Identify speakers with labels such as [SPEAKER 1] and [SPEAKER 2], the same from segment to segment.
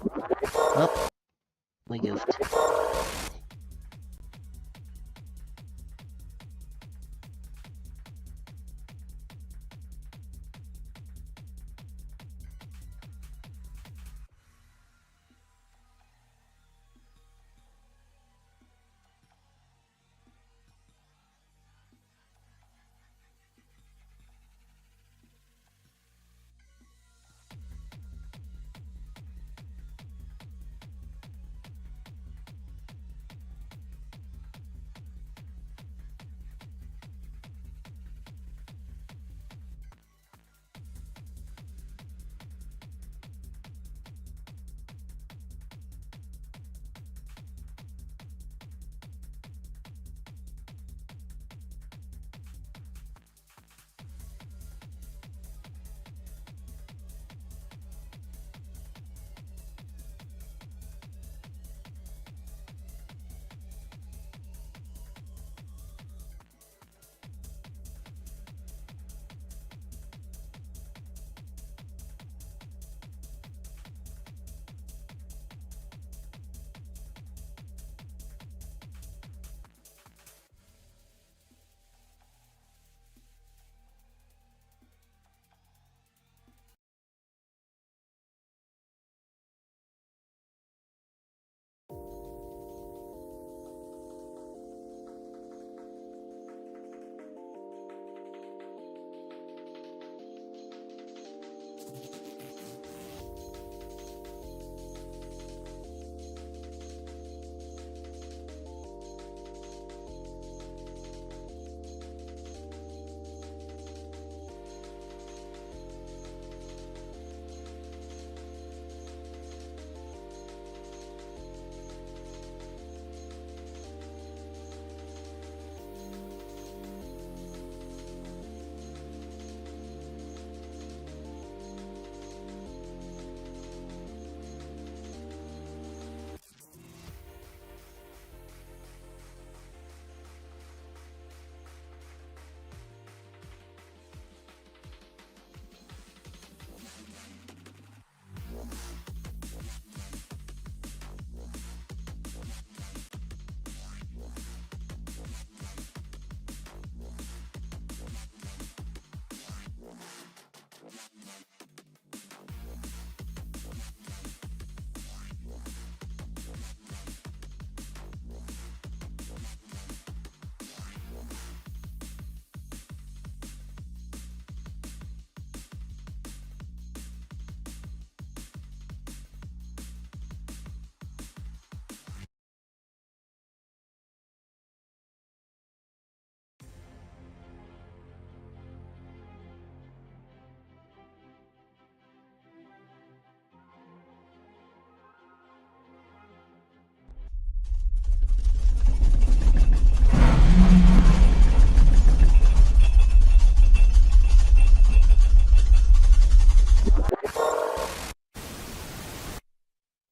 [SPEAKER 1] Oh, we goofed.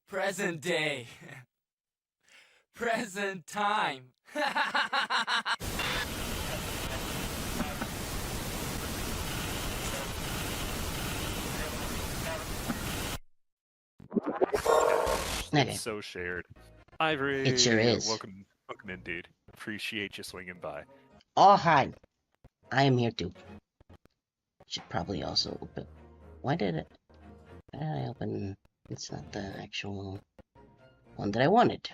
[SPEAKER 2] Present day. Present time.
[SPEAKER 1] Okay,
[SPEAKER 3] It's so shared. Ivory,
[SPEAKER 1] it sure is.
[SPEAKER 3] welcome in, dude. Appreciate you swinging by.
[SPEAKER 1] Oh, hi. I am here too. Should probably also open. Why did I open? It's not the actual one that I wanted.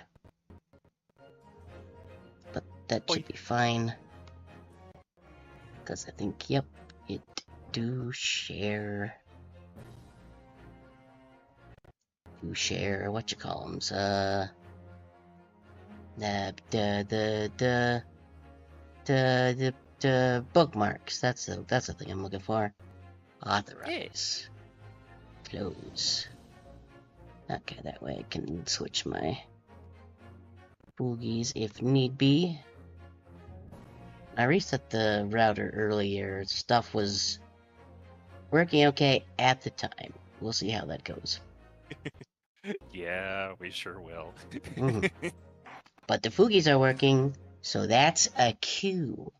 [SPEAKER 1] But that should be fine. Because I think, yep, it do share. Do share what you call them? The bookmarks. That's the thing I'm looking for. Authorize. Close. Okay, that way I can switch my boogies if need be. I reset the router earlier. Stuff was working okay at the time. We'll see how that goes.
[SPEAKER 3] Yeah, we sure will.
[SPEAKER 1] But the Foogies are working, so that's a Q.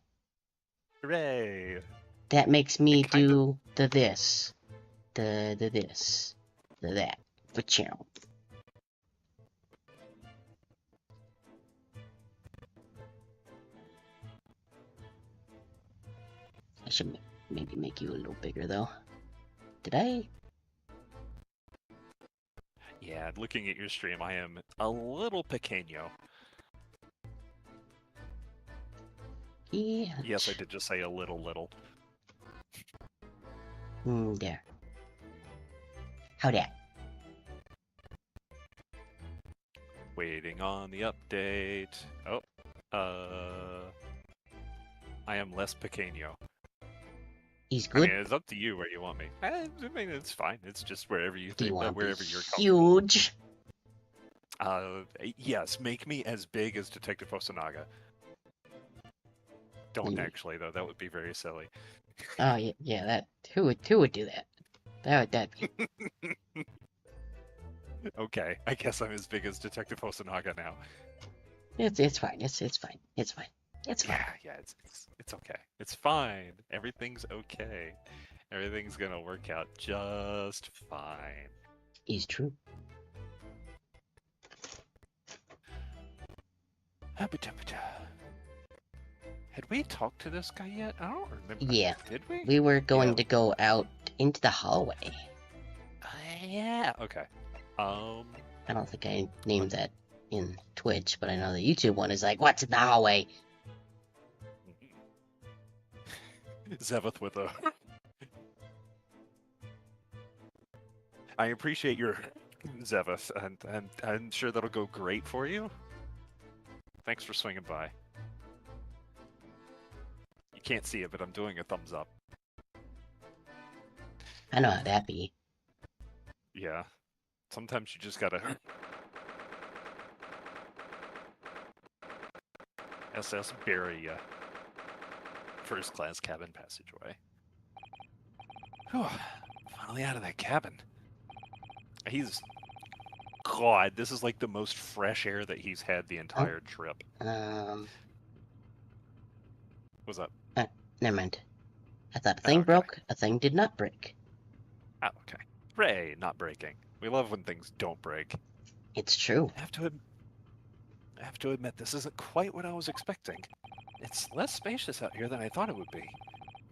[SPEAKER 3] Hooray!
[SPEAKER 1] That makes me do the this, the this, the that. But you know. I should maybe make you a little bigger, though. Did I?
[SPEAKER 3] Yeah, looking at your stream, I am a little pequeño.
[SPEAKER 1] Yeah.
[SPEAKER 3] Yes, I did just say a little.
[SPEAKER 1] There. How that?
[SPEAKER 3] Waiting on the update. Oh, I am less pequeño.
[SPEAKER 1] He's
[SPEAKER 3] I
[SPEAKER 1] good.
[SPEAKER 3] mean, it's up to you where you want me. I mean, it's fine. It's just wherever you
[SPEAKER 1] Do you
[SPEAKER 3] think,
[SPEAKER 1] want to
[SPEAKER 3] wherever
[SPEAKER 1] be
[SPEAKER 3] you're comfortable.
[SPEAKER 1] huge?
[SPEAKER 3] Yes, make me as big as Detective Osanaga. Don't actually, though. That would be very silly.
[SPEAKER 1] Oh yeah. That who would do that? That be.
[SPEAKER 3] Okay, I guess I'm as big as Detective Osanaga now.
[SPEAKER 1] It's fine. It's fine. It's fine. It's fine.
[SPEAKER 3] Yeah, it's okay. It's fine. Everything's okay. Everything's gonna work out just fine.
[SPEAKER 1] Is true.
[SPEAKER 3] Had we talked to this guy yet? I don't remember.
[SPEAKER 1] Yeah.
[SPEAKER 3] Did we?
[SPEAKER 1] We were going to go out into the hallway.
[SPEAKER 3] Yeah. Okay.
[SPEAKER 1] I don't think I named that in Twitch, but I know the YouTube one is like, "What's in the hallway?"
[SPEAKER 3] Zeveth with a. I appreciate your Zeveth, and I'm sure that'll go great for you. Thanks for swinging by. You can't see it, but I'm doing a thumbs up.
[SPEAKER 1] I know how that be.
[SPEAKER 3] Yeah. Sometimes you just gotta. SS bury ya. First class cabin passageway. Whew. Finally out of that cabin. God, this is like the most fresh air that he's had the entire trip. What's up?
[SPEAKER 1] Never mind. I thought a thing broke, a thing did not break.
[SPEAKER 3] Oh, okay. Hooray, not breaking. We love when things don't break.
[SPEAKER 1] It's true.
[SPEAKER 3] I have to admit, this isn't quite what I was expecting. It's less spacious out here than I thought it would be.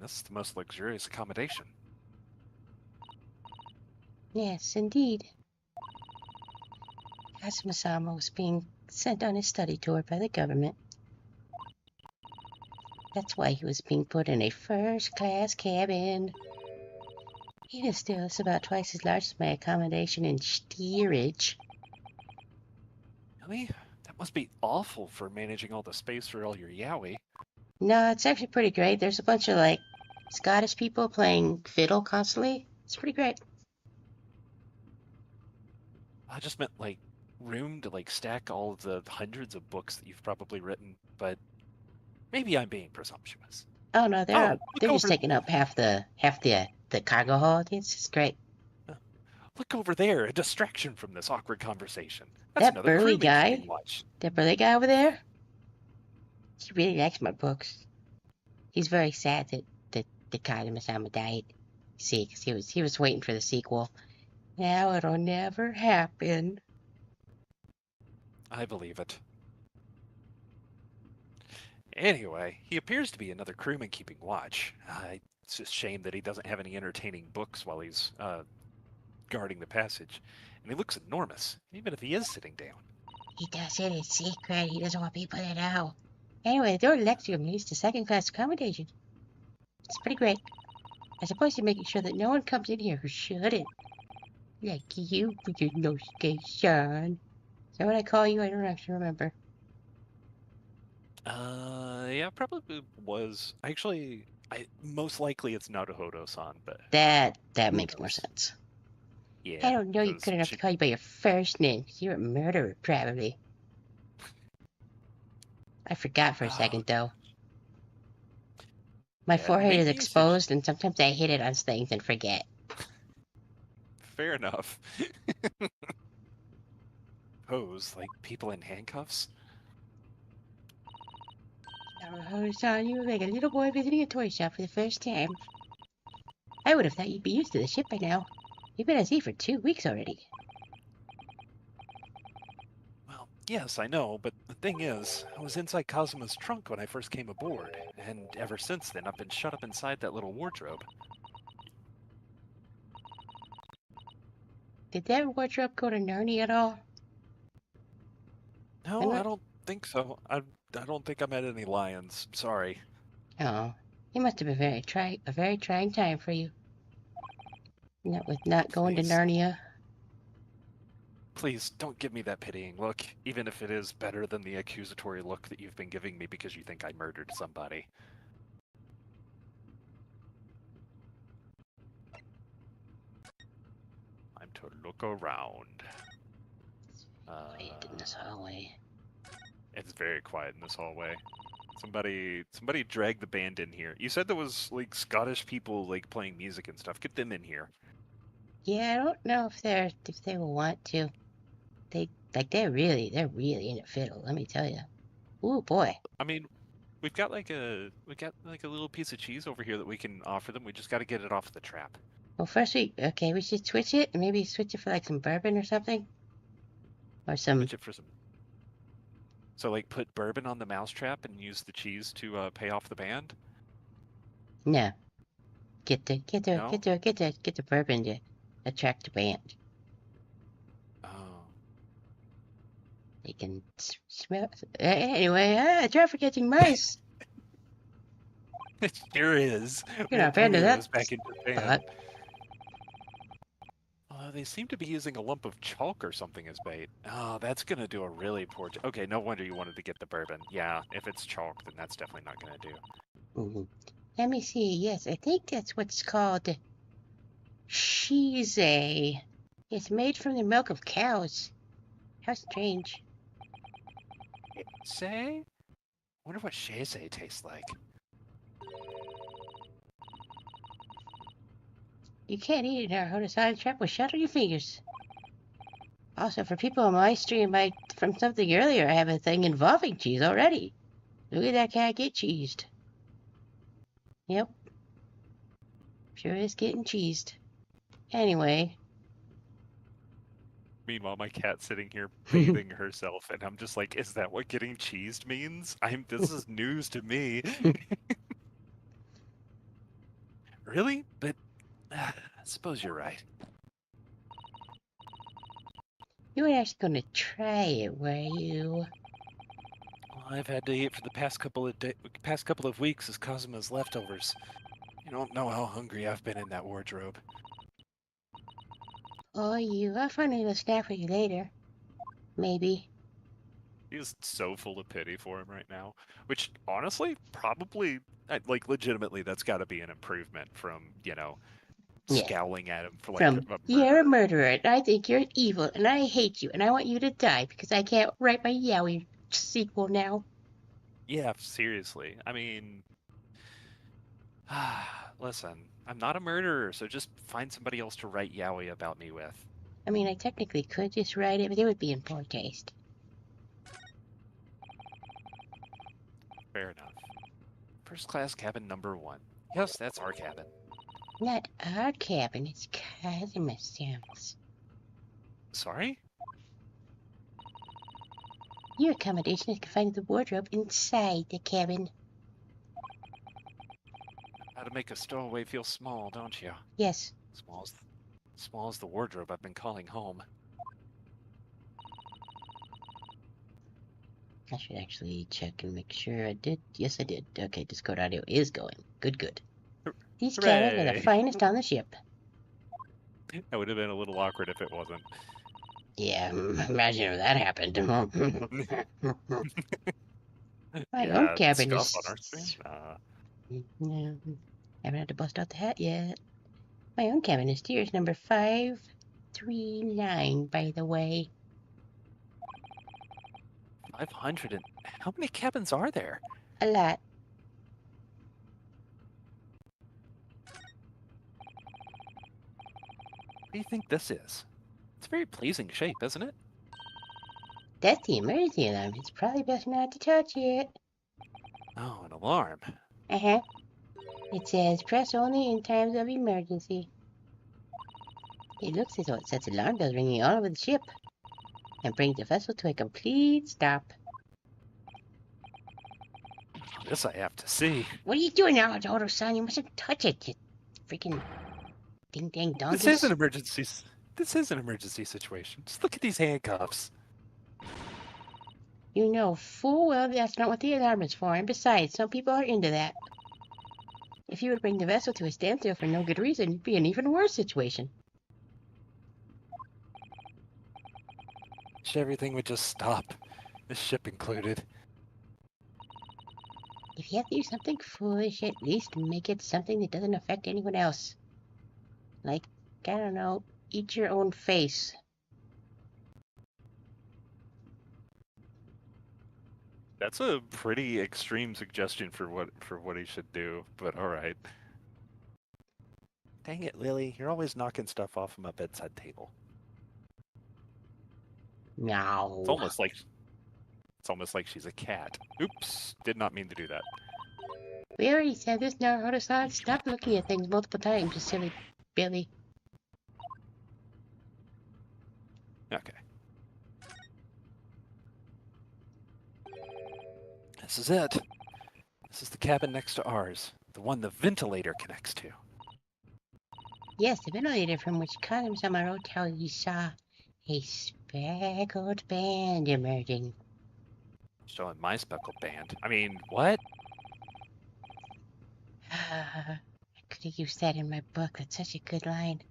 [SPEAKER 3] This is the most luxurious accommodation.
[SPEAKER 1] Yes, indeed. Kazuma-sama was being sent on his study tour by the government. That's why he was being put in a first-class cabin. Even still, it's about twice as large as my accommodation in steerage.
[SPEAKER 3] Really? That must be awful for managing all the space for all your yaoi.
[SPEAKER 1] No, it's actually pretty great. There's a bunch of, like, Scottish people playing fiddle constantly. It's pretty great.
[SPEAKER 3] I just meant, like, room to, like, stack all of the hundreds of books that you've probably written, but maybe I'm being presumptuous.
[SPEAKER 1] Oh no, they're just taking up half the cargo hold. It's just great.
[SPEAKER 3] Look over there, a distraction from this awkward conversation. That's
[SPEAKER 1] that
[SPEAKER 3] another
[SPEAKER 1] burly guy,
[SPEAKER 3] watch.
[SPEAKER 1] that burly guy over there, he really likes my books. He's very sad that the Kazuma-sama died. See, because he was waiting for the sequel. Now it'll never happen.
[SPEAKER 3] I believe it. Anyway, he appears to be another crewman keeping watch. It's just a shame that he doesn't have any entertaining books while he's guarding the passage. And he looks enormous, even if he is sitting down.
[SPEAKER 1] He does it in secret. He doesn't want people to know. Anyway, the door next to him leads to second-class accommodation. It's pretty great. I suppose you're making sure that no one comes in here who shouldn't. Like you with your notification. Is that what I call you? I don't actually remember.
[SPEAKER 3] Yeah, probably was. Actually, most likely it's Naruhodo-san, but...
[SPEAKER 1] That makes more sense.
[SPEAKER 3] Yeah.
[SPEAKER 1] I don't know you good enough to call you by your first name, because you're a murderer, probably. I forgot for a second, though. My forehead is exposed, and sometimes I hit it on things and forget.
[SPEAKER 3] Fair enough. Pose, like people in handcuffs?
[SPEAKER 1] Naruhodo-san, you look like a little boy visiting a toy shop for the first time. I would have thought you'd be used to the ship by now. You've been at sea for 2 weeks already.
[SPEAKER 3] Well, Yes, I know, but the thing is, I was inside Kazuma's trunk when I first came aboard, and ever since then I've been shut up inside that little wardrobe.
[SPEAKER 1] Did that wardrobe go to Narnia at all?
[SPEAKER 3] No, I don't think so. I don't think I met any lions. Sorry.
[SPEAKER 1] Oh, it must have been a very trying time for you. With not going to
[SPEAKER 3] Please,
[SPEAKER 1] Narnia.
[SPEAKER 3] please don't give me that pitying look, even if it is better than the accusatory look that you've been giving me because you think I murdered somebody. Time to look around.
[SPEAKER 1] Quiet in this hallway.
[SPEAKER 3] It's very quiet in this hallway. Somebody dragged the band in here. You said there was like Scottish people like playing music and stuff. Get them in here.
[SPEAKER 1] Yeah, I don't know if they will want to. They're really into fiddle. Let me tell you. Ooh boy.
[SPEAKER 3] I mean, we've got like a little piece of cheese over here that we can offer them. We just got to get it off the trap.
[SPEAKER 1] Well, first we should switch it and maybe switch it for like some bourbon or something, or some.
[SPEAKER 3] Switch it for some. So like put bourbon on the mousetrap and use the cheese to pay off the band.
[SPEAKER 1] No,
[SPEAKER 3] No.
[SPEAKER 1] get the bourbon to attract the band.
[SPEAKER 3] Oh.
[SPEAKER 1] They can smell. Anyway, traffic catching mice.
[SPEAKER 3] It sure is.
[SPEAKER 1] You're
[SPEAKER 3] We
[SPEAKER 1] not
[SPEAKER 3] had
[SPEAKER 1] a fan
[SPEAKER 3] plenty
[SPEAKER 1] of
[SPEAKER 3] of
[SPEAKER 1] that
[SPEAKER 3] those back in Japan.
[SPEAKER 1] thought.
[SPEAKER 3] They seem to be using a lump of chalk or something as bait. Oh, that's gonna do a really poor job. Okay, no wonder you wanted to get the bourbon. Yeah, if it's chalk, then that's definitely not gonna do.
[SPEAKER 1] Mm-hmm. Let me see. Yes, I think that's what's called cheese. It's made from the milk of cows. How strange.
[SPEAKER 3] Say? Wonder what Shaze tastes like.
[SPEAKER 1] You can't eat it in our Hodasai trap with shut on your fingers. Also, for people on my stream, from something earlier, I have a thing involving cheese already. Look at that cat get cheesed. Yep. Sure is getting cheesed. Anyway.
[SPEAKER 3] Meanwhile, my cat's sitting here bathing herself, and I'm just like, is that what getting cheesed means? This is news to me. Really? But I suppose you're right.
[SPEAKER 1] You weren't actually going to try it, were you?
[SPEAKER 3] Well, I've had to eat for the past couple of weeks as Kazuma's leftovers. You don't know how hungry I've been in that wardrobe.
[SPEAKER 1] Oh, I'll find a little snack for you later. Maybe.
[SPEAKER 3] He's so full of pity for him right now. Which, honestly, probably, like, legitimately, that's got to be an improvement from,
[SPEAKER 1] Yeah.
[SPEAKER 3] scowling at him for, like,
[SPEAKER 1] From,
[SPEAKER 3] a
[SPEAKER 1] you're a
[SPEAKER 3] murder.
[SPEAKER 1] murderer, and I think you're evil, and I hate you, and I want you to die because I can't write my Yowie sequel now.
[SPEAKER 3] Yeah, seriously. I mean, listen, I'm not a murderer, so just find somebody else to write yaoi about me with.
[SPEAKER 1] I mean, I technically could just write it, but it would be in poor taste.
[SPEAKER 3] Fair enough. First class cabin number 1. Yes, that's our cabin.
[SPEAKER 1] Not our cabin, it's Kazuma's.
[SPEAKER 3] Sorry?
[SPEAKER 1] Your accommodation is confined to the wardrobe inside the cabin.
[SPEAKER 3] How to make a stowaway feel small, don't you?
[SPEAKER 1] Yes.
[SPEAKER 3] Small as the wardrobe I've been calling home.
[SPEAKER 1] I should actually check and make sure I did. Yes, I did. Okay, Discord audio is going. Good. These cabins are the
[SPEAKER 3] Hooray!
[SPEAKER 1] finest on the ship.
[SPEAKER 3] That would have been a little awkward if it wasn't.
[SPEAKER 1] Yeah, imagine if that happened. My own cabin
[SPEAKER 3] Scuff
[SPEAKER 1] is...
[SPEAKER 3] on our stream?
[SPEAKER 1] No, haven't had to bust out the hat yet. My own cabin is tiers number 539, by the way.
[SPEAKER 3] 500 and... How many cabins are there?
[SPEAKER 1] A lot.
[SPEAKER 3] What do you think this is? It's a very pleasing shape, isn't it?
[SPEAKER 1] That's the emergency alarm. It's probably best not to touch it.
[SPEAKER 3] Oh, an alarm.
[SPEAKER 1] Uh-huh. It says press only in times of emergency. It looks as though it sets alarm bells ringing all over the ship. and bring the vessel to a complete stop.
[SPEAKER 3] This I have to see.
[SPEAKER 1] What are you doing now, Odo-san? You mustn't touch it, you freaking ding-dang
[SPEAKER 3] This
[SPEAKER 1] donkus.
[SPEAKER 3] is an emergency. This is an emergency situation. Just look at these handcuffs.
[SPEAKER 1] You know full well that's not what the alarm is for, and besides, some people are into that. If you would bring the vessel to a standstill for no good reason, it'd be an even worse situation.
[SPEAKER 3] Wish everything would just stop. This ship included.
[SPEAKER 1] If you have to do something foolish, at least make it something that doesn't affect anyone else. Like, I don't know, eat your own face.
[SPEAKER 3] That's a pretty extreme suggestion for what he should do, but all right. Dang it, Lily! You're always knocking stuff off of my bedside table.
[SPEAKER 1] Meow.
[SPEAKER 3] It's almost like she's a cat. Oops, did not mean to do that.
[SPEAKER 1] We already said this now, Odo-san. Stop looking at things multiple times, you silly Billy.
[SPEAKER 3] Okay. This is it. This is the cabin next to ours. The one the ventilator connects to.
[SPEAKER 1] Yes, the ventilator from which Kazuma wrote how he saw a speckled band emerging.
[SPEAKER 3] Showing my speckled band. I mean, what?
[SPEAKER 1] I could have used that in my book. That's such a good line.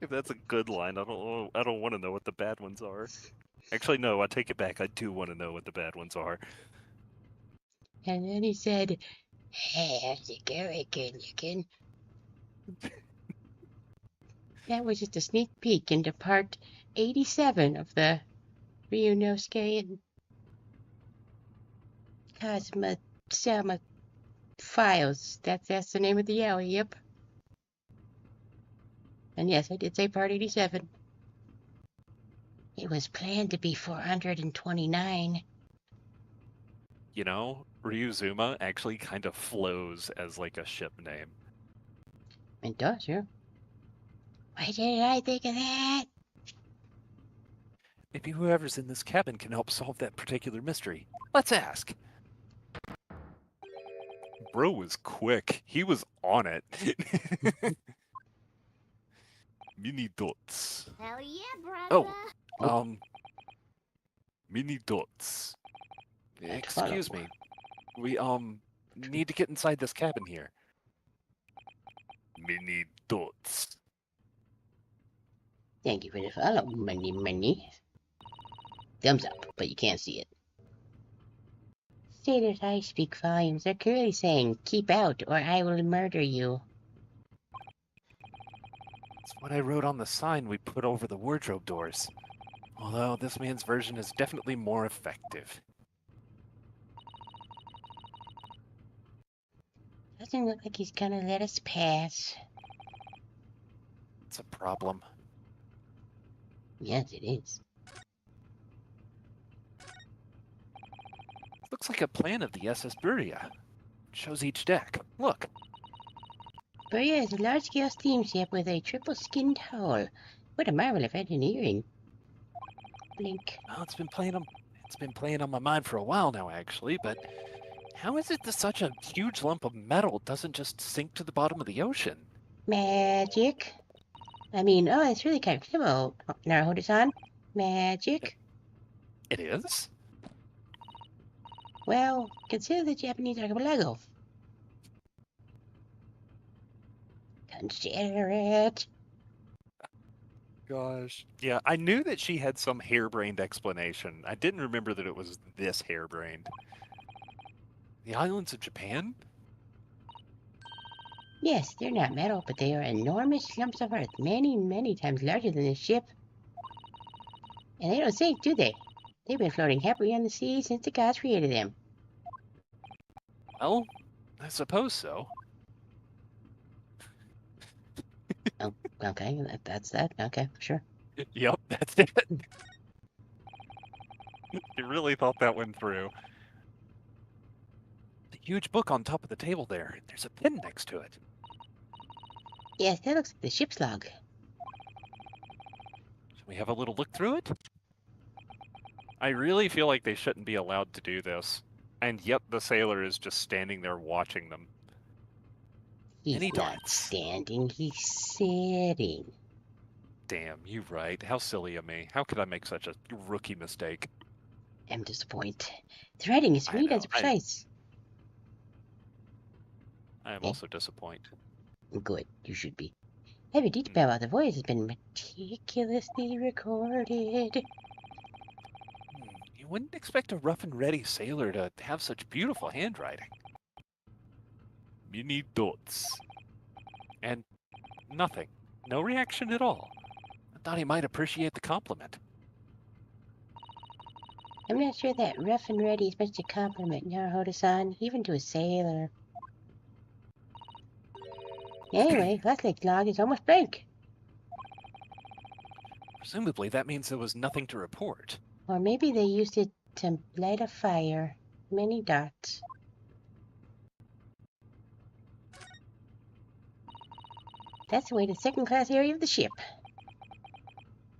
[SPEAKER 3] If that's a good line, I don't want to know what the bad ones are. Actually, no, I take it back. I do want to know what the bad ones are.
[SPEAKER 1] And then he said, "Hey, how's it going, good looking?" That was just a sneak peek into part 87 of the Ryunosuke and Kazuma Selma files. That's the name of the alley, yep. And yes, I did say part 87. It was planned to be 429.
[SPEAKER 3] You know, Ryuzuma actually kind of flows as like a ship name.
[SPEAKER 1] It does, yeah. Why didn't I think of that?
[SPEAKER 3] Maybe whoever's in this cabin can help solve that particular mystery. Let's ask. Bro was quick. He was on it. Mini dots.
[SPEAKER 2] Hell yeah, brother.
[SPEAKER 3] Mini dots.
[SPEAKER 1] And
[SPEAKER 3] Excuse
[SPEAKER 1] follow.
[SPEAKER 3] me. We need to get inside this cabin here. Mini dots.
[SPEAKER 1] Thank you for the follow, money. Thumbs up, but you can't see it. Sailors' eyes speak volumes. They're clearly saying, keep out or I will murder you.
[SPEAKER 3] It's what I wrote on the sign we put over the wardrobe doors. Although this man's version is definitely more effective.
[SPEAKER 1] Doesn't look like he's gonna let us pass.
[SPEAKER 3] It's a problem.
[SPEAKER 1] Yes, it is.
[SPEAKER 3] Looks like a plan of the SS Buria. Shows each deck. Look.
[SPEAKER 1] Buria is a large-scale steamship with a triple-skinned hull. What a marvel of engineering. Blink.
[SPEAKER 3] Well, it's been playing on my mind for a while now, actually, but how is it that such a huge lump of metal doesn't just sink to the bottom of the ocean?
[SPEAKER 1] Magic. I mean, oh, it's really kind of clever, Naruhodo-san. Magic.
[SPEAKER 3] It is?
[SPEAKER 1] Well, consider the Japanese archipelago. Consider it.
[SPEAKER 3] Gosh. Yeah, I knew that she had some harebrained explanation. I didn't remember that it was this harebrained. The islands of Japan?
[SPEAKER 1] Yes, they're not metal, but they are enormous lumps of earth, many times larger than this ship. And they don't sink, do they? They've been floating happily on the sea since the gods created them.
[SPEAKER 3] Well, I suppose so.
[SPEAKER 1] Oh, okay, that's that. Okay, sure.
[SPEAKER 3] Yep, that's it. You really thought that one through. The huge book on top of the table there. There's a pin next to it.
[SPEAKER 1] Yes, that looks like the ship's log.
[SPEAKER 3] we have a little look through it? I really feel like they shouldn't be allowed to do this. And yet the sailor is just standing there watching them.
[SPEAKER 1] He's
[SPEAKER 3] Many
[SPEAKER 1] not
[SPEAKER 3] dots.
[SPEAKER 1] standing, he's sitting.
[SPEAKER 3] Damn, you're right. How silly of me. How could I make such a rookie mistake?
[SPEAKER 1] I'm disappointed. The writing is
[SPEAKER 3] I
[SPEAKER 1] neat
[SPEAKER 3] know.
[SPEAKER 1] and precise.
[SPEAKER 3] I am
[SPEAKER 1] Eh?
[SPEAKER 3] also disappointed.
[SPEAKER 1] Good, you should be. Every detail about the voice has been meticulously recorded.
[SPEAKER 3] You wouldn't expect a rough and ready sailor to have such beautiful handwriting. Many dots. And nothing. No reaction at all. I thought he might appreciate the compliment.
[SPEAKER 1] I'm not sure that rough and ready is much a compliment, Naruhodo-san, even to a sailor. Anyway, last night's log is almost blank.
[SPEAKER 3] Presumably that means there was nothing to report.
[SPEAKER 1] Or maybe they used it to light a fire. Many dots. That's the way to the second-class area of the ship.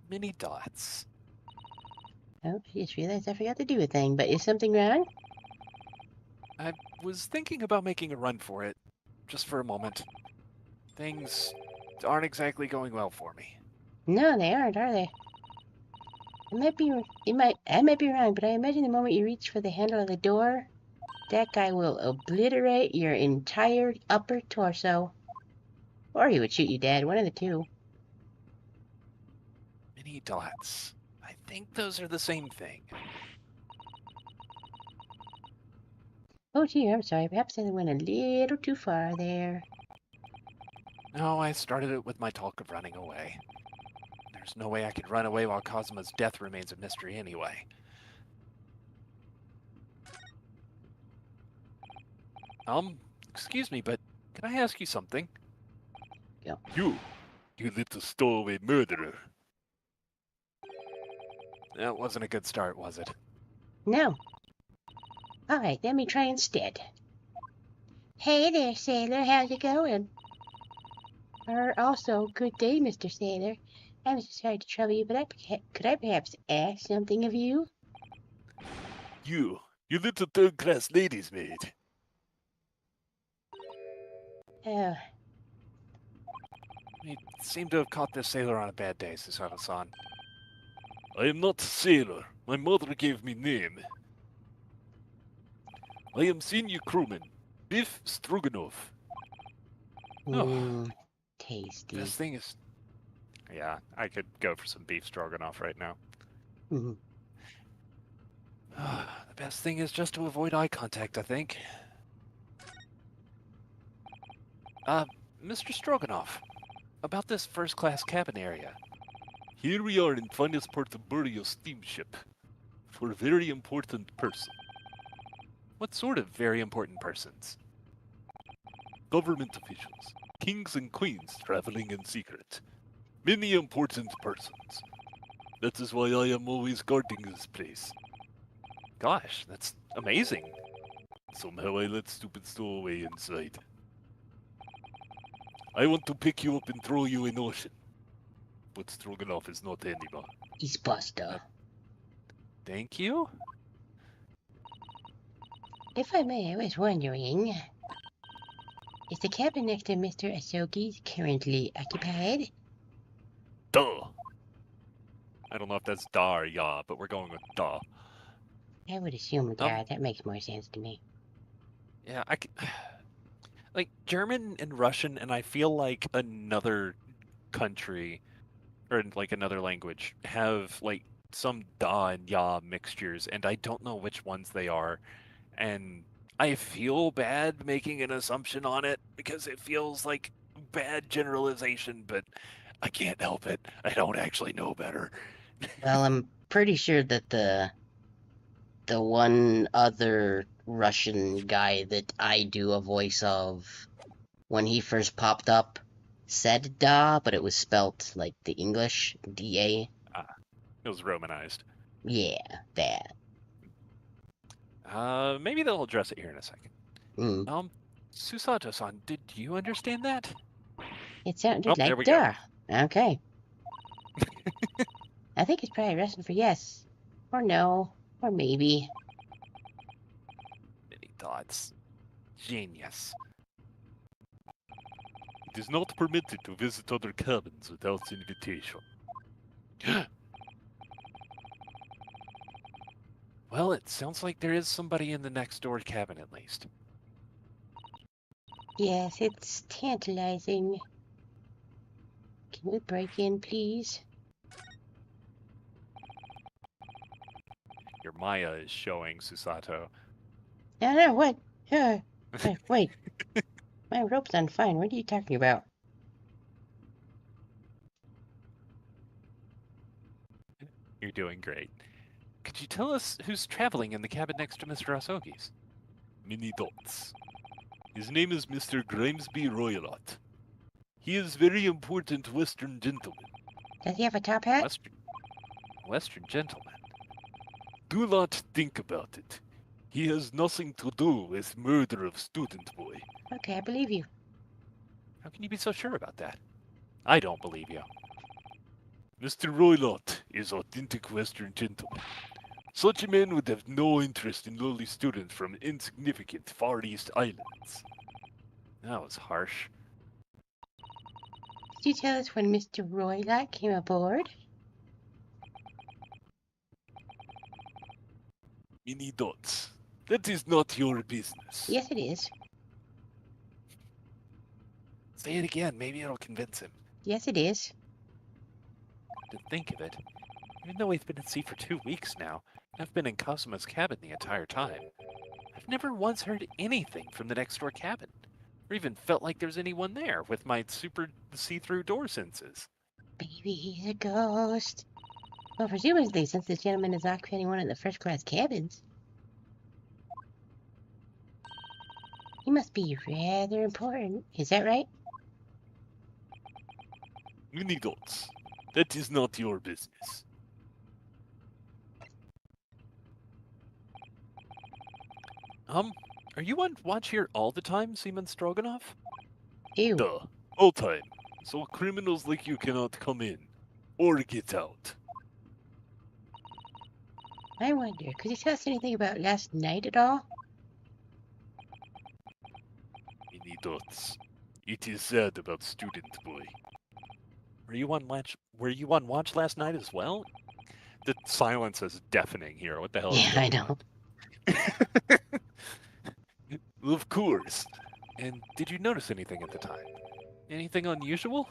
[SPEAKER 3] Many dots.
[SPEAKER 1] Oh, I just realized I forgot to do a thing, but is something wrong?
[SPEAKER 3] I was thinking about making a run for it, just for a moment. Things aren't exactly going well for me.
[SPEAKER 1] No, they aren't, are they? I might be wrong, but I imagine the moment you reach for the handle of the door, that guy will obliterate your entire upper torso. Or he would shoot you dead, one of the two.
[SPEAKER 3] Many dots. I think those are the same thing.
[SPEAKER 1] Oh gee, I'm sorry, perhaps I went a little too far there.
[SPEAKER 3] No, I started it with my talk of running away. There's no way I could run away while Cosmo's death remains a mystery anyway. Excuse me, but can I ask you something?
[SPEAKER 1] Yeah.
[SPEAKER 3] You little stowaway murderer. That wasn't a good start, was it?
[SPEAKER 1] No. Alright, let me try instead. Hey there, sailor, how's it going? Also, good day, Mr. Sailor. I'm so sorry to trouble you, but could I perhaps ask something of you?
[SPEAKER 3] You little third-class lady's maid.
[SPEAKER 1] Oh,
[SPEAKER 3] You seem to have caught this sailor on a bad day, Susato-san. I am not a sailor. My mother gave me name. I am senior crewman, Biff Stroganoff.
[SPEAKER 1] tasty.
[SPEAKER 3] Best thing is... Yeah, I could go for some beef stroganoff right now.
[SPEAKER 1] Mhm.
[SPEAKER 3] The best thing is just to avoid eye contact, I think. Mr. Stroganoff, about this first-class cabin area. Here we are in finest port of Burio steamship, for a very important person. What sort of very important persons? Government officials, kings and queens traveling in secret. Many important persons. That is why I am always guarding this place. Gosh, that's amazing. Somehow I let stupid stowaway inside. I want to pick you up and throw you in ocean. But Stroganoff is not anymore.
[SPEAKER 1] He's Buster.
[SPEAKER 3] Thank you?
[SPEAKER 1] If I may, I was wondering, is the cabin next to Mr. Asogi's currently occupied?
[SPEAKER 3] Duh. I don't know if that's da or ya, but we're going with da.
[SPEAKER 1] I would assume that. That makes more sense to me.
[SPEAKER 3] Yeah, I could... Like, German and Russian, and I feel like another country, or like another language, have like some da and ya mixtures, and I don't know which ones they are. And I feel bad making an assumption on it, because it feels like bad generalization, but I can't help it. I don't actually know better.
[SPEAKER 1] Well, I'm pretty sure that the one other Russian guy that I do a voice of, when he first popped up, said da, but it was spelt like the English, D-A.
[SPEAKER 3] It was romanized.
[SPEAKER 1] Yeah, that.
[SPEAKER 3] Maybe they'll address it here in a second.
[SPEAKER 1] Mm.
[SPEAKER 3] Susato-san, did you understand that?
[SPEAKER 1] It sounded
[SPEAKER 3] Oh, there
[SPEAKER 1] like
[SPEAKER 3] we
[SPEAKER 1] da.
[SPEAKER 3] go.
[SPEAKER 1] Okay. I think he's probably resting for yes. Or no. Or maybe.
[SPEAKER 3] Many thoughts. Genius. It is not permitted to visit other cabins without invitation. Well, it sounds like there is somebody in the next door cabin at least.
[SPEAKER 1] Yes, it's tantalizing. Can we break in, please?
[SPEAKER 3] Your Maya is showing, Susato.
[SPEAKER 1] No, what? Wait. My rope's on fine. What are you talking about?
[SPEAKER 3] You're doing great. Could you tell us who's traveling in the cabin next to Mr. Asogi's? Many dots. His name is Mr. Grimesby Roylott. He is very important Western gentleman.
[SPEAKER 1] Does he have a top hat?
[SPEAKER 3] Western gentleman? Do not think about it. He has nothing to do with murder of student boy.
[SPEAKER 1] Okay, I believe you.
[SPEAKER 3] How can you be so sure about that? I don't believe you. Mr. Roylott is authentic Western gentleman. Such a man would have no interest in lowly students from insignificant Far East islands. That was harsh.
[SPEAKER 1] Could you tell us when Mr. Roylott came aboard?
[SPEAKER 3] Many dots. That is not your business.
[SPEAKER 1] Yes, it is.
[SPEAKER 3] Say it again, maybe it'll convince him.
[SPEAKER 1] Yes, it is.
[SPEAKER 3] To think of it, even though we've been at sea for 2 weeks now, I've been in Cosmo's cabin the entire time. I've never once heard anything from the next door cabin, or even felt like there's anyone there with my super see-through door senses.
[SPEAKER 1] Maybe he's a ghost. Well, presumably, since this gentleman is occupying one of the first-class cabins, he must be rather important. Is that right?
[SPEAKER 3] Many dots. That is not your business. Are you on watch here all the time, Seaman Stroganoff?
[SPEAKER 1] Ew.
[SPEAKER 3] Duh. All time. So criminals like you cannot come in. Or get out.
[SPEAKER 1] I wonder, could you tell us anything about last night at all?
[SPEAKER 3] Many dots. It is sad about student boy. Were you on watch last night as well? The silence is deafening here. What the hell is
[SPEAKER 1] Yeah, I
[SPEAKER 3] going
[SPEAKER 1] know.
[SPEAKER 3] on? Of course. And did you notice anything at the time? Anything unusual?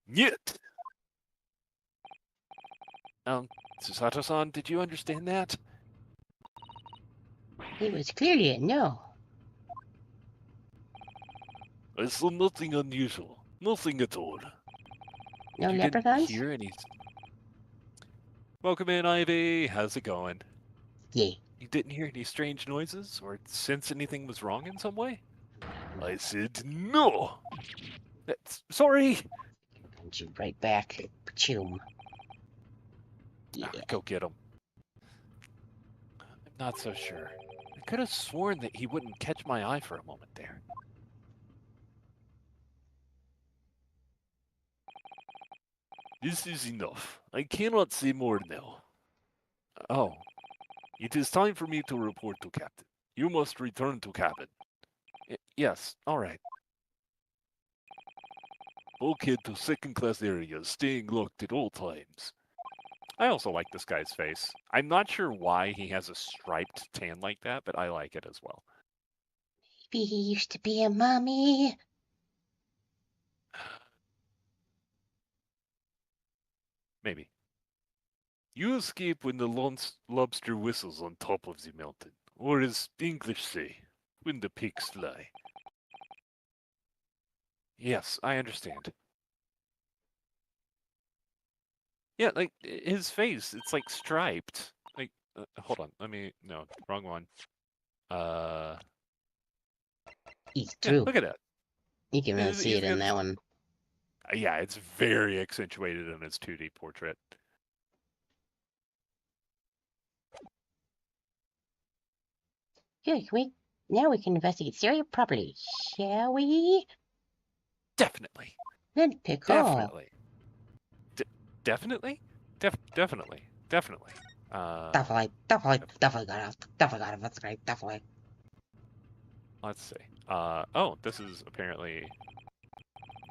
[SPEAKER 3] Yet. Susato-san, did you understand that?
[SPEAKER 1] It was clearly a no.
[SPEAKER 3] I saw nothing unusual. Nothing at all.
[SPEAKER 1] No
[SPEAKER 3] You
[SPEAKER 1] leprechauns?
[SPEAKER 3] didn't hear any... Welcome in, Ivy. How's it going?
[SPEAKER 1] Yeah.
[SPEAKER 3] You didn't hear any strange noises or sense anything was wrong in some way? I said no! Sorry!
[SPEAKER 1] Punch you right back. Pachoom. Yeah.
[SPEAKER 3] Go get him. I'm not so sure. I could have sworn that he wouldn't catch my eye for a moment there. This is enough. I cannot say more now. Oh. It is time for me to report to Captain. You must return to cabin. Yes, alright. Bulkhead to second-class areas, staying locked at all times. I also like this guy's face. I'm not sure why he has a striped tan like that, but I like it as well.
[SPEAKER 1] Maybe he used to be a mummy.
[SPEAKER 3] Maybe. You escape when the lobster whistles on top of the mountain, or as English say, when the pigs fly. Yes, I understand. Yeah, like, his face, it's like striped. Like, hold on, no, wrong one.
[SPEAKER 1] It's
[SPEAKER 3] Yeah,
[SPEAKER 1] true.
[SPEAKER 3] look at that.
[SPEAKER 1] You can really see it in that one.
[SPEAKER 3] Yeah, it's very accentuated in its 2D portrait.
[SPEAKER 1] Good, now we can investigate Syria properly, shall we?
[SPEAKER 3] Definitely.
[SPEAKER 1] Then pick all.
[SPEAKER 3] Definitely. Definitely, definitely.
[SPEAKER 1] Definitely, definitely that's great, definitely.
[SPEAKER 3] Let's see. Oh, this is apparently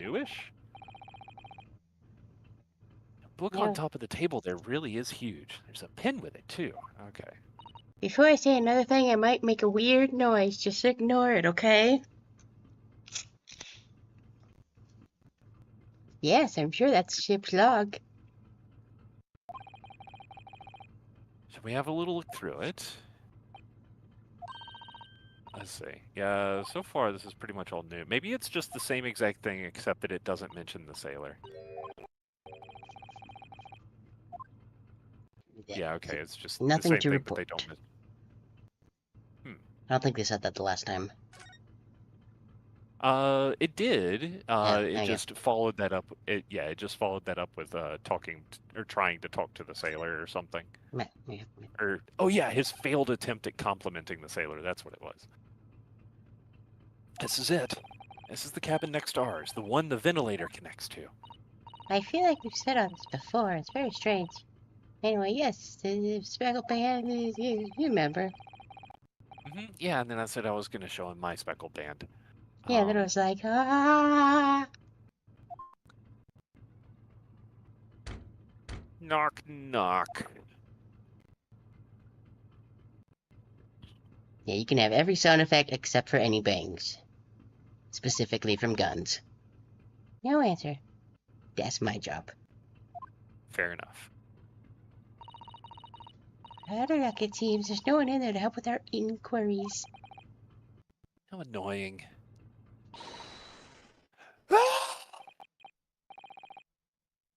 [SPEAKER 3] newish. Book on
[SPEAKER 1] Yeah.
[SPEAKER 3] top of the table there really is huge. There's a pin with it too. Okay.
[SPEAKER 1] Before I say another thing, I might make a weird noise. Just ignore it, okay? Yes, I'm sure that's ship's log.
[SPEAKER 3] So we have a little look through it. Let's see. Yeah, so far this is pretty much all new. Maybe it's just the same exact thing except that it doesn't mention the sailor. Yeah, okay, it's just the
[SPEAKER 1] Nothing
[SPEAKER 3] same
[SPEAKER 1] to
[SPEAKER 3] thing, but they
[SPEAKER 1] report.
[SPEAKER 3] don't mention.
[SPEAKER 1] I don't think they said that the last time.
[SPEAKER 3] It did.
[SPEAKER 1] Yeah,
[SPEAKER 3] It
[SPEAKER 1] okay.
[SPEAKER 3] just followed that up. It just followed that up with talking or trying to talk to the sailor or something. Or oh yeah, his failed attempt at complimenting the sailor. That's what it was. This is it. This is the cabin next to ours, the one the ventilator connects to.
[SPEAKER 1] I feel like we've said all this before. It's very strange. Anyway, yes, the speckled band, you remember.
[SPEAKER 3] Yeah, and then I said I was going to show him my speckled band.
[SPEAKER 1] Yeah, then it was like, ah.
[SPEAKER 3] Knock, knock.
[SPEAKER 1] Yeah, you can have every sound effect except for any bangs. Specifically from guns. No answer. That's my job.
[SPEAKER 3] Fair enough.
[SPEAKER 1] Other luck, it seems. There's no one in there to help with our inquiries.
[SPEAKER 3] How annoying.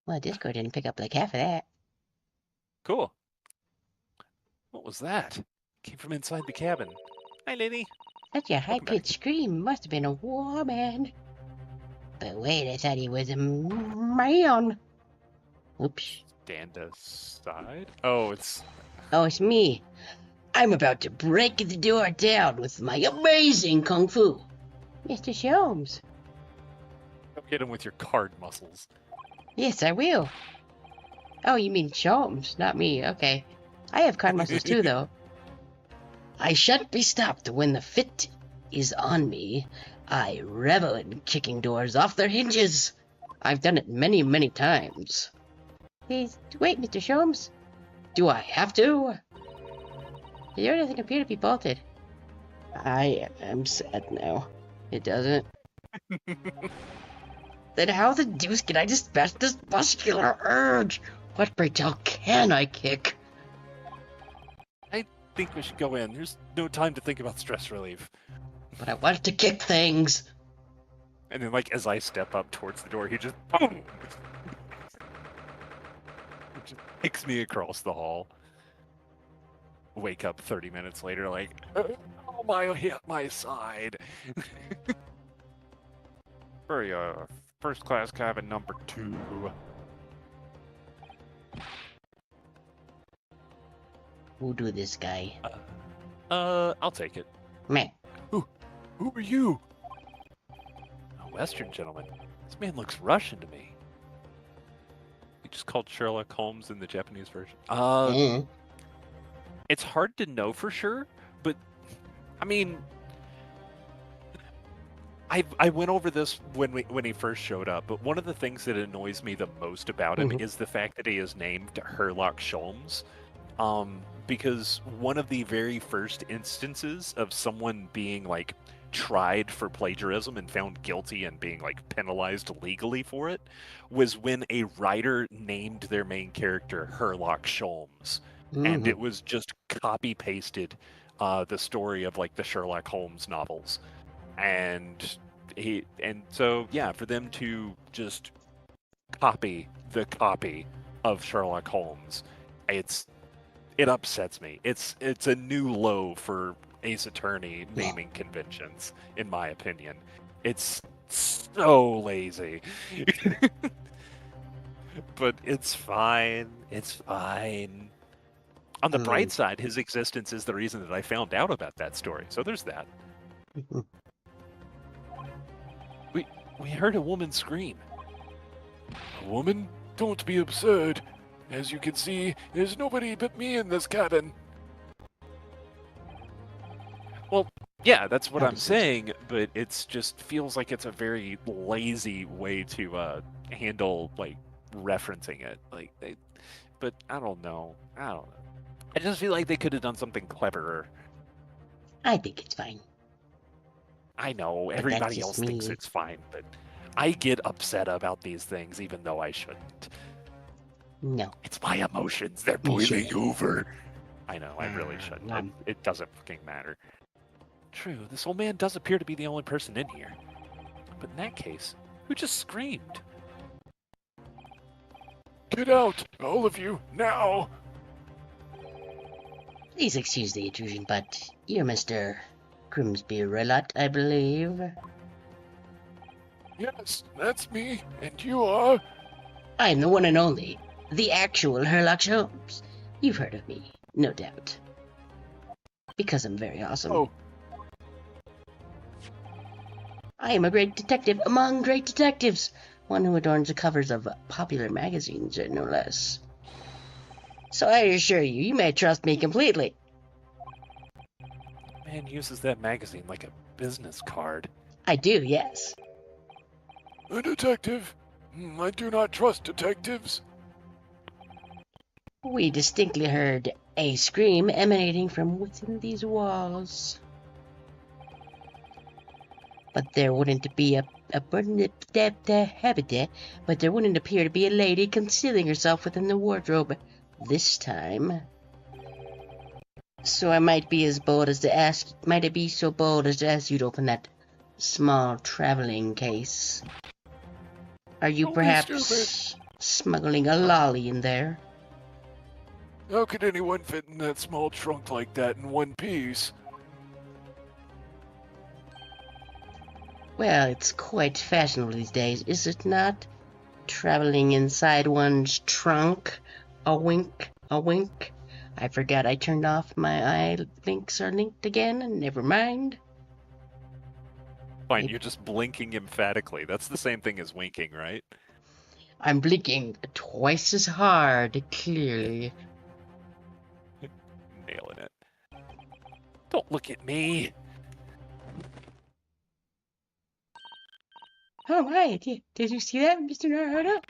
[SPEAKER 1] Well, Discord didn't pick up like half of that.
[SPEAKER 3] Cool. What was that? Came from inside the cabin. Hi, lady.
[SPEAKER 1] Such a high-pitched scream. Must have been a woman. But wait, I thought he was a man. Oops.
[SPEAKER 3] Stand aside. Oh, it's.
[SPEAKER 1] Oh, it's me. I'm about to break the door down with my amazing kung fu. Mr. Sholmes.
[SPEAKER 3] Go get him with your card muscles.
[SPEAKER 1] Yes, I will. Oh, you mean Sholmes, not me. Okay. I have card muscles too, though. I shan't be stopped when the fit is on me. I revel in kicking doors off their hinges. I've done it many, many times. Please, wait, Mr. Sholmes. Do I have to? The door doesn't appear to be bolted. I am sad now. It doesn't. Then how the deuce can I dispatch this muscular urge? What pray tell can I kick?
[SPEAKER 3] I think we should go in. There's no time to think about stress relief.
[SPEAKER 1] But I want to kick things.
[SPEAKER 3] And then, like, as I step up towards the door, he just boom! It just kicks me across the hall. Wake up 30 minutes later, like, oh my, hit my side. For first class cabin number 2.
[SPEAKER 1] Who do this guy?
[SPEAKER 3] I'll take it.
[SPEAKER 1] Meh.
[SPEAKER 3] Who are you? A Western gentleman. This man looks Russian to me. He just called Sherlock Holmes in the Japanese version. It's hard to know for sure, but I mean, I went over this when he first showed up, but one of the things that annoys me the most about him is the fact that he is named Sherlock Holmes. Because one of the very first instances of someone being like tried for plagiarism and found guilty and being like penalized legally for it was when a writer named their main character Sherlock Holmes. And it was just copy pasted the story of like the Sherlock Holmes novels. And so yeah, for them to just copy the copy of Sherlock Holmes, it upsets me. It's a new low for Ace Attorney naming conventions, in my opinion. It's so lazy. But it's fine. It's fine. On the bright side, his existence is the reason that I found out about that story. So there's that. We heard a woman scream. A woman?
[SPEAKER 2] Don't be absurd. As you can see, there's nobody but me in this cabin.
[SPEAKER 3] Yeah, that's what
[SPEAKER 1] How
[SPEAKER 3] I'm
[SPEAKER 1] does this-
[SPEAKER 3] saying, but it's just feels like it's a very lazy way to handle like referencing it. But I don't know. I just feel like they could have done something cleverer.
[SPEAKER 1] I think it's fine.
[SPEAKER 3] I know
[SPEAKER 1] that's
[SPEAKER 3] everybody
[SPEAKER 1] just
[SPEAKER 3] else thinks
[SPEAKER 1] me.
[SPEAKER 3] it's fine, but I get upset about these things even though I shouldn't.
[SPEAKER 1] No.
[SPEAKER 3] It's my emotions. They're
[SPEAKER 1] You
[SPEAKER 3] boiling
[SPEAKER 1] shouldn't.
[SPEAKER 3] over. I know, I really shouldn't.
[SPEAKER 1] Nom.
[SPEAKER 3] It doesn't fucking matter. True, this old man does appear to be the only person in here. But in that case, who just screamed?
[SPEAKER 2] Get out, all of you, now!
[SPEAKER 1] Please excuse the intrusion, but you're Mr. Grimsby Relot, I believe.
[SPEAKER 2] Yes, that's me, and you are...
[SPEAKER 1] I am the one and only, the actual Sherlock Holmes. You've heard of me, no doubt. Because I'm very awesome.
[SPEAKER 2] Oh,
[SPEAKER 1] I am a great detective among great detectives, one who adorns the covers of popular magazines, no less. So I assure you, you may trust me completely.
[SPEAKER 3] Man uses that magazine like a business card.
[SPEAKER 1] I do, yes.
[SPEAKER 2] a detective? I do not trust detectives.
[SPEAKER 1] We distinctly heard a scream emanating from within these walls. But there wouldn't be but there wouldn't appear to be a lady concealing herself within the wardrobe this time. So I might be as bold as to ask, might it be so bold as to ask you to open that small traveling case? Are you
[SPEAKER 2] Don't be
[SPEAKER 1] perhaps smuggling a lolly in there?
[SPEAKER 2] How could anyone fit in that small trunk like that in one piece?
[SPEAKER 1] Well, it's quite fashionable these days, is it not? Traveling inside one's trunk. A wink, a wink. I forgot I turned off my eye links are linked again. Never mind.
[SPEAKER 3] Fine,
[SPEAKER 1] Maybe-
[SPEAKER 3] you're just blinking emphatically. That's the same thing as winking, right?
[SPEAKER 1] I'm blinking twice as hard, clearly.
[SPEAKER 3] Nailing it. Don't look at me.
[SPEAKER 1] Oh my, did you see that, Mr. Naruto?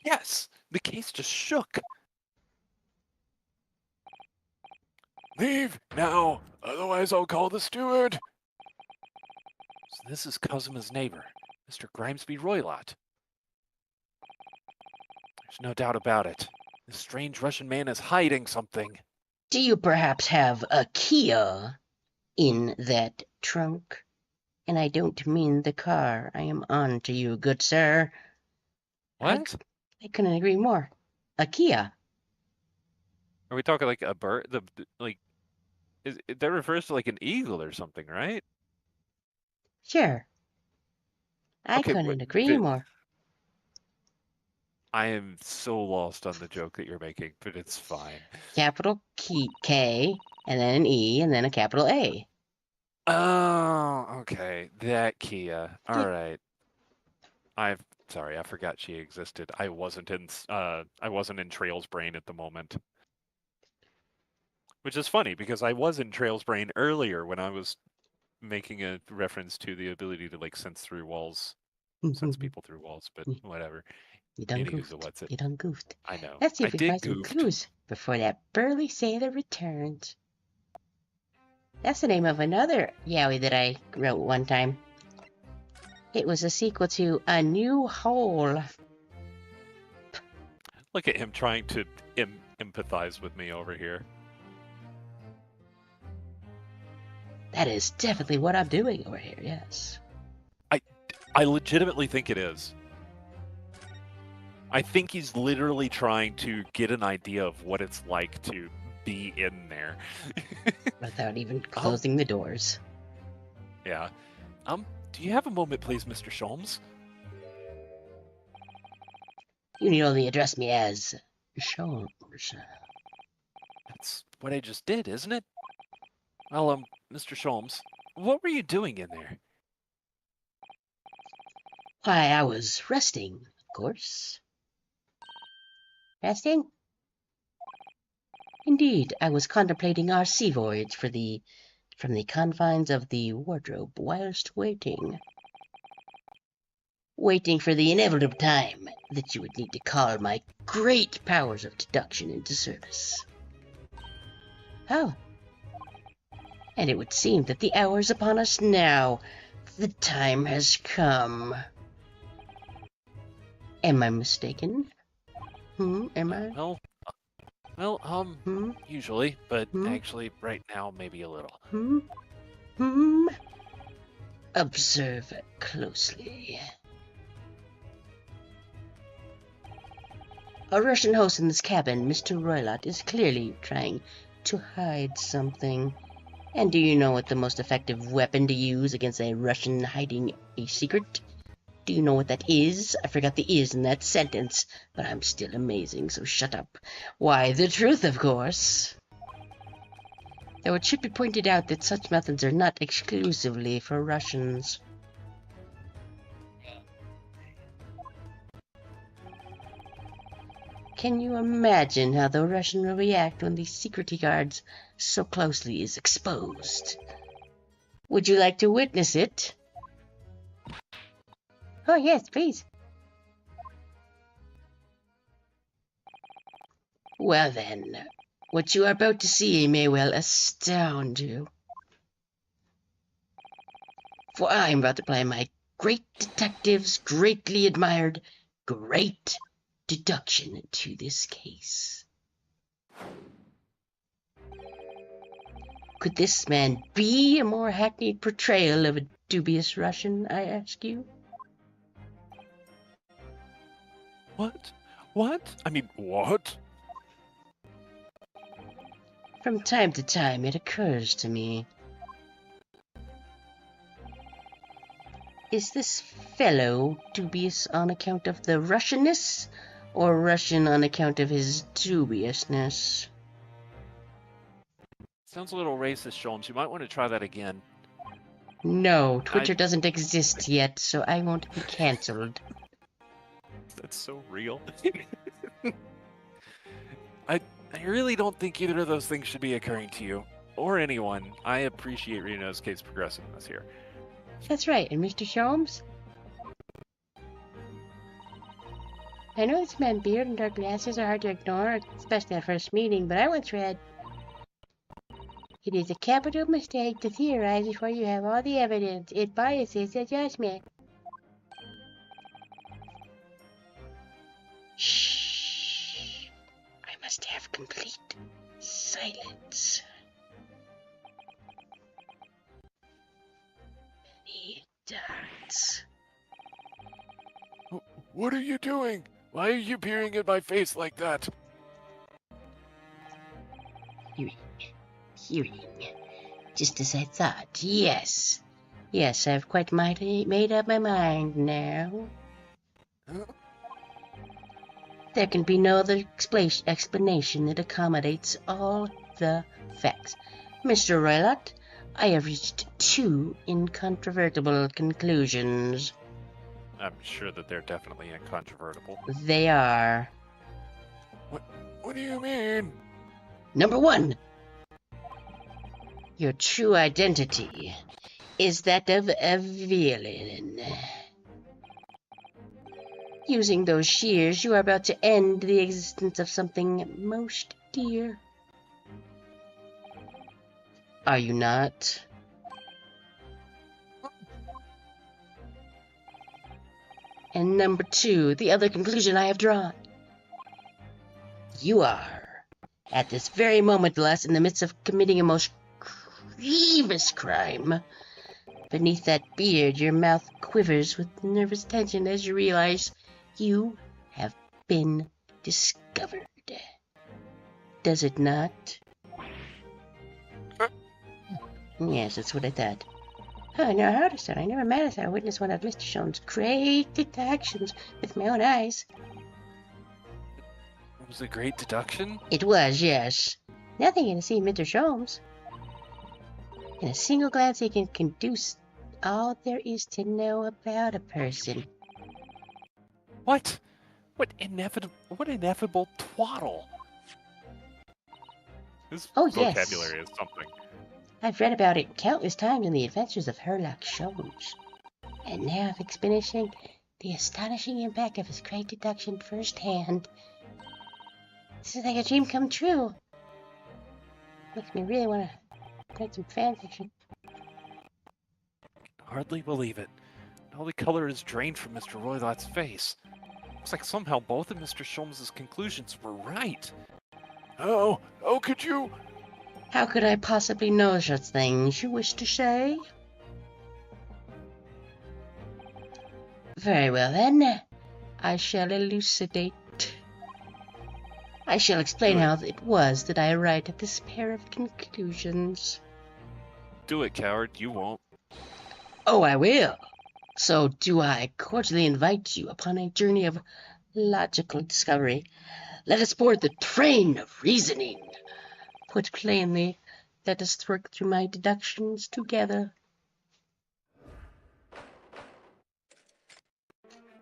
[SPEAKER 3] Yes, the case just shook.
[SPEAKER 2] Leave, now, otherwise I'll call the steward.
[SPEAKER 3] So this is Cozima's neighbor, Mr. Grimesby Roylott. There's no doubt about it. This strange Russian man is hiding something.
[SPEAKER 1] Do you perhaps have a Kia in that trunk? And I don't mean the car. I am on to you, good sir.
[SPEAKER 3] What?
[SPEAKER 1] I couldn't agree more. A Kia.
[SPEAKER 3] Are we talking like a bird? That refers to like an eagle or something, right?
[SPEAKER 1] Sure. I
[SPEAKER 3] Okay,
[SPEAKER 1] couldn't agree more.
[SPEAKER 3] I am so lost on the joke that you're making, but it's fine.
[SPEAKER 1] Capital K, and then an E, and then a capital A.
[SPEAKER 3] Oh, okay. That Kia.
[SPEAKER 1] Yeah.
[SPEAKER 3] All right. Sorry, I forgot she existed. I wasn't in Trail's brain at the moment. Which is funny because I was in Trail's brain earlier when I was making a reference to the ability to like sense people through walls, but whatever.
[SPEAKER 1] You done
[SPEAKER 3] Anywho's
[SPEAKER 1] goofed.
[SPEAKER 3] what's it?
[SPEAKER 1] You done goofed.
[SPEAKER 3] I know.
[SPEAKER 1] Let's see
[SPEAKER 3] I
[SPEAKER 1] if we
[SPEAKER 3] did
[SPEAKER 1] find some
[SPEAKER 3] goofed.
[SPEAKER 1] clues before that burly sailor returns. That's the name of another yaoi that I wrote one time. It was a sequel to A New Hole.
[SPEAKER 3] Look at him trying to empathize with me over here.
[SPEAKER 1] That is definitely what I'm doing over here, yes.
[SPEAKER 3] I legitimately think it is. I think he's literally trying to get an idea of what it's like to be in there.
[SPEAKER 1] Without even closing the doors.
[SPEAKER 3] Yeah. Do you have a moment, please, Mr. Sholmes?
[SPEAKER 1] You need only address me as Sholmes.
[SPEAKER 3] That's what I just did, isn't it? Well, Mr. Sholmes, what were you doing in there?
[SPEAKER 1] Why, I was resting, of course. Resting? Indeed, I was contemplating our sea voyage from the confines of the wardrobe whilst waiting. Waiting for the inevitable time that you would need to call my great powers of deduction into service. Oh. And it would seem that the hour is upon us now. The time has come. Am I mistaken? Am I?
[SPEAKER 3] Usually, but
[SPEAKER 1] Hmm?
[SPEAKER 3] actually, right now, maybe a little.
[SPEAKER 1] Observe closely. A Russian host in this cabin, Mr. Roylott, is clearly trying to hide something. And do you know what the most effective weapon to use against a Russian hiding a secret? Do you know what that is? I forgot the is in that sentence, but I'm still amazing, so shut up. Why, the truth, of course. Though it should be pointed out that such methods are not exclusively for Russians. Can you imagine how the Russian will react when the secret he guards so closely is exposed? Would you like to witness it? Oh, yes, please. Well then, what you are about to see may well astound you. For I am about to apply my great detective's greatly admired great deduction to this case. Could this man be a more hackneyed portrayal of a dubious Russian, I ask you?
[SPEAKER 3] What? What? I mean, what?
[SPEAKER 1] From time to time it occurs to me. Is this fellow dubious on account of the Russianness, or Russian on account of his dubiousness?
[SPEAKER 3] Sounds a little racist, Sholmes. You might want to try that again.
[SPEAKER 1] No, Twitter doesn't exist yet, so I won't be cancelled.
[SPEAKER 3] That's so real. I really don't think either of those things should be occurring to you or anyone. I appreciate Reno's case progressiveness here.
[SPEAKER 1] That's right, and Mr. Sholmes? I know this man's beard and dark glasses are hard to ignore, especially at first meeting, but I once read, "It is a capital mistake to theorize before you have all the evidence. It biases the judgment." Shh. I must have complete silence. Many dots.
[SPEAKER 2] What are you doing? Why are you peering in my face like that?
[SPEAKER 1] Hearing. Just as I thought. Yes. Yes, I've quite made up my mind now.
[SPEAKER 2] Huh?
[SPEAKER 1] There can be no other explanation that accommodates all the facts. Mr. Roylott, I have reached two incontrovertible conclusions.
[SPEAKER 3] I'm sure that they're definitely incontrovertible.
[SPEAKER 1] They are.
[SPEAKER 2] What do you mean?
[SPEAKER 1] Number one, your true identity is that of a villain. Using those shears, you are about to end the existence of something most dear. Are you not? And number two, the other conclusion I have drawn. You are, at this very moment, in the midst of committing a most grievous crime. Beneath that beard, your mouth quivers with nervous tension as you realize you have been discovered. Does it not? Yes, that's what I thought. Oh, no, I noticed it. I never met us. I witnessed one of Mr. Sholmes' great deductions with my own eyes.
[SPEAKER 3] It was a great deduction?
[SPEAKER 1] It was, yes. Nothing can deceive Mr. Sholmes. In a single glance, he can conduce all there is to know about a person.
[SPEAKER 3] What? What ineffable twaddle! His
[SPEAKER 1] Oh, yes.
[SPEAKER 3] vocabulary is something.
[SPEAKER 1] I've read about it countless times in the adventures of Sherlock Holmes. And now I'm experiencing the astonishing impact of his great deduction firsthand. This is like a dream come true. Makes me really want to write some fanfiction.
[SPEAKER 3] Hardly believe it. All the color is drained from Mr. Roylott's face. Looks like somehow both of Mr. Sholmes's conclusions were right.
[SPEAKER 2] Oh, could you?
[SPEAKER 1] How could I possibly know such things, you wish to say? Very well then, I shall elucidate. I shall explain how it was that I arrived at this pair of conclusions.
[SPEAKER 3] Do it, coward. You won't.
[SPEAKER 1] Oh, I will. So do I cordially invite you upon a journey of logical discovery. Let us board the train of reasoning. Put plainly, let us work through my deductions together.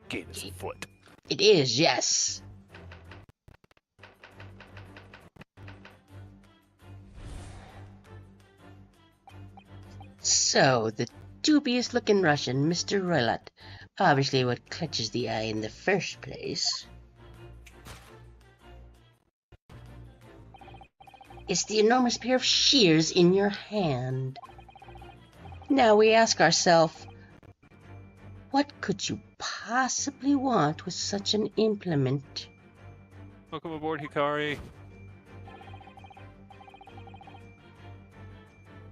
[SPEAKER 3] Game is afoot.
[SPEAKER 1] It is, yes. So, the dubious-looking Russian, Mr. Roylott, obviously what catches the eye in the first place is the enormous pair of shears in your hand. Now we ask ourselves, what could you possibly want with such an implement?
[SPEAKER 3] Welcome aboard, Hikari.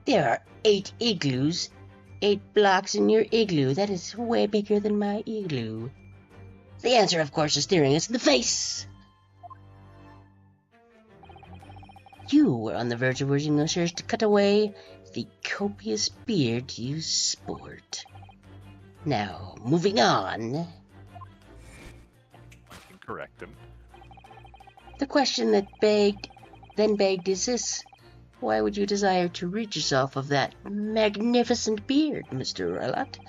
[SPEAKER 1] There are 8 igloos, 8 blocks in your igloo. That is way bigger than my igloo. The answer, of course, is staring us in the face. You were on the verge of using those shears to cut away the copious beard you sport. Now, moving on.
[SPEAKER 3] I can correct him.
[SPEAKER 1] The question that then begged is this. Why would you desire to rid yourself of that magnificent beard, Mr. Roylott?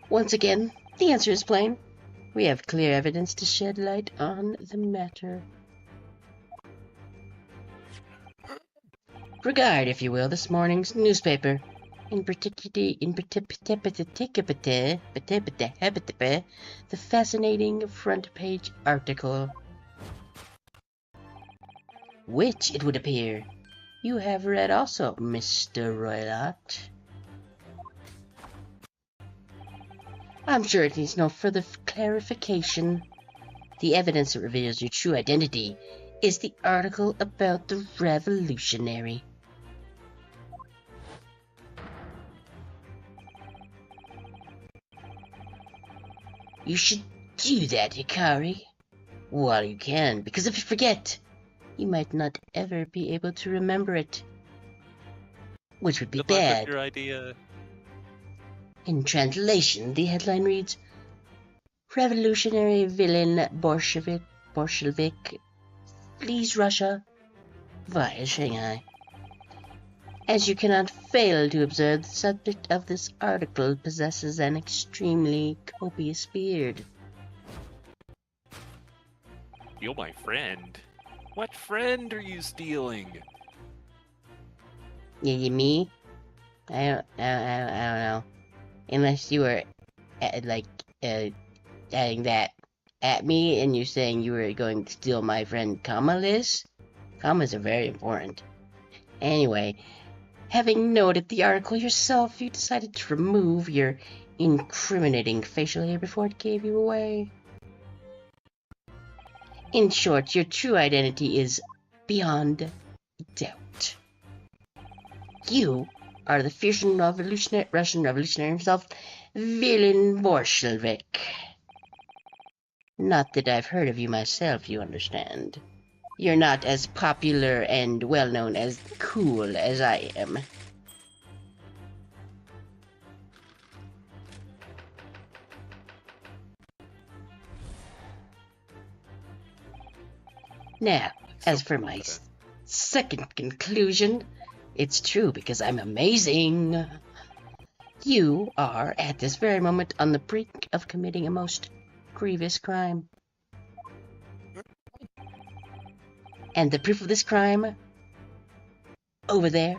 [SPEAKER 1] Once again, the answer is plain. We have clear evidence to shed light on the matter. Regard, if you will, this morning's newspaper. In particular, the fascinating front page article, which, it would appear, you have read also, Mr. Roylott. I'm sure it needs no further clarification. The evidence that reveals your true identity is the article about the revolutionary. You should do that, Hikari, while you can, because if you forget, you might not ever be able to remember it, which would be
[SPEAKER 3] Good luck with
[SPEAKER 1] bad.
[SPEAKER 3] your idea.
[SPEAKER 1] In translation, the headline reads, Revolutionary villain Bolshevik flees Russia via Shanghai. As you cannot fail to observe, the subject of this article possesses an extremely copious beard.
[SPEAKER 3] You're my friend. What friend are you stealing?
[SPEAKER 1] Yeah, me? I don't know. Unless you were adding that at me and you're saying you were going to steal my friend Liz. Commas are very important. Anyway, having noted the article yourself, you decided to remove your incriminating facial hair before it gave you away. In short, your true identity is beyond doubt. You are the fierce Russian revolutionary himself, villain Bolshevik. Not that I've heard of you myself, you understand. You're not as popular and well-known as cool as I am. Now, as for my second conclusion, it's true because I'm amazing. You are, at this very moment, on the brink of committing a most grievous crime. And the proof of this crime? Over there?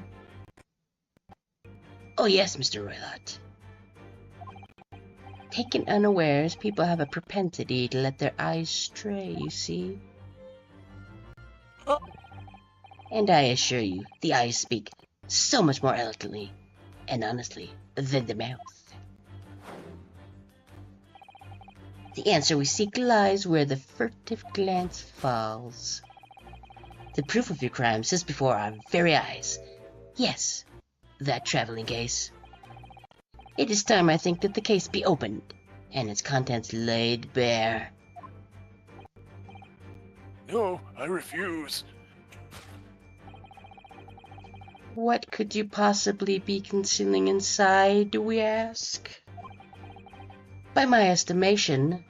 [SPEAKER 1] Oh yes, Mr. Roylott. Taken unawares, people have a propensity to let their eyes stray, you see.
[SPEAKER 2] Oh.
[SPEAKER 1] And I assure you, the eyes speak so much more eloquently and honestly than the mouth. The answer we seek lies where the furtive glance falls. The proof of your crime sits before our very eyes. Yes, that traveling case. It is time, I think, that the case be opened and its contents laid bare.
[SPEAKER 2] No, I refuse.
[SPEAKER 1] What could you possibly be concealing inside, do we ask? By my estimation,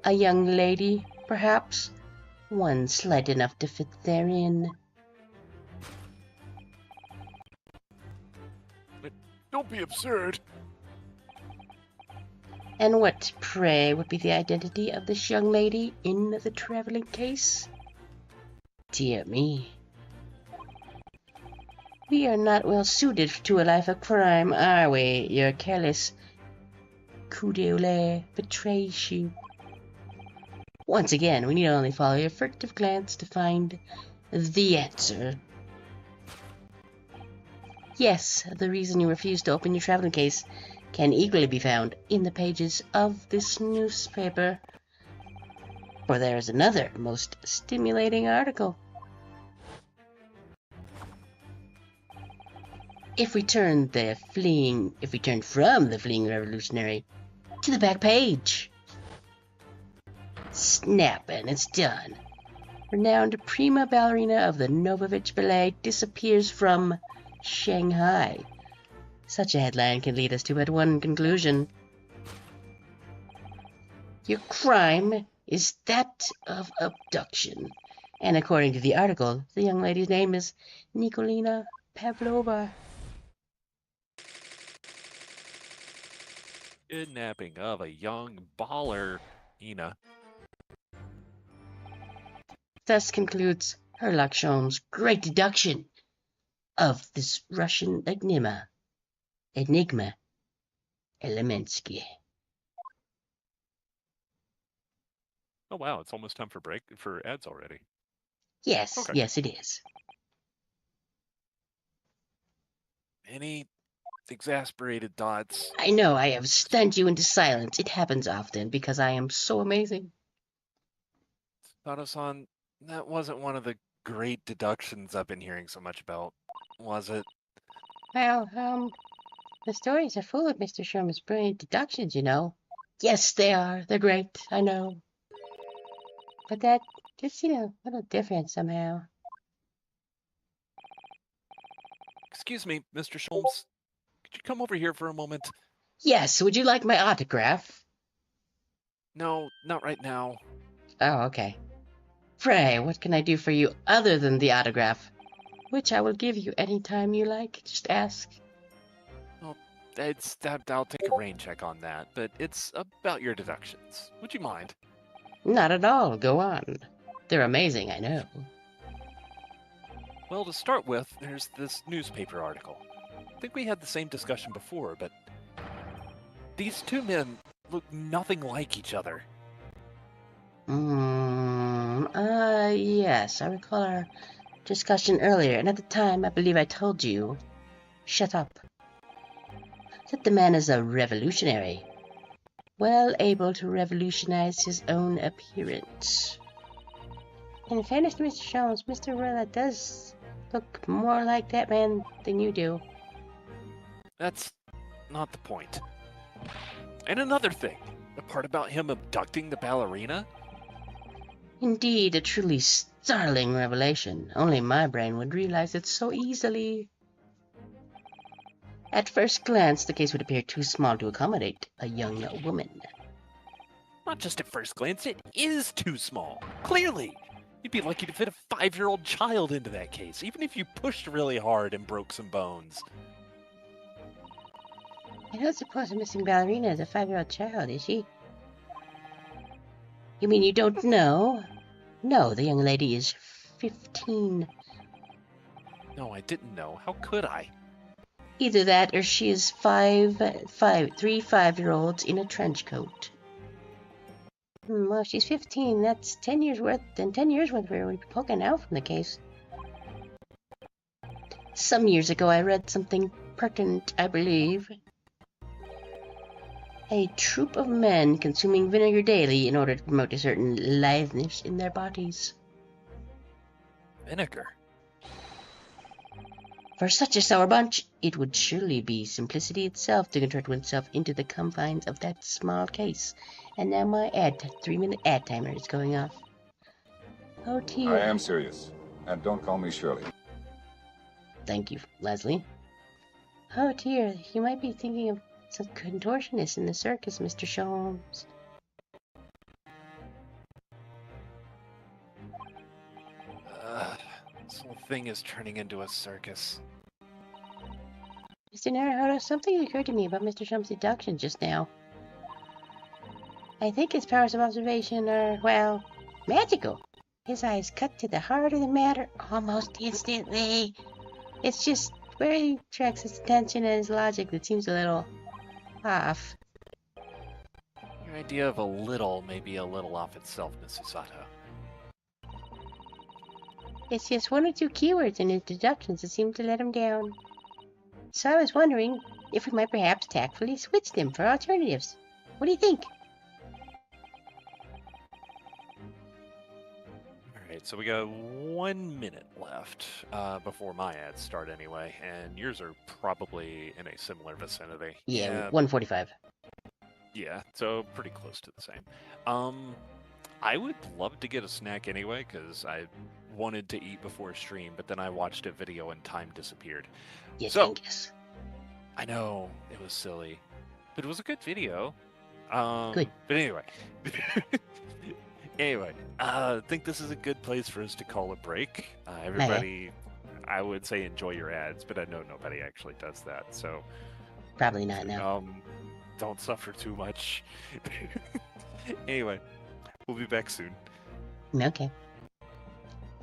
[SPEAKER 1] a young lady, perhaps, one slight enough to fit therein.
[SPEAKER 2] Don't be absurd.
[SPEAKER 1] And what, pray, would be the identity of this young lady in the traveling case? Dear me. We are not well suited to a life of crime, are we? Your careless coup d'oeil betrays you. Once again, we need only follow your furtive glance to find the answer. Yes, the reason you refuse to open your traveling case can equally be found in the pages of this newspaper. For there is another most stimulating article. If we turn from the fleeing revolutionary to the back page, snap and it's done. Renowned prima ballerina of the Novovich Ballet disappears from Shanghai. Such a headline can lead us to but one conclusion. Your crime is that of abduction. And according to the article, the young lady's name is Nikolina Pavlova.
[SPEAKER 3] Kidnapping of a young baller, Ina.
[SPEAKER 1] Thus concludes Herlock Sholmes' great deduction of this Russian enigma, Elemensky.
[SPEAKER 3] Oh wow, it's almost time for ads already.
[SPEAKER 1] Yes,
[SPEAKER 3] Okay.
[SPEAKER 1] yes, it is.
[SPEAKER 2] Any exasperated thoughts?
[SPEAKER 1] I know I have stunned you into silence. It happens often because I am so amazing.
[SPEAKER 3] Tado-san, that wasn't one of the great deductions I've been hearing so much about, was it?
[SPEAKER 1] Well, the stories are full of Mr. Sherman's brilliant deductions, you know. Yes, they are. They're great, I know. But that just, a little different somehow.
[SPEAKER 3] Excuse me, Mr. Sholmes. Could you come over here for a moment?
[SPEAKER 1] Yes, would you like my autograph?
[SPEAKER 3] No, not right now.
[SPEAKER 1] Oh, okay. Pray, what can I do for you other than the autograph? Which I will give you any time you like. Just ask.
[SPEAKER 3] I'll take a rain check on that, but it's about your deductions. Would you mind?
[SPEAKER 1] Not at all. Go on. They're amazing, I know.
[SPEAKER 3] Well, to start with, there's this newspaper article. I think we had the same discussion before, but these two men look nothing like each other.
[SPEAKER 1] Yes, I recall our discussion earlier, and at the time, I believe I told you, shut up. That the man is a revolutionary, well able to revolutionize his own appearance. In fairness to Mr. Sholmes, Mr. Roylott does look more like that man than you do.
[SPEAKER 3] That's not the point. And another thing, the part about him abducting the ballerina?
[SPEAKER 1] Indeed, a truly startling revelation. Only my brain would realize it so easily. At first glance, the case would appear too small to accommodate a young woman.
[SPEAKER 3] Not just at first glance, it is too small. Clearly! You'd be lucky to fit a 5-year-old child into that case, even if you pushed really hard and broke some bones.
[SPEAKER 1] I don't suppose a missing ballerina is a 5-year-old child, is she? You mean you don't know? No, the young lady is 15.
[SPEAKER 3] No, I didn't know. How could I?
[SPEAKER 1] Either that or she is three 5-year-olds in a trench coat. Well, she's 15. That's 10 years worth, and 10 years worth we're poking out from the case. Some years ago, I read something pertinent, I believe. A troop of men consuming vinegar daily in order to promote a certain litheness in their bodies.
[SPEAKER 3] Vinegar?
[SPEAKER 1] For such a sour bunch, it would surely be simplicity itself to contract oneself into the confines of that small case. And now my 3-minute ad timer is going off. Oh dear.
[SPEAKER 4] I am serious. And don't call me Shirley.
[SPEAKER 1] Thank you, Leslie. Oh dear, you might be thinking of some contortionist in the circus, Mr. Sholmes.
[SPEAKER 3] This whole thing is turning into a circus.
[SPEAKER 1] Mr. Naruhodo, something occurred to me about Mr. Sholmes' deduction just now. I think his powers of observation are, well, magical. His eyes cut to the heart of the matter almost instantly. It's just where he tracks his attention and his logic that seems a little off.
[SPEAKER 3] Your idea of a little may be a little off itself, Mrs. Sato.
[SPEAKER 1] It's just 1 or 2 keywords in his deductions that seem to let him down. So I was wondering if we might perhaps tactfully switch them for alternatives. What do you think?
[SPEAKER 3] Alright, so we got 1 minute left before my ads start anyway, and yours are probably in a similar vicinity.
[SPEAKER 1] Yeah, 1:45.
[SPEAKER 3] Yeah, so pretty close to the same. I would love to get a snack anyway, because I wanted to eat before stream, but then I watched a video and time disappeared.
[SPEAKER 1] Yes,
[SPEAKER 3] So-
[SPEAKER 1] Angus.
[SPEAKER 3] I know, it was silly, but it was a good video.
[SPEAKER 1] Good.
[SPEAKER 3] But anyway. Anyway, I think this is a good place for us to call a break. Everybody, I would say enjoy your ads, but I know nobody actually does that, so...
[SPEAKER 1] Probably not now.
[SPEAKER 3] Don't suffer too much. Anyway, we'll be back soon.
[SPEAKER 1] Okay.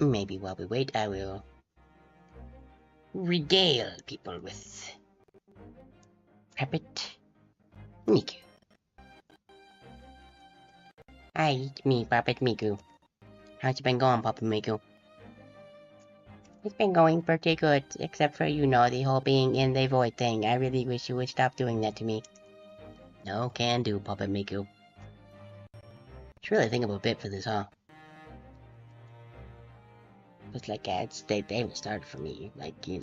[SPEAKER 1] Maybe while we wait, I will regale people with Puppet Miku. Hi, it's me, Puppet Miku. How's it been going, Puppet Miku? It's been going pretty good, except for, the whole being in the void thing. I really wish you would stop doing that to me. No can do, Puppet Miku. Should really think of a bit for this, huh? It's like ads, they would start for me, like, I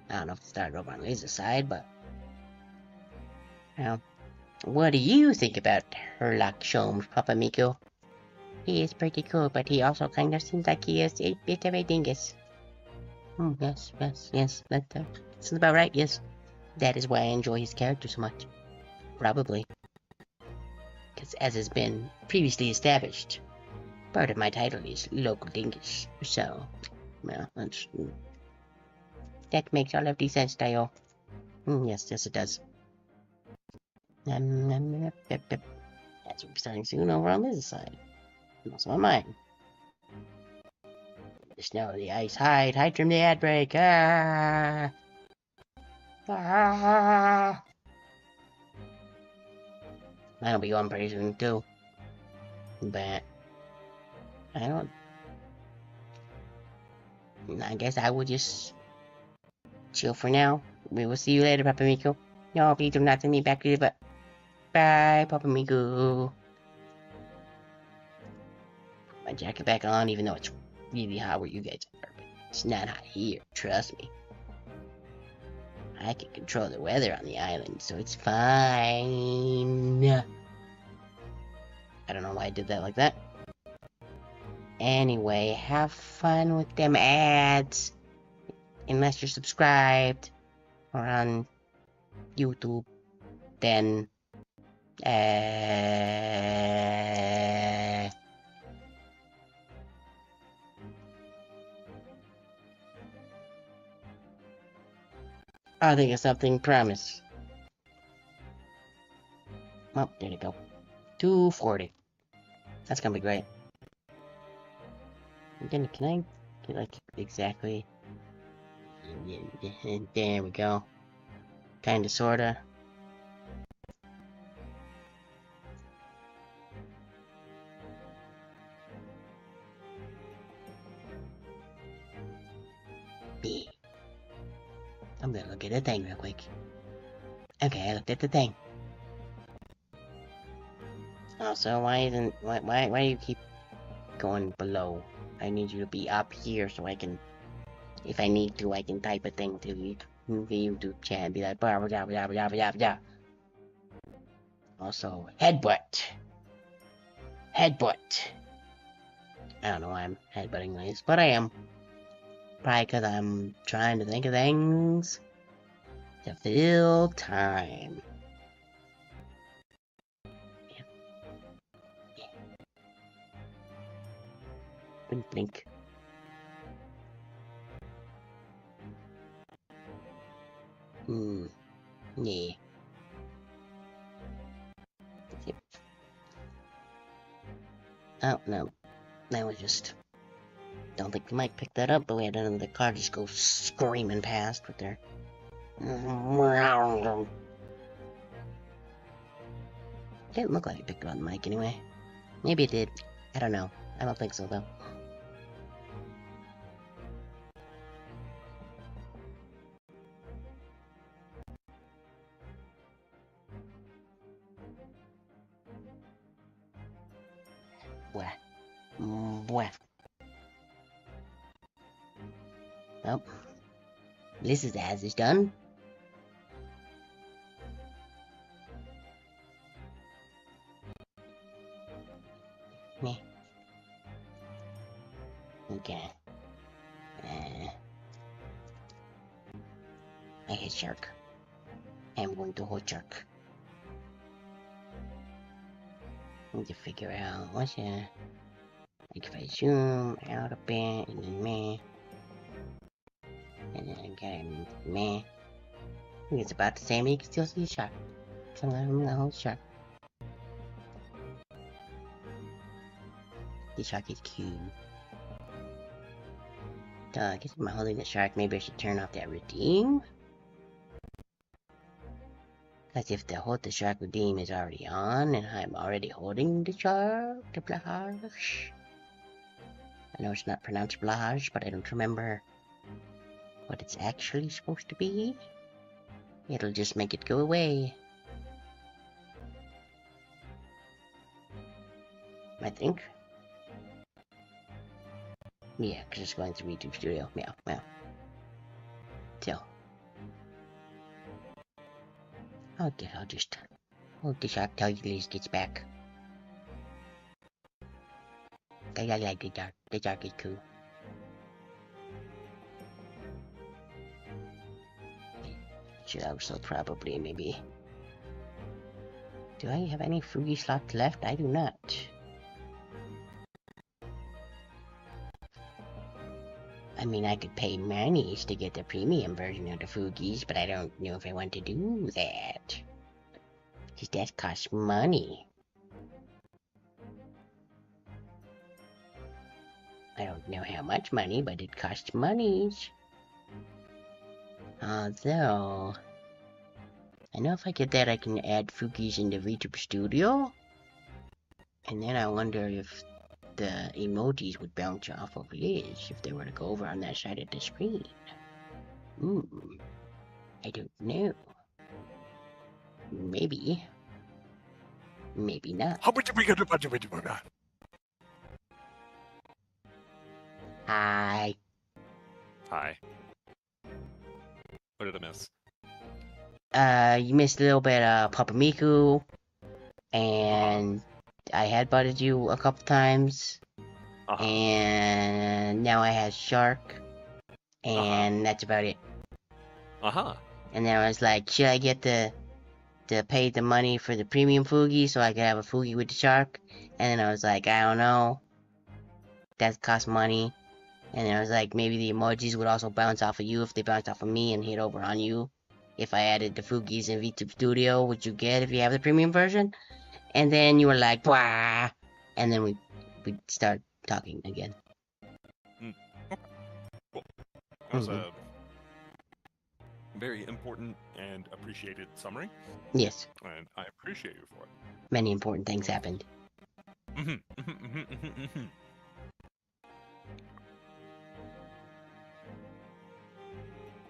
[SPEAKER 1] don't know if it started over on Liza's side, but... Well, what do you think about Herlock Sholmes, Papa Miku? He is pretty cool, but he also kind of seems like he is a bit of a dingus. Yes, that's about right, yes. That is why I enjoy his character so much. Probably. Because as has been previously established, part of my title is Local Dingus, so, well, that makes all of the sense, Tayo. Yes, it does. That's what we're starting soon over on this side. And also on mine. The snow, the ice, hide from the ad break. Ah! That'll be going pretty soon too. But I guess I will just chill for now. We will see you later, Papa Miku. No, please do not send me back to the butt. Bye, Papa Miku. Put my jacket back on, even though it's really hot where you guys are. But it's not hot here, trust me. I can control the weather on the island, so it's fine. I don't know why I did that like that. Anyway, have fun with them ads. Unless you're subscribed or on YouTube, then I'll think of something, promise. Oh, there you go. 240. That's gonna be great. Can I get like exactly? There we go. Kinda, sorta. Yeah. I'm gonna look at the thing real quick. Okay, I looked at the thing. Also, why do you keep going below? I need you to be up here so I can, if I need to, I can type a thing to the YouTube chat and be like, blah blah blah blah blah blah blah. Also, headbutt. Headbutt. I don't know why I'm headbutting this, but I am. Probably because I'm trying to think of things to fill time. Yeah. Yeah. Blink, blink. Yeah. Yep. Oh, no. That was just... Don't think we might pick that up, but we had another car just go screaming past with their... Didn't look like it picked up on the mic anyway. Maybe it did. I don't know. I don't think so, though. Bwah. Bwah. Well, this is as is done. Meh. Okay. I hate shark. I'm going to hold shark. Need to figure out what's like if I zoom out a bit and then meh. And then again meh. I think it's about the same, you can still see the shark. So I'm gonna hold shark. The shark is cute. I guess I'm holding the shark, maybe I should turn off that redeem? Because if the hold the shark redeem is already on, and I'm already holding the shark, the blahage. I know it's not pronounced blahage, but I don't remember what it's actually supposed to be. It'll just make it go away. I think. Yeah, because it's going through YouTube Studio. Meow, meow. So. Okay, I'll just hold the shark till Liz gets back. I like the shark. The shark is cool. Should also probably maybe... Do I have any Fugi slots left? I do not. I mean, I could pay monies to get the premium version of the Fugis, but I don't know if I want to do that. Because that costs money. I don't know how much money, but it costs monies. Although, I know if I get that I can add Fugis into VTube Studio. And then I wonder if the emojis would bounce off of Liz if they were to go over on that side of the screen. Ooh, I don't know. Maybe. Maybe not.
[SPEAKER 2] How much are we gonna do?
[SPEAKER 1] Hi.
[SPEAKER 3] Hi. What did I miss?
[SPEAKER 1] You missed a little bit of Papa Miku, and I headbutted you a couple times, and now I had Shark, and that's about it. And then I was like, should I get to pay the money for the premium Fugi so I could have a Fugi with the Shark? And then I was like, I don't know. That costs money. And then I was like, maybe the emojis would also bounce off of you if they bounced off of me and hit over on you. If I added the Fugis in VTube Studio, which you get if you have the premium version. And then you were like, "Wah!" And then we start talking again.
[SPEAKER 5] That was a very important and appreciated summary,
[SPEAKER 1] Yes,
[SPEAKER 5] and I appreciate you for it.
[SPEAKER 1] many important things happened.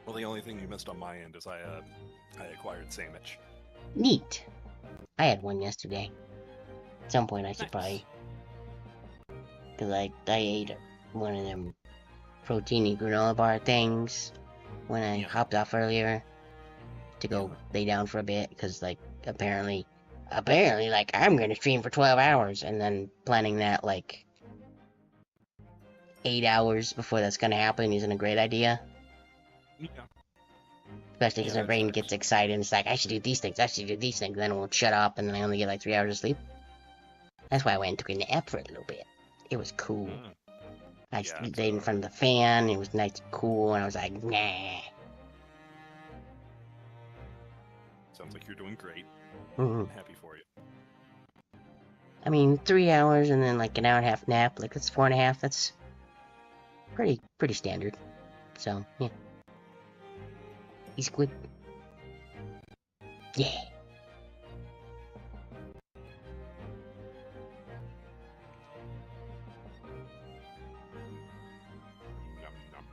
[SPEAKER 5] Well, the only thing you missed on my end is I acquired sandwich.
[SPEAKER 1] Neat. I had one yesterday. At some point, I should probably, cause I ate one of them proteiny granola bar things when I
[SPEAKER 5] Yeah.
[SPEAKER 1] hopped off earlier to go lay down for a bit. Cause like apparently, like I'm gonna stream for 12 hours, and then planning that like 8 hours before that's gonna happen isn't a great idea.
[SPEAKER 5] Yeah.
[SPEAKER 1] Especially because
[SPEAKER 5] Yeah,
[SPEAKER 1] my brain
[SPEAKER 5] that
[SPEAKER 1] gets
[SPEAKER 5] tracks.
[SPEAKER 1] excited and it's like, I should do these things, then it won't shut up, and then I only get like 3 hours of sleep. That's why I went and took a nap for a little bit. It was cool. I
[SPEAKER 5] Yeah,
[SPEAKER 1] laid in front of the fan, it was nice and cool, and I was like, nah.
[SPEAKER 5] Sounds like you're doing great.
[SPEAKER 1] Mhm.
[SPEAKER 5] I'm happy for you.
[SPEAKER 1] I mean, 3 hours and then like an hour and a half nap, like that's 4.5, that's pretty standard. So, yeah. He's good. Yeah.
[SPEAKER 5] Nom, nom,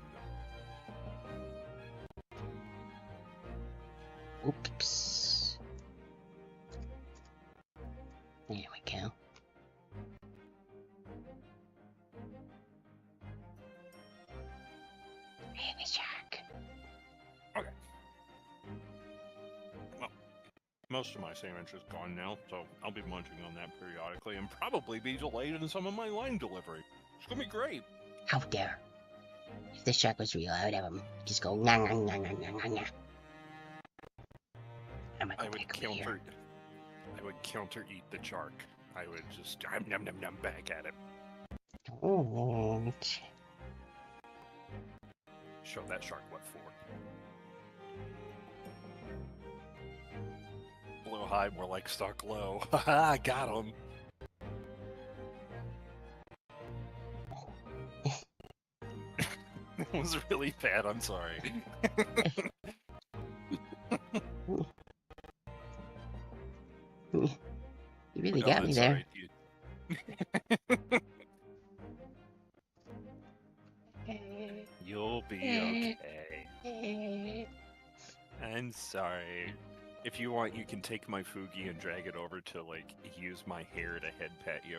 [SPEAKER 5] nom.
[SPEAKER 1] Oops. There we go. Baby shark.
[SPEAKER 5] Most of my sandwich is gone now, so I'll be munching on that periodically and probably be delayed in some of my line delivery. It's gonna be great.
[SPEAKER 1] How dare. If this shark was real, I would have him just go nah nah nah nah nah nah nah. I'm gonna
[SPEAKER 5] I
[SPEAKER 1] go
[SPEAKER 5] would
[SPEAKER 1] back over here.
[SPEAKER 5] counter eat the shark. I would just num num num back at it.
[SPEAKER 1] Oh,
[SPEAKER 5] Show that shark what for. Low high, more like stuck low. Haha, got him. It was really bad, I'm sorry.
[SPEAKER 1] you really
[SPEAKER 5] Oh,
[SPEAKER 1] got me
[SPEAKER 5] that's
[SPEAKER 1] there.
[SPEAKER 5] alright, You'll be okay. I'm sorry. If you want, you can take my Fugi and drag it over to, like, use my hair to head pet you.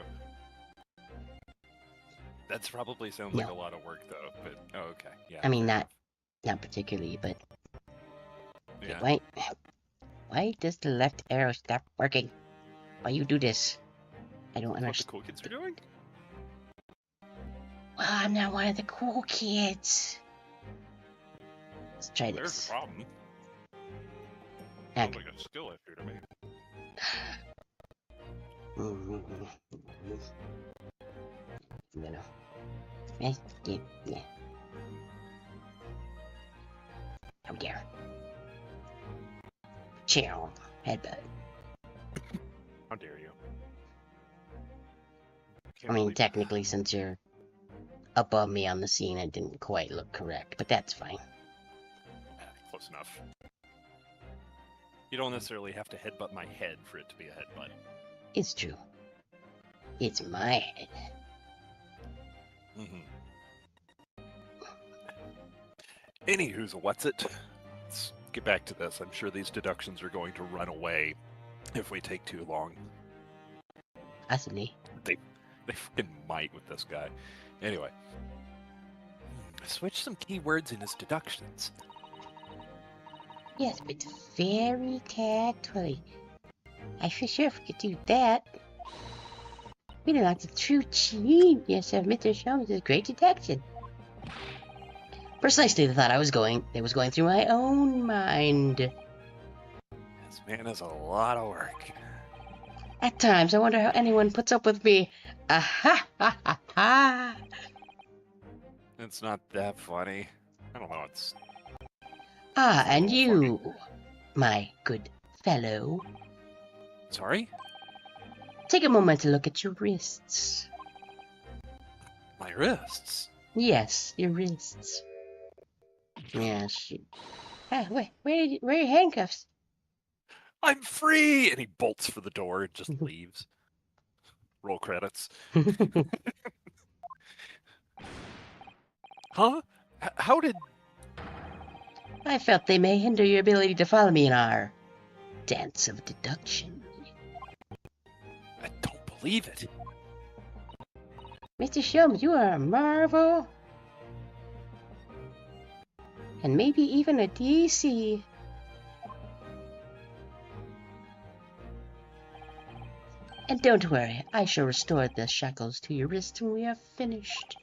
[SPEAKER 5] That's probably sounds like a
[SPEAKER 1] No.
[SPEAKER 5] lot of work, though, but, oh, okay. Yeah.
[SPEAKER 1] I mean,
[SPEAKER 5] fair
[SPEAKER 1] not particularly, but
[SPEAKER 5] enough. Yeah.
[SPEAKER 1] why does the left arrow stop working? Why you do this? I don't
[SPEAKER 5] That's what the
[SPEAKER 1] understand.
[SPEAKER 5] cool kids are doing?
[SPEAKER 1] Well, I'm not one of the cool kids. Let's try
[SPEAKER 5] There's
[SPEAKER 1] this.
[SPEAKER 5] the problem.
[SPEAKER 1] Heck.
[SPEAKER 5] Sounds like a skill issue to me.
[SPEAKER 1] Yeah. How dare. Chill. Headbutt.
[SPEAKER 5] How dare you?
[SPEAKER 1] I mean, technically, since you're above me on the scene, it didn't quite look correct, but that's fine.
[SPEAKER 5] Close enough. You don't necessarily have to headbutt my head for it to be a headbutt.
[SPEAKER 1] It's true. It's my head.
[SPEAKER 5] Anywho's what's it? Let's get back to this. I'm sure these deductions are going to run away if we take too long.
[SPEAKER 1] Possibly.
[SPEAKER 5] They freaking might with this guy. Anyway. Switch some keywords in his deductions.
[SPEAKER 1] Yes, but very tactfully. I for sure could do that. We don't have the true genius of Mr. Sholmes' great detection. Precisely the thought it was going through my own mind.
[SPEAKER 5] This man is a lot of work.
[SPEAKER 1] At times, I wonder how anyone puts up with me. Ah ha ha ha!
[SPEAKER 5] It's not that funny. I don't know, it's...
[SPEAKER 1] Ah, and
[SPEAKER 5] Oh,
[SPEAKER 1] you, my good fellow.
[SPEAKER 5] Sorry?
[SPEAKER 1] Take a moment to look at your wrists.
[SPEAKER 5] My wrists?
[SPEAKER 1] Yes, your wrists. Yes. Where are your handcuffs?
[SPEAKER 3] I'm free! And he bolts for the door and just leaves. Roll credits. Huh? How did...
[SPEAKER 1] I felt they may hinder your ability to follow me in our dance of deduction.
[SPEAKER 3] I don't believe it.
[SPEAKER 1] Mr. Sholmes, you are a marvel. And maybe even a DC. And don't worry, I shall restore the shackles to your wrists when we have finished.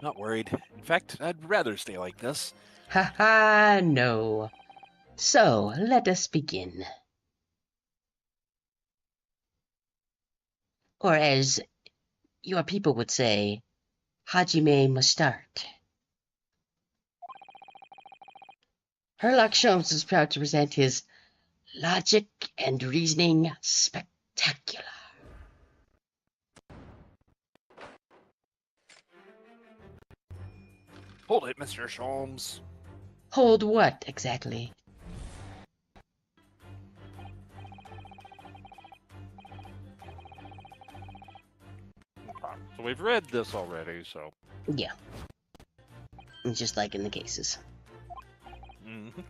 [SPEAKER 3] Not worried. In fact, I'd rather stay like this.
[SPEAKER 1] Ha, no. So, let us begin. Or as your people would say, Hajime must start. Herlock Sholmes is proud to present his Logic and Reasoning Spectacular.
[SPEAKER 3] Hold it, Mr. Sholmes.
[SPEAKER 1] Hold what, exactly?
[SPEAKER 3] So we've read this already, so...
[SPEAKER 1] Yeah. It's just like in the cases.
[SPEAKER 3] Mm-hmm.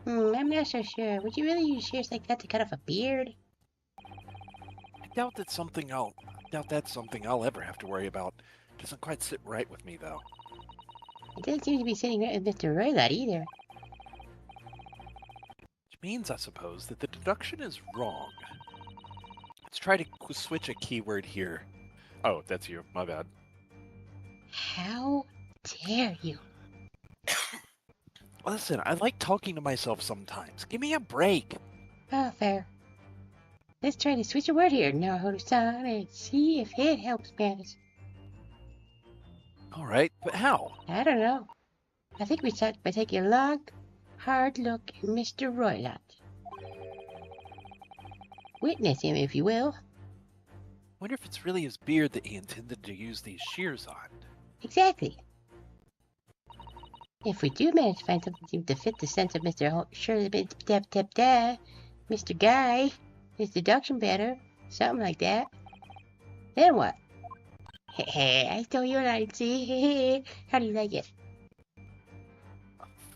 [SPEAKER 1] I'm not so sure. Would you really use shears like that to cut off a beard?
[SPEAKER 3] I doubt that's something I'll ever have to worry about. Doesn't quite sit right with me, though.
[SPEAKER 1] It doesn't seem to be sitting right with Mr. Roylott either.
[SPEAKER 3] Which means, I suppose, that the deduction is wrong. Let's try to switch a keyword here. Oh, that's you. My bad.
[SPEAKER 1] How dare you?
[SPEAKER 3] Listen, I like talking to myself sometimes. Give me a break.
[SPEAKER 1] Oh, fair. Let's try to switch a word here. Now hold it on and see if it helps matters.
[SPEAKER 3] All right, but how?
[SPEAKER 1] I don't know. I think we start by taking a long, hard look at Mr. Roylott. Witness him, if you will.
[SPEAKER 3] Wonder if it's really his beard that he intended to use these shears on.
[SPEAKER 1] Exactly. If we do manage to find something to fit the sense of Mr. Guy, his deduction better, something like that, then what? Hey, I stole your line, see? How do you like it?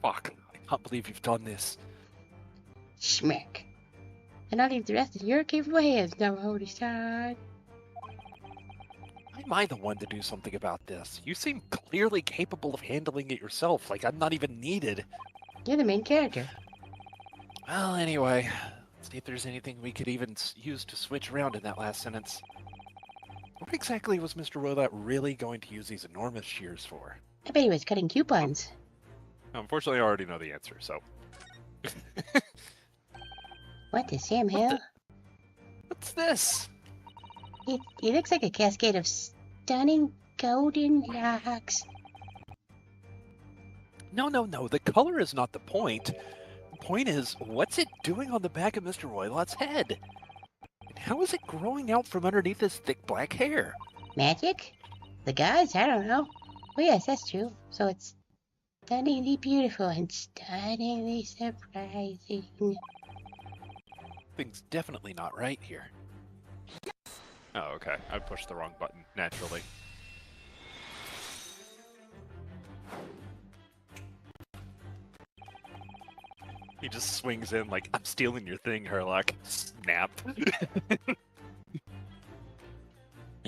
[SPEAKER 3] Fuck, I can't believe you've done this.
[SPEAKER 1] Smack. And I'll leave the rest in your capable hands now, Holy Son.
[SPEAKER 3] Why am I the one to do something about this? You seem clearly capable of handling it yourself, like I'm not even needed.
[SPEAKER 1] You're the main character.
[SPEAKER 3] Well, anyway, let's see if there's anything we could even use to switch around in that last sentence. What exactly was Mr. Roylott really going to use these enormous shears for?
[SPEAKER 1] I bet he was cutting coupons.
[SPEAKER 3] Unfortunately, I already know the answer, so...
[SPEAKER 1] What the Sam hell?
[SPEAKER 3] What's this?
[SPEAKER 1] It looks like a cascade of stunning golden locks.
[SPEAKER 3] No, the color is not the point. The point is, what's it doing on the back of Mr. Roylott's head? And how is it growing out from underneath his thick black hair?
[SPEAKER 1] Magic? The gods? I don't know. Oh yes, that's true. So it's stunningly beautiful and stunningly surprising.
[SPEAKER 3] Things definitely not right here. Oh, okay. I pushed the wrong button, naturally. He just swings in like, I'm stealing your thing, Herlock. Snap.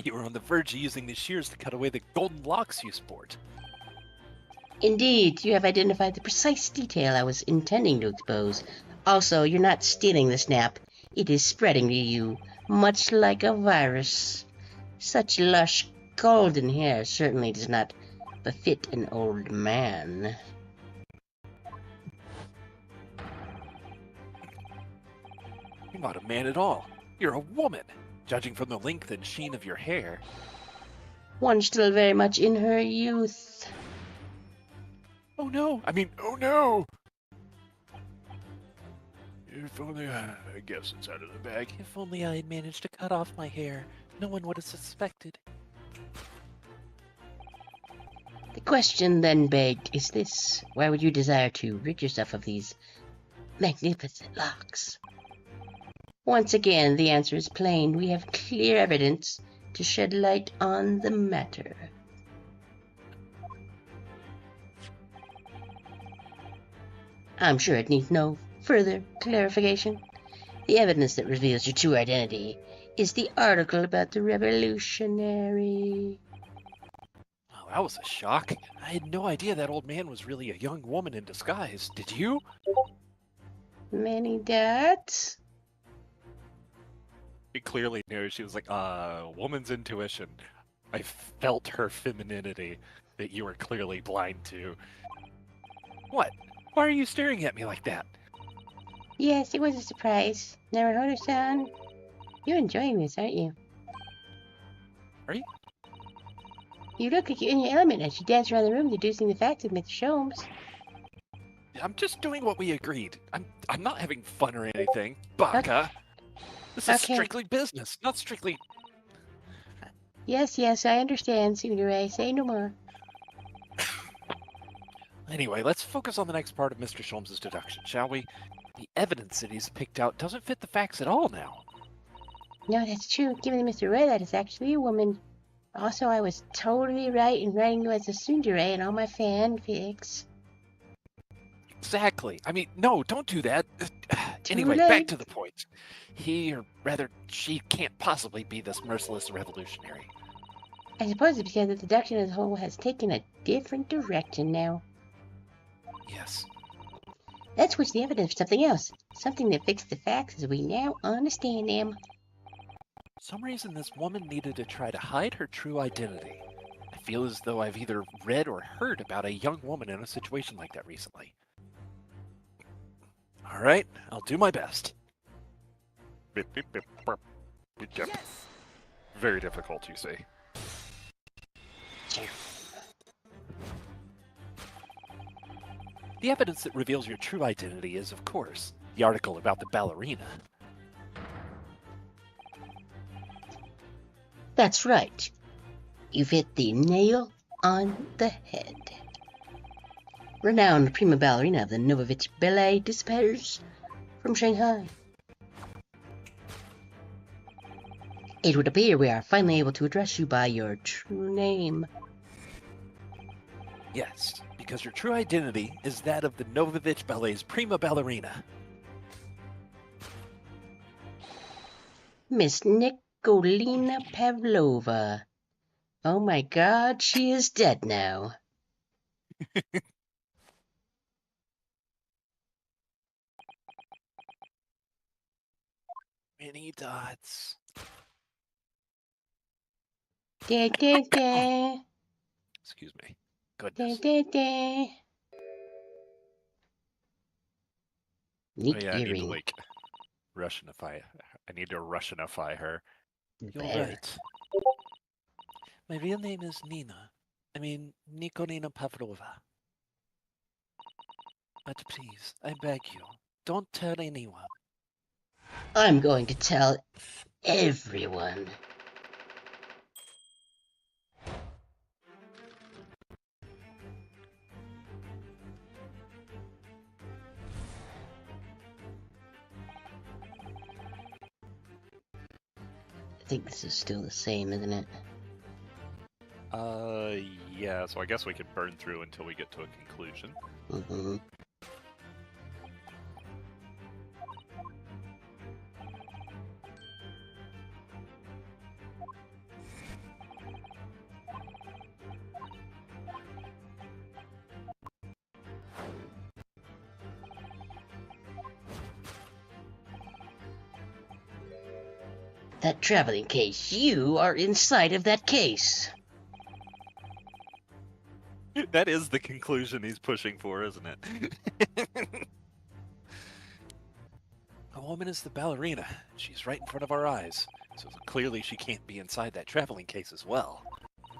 [SPEAKER 3] You were on the verge of using the shears to cut away the golden locks you sport.
[SPEAKER 1] Indeed, you have identified the precise detail I was intending to expose. Also, you're not stealing the snap. It is spreading to you, much like a virus. Such lush golden hair certainly does not befit an old man.
[SPEAKER 3] You're not a man at all. You're a woman, judging from the length and sheen of your hair.
[SPEAKER 1] One still very much in her youth.
[SPEAKER 3] Oh no! I mean, oh no!
[SPEAKER 2] If only I guess it's out of the bag.
[SPEAKER 3] If only I had managed to cut off my hair, no one would have suspected.
[SPEAKER 1] The question then begged is this: why would you desire to rid yourself of these magnificent locks? Once again, the answer is plain. We have clear evidence to shed light on the matter. I'm sure it needs no further clarification. The evidence that reveals your true identity is the article about the revolutionary.
[SPEAKER 3] Oh, that was a shock. I had no idea that old man was really a young woman in disguise. Did you?
[SPEAKER 1] Many dots?
[SPEAKER 3] She clearly knew. She was like, woman's intuition. I felt her femininity that you were clearly blind to. What? Why are you staring at me like that?
[SPEAKER 1] Yes, it was a surprise. Naruhodo-san, you're enjoying this, aren't you?
[SPEAKER 3] Are you?
[SPEAKER 1] You look like you're in your element as you dance around the room deducing the facts of Mr. Sholmes.
[SPEAKER 3] I'm just doing what we agreed. I'm not having fun or anything. Baka! This is
[SPEAKER 1] Okay.
[SPEAKER 3] strictly business, not strictly...
[SPEAKER 1] Yes, I understand, Tsundere. Say no more.
[SPEAKER 3] Anyway, let's focus on the next part of Mr. Sholmes' deduction, shall we? The evidence that he's picked out doesn't fit the facts at all now.
[SPEAKER 1] No, that's true. Given that Mr. Redlight is actually a woman. Also, I was totally right in writing you as a tsundere in all my fanfics.
[SPEAKER 3] Exactly. I mean, no, don't do that.
[SPEAKER 1] Too
[SPEAKER 3] Anyway,
[SPEAKER 1] late.
[SPEAKER 3] back to the point. He, or rather, she can't possibly be this merciless revolutionary.
[SPEAKER 1] I suppose it's because the deduction as a whole has taken a different direction now.
[SPEAKER 3] Yes.
[SPEAKER 1] Let's switch the evidence for something else. Something that fixes the facts as we now understand them.
[SPEAKER 3] For some reason, this woman needed to try to hide her true identity. I feel as though I've either read or heard about a young woman in a situation like that recently. All right, I'll do my best.
[SPEAKER 5] Very difficult, you see.
[SPEAKER 3] The evidence that reveals your true identity is, of course, the article about the ballerina.
[SPEAKER 1] That's right. You've hit the nail on the head. Renowned prima ballerina of the Novovich Ballet disappears from Shanghai. It would appear we are finally able to address you by your true name.
[SPEAKER 3] Yes, because your true identity is that of the Novovich Ballet's prima ballerina.
[SPEAKER 1] Miss Nikolina Pavlova. Oh my god, she is dead now.
[SPEAKER 3] Many dots.
[SPEAKER 1] Da da da.
[SPEAKER 3] Excuse me.
[SPEAKER 1] Da
[SPEAKER 3] Goodness.
[SPEAKER 1] da da. Neat
[SPEAKER 5] Oh, yeah, I need to
[SPEAKER 1] earring.
[SPEAKER 5] like Russianify. I need to Russianify her.
[SPEAKER 3] You're
[SPEAKER 1] Better.
[SPEAKER 3] right. My real name is Nina. I mean, Nikolina Pavlova. But please, I beg you, don't tell anyone.
[SPEAKER 1] I'm going to tell everyone. I think this is still the same, isn't it?
[SPEAKER 5] Yeah, so I guess we could burn through until we get to a conclusion.
[SPEAKER 1] Mm-hmm. That traveling case, you are inside of that case.
[SPEAKER 5] That is the conclusion he's pushing for, isn't it?
[SPEAKER 3] A woman is the ballerina. She's right in front of our eyes. So clearly she can't be inside that traveling case as well.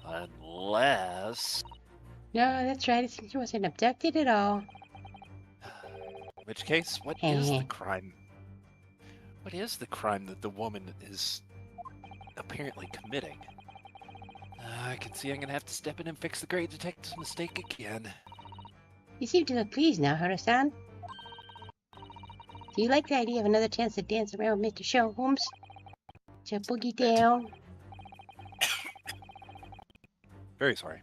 [SPEAKER 3] Unless...
[SPEAKER 1] No, that's right. It seems she wasn't abducted at all.
[SPEAKER 3] In which case, what is the crime? What is the crime that the woman is apparently committing? I can see I'm gonna have to step in and fix the great detective's mistake again.
[SPEAKER 1] You seem to look pleased now, Harusan. Do you like the idea of another chance to dance around with Mr. Sholmes? To boogie down?
[SPEAKER 3] Very sorry.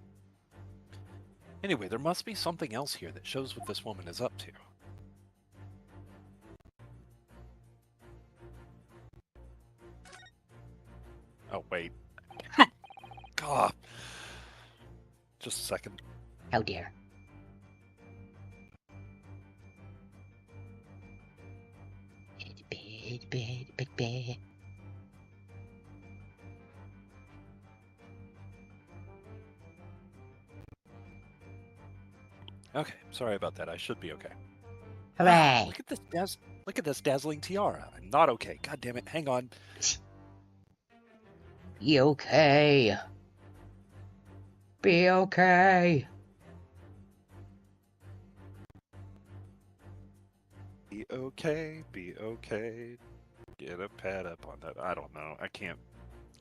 [SPEAKER 3] Anyway, there must be something else here that shows what this woman is up to. Oh, wait. God. Just a second.
[SPEAKER 1] How dare.
[SPEAKER 3] Okay, sorry about that. I should be okay.
[SPEAKER 1] Hooray!
[SPEAKER 3] Look at this dazzling tiara. I'm not okay. God damn it. Hang on.
[SPEAKER 1] Be okay. Be okay.
[SPEAKER 3] Be okay. Be okay. Get a pad up on that. I don't know. I can't.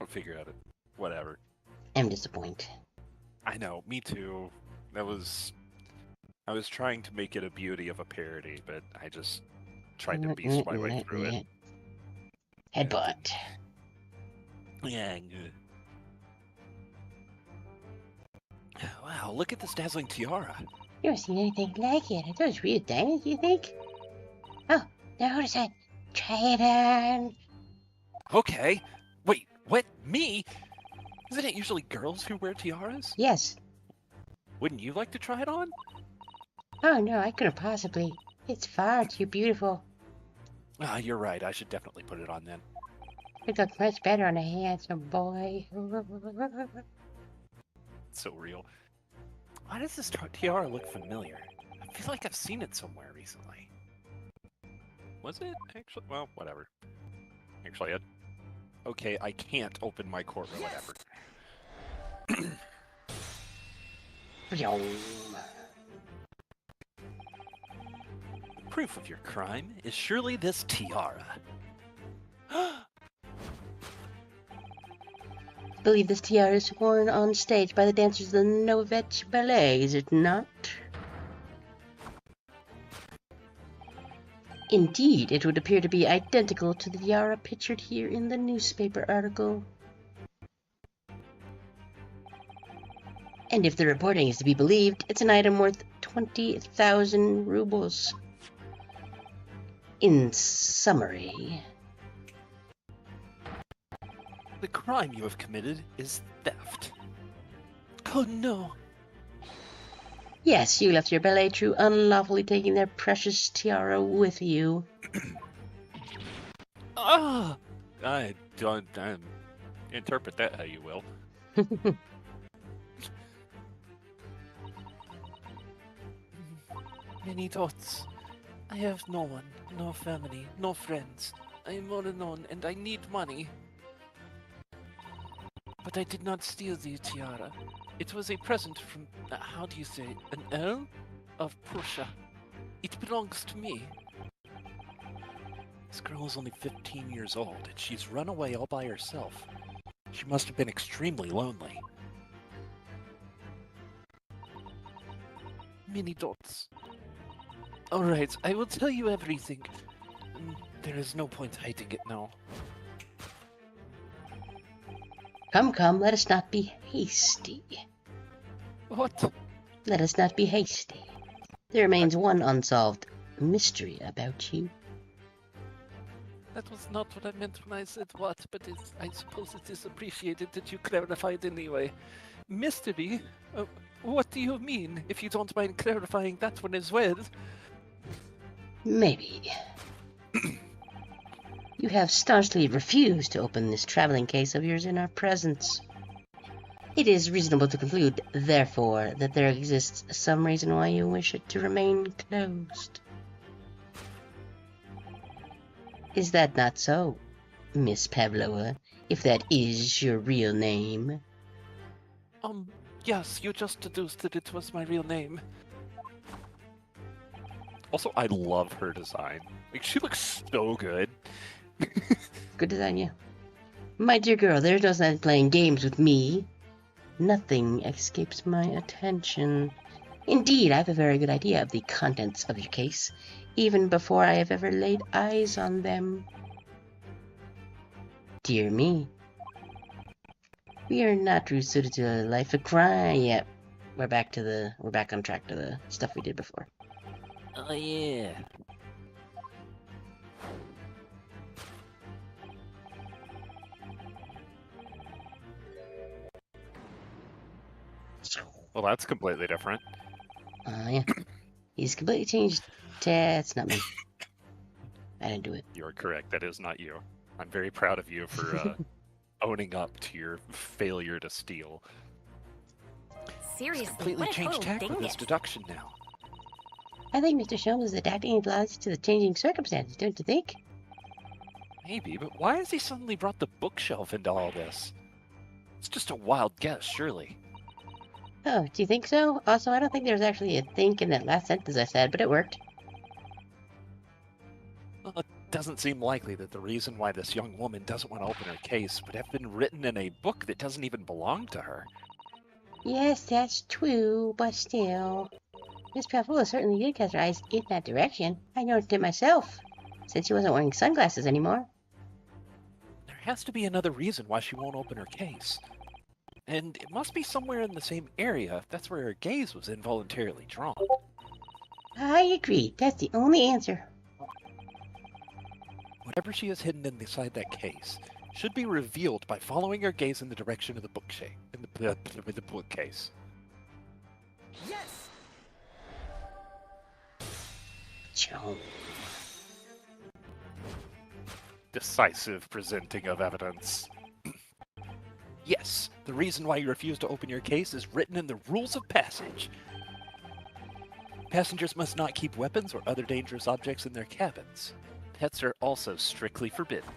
[SPEAKER 3] I'll figure out it. Whatever.
[SPEAKER 1] I'm disappointed.
[SPEAKER 3] I know. Me too. I was trying to make it a beauty of a parody, but I just tried to beast my way through it.
[SPEAKER 1] Headbutt.
[SPEAKER 3] Yeah. Good. Wow, look at this dazzling tiara.
[SPEAKER 1] Never seen anything like it. Are those real diamonds, you think? Oh, now what is that? Try it on.
[SPEAKER 3] Okay. Wait, what? Me? Isn't it usually girls who wear tiaras?
[SPEAKER 1] Yes.
[SPEAKER 3] Wouldn't you like to try it on?
[SPEAKER 1] Oh no, I couldn't possibly. It's far too beautiful.
[SPEAKER 3] Ah, you're right. I should definitely put it on then.
[SPEAKER 1] It looks much better on a handsome boy.
[SPEAKER 3] It's so real. Why does this tiara look familiar? I feel like I've seen it somewhere recently. Was it actually? Well, whatever. Actually, okay, I can't open my court or whatever. Proof of your crime is surely this tiara.
[SPEAKER 1] I believe this tiara is worn on stage by the dancers of the Novette Ballet, is it not? Indeed, it would appear to be identical to the tiara pictured here in the newspaper article. And if the reporting is to be believed, it's an item worth 20,000 rubles. In summary,
[SPEAKER 3] The crime you have committed is theft. Oh no.
[SPEAKER 1] yes, you left your ballet troupe unlawfully taking their precious tiara with you.
[SPEAKER 3] Ah! I don't interpret that how you will. Many thoughts. I have no one, no family, no friends. I am all alone and I need money. But I did not steal the tiara. It was a present from, how do you say, an Earl of Prussia. It belongs to me. This girl is only 15 years old and she's run away all by herself. She must have been extremely lonely. Many dots. Alright, I will tell you everything. There is no point hiding it now.
[SPEAKER 1] Come, come, let us not be hasty.
[SPEAKER 3] What?
[SPEAKER 1] Let us not be hasty. There remains one unsolved mystery about you.
[SPEAKER 3] That was not what I meant when I said what, but I suppose it is appreciated that you clarified anyway. Mystery? What do you mean, if you don't mind clarifying that one as well?
[SPEAKER 1] Maybe. You have staunchly refused to open this traveling case of yours in our presence. It is reasonable to conclude, therefore, that there exists some reason why you wish it to remain closed. Is that not so, Miss Pavlova, if that is your real name?
[SPEAKER 3] Yes, you just deduced that it was my real name. Also, I love her design. Like, she looks so good.
[SPEAKER 1] Good design, yeah. My dear girl, there's no sense playing games with me. Nothing escapes my attention. Indeed, I have a very good idea of the contents of your case, even before I have ever laid eyes on them. Dear me. We are not suited to a life of crime yet. We're back on track to the stuff we did before.
[SPEAKER 5] Oh yeah.
[SPEAKER 3] Well, that's completely different.
[SPEAKER 1] Yeah. He's completely changed. It's not me. I didn't do it.
[SPEAKER 3] You're correct. That is not you. I'm very proud of you for owning up to your failure to steal.
[SPEAKER 6] Seriously,
[SPEAKER 3] Completely
[SPEAKER 6] what a
[SPEAKER 3] changed
[SPEAKER 6] total
[SPEAKER 3] tack with this
[SPEAKER 6] dingus.
[SPEAKER 3] deduction now.
[SPEAKER 1] I think Mr. Sholmes is adapting his laws to the changing circumstances, don't you think?
[SPEAKER 3] Maybe, but why has he suddenly brought the bookshelf into all this? It's just a wild guess, surely.
[SPEAKER 1] Oh, do you think so? Also, I don't think there's actually a think in that last sentence I said, but it worked.
[SPEAKER 3] Well, it doesn't seem likely that the reason why this young woman doesn't want to open her case would have been written in a book that doesn't even belong to her.
[SPEAKER 1] Yes, that's true, but still. Miss Pavlova certainly did cast her eyes in that direction. I noticed it myself, since she wasn't wearing sunglasses anymore.
[SPEAKER 3] There has to be another reason why she won't open her case. And it must be somewhere in the same area if that's where her gaze was involuntarily drawn.
[SPEAKER 1] I agree. That's the only answer.
[SPEAKER 3] Whatever she has hidden inside that case should be revealed by following her gaze in the direction of the bookcase. The bookcase.
[SPEAKER 6] Yes!
[SPEAKER 1] Joe.
[SPEAKER 3] Decisive presenting of evidence. Yes, the reason why you refuse to open your case is written in the rules of passage. Passengers must not keep weapons or other dangerous objects in their cabins. Pets are also strictly forbidden.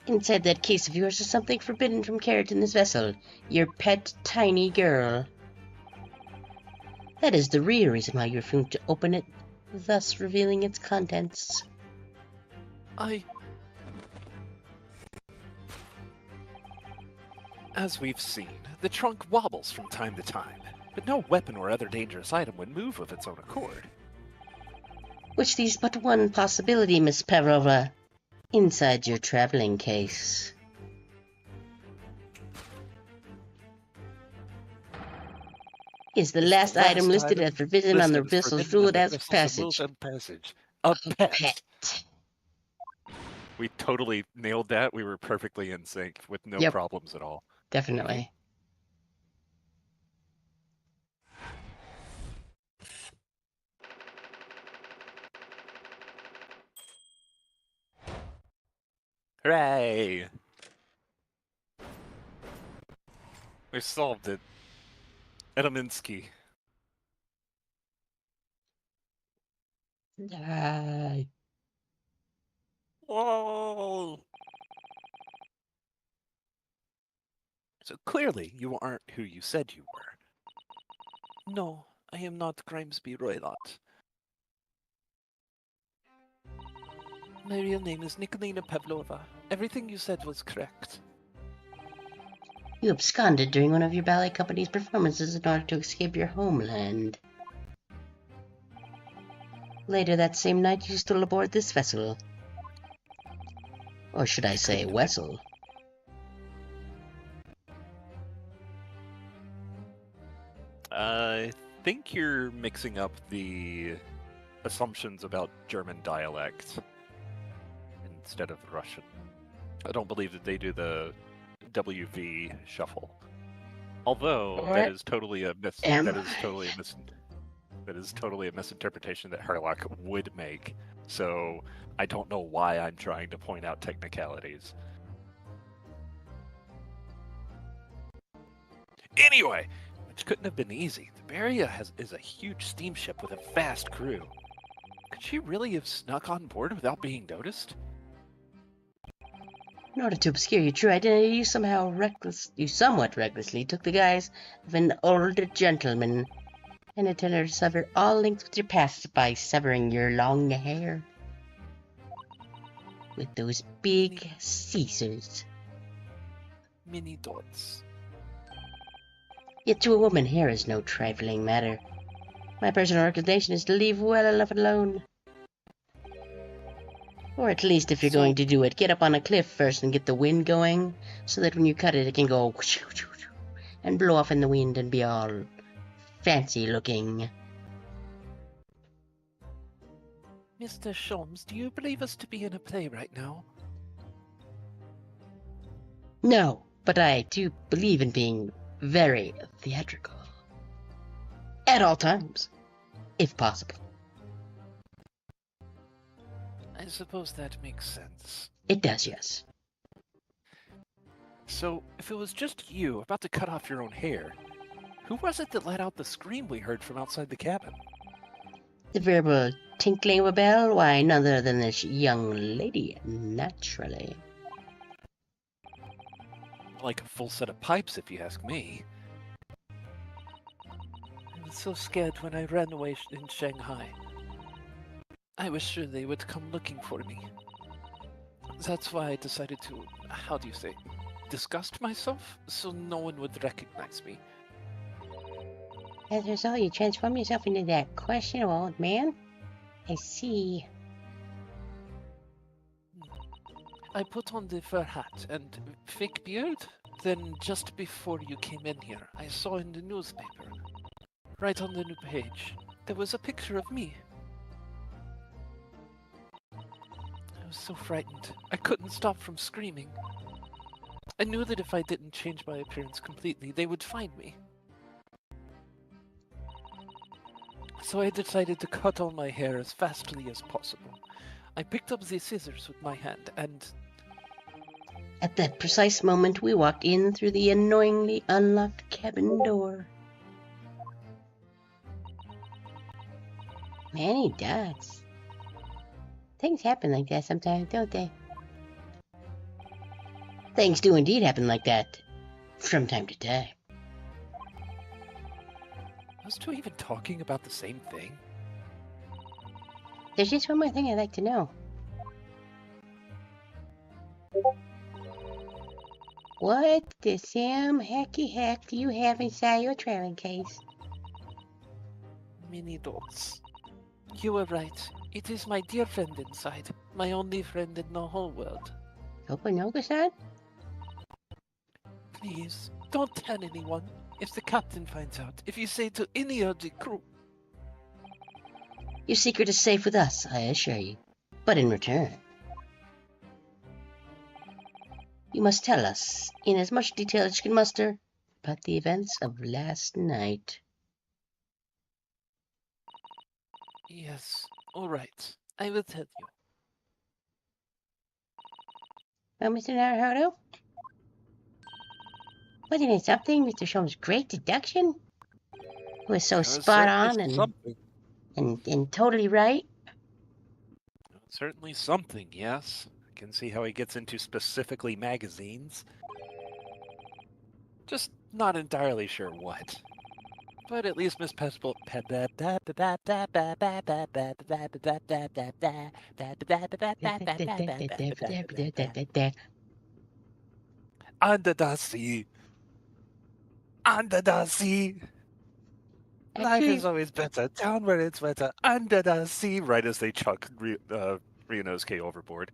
[SPEAKER 1] Inside that case of yours is something forbidden from carriage in this vessel. Your pet tiny girl. That is the real reason why you refuse to open it, thus revealing its contents.
[SPEAKER 3] As we've seen, the trunk wobbles from time to time, but no weapon or other dangerous item would move of its own accord.
[SPEAKER 1] Which leaves but one possibility, Miss Pavlova. Inside your traveling case. Is the last item listed as forbidden on the vessel's rule as passage.
[SPEAKER 3] A pet.
[SPEAKER 1] Pet.
[SPEAKER 3] We totally nailed that. We were perfectly in sync with no
[SPEAKER 1] Yep.
[SPEAKER 3] problems at all.
[SPEAKER 1] Definitely.
[SPEAKER 3] Hooray! We solved it. Edaminsky.
[SPEAKER 1] Die.
[SPEAKER 3] Whoa! So clearly, you aren't who you said you were. No, I am not Grimesby Roylott. My real name is Nikolina Pavlova. Everything you said was correct.
[SPEAKER 1] You absconded during one of your ballet company's performances in order to escape your homeland. Later that same night, you stole aboard this vessel. Or should I say, wessel?
[SPEAKER 3] I think you're mixing up the assumptions about German dialect instead of Russian. I don't believe that they do the WV shuffle. Although that is totally a that is totally a misinterpretation that Herlock would make. So I don't know why I'm trying to point out technicalities. Anyway, which couldn't have been easy. The Beria is a huge steamship with a vast crew. Could she really have snuck on board without being noticed?
[SPEAKER 1] In order to obscure your true identity, you somewhat recklessly took the guise of an older gentleman and intended to sever all links with your past by severing your long hair. with those big scissors.
[SPEAKER 3] Mini dots.
[SPEAKER 1] Yet to a woman, hair is no trifling matter. My personal recommendation is to leave well enough alone. Or at least if you're
[SPEAKER 3] So-
[SPEAKER 1] going to do it, get up on a cliff first and get the wind going, so that when you cut it, it can go whoosh, whoosh, whoosh, and blow off in the wind and be all fancy looking.
[SPEAKER 3] Mr. Sholmes, do you believe us to be in a play right now?
[SPEAKER 1] No, but I do believe in being very theatrical. At all times, if possible.
[SPEAKER 3] I suppose that makes sense.
[SPEAKER 1] It does, yes.
[SPEAKER 3] So, if it was just you about to cut off your own hair, who was it that let out the scream we heard from outside the cabin?
[SPEAKER 1] The verbal tinkling of a bell? Why, none other than this young lady, naturally.
[SPEAKER 3] Like a full set of pipes, if you ask me. I was so scared when I ran away in Shanghai. I was sure they would come looking for me. That's why I decided to, how do you say, disgust myself so no one would recognize me.
[SPEAKER 1] As a result, you transform yourself into that questionable old man? I see.
[SPEAKER 3] I put on the fur hat and fake beard. Then, just before you came in here, I saw in the newspaper, right on the new page, there was a picture of me. I was so frightened. I couldn't stop from screaming. I knew that if I didn't change my appearance completely, they would find me. So I decided to cut all my hair as fastly as possible. I picked up the scissors with my hand and...
[SPEAKER 1] At that precise moment, we walked in through the annoyingly unlocked cabin door. Many dots. Things happen like that sometimes, don't they? Things do indeed happen like that, from time to time.
[SPEAKER 3] Are those two even talking about the same thing?
[SPEAKER 1] There's just one more thing I'd like to know. What the Sam hacky hack do you have inside your traveling case?
[SPEAKER 3] Mini dots. You were right. It is my dear friend inside. My only friend in the whole world.
[SPEAKER 1] Tokunoga-san?
[SPEAKER 3] Please, don't tell anyone. If the captain finds out, if you say to any of the crew...
[SPEAKER 1] Your secret is safe with us, I assure you. But in return, you must tell us, in as much detail as you can muster, about the events of last night.
[SPEAKER 3] Yes, all right. I will tell you.
[SPEAKER 1] Well, Mr. Naruhodo? Wasn't it something, Mr. Sholmes' great deduction? It was so spot on and totally right.
[SPEAKER 3] Certainly something, yes. I can see how he gets into specifically magazines. Just not entirely sure what. But at least Miss Pestle... Under the sea. Under the sea. Life
[SPEAKER 1] Actually,
[SPEAKER 3] is always better down where it's wetter. Under the sea. Right as they chuck Ryunosuke overboard.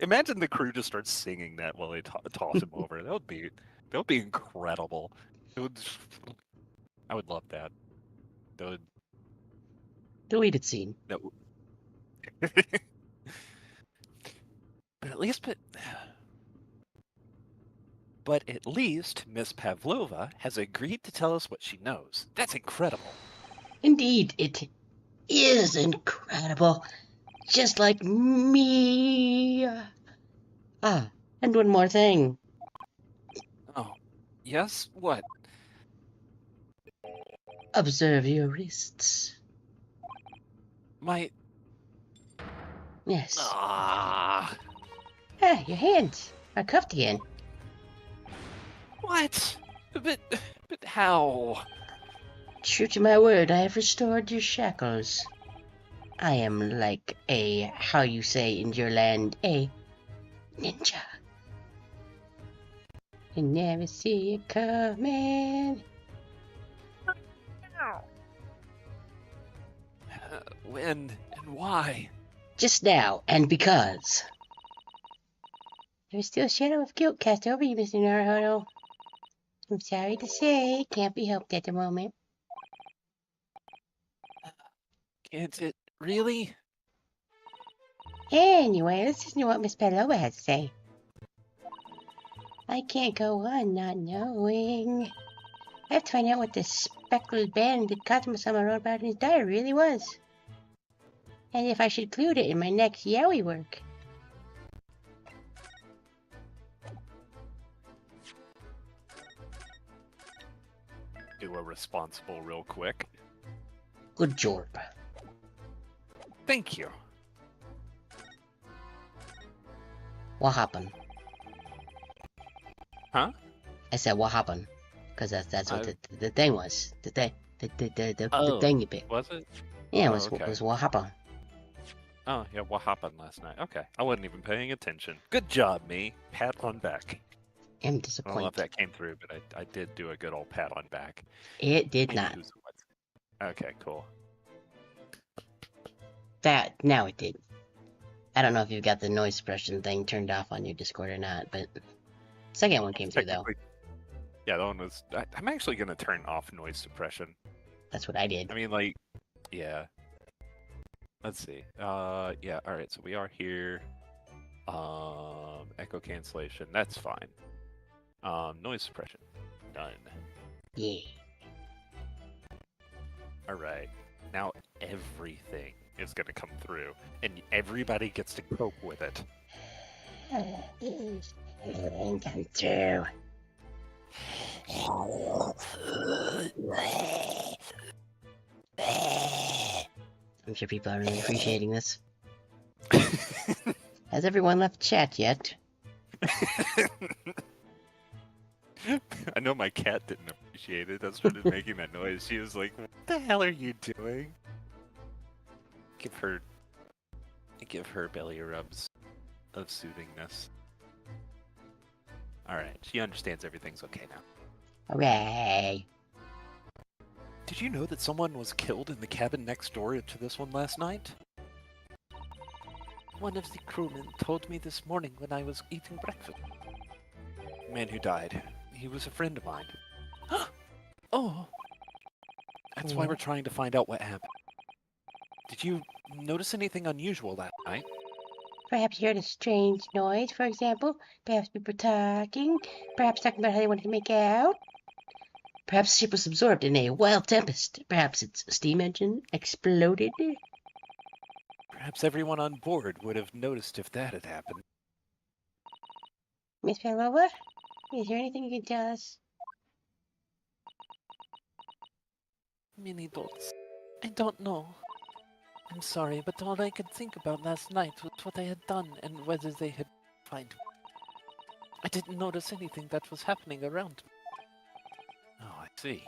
[SPEAKER 3] Imagine the crew just starts singing that while they toss him over. That would be incredible. It would. I would love that. That would.
[SPEAKER 1] deleted scene.
[SPEAKER 3] That would. But at least Miss Pavlova has agreed to tell us what she knows. That's incredible.
[SPEAKER 1] Indeed, it is incredible. Just like me. Ah, and one more thing.
[SPEAKER 3] Oh, yes? What?
[SPEAKER 1] Observe your wrists.
[SPEAKER 3] My...
[SPEAKER 1] Yes.
[SPEAKER 3] Ah...
[SPEAKER 1] Ah, your hands are cuffed again.
[SPEAKER 3] What? But how?
[SPEAKER 1] True to my word, I have restored your shackles. I am like a, how you say in your land, a ninja. You never see it coming.
[SPEAKER 3] When and why?
[SPEAKER 1] Just now, and because. There's still a shadow of guilt cast over you, Mr. Naruhodo. I'm sorry to say, can't be helped at the moment.
[SPEAKER 3] Can't it really?
[SPEAKER 1] Anyway, let's listen to what Miss Paloma has to say. I can't go on not knowing. I have to find out what this speckled band that Kazuma-sama wrote about in his diary really was. And if I should include it in my next yaoi work.
[SPEAKER 3] Do a responsible real quick.
[SPEAKER 1] Good job.
[SPEAKER 3] Thank you.
[SPEAKER 1] What happened?
[SPEAKER 3] Huh?
[SPEAKER 1] I said what happened? Because that's what the thing was. The
[SPEAKER 3] Oh,
[SPEAKER 1] thing you picked.
[SPEAKER 3] Was it?
[SPEAKER 1] Yeah, it
[SPEAKER 3] Oh,
[SPEAKER 1] was,
[SPEAKER 3] okay.
[SPEAKER 1] was what happened.
[SPEAKER 3] Oh, yeah, what happened last night? Okay, I wasn't even paying attention. Good job, me. Pat on back.
[SPEAKER 1] I'm
[SPEAKER 3] I don't know if
[SPEAKER 1] disappointed.
[SPEAKER 3] that came through, but I did do a good old pat on back.
[SPEAKER 1] It did not.
[SPEAKER 3] Anywho's what? Okay, cool.
[SPEAKER 1] That, now it did. I don't know if you've got the noise suppression thing turned off on your Discord or not, but second one came through though.
[SPEAKER 3] Technically- Yeah, that one was. I'm actually gonna turn off noise suppression.
[SPEAKER 1] That's what I did.
[SPEAKER 3] I mean, like, yeah. Let's see. Yeah. All right. So we are here. Echo cancellation. That's fine. Noise suppression. Done.
[SPEAKER 1] Yeah.
[SPEAKER 3] All right. Now everything is gonna come through, and everybody gets to cope with it.
[SPEAKER 1] Everything come through. I'm sure people are really appreciating this. Has everyone left chat yet?
[SPEAKER 3] I know my cat didn't appreciate it. I started making that noise. She was like, "What the hell are you doing?" Give her belly rubs of soothingness. All right, she understands everything's okay now.
[SPEAKER 1] Hooray!
[SPEAKER 3] Did you know that someone was killed in the cabin next door to this one last night? One of the crewmen told me this morning when I was eating breakfast. The man who died, he was a friend of mine. Oh! That's why we're trying to find out what happened. Did you notice anything unusual that night?
[SPEAKER 1] Perhaps you heard a strange noise, for example. Perhaps people talking. Perhaps talking about how they wanted to make out. Perhaps the ship was absorbed in a wild tempest. Perhaps its steam engine exploded.
[SPEAKER 3] Perhaps everyone on board would have noticed if that had happened.
[SPEAKER 1] Miss Paloma, is there anything you can tell us?
[SPEAKER 7] Mini dots. I don't know. I'm sorry, but all I could think about last night was what I had done and whether they had found me. I didn't notice anything that was happening around me.
[SPEAKER 3] Oh, I see.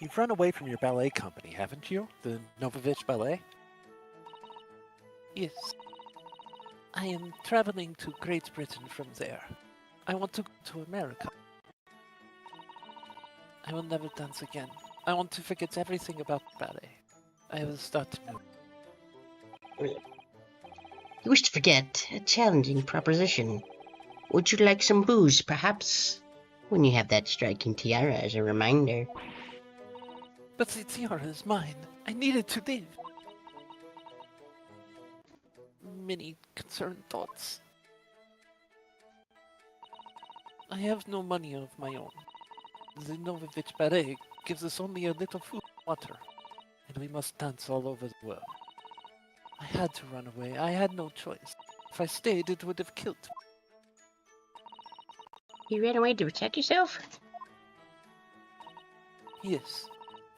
[SPEAKER 3] You've run away from your ballet company, haven't you? The Novovich Ballet?
[SPEAKER 7] Yes. I am traveling to Great Britain from there. I want to go to America. I will never dance again. I want to forget everything about ballet. I will start new.
[SPEAKER 1] You wish to forget a challenging proposition. Would you like some booze, perhaps? When you have that striking tiara as a reminder.
[SPEAKER 7] But the tiara is mine. I need it to live. Many concerned thoughts. I have no money of my own. The Novovich Ballet gives us only a little food and water, and we must dance all over the world. I had to run away. I had no choice. If I stayed, it would have killed me.
[SPEAKER 1] You ran away to protect yourself?
[SPEAKER 7] Yes,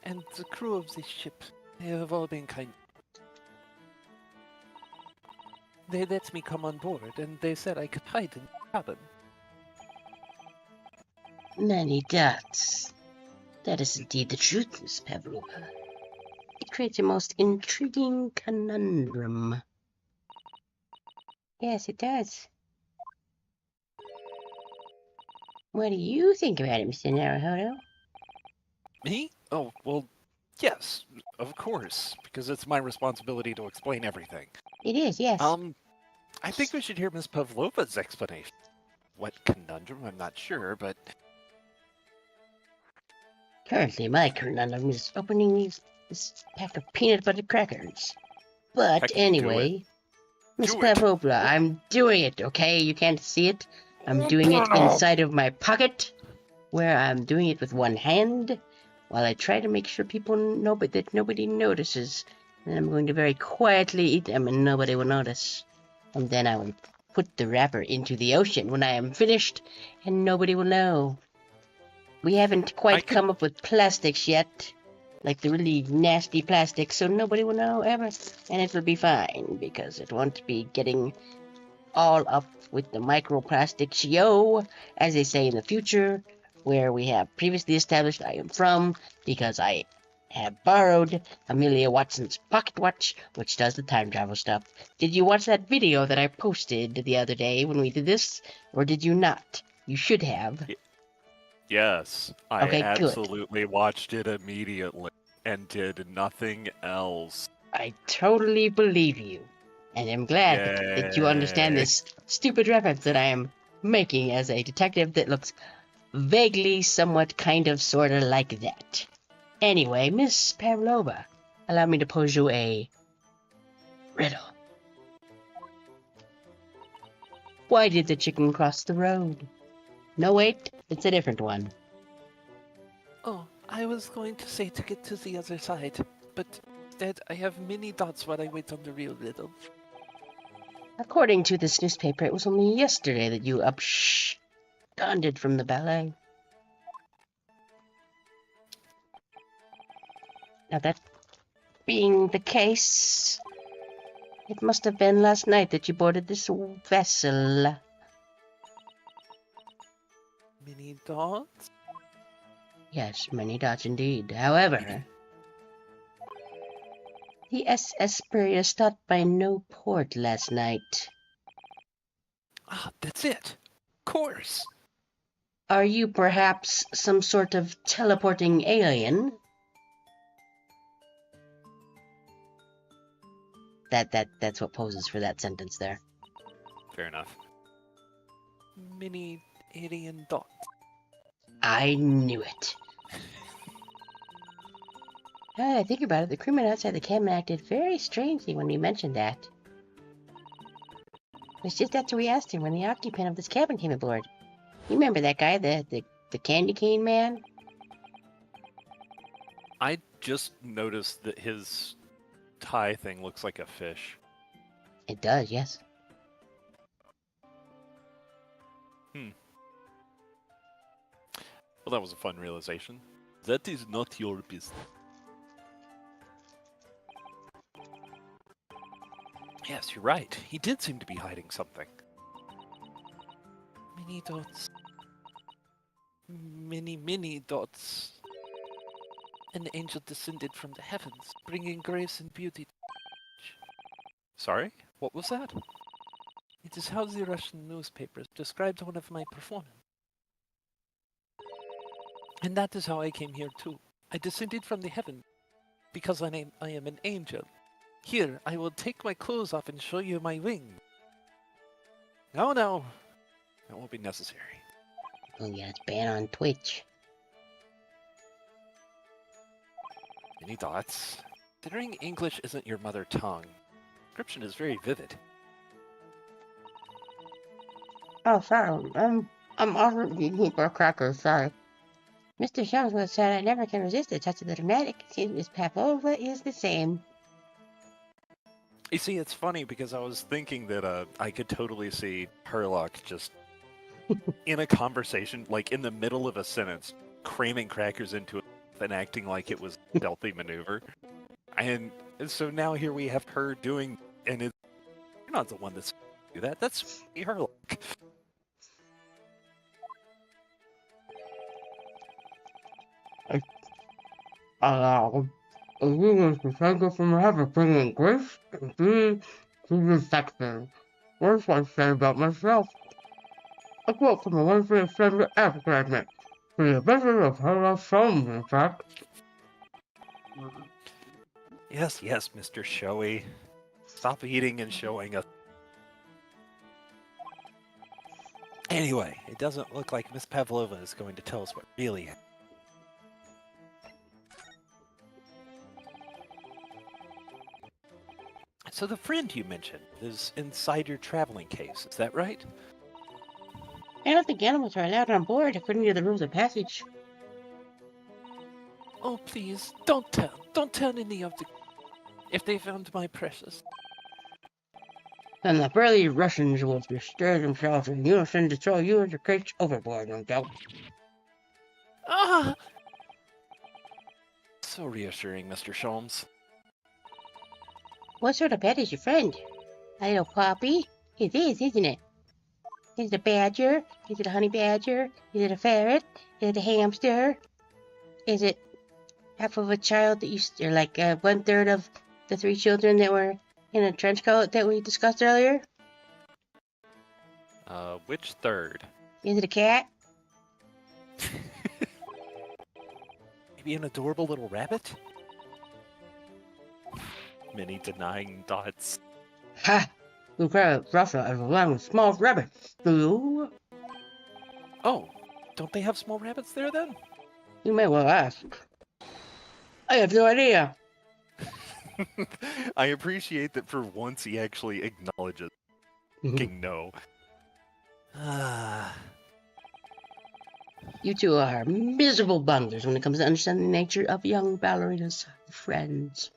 [SPEAKER 7] and the crew of this ship, they have all been kind. They let me come on board, and they said I could hide in the cabin.
[SPEAKER 1] Many dots. That is indeed the truth, Miss Pavlova. It creates a most intriguing conundrum. Yes, it does. What do you think about it, Mr. Naruhodo?
[SPEAKER 3] Me? Oh, well, yes, of course, because it's my responsibility to explain everything.
[SPEAKER 1] It is, yes.
[SPEAKER 3] I think we should hear Miss Pavlova's explanation. What conundrum? I'm not sure, but
[SPEAKER 1] Currently, my conundrum is opening this pack of peanut butter crackers. But
[SPEAKER 3] Heck, you do
[SPEAKER 1] anyway, Miss
[SPEAKER 3] Do it.
[SPEAKER 1] Pavlova, I'm doing it, okay? You can't see it. I'm doing it inside of my pocket, where I'm doing it with one hand, while I try to make sure people know, but that nobody notices. And I'm going to very quietly eat them, and nobody will notice. And then I will put the wrapper into the ocean when I am finished, and nobody will know. We haven't quite come up with plastics yet, like the really nasty plastic, so nobody will know ever, and it will be fine, because it won't be getting all up with the microplastics, yo, as they say in the future, where we have previously established I am from, because I have borrowed Amelia Watson's pocket watch, which does the time travel stuff. Did you watch that video that I posted the other day when we did this, or did you not? You should have.
[SPEAKER 5] Yes, I
[SPEAKER 1] Okay, good.
[SPEAKER 5] absolutely watched it immediately and did nothing else.
[SPEAKER 1] I totally believe you, and am glad that you understand
[SPEAKER 5] Yay.
[SPEAKER 1] this stupid reference that I am making as a detective that looks vaguely, somewhat, kind of, sorta like that. Anyway, Miss Pavlova, allow me to pose you a riddle. Why did the chicken cross the road? No, wait, it's a different one.
[SPEAKER 7] Oh, I was going to say to get to the other side, but instead I have many dots while I wait on the real riddle.
[SPEAKER 1] According to this newspaper, it was only yesterday that you absconded from the ballet. Now that being the case, it must have been last night that you boarded this vessel.
[SPEAKER 7] Many dots?
[SPEAKER 1] Yes, many dots indeed. However, the SS Spurrier stopped by no port last night.
[SPEAKER 7] Ah, that's it. Of course.
[SPEAKER 1] Are you perhaps some sort of teleporting alien? That's what poses for that sentence there.
[SPEAKER 3] fair enough.
[SPEAKER 7] Many alien dots.
[SPEAKER 1] I knew it. Now that I think about it, the crewman outside the cabin acted very strangely when we mentioned that. It was just after we asked him when the occupant of this cabin came aboard. You remember that guy, the candy cane man?
[SPEAKER 3] I just noticed that his tie thing looks like a fish.
[SPEAKER 1] It does, yes.
[SPEAKER 3] Well, that was a fun realization. That is not your business. Yes, you're right. He did seem to be hiding something.
[SPEAKER 7] Many dots. Many dots. An angel descended from the heavens, bringing grace and beauty.
[SPEAKER 3] Sorry? What was that?
[SPEAKER 7] It is how the Russian newspapers described one of my performances. And that is how I came here too. I descended from the heaven because I am an angel. Here, I will take my clothes off and show you my wings.
[SPEAKER 3] No, that won't be necessary.
[SPEAKER 1] Oh yeah, it's banned on Twitch.
[SPEAKER 3] Many dots. Considering English isn't your mother tongue, description is very vivid.
[SPEAKER 1] Oh, sorry. I'm offering for crackers, sorry. Mr. Shunsworth said I never can resist a touch of the dramatic. Seems Miss Pavlova is the same.
[SPEAKER 3] You see, it's funny because I was thinking that I could totally see Herlock just in a conversation, like in the middle of a sentence, cramming crackers into it and acting like it was a stealthy maneuver. And so now here we have her doing, and you're not the one that's do that. That's Herlock.
[SPEAKER 1] Allow obedience to take it from heaven, bringing grace and beauty to deception. What does I say about myself? A quote from a wonderfully favorite advertisement. For the benefit of her love songs, in fact.
[SPEAKER 3] Yes, yes, Mr. Showy. Stop eating and showing us. Anyway, it doesn't look like Miss Pavlova is going to tell us what really happened. So the friend you mentioned is inside your traveling case, is that right?
[SPEAKER 1] I don't think animals are allowed on board according to the rules of passage.
[SPEAKER 7] Oh, please, don't tell any of the... If they found my precious.
[SPEAKER 1] Then the burly Russians will bestir themselves in unison to throw you and your crates overboard, no doubt.
[SPEAKER 7] Ah!
[SPEAKER 3] So reassuring, Mr. Sholmes.
[SPEAKER 1] What sort of pet is your friend? A little puppy? It is, isn't it? Is it a badger? Is it a honey badger? Is it a ferret? Is it a hamster? Is it half of a child that or like 1/3 of the 3 children that were in a trench coat that we discussed earlier?
[SPEAKER 3] Which third?
[SPEAKER 1] Is it a cat?
[SPEAKER 3] Maybe an adorable little rabbit? Many denying dots.
[SPEAKER 1] Ha! We call Russia as a land with small rabbits. Do you?
[SPEAKER 3] Oh, don't they have small rabbits there then?
[SPEAKER 1] You may well ask. I have no idea.
[SPEAKER 5] I appreciate that for once he actually acknowledges fucking no.
[SPEAKER 3] Ah.
[SPEAKER 1] You two are miserable bunglers when it comes to understanding the nature of young ballerinas' friends.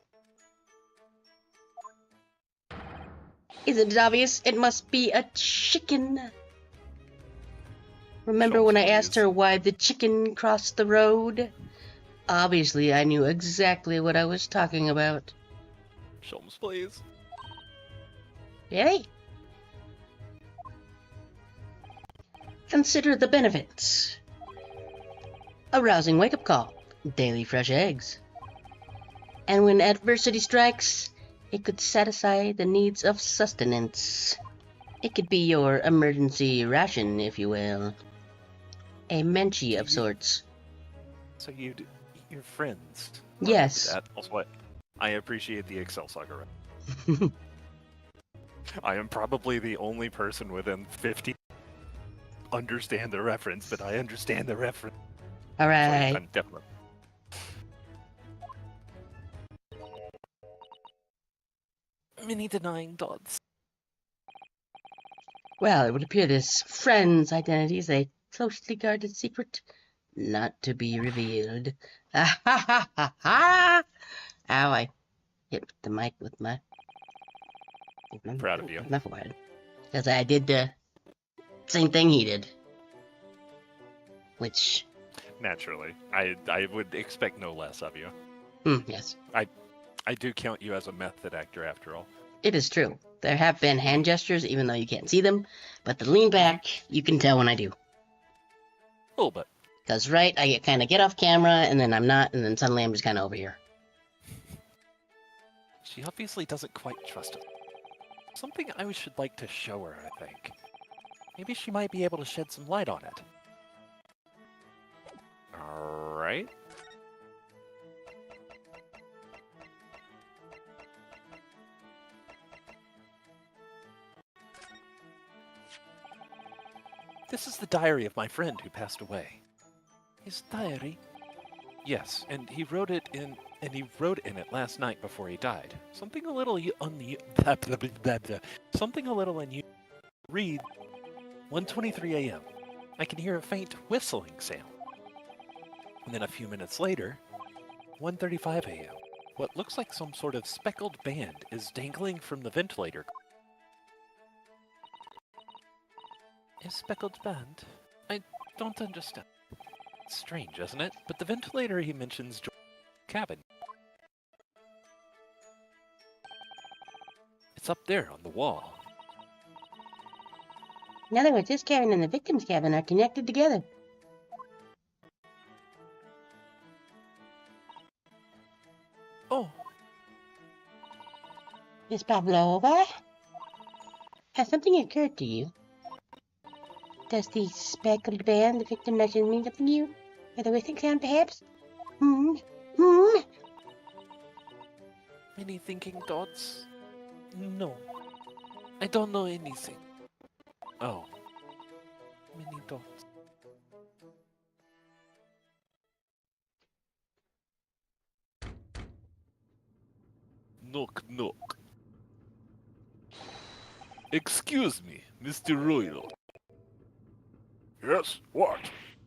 [SPEAKER 1] Isn't it obvious? It must be a chicken. Remember when I asked her why the chicken crossed the road? Obviously, I knew exactly what I was talking about.
[SPEAKER 3] Sholmes, please.
[SPEAKER 1] Really? Consider the benefits. A rousing wake-up call. Daily fresh eggs. And when adversity strikes, it could satisfy the needs of sustenance. It could be your emergency ration, if you will. A menchie of sorts.
[SPEAKER 3] So you'd eat your friends?
[SPEAKER 1] Yes.
[SPEAKER 5] That also, I appreciate the Excel saga. I am probably the only person within 50 understand the reference, but I understand the reference.
[SPEAKER 1] All
[SPEAKER 5] So
[SPEAKER 1] right.
[SPEAKER 5] I'm definitely.
[SPEAKER 7] Many denying dots.
[SPEAKER 1] Well, it would appear this friend's identity is a closely guarded secret, not to be revealed. Ah ha ha ha ha! Ow, I hit the mic with my...
[SPEAKER 5] Proud of you.
[SPEAKER 1] My forehead. Because I did the same thing he did. Which...
[SPEAKER 5] Naturally. I would expect no less of you.
[SPEAKER 1] Yes.
[SPEAKER 5] I do count you as a method actor after all.
[SPEAKER 1] It is true. There have been hand gestures, even though you can't see them. But the lean back, you can tell when I do.
[SPEAKER 3] A little bit.
[SPEAKER 1] Because, right, I kind of get off camera, and then I'm not, and then suddenly I'm just kind of over here.
[SPEAKER 3] She obviously doesn't quite trust us. Something I should like to show her, I think. Maybe she might be able to shed some light on it.
[SPEAKER 5] Alright.
[SPEAKER 3] This is the diary of my friend who passed away.
[SPEAKER 7] His diary?
[SPEAKER 3] Yes, and he wrote in it last night before he died. Something a little something a little unusual. Read 1:23 a.m. I can hear a faint whistling sound. And then a few minutes later, 1:35 a.m. What looks like some sort of speckled band is dangling from the ventilator.
[SPEAKER 7] A speckled band? I don't understand.
[SPEAKER 3] It's strange, isn't it? But the ventilator he mentions cabin. It's up there on the wall.
[SPEAKER 1] In other words, this cabin and the victim's cabin are connected together.
[SPEAKER 7] Oh,
[SPEAKER 1] Miss Pavlova, has something occurred to you? Does the speckled band, the victim legend, mean something to you? Or the whistling sound, perhaps? Hmm? Hmm?
[SPEAKER 7] any thinking thoughts? No. I don't know anything.
[SPEAKER 3] Oh,
[SPEAKER 7] Many thoughts.
[SPEAKER 2] Knock, knock. Excuse me, Mr. Royal. Yes, what?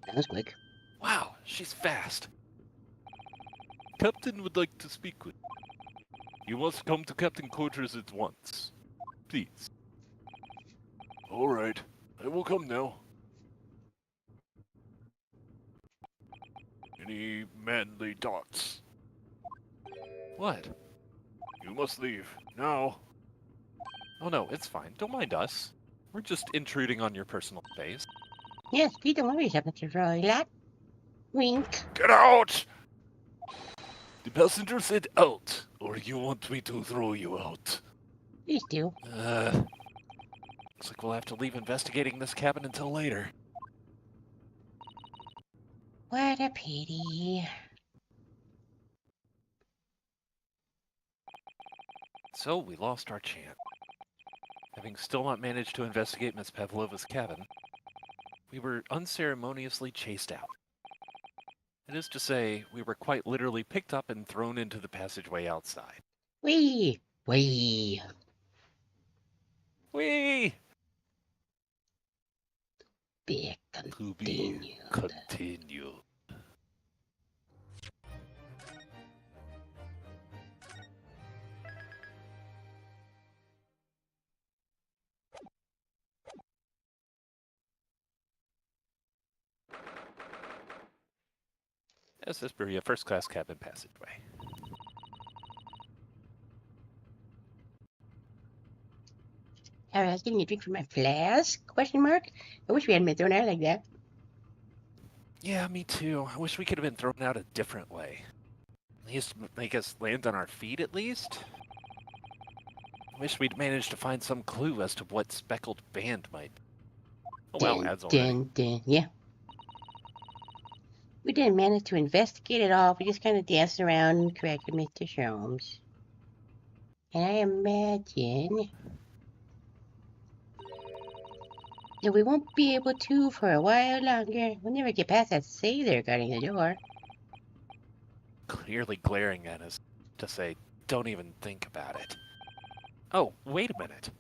[SPEAKER 1] That was quick.
[SPEAKER 3] wow, she's fast.
[SPEAKER 2] Captain would like to speak with you. You must come to Captain quarters at once. Please. All right. I will come now. Any manly thoughts?
[SPEAKER 3] What?
[SPEAKER 2] You must leave. Now.
[SPEAKER 3] Oh no, it's fine. Don't mind us. We're just intruding on your personal space.
[SPEAKER 1] Yes, please don't worry yourself, Mr. Roylott. Wink.
[SPEAKER 2] Get out! The passenger said out, or you want me to throw you out?
[SPEAKER 1] Please do.
[SPEAKER 3] Looks like we'll have to leave investigating this cabin until later.
[SPEAKER 1] What a pity.
[SPEAKER 3] So we lost our chance. Having still not managed to investigate Miss Pavlova's cabin, we were unceremoniously chased out. That is to say, we were quite literally picked up and thrown into the passageway outside.
[SPEAKER 1] Wee! Wee!
[SPEAKER 3] Whee!
[SPEAKER 1] Be
[SPEAKER 2] To be
[SPEAKER 1] continued.
[SPEAKER 2] continued.
[SPEAKER 3] Yes, this be a first-class cabin passageway.
[SPEAKER 1] Sorry, I was getting a drink from my flask? Question mark? I wish we hadn't been thrown out like that.
[SPEAKER 3] Yeah, me too. I wish we could have been thrown out a different way. At least make us land on our feet, at least. I wish we'd managed to find some clue as to what speckled band might be. Oh wow,
[SPEAKER 1] Dun,
[SPEAKER 3] ads already.
[SPEAKER 1] dun, dun. Yeah. We didn't manage to investigate it all. We just kind of danced around and corrected Mr. Sholmes. And I imagine that we won't be able to for a while longer. We'll never get past that sailor guarding the door.
[SPEAKER 3] Clearly glaring at us to say, don't even think about it. Oh, wait a minute.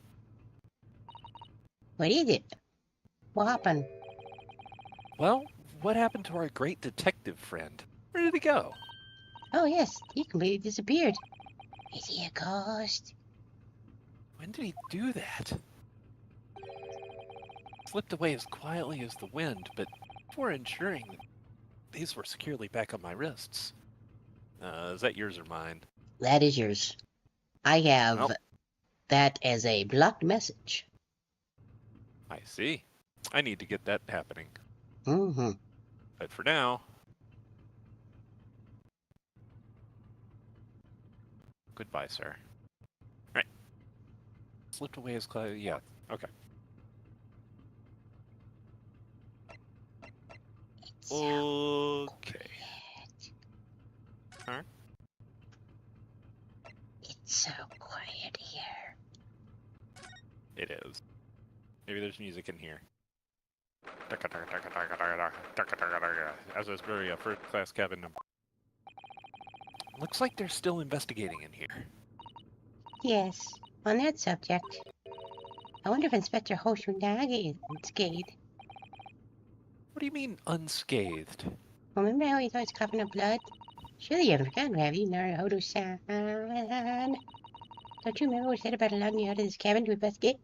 [SPEAKER 1] What is it? What happened?
[SPEAKER 3] Well, what happened to our great detective friend? Where did he go?
[SPEAKER 1] Oh yes, he completely disappeared. Is he a ghost?
[SPEAKER 3] When did he do that? Slipped away as quietly as the wind, but before ensuring that these were securely back on my wrists. Is that yours or mine?
[SPEAKER 1] That is yours. I have
[SPEAKER 3] Well.
[SPEAKER 1] that as a blocked message.
[SPEAKER 3] I see. I need to get that happening.
[SPEAKER 1] Mm-hmm.
[SPEAKER 3] But for now... Goodbye, sir. Right. Slipped away as quietly... Yeah, okay. Okay. Huh?
[SPEAKER 1] It's so quiet here.
[SPEAKER 3] It is. Maybe there's music in here. As is very a first-class cabin number. Looks like they're still investigating in here.
[SPEAKER 1] Yes, on that subject. I wonder if Inspector Hoshunagi is unscathed.
[SPEAKER 3] What do you mean, unscathed?
[SPEAKER 1] Remember how he's always coughing up blood? Surely you haven't forgotten, have you, Naruhodo-san? Don't you remember what we said about allowing you out of this cabin to investigate?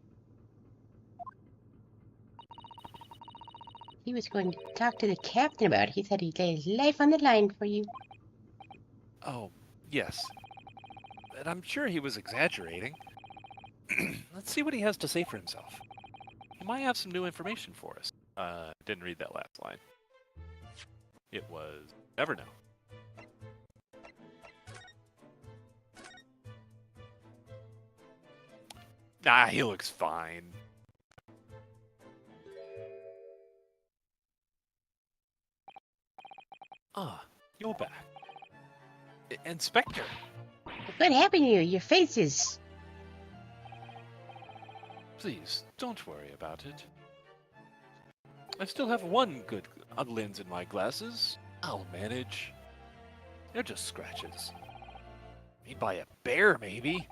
[SPEAKER 1] He was going to talk to the captain about it. He said he'd lay his life on the line for you.
[SPEAKER 3] Oh, yes. But I'm sure he was exaggerating. Let's see what he has to say for himself. He might have some new information for us. Didn't read that last line. It was never know. Nah, he looks fine. Ah, you're back. Inspector!
[SPEAKER 1] What happened to you? Your face is...
[SPEAKER 3] Please, don't worry about it. I still have one good lens in my glasses. I'll manage. They're just scratches. Me by a bear, maybe?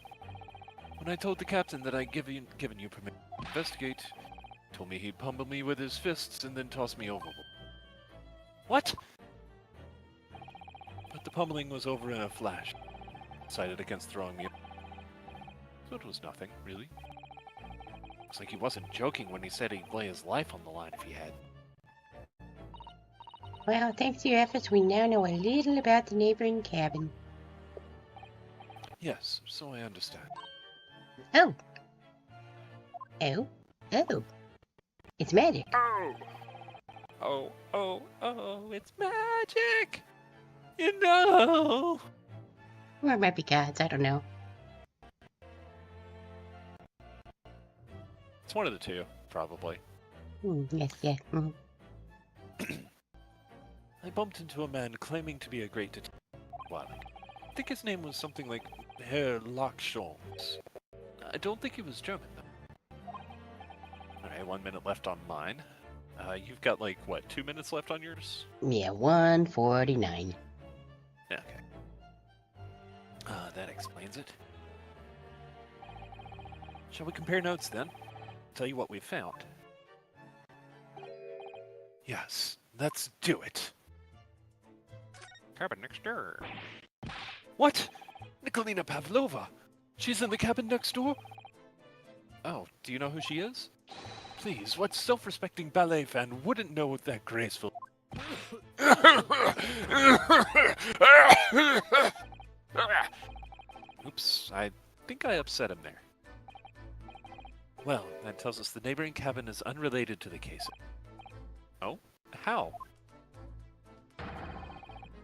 [SPEAKER 3] When I told the captain that I'd given you permission to investigate, he told me he'd pummel me with his fists and then toss me overboard. What? But the pummeling was over in a flash. Decided against throwing me. So it was nothing, really. Looks like he wasn't joking when he said he'd lay his life on the line if he had.
[SPEAKER 1] Well, thanks to your efforts, we now know a little about the neighboring cabin.
[SPEAKER 3] Yes, so I understand.
[SPEAKER 1] Oh. Oh. Oh. It's magic.
[SPEAKER 3] Oh, it's magic! You know!
[SPEAKER 1] Or it might be gods, I don't know.
[SPEAKER 3] It's one of the two, probably.
[SPEAKER 1] Yes, yeah. Mm.
[SPEAKER 3] I bumped into a man claiming to be a great detective. Well, I think his name was something like Herr Locksholms. I don't think he was German, though. Alright, 1 minute left on mine. You've got, like, what, 2 minutes left on yours?
[SPEAKER 1] Yeah, 149.
[SPEAKER 3] Okay. That explains it. Shall we compare notes, then? Tell you what we found. Yes, let's do it. Cabin next door. What? Nikolina Pavlova? She's in the cabin next door? Oh, do you know who she is? Please, what self-respecting ballet fan wouldn't know that graceful... Oops, I think I upset him there. Well, that tells us the neighboring cabin is unrelated to the case. Oh? How?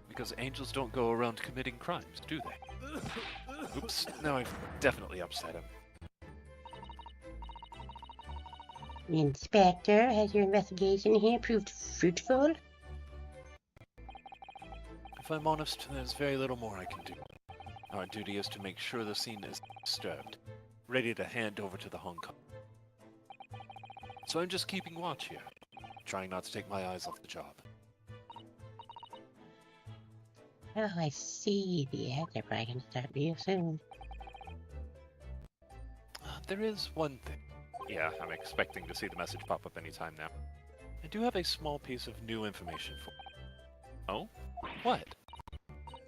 [SPEAKER 3] Because angels don't go around committing crimes, do they? Oops, now I've definitely upset him.
[SPEAKER 1] Inspector, has your investigation here proved fruitful?
[SPEAKER 3] If I'm honest, there's very little more I can do. Our duty is to make sure the scene is disturbed, ready to hand over to the Hong Kong. So I'm just keeping watch here, trying not to take my eyes off the job.
[SPEAKER 1] Oh, I see. The ads are probably going to start real soon.
[SPEAKER 3] There is one thing. Yeah, I'm expecting to see the message pop up anytime now. I do have a small piece of new information for you. Oh? What?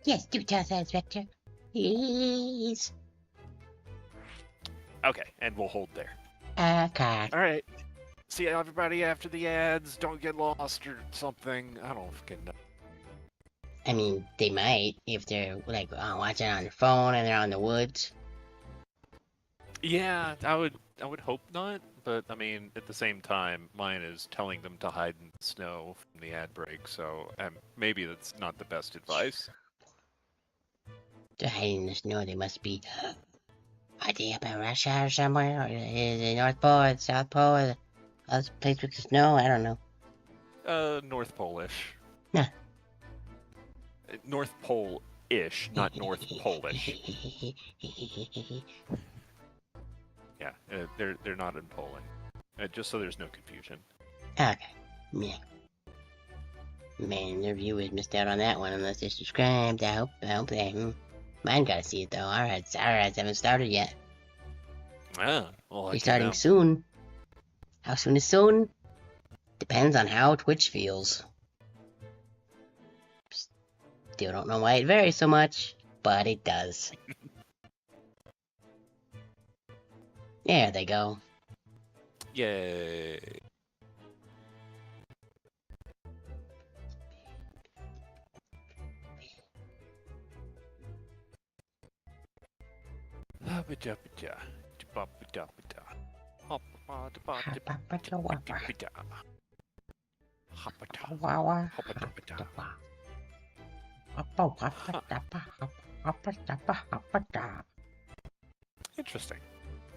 [SPEAKER 1] Yes, do tell us, Inspector. Please.
[SPEAKER 3] Okay, and we'll hold there.
[SPEAKER 1] Okay.
[SPEAKER 3] Alright. See everybody after the ads. Don't get lost or something. I don't fucking know.
[SPEAKER 1] I mean, they might if they're like watching on their phone and they're on the woods.
[SPEAKER 3] Yeah, I would hope not, but I mean, at the same time, mine is telling them to hide in the snow from the ad break, so maybe that's not the best advice.
[SPEAKER 1] They're hiding in the snow. They must be. Are they up in Russia or somewhere? Or is it North Pole or the South Pole or the other place with the snow? I don't know.
[SPEAKER 3] North Pole-ish.
[SPEAKER 1] Nah.
[SPEAKER 3] North Pole-ish, not North Polish. Yeah, they're not in Poland. Just so there's no confusion.
[SPEAKER 1] Okay. Yeah. Man, their viewers missed out on that one unless they're subscribed. I hope they. Mine gotta see it though. Alright, haven't started yet.
[SPEAKER 3] Ah, well,
[SPEAKER 1] They're starting soon. How soon is soon? Depends on how Twitch feels. Still don't know why it varies so much, but it does. There they go.
[SPEAKER 3] Yay. Interesting.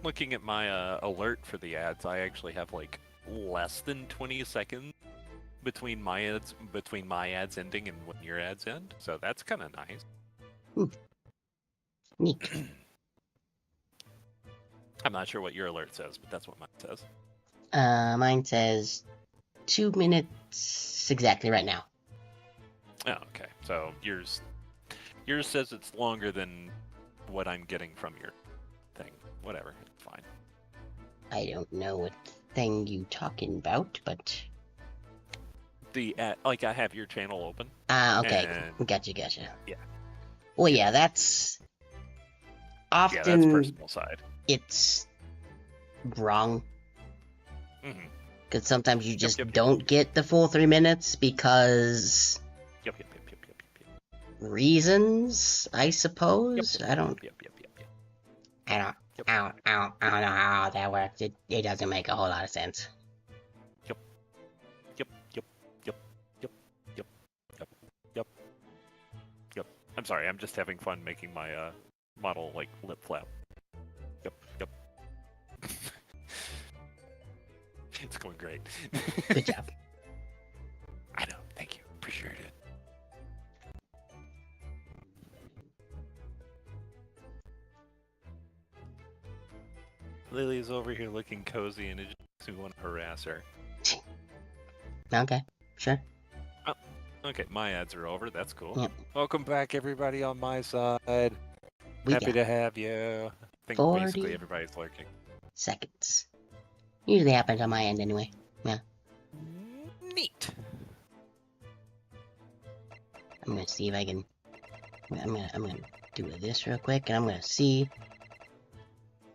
[SPEAKER 3] looking at my alert for the ads, I actually have like less than 20 seconds between my ads ending and when your ads end. So that's kind of nice.
[SPEAKER 1] Neat.
[SPEAKER 3] I'm not sure what your alert says, but that's what mine says.
[SPEAKER 1] Mine says 2 minutes exactly right now.
[SPEAKER 3] Oh, okay. So yours says it's longer than what I'm getting from your thing. Whatever, it's fine.
[SPEAKER 1] I don't know what thing you talking about, but
[SPEAKER 3] The like I have your channel open.
[SPEAKER 1] okay,
[SPEAKER 3] And-
[SPEAKER 1] gotcha.
[SPEAKER 3] Yeah.
[SPEAKER 1] Well, yeah, that's
[SPEAKER 3] Yeah, that's
[SPEAKER 1] often
[SPEAKER 3] personal side.
[SPEAKER 1] it's wrong
[SPEAKER 3] Mm-hmm.
[SPEAKER 1] because sometimes you just
[SPEAKER 3] yep.
[SPEAKER 1] don't get the full 3 minutes because
[SPEAKER 3] Yep.
[SPEAKER 1] reasons, I suppose.
[SPEAKER 3] Yep.
[SPEAKER 1] I don't
[SPEAKER 3] Yep.
[SPEAKER 1] know how that works. It doesn't make a whole lot of sense.
[SPEAKER 3] Yep. I'm sorry. I'm just having fun making my model like lip flap. Yep. It's going great.
[SPEAKER 1] Good job.
[SPEAKER 3] I know. Thank you. Appreciate it. Lily's over here looking cozy and it just makes me want to harass her.
[SPEAKER 1] Okay, sure.
[SPEAKER 3] Okay, my ads are over. That's cool.
[SPEAKER 1] Yep.
[SPEAKER 3] Welcome back, everybody on my side.
[SPEAKER 1] We
[SPEAKER 3] Happy
[SPEAKER 1] got
[SPEAKER 3] to have you. I think
[SPEAKER 1] 40
[SPEAKER 3] basically everybody's lurking.
[SPEAKER 1] seconds. Usually happens on my end anyway.
[SPEAKER 3] Neat.
[SPEAKER 1] I'm gonna see if I can. I'm gonna do this real quick, and I'm gonna see.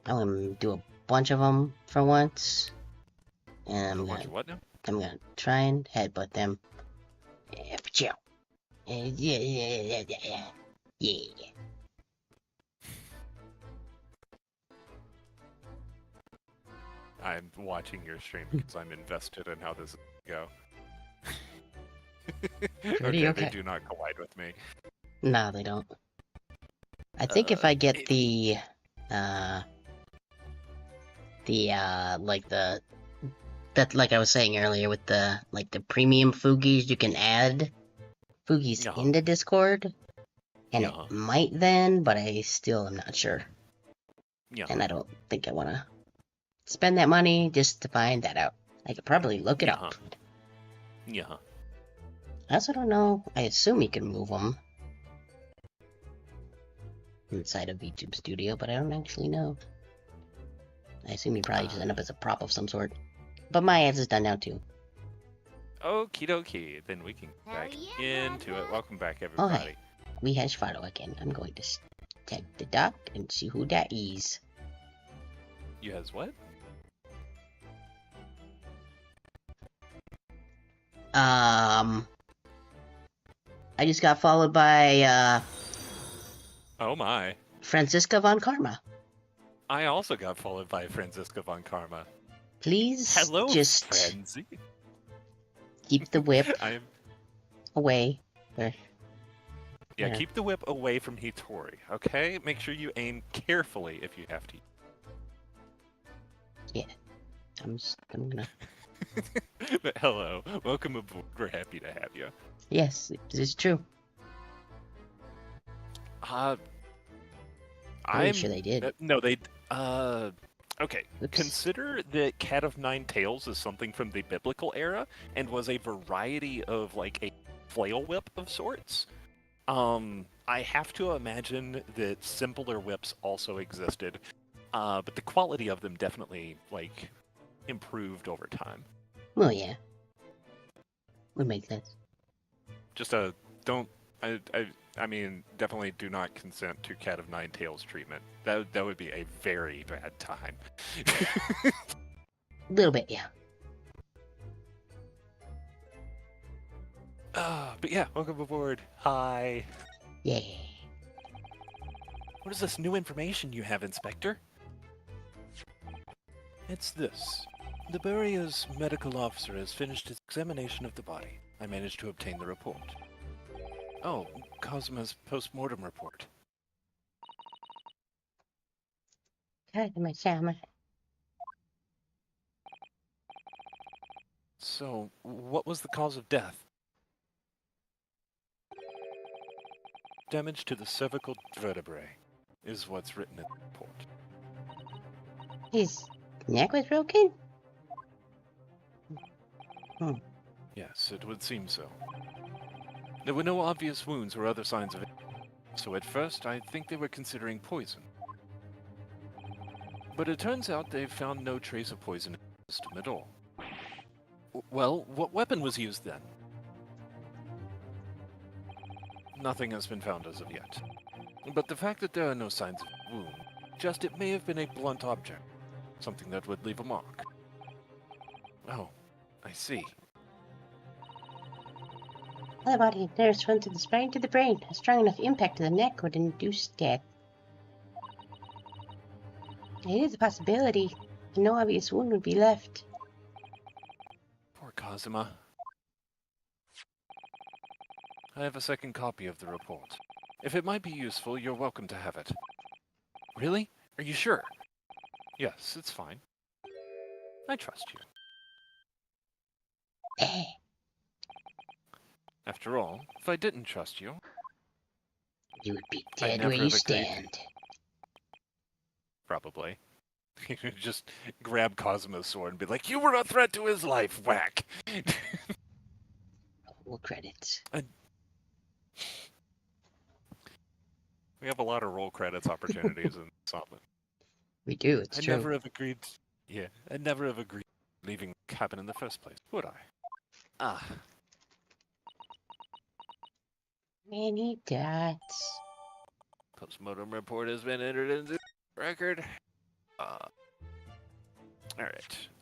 [SPEAKER 1] I'm gonna do a bunch of them for once, and
[SPEAKER 3] A bunch of what now?
[SPEAKER 1] I'm gonna try and headbutt them. Yeah.
[SPEAKER 3] I'm watching your stream because I'm invested in how this is going to go.
[SPEAKER 1] Pretty
[SPEAKER 3] They
[SPEAKER 1] okay.
[SPEAKER 3] do not collide with me.
[SPEAKER 1] No, they don't. I think if I get like I was saying earlier with the premium Foogies, you can add Foogies
[SPEAKER 3] Uh-huh.
[SPEAKER 1] into Discord, and
[SPEAKER 3] Uh-huh.
[SPEAKER 1] it might then, but I still am not sure,
[SPEAKER 3] Yeah.
[SPEAKER 1] and I don't think I want to spend that money just to find that out. I could probably look it
[SPEAKER 3] Uh-huh.
[SPEAKER 1] up.
[SPEAKER 3] Yeah.
[SPEAKER 1] I also don't know. I assume you can move them inside of YouTube Studio, but I don't actually know. I assume you probably just end up as a prop of some sort. But my ads is done now too.
[SPEAKER 3] Okie dokie. Then we can get back into it. Welcome back,
[SPEAKER 1] Oh,
[SPEAKER 3] everybody.
[SPEAKER 1] hey. We hash Fido again. I'm going to check the doc and see who that is.
[SPEAKER 3] You has what?
[SPEAKER 1] I just got followed by
[SPEAKER 3] Oh my.
[SPEAKER 1] Francisca von Karma.
[SPEAKER 3] I also got followed by Francisca von Karma.
[SPEAKER 1] Please
[SPEAKER 3] Hello,
[SPEAKER 1] just
[SPEAKER 3] Franzi.
[SPEAKER 1] keep the whip
[SPEAKER 3] I'm
[SPEAKER 1] away.
[SPEAKER 3] Yeah,
[SPEAKER 1] Yeah.
[SPEAKER 3] keep the whip away from Hitori, okay? Make sure you aim carefully if you have to.
[SPEAKER 1] I'm gonna.
[SPEAKER 3] But hello, welcome aboard. We're happy to have you.
[SPEAKER 1] Yes, this is true.
[SPEAKER 3] I'm
[SPEAKER 1] Pretty sure they did.
[SPEAKER 3] no, they. Okay.
[SPEAKER 1] Oops.
[SPEAKER 3] Consider that Cat of Nine Tails is something from the biblical era and was a variety of like a flail whip of sorts. I have to imagine that simpler whips also existed, but the quality of them definitely like improved over time.
[SPEAKER 1] Well, yeah. Would make sense.
[SPEAKER 3] Just don't. I mean, definitely do not consent to Cat of Nine Tails treatment. That would be a very bad time.
[SPEAKER 1] A little bit, yeah.
[SPEAKER 3] But yeah, welcome aboard. Hi.
[SPEAKER 1] Yeah.
[SPEAKER 3] What is this new information you have, Inspector? It's this. The Barrier's medical officer has finished his examination of the body. I managed to obtain the report. Oh, Cosma's post-mortem report.
[SPEAKER 1] Kazuma-sama.
[SPEAKER 3] So, what was the cause of death? Damage to the cervical vertebrae is what's written in the report.
[SPEAKER 1] His neck was broken?
[SPEAKER 3] Yes, it would seem so. There were no obvious wounds or other signs of it, so at first I think they were considering poison. But it turns out they found no trace of poison in the system at all. Well, what weapon was used then? Nothing has been found as of yet. But the fact that there are no signs of a wound, just it may have been a blunt object, something that would leave a mark. Oh, I see.
[SPEAKER 1] Other body nerves run to the spine to the brain. A strong enough impact to the neck would induce death. It is a possibility. No obvious wound would be left.
[SPEAKER 3] Poor Kazuma. I have a second copy of the report. If it might be useful, you're welcome to have it. Really? Are you sure? Yes, it's fine. I trust you. After all, if I didn't trust you,
[SPEAKER 1] You would be
[SPEAKER 3] I
[SPEAKER 1] dead
[SPEAKER 3] never
[SPEAKER 1] where you
[SPEAKER 3] have agreed.
[SPEAKER 1] stand.
[SPEAKER 3] probably. Just grab Kazuma's sword and be like, "You were a threat to his life!" Whack!
[SPEAKER 1] Roll credits.
[SPEAKER 3] We have a lot of roll credits opportunities in something.
[SPEAKER 1] We do, it's
[SPEAKER 3] I
[SPEAKER 1] true.
[SPEAKER 3] never have agreed. Yeah, I never have agreed leaving the cabin in the first place, would I? Ah,
[SPEAKER 1] Many dots.
[SPEAKER 3] postmortem report has been entered into the record. Alright.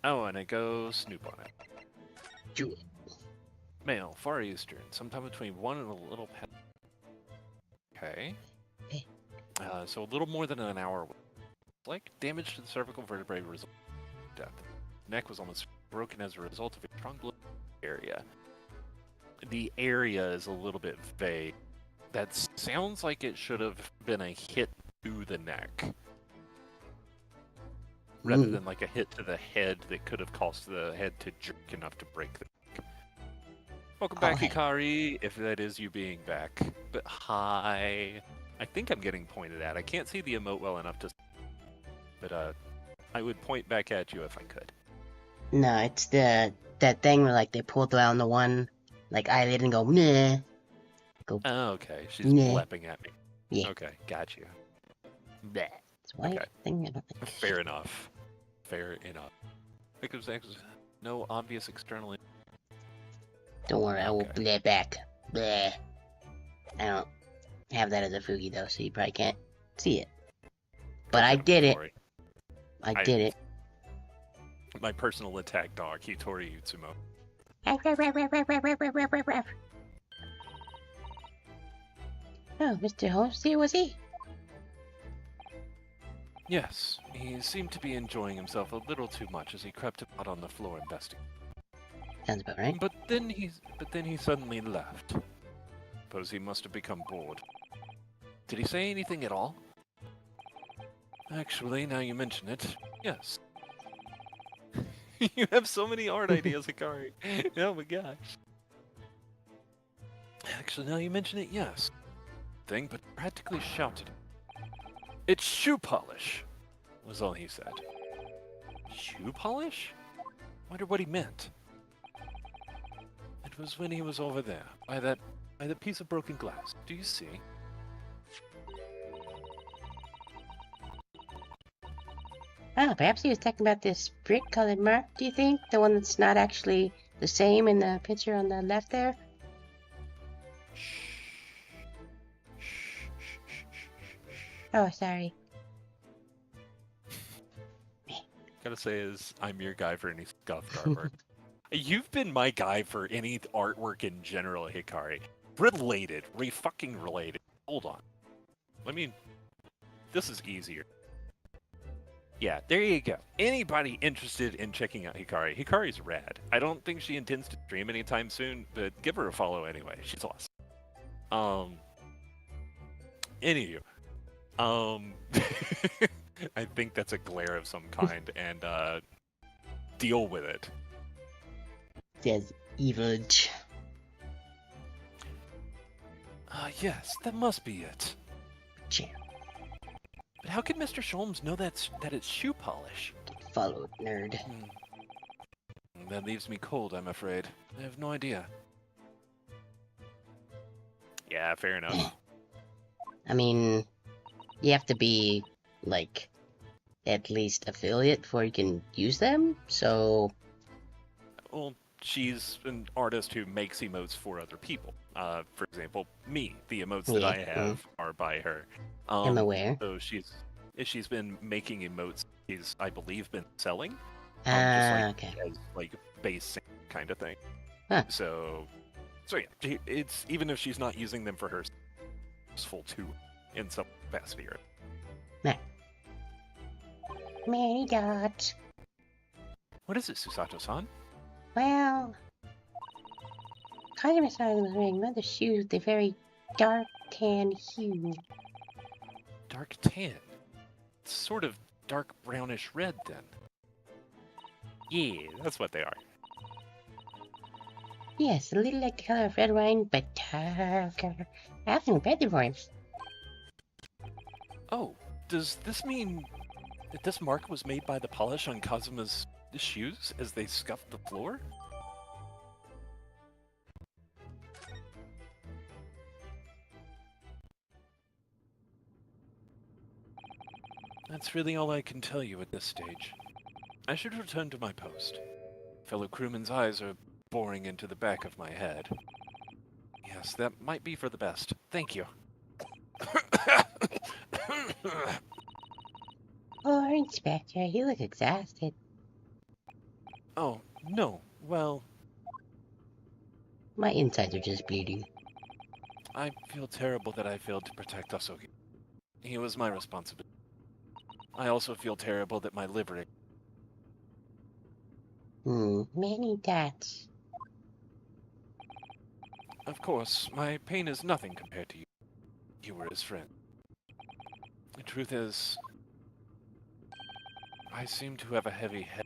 [SPEAKER 3] Oh, and it goes Snoop on it.
[SPEAKER 1] Do it.
[SPEAKER 3] Male, Far Eastern, sometime between 1 and a little past. Okay.
[SPEAKER 1] Eh.
[SPEAKER 3] So a little more than an hour. Like damage to the cervical vertebrae result in death. Neck was almost broken as a result of a strong blow area. The area is a little bit vague. That sounds like it should have been a hit to the neck. Rather than like a hit to the head that could have caused the head to jerk enough to break the neck. Welcome back,
[SPEAKER 1] hey.
[SPEAKER 3] Hikari, if that is you being back. But hi. I think I'm getting pointed at. I can't see the emote well enough to... But, I would point back at you if I could.
[SPEAKER 1] No, it's that thing where like they pull down the one like eyelid and go meh.
[SPEAKER 3] Oh, okay. She's
[SPEAKER 1] Nah.
[SPEAKER 3] blepping at me.
[SPEAKER 1] Yeah.
[SPEAKER 3] Okay, got you. Bleh.
[SPEAKER 1] It's white
[SPEAKER 3] Okay.
[SPEAKER 1] thing. I don't think.
[SPEAKER 3] Fair enough. Fair enough. Because there's no obvious external...
[SPEAKER 1] Don't worry, I will
[SPEAKER 3] Okay.
[SPEAKER 1] bleh back. Bleh. I don't have that as a Fugi though, so you probably can't see it. But I did it.
[SPEAKER 3] Sorry.
[SPEAKER 1] I
[SPEAKER 3] I-
[SPEAKER 1] did it.
[SPEAKER 3] My personal attack dog, Hitori Utsumo.
[SPEAKER 1] Oh, Mr. Holmes here, was he?
[SPEAKER 3] Yes, he seemed to be enjoying himself a little too much as he crept about on the floor investigating.
[SPEAKER 1] Sounds about right.
[SPEAKER 3] But then he suddenly left. Suppose he must have become bored. Did he say anything at all? Actually, now you mention it, yes. You have so many art ideas, Hikari. Oh my gosh. Actually, now you mention it, yes. Thing, but practically shouted. It's shoe polish, was all he said. Shoe polish? Wonder what he meant. It was when he was over there, by the piece of broken glass. Do you see?
[SPEAKER 1] Oh, perhaps he was talking about this brick-colored mark, do you think? The one that's not actually the same in the picture on the left there? Oh, sorry.
[SPEAKER 3] Gotta say is, I'm your guy for any scuffed artwork. You've been my guy for any artwork in general, Hikari. Related. Fucking related. Hold on. This is easier. Yeah, there you go. Anybody interested in checking out Hikari? Hikari's rad. I don't think she intends to stream anytime soon, but give her a follow anyway. She's awesome. Anywho. I think that's a glare of some kind, and deal with it.
[SPEAKER 1] Says evil.
[SPEAKER 3] Yes, that must be it.
[SPEAKER 1] Champ.
[SPEAKER 3] But how can Mr. Sholmes know that it's shoe polish?
[SPEAKER 1] Get followed, nerd.
[SPEAKER 3] That leaves me cold, I'm afraid. I have no idea. Yeah, fair enough.
[SPEAKER 1] I mean, you have to be, like, at least affiliate before you can use them, so...
[SPEAKER 3] Well, she's an artist who makes emotes for other people. For example, me. The emotes that I have are by her.
[SPEAKER 1] I'm aware.
[SPEAKER 3] So she's been making emotes she's, I believe, been selling.
[SPEAKER 1] Okay.
[SPEAKER 3] As, like, base kind of thing.
[SPEAKER 1] Huh.
[SPEAKER 3] So yeah, it's even if she's not using them for her useful too in some capacity.
[SPEAKER 1] Nah. Mary Dot.
[SPEAKER 3] What is it, Susato-san?
[SPEAKER 1] Well, Kazuma-san was wearing mother's shoes with a very dark tan hue.
[SPEAKER 3] Dark tan. It's sort of dark brownish red then. Yeah, that's what they are.
[SPEAKER 1] Yes, a little like the color of red wine, but darker. I often read them for him.
[SPEAKER 3] Oh, does this mean that this mark was made by the polish on Kazuma's shoes as they scuffed the floor? That's really all I can tell you at this stage. I should return to my post. Fellow crewmen's eyes are boring into the back of my head. Yes, that might be for the best. Thank you.
[SPEAKER 1] Poor Inspector, you look exhausted.
[SPEAKER 3] Oh, no. Well,
[SPEAKER 1] My insides are just bleeding.
[SPEAKER 3] I feel terrible that I failed to protect Asogi. He was my responsibility. I also feel terrible that my liver...
[SPEAKER 1] Many dots.
[SPEAKER 3] Of course, my pain is nothing compared to you. You were his friend. The truth is, I seem to have a heavy head.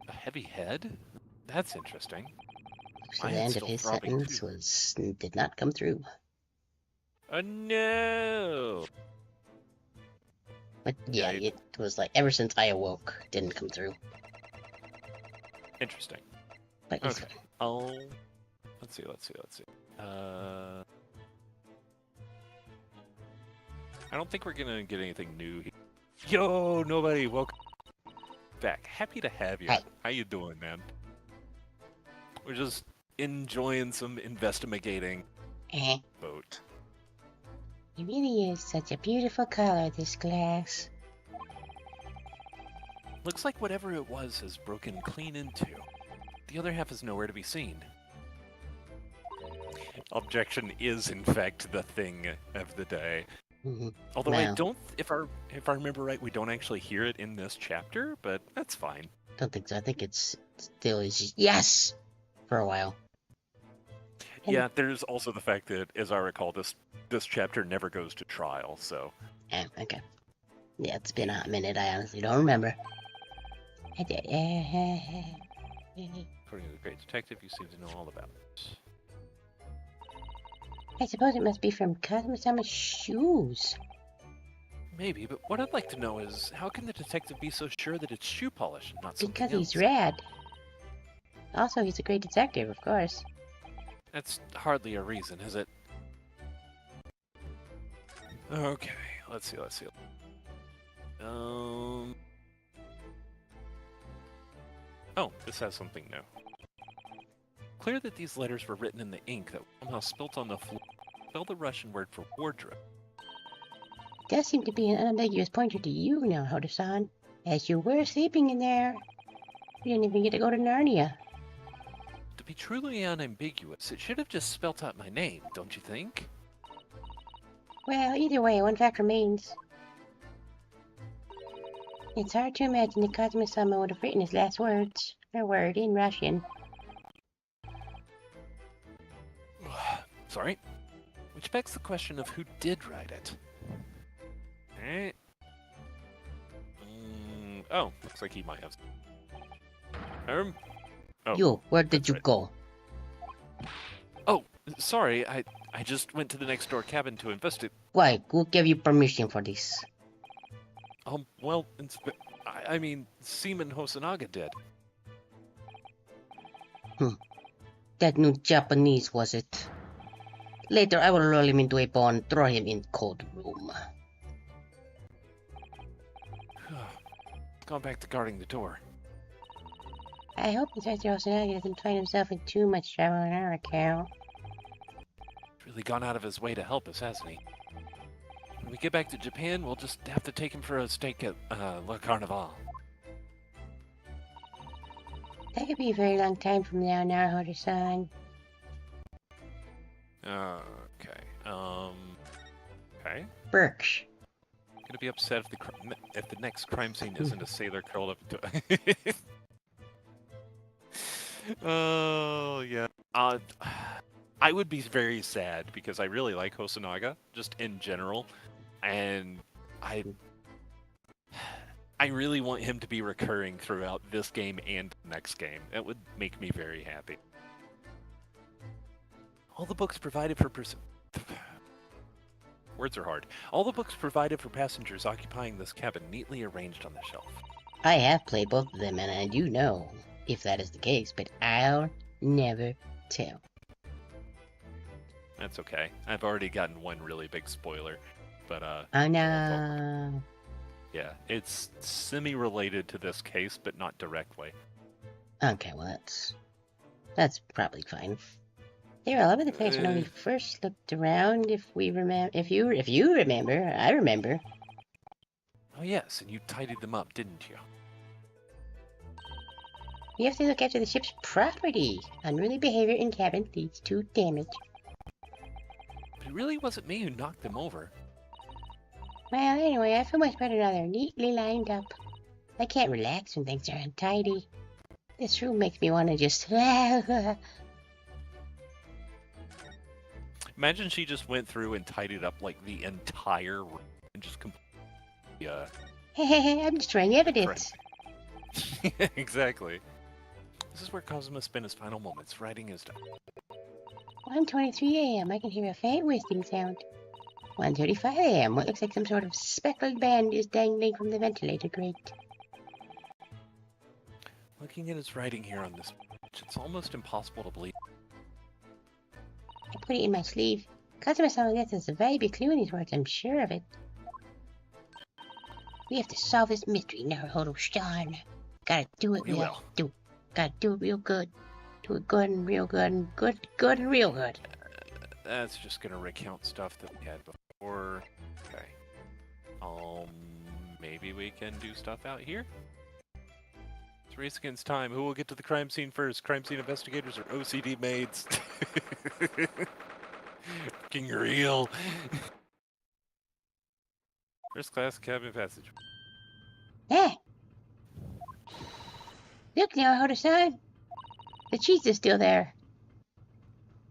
[SPEAKER 3] A heavy head? That's interesting.
[SPEAKER 1] So
[SPEAKER 3] My
[SPEAKER 1] the
[SPEAKER 3] head's
[SPEAKER 1] end of
[SPEAKER 3] still
[SPEAKER 1] his
[SPEAKER 3] throbbing,
[SPEAKER 1] sentence
[SPEAKER 3] too.
[SPEAKER 1] did not come through.
[SPEAKER 3] Oh no!
[SPEAKER 1] But yeah,
[SPEAKER 3] Yeah,
[SPEAKER 1] it was like ever since I awoke, didn't come through.
[SPEAKER 3] Interesting.
[SPEAKER 1] But it's
[SPEAKER 3] Okay. Let's see. I don't think we're gonna get anything new here. Yo, nobody, welcome back. Happy to have you.
[SPEAKER 1] Hi.
[SPEAKER 3] How you doing, man? We're just enjoying some investigating boat.
[SPEAKER 1] It really is such a beautiful color, this glass.
[SPEAKER 3] Looks like whatever it was has broken clean in two. The other half is nowhere to be seen. Objection is, in fact, the thing of the day. Although I
[SPEAKER 1] Wow.
[SPEAKER 3] don't, if I remember right, we don't actually hear it in this chapter, but that's fine.
[SPEAKER 1] Don't think so. I think it's still is just yes for a while. And-
[SPEAKER 3] Yeah, there's also the fact that, as I recall, this chapter never goes to trial, so...
[SPEAKER 1] Okay. Yeah, it's been a hot minute. I honestly don't remember.
[SPEAKER 3] According to the great detective, you seem to know all about it.
[SPEAKER 1] I suppose it must be from Kazuma-sama's shoes.
[SPEAKER 3] Maybe, but what I'd like to know is, how can the detective be so sure that it's shoe polish and not something
[SPEAKER 1] Because
[SPEAKER 3] else?
[SPEAKER 1] he's rad. Also, he's a great detective, of course.
[SPEAKER 3] That's hardly a reason, is it? Okay, let's see. Oh, this has something new. Clear that these letters were written in the ink that was somehow spilt on the floor. Spell the Russian word for wardrobe.
[SPEAKER 1] Does seem to be an unambiguous pointer to you now, Hoda-san. As you were sleeping in there. You didn't even get to go to Narnia.
[SPEAKER 3] To be truly unambiguous, it should have just spelt out my name, don't you think?
[SPEAKER 1] Well, either way, one fact remains. It's hard to imagine that Kazuma-sama would have written his last words, or word, in Russian.
[SPEAKER 3] Sorry. Which begs the question of who did write it. Alright. Oh, looks like he might have. Oh,
[SPEAKER 1] You, where did
[SPEAKER 3] that's
[SPEAKER 1] you
[SPEAKER 3] right.
[SPEAKER 1] go?
[SPEAKER 3] Oh, sorry. I just went to the next door cabin to investigate.
[SPEAKER 1] Why? Who gave you permission for this?
[SPEAKER 3] Well, I mean, Seaman Hosonaga did.
[SPEAKER 1] That new Japanese, was it? Later, I will roll him into a ball and throw him in cold room.
[SPEAKER 3] Gone back to guarding the door.
[SPEAKER 1] I hope Inspector Osanagi doesn't find himself in too much trouble on our account.
[SPEAKER 3] He's really gone out of his way to help us, hasn't he? When we get back to Japan, we'll just have to take him for a steak at Le Carnival.
[SPEAKER 1] That could be a very long time from now, Naruhodo-san.
[SPEAKER 3] Okay. Okay.
[SPEAKER 1] Birch.
[SPEAKER 3] Gonna be upset if the next crime scene isn't a sailor curled up into. Oh yeah. I would be very sad because I really like Hosonaga, just in general, and I really want him to be recurring throughout this game and the next game. It would make me very happy. All the books provided for words are hard. All the books provided for passengers occupying this cabin neatly arranged on the shelf.
[SPEAKER 1] I have played both of them, and I do know if that is the case, but I'll never tell.
[SPEAKER 3] That's okay. I've already gotten one really big spoiler, but
[SPEAKER 1] Oh no.
[SPEAKER 3] yeah, it's semi-related to this case, but not directly.
[SPEAKER 1] Okay, well that's probably fine. They were all over the place when we first looked around. If you remember, I remember.
[SPEAKER 3] Oh yes, and you tidied them up, didn't you?
[SPEAKER 1] We have to look after the ship's property. Unruly behavior in cabin leads to damage.
[SPEAKER 3] But it really wasn't me who knocked them over.
[SPEAKER 1] Well, anyway, I feel much better now they're neatly lined up. I can't relax when things are untidy. This room makes me want to just...
[SPEAKER 3] Imagine she just went through and tidied up like the entire room and just completely,
[SPEAKER 1] I'm destroying evidence.
[SPEAKER 3] Exactly. This is where Cosmo spent his final moments, writing his diary.
[SPEAKER 1] 1:23 a.m. I can hear a faint whistling sound. 1:35 a.m. What looks like some sort of speckled band is dangling from the ventilator grate.
[SPEAKER 3] Looking at his writing here on this page, it's almost impossible to believe.
[SPEAKER 1] I put it in my sleeve. Kazuma-sama gets us a valuable clue in his words, I'm sure of it. We have to solve this mystery, Naruhodo-san. Gotta do it
[SPEAKER 3] We will.
[SPEAKER 1] Gotta do it real good. Do it good and real good and good and real good.
[SPEAKER 3] That's just gonna recount stuff that we had before. Okay. Maybe we can do stuff out here? It's race against time. Who will get to the crime scene first? Crime scene investigators or OCD maids? Fucking real. First class cabin passage.
[SPEAKER 1] Hey! Look, Naruhodo-san. The cheese is still there.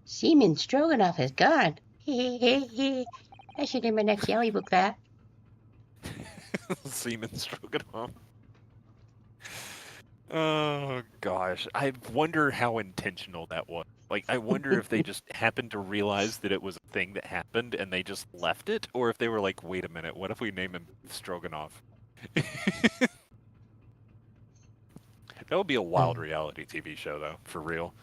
[SPEAKER 1] Seaman Stroganoff has gone. I should name my next Yowie book that.
[SPEAKER 3] Seaman Stroganoff. Oh gosh, I wonder how intentional that was. Like, I wonder if they just happened to realize that it was a thing that happened and they just left it, or if they were like, wait a minute, what if we name him Stroganoff? That would be a wild reality TV show, though, for real.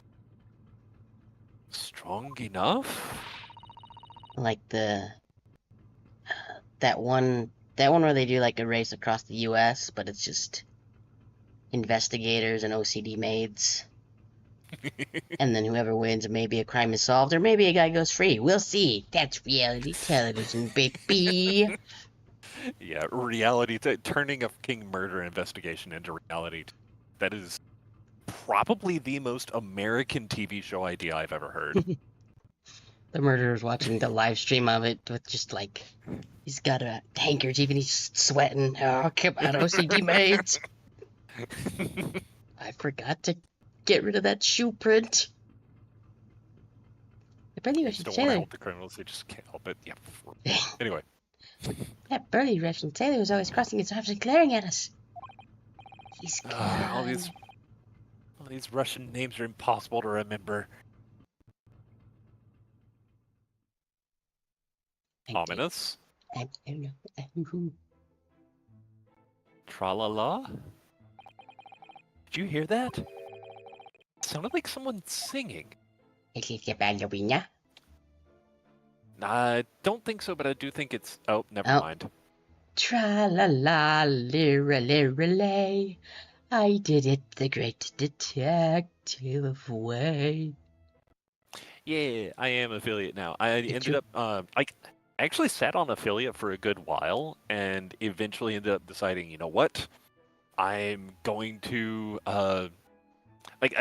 [SPEAKER 3] Strong enough?
[SPEAKER 1] Like that one where they do like a race across the U.S., but it's just investigators and OCD maids. And then whoever wins, maybe a crime is solved, or maybe a guy goes free. We'll see. That's reality television, baby.
[SPEAKER 3] Yeah, reality, turning a fucking murder investigation into reality. That is probably the most American TV show idea I've ever heard.
[SPEAKER 1] The murderer's watching the live stream of it with just like, he's got a handkerchief and he's sweating. Oh, come on, OCD maids. I forgot to get rid of that shoe print. I believe I
[SPEAKER 3] They
[SPEAKER 1] should
[SPEAKER 3] don't
[SPEAKER 1] say
[SPEAKER 3] want to
[SPEAKER 1] that.
[SPEAKER 3] help the criminals, they just can't help it. Yeah. Anyway.
[SPEAKER 1] That burly Russian sailor was always crossing his arms and glaring at us. He's
[SPEAKER 3] All
[SPEAKER 1] gone.
[SPEAKER 3] these Russian names are impossible to remember. Ominous.
[SPEAKER 1] I don't know.
[SPEAKER 3] Tra-la-la. Did you hear that? It sounded like someone singing.
[SPEAKER 1] Is it the ballerina?
[SPEAKER 3] I don't think so, but I do think it's... Oh, never
[SPEAKER 1] Oh.
[SPEAKER 3] mind.
[SPEAKER 1] Tra-la-la, lira-lira-lay. I did it the great detective way.
[SPEAKER 3] Yeah, I am affiliate now. I
[SPEAKER 1] Did
[SPEAKER 3] ended
[SPEAKER 1] you?
[SPEAKER 3] up... I actually sat on affiliate for a good while, and eventually ended up deciding, you know what? I'm going to... I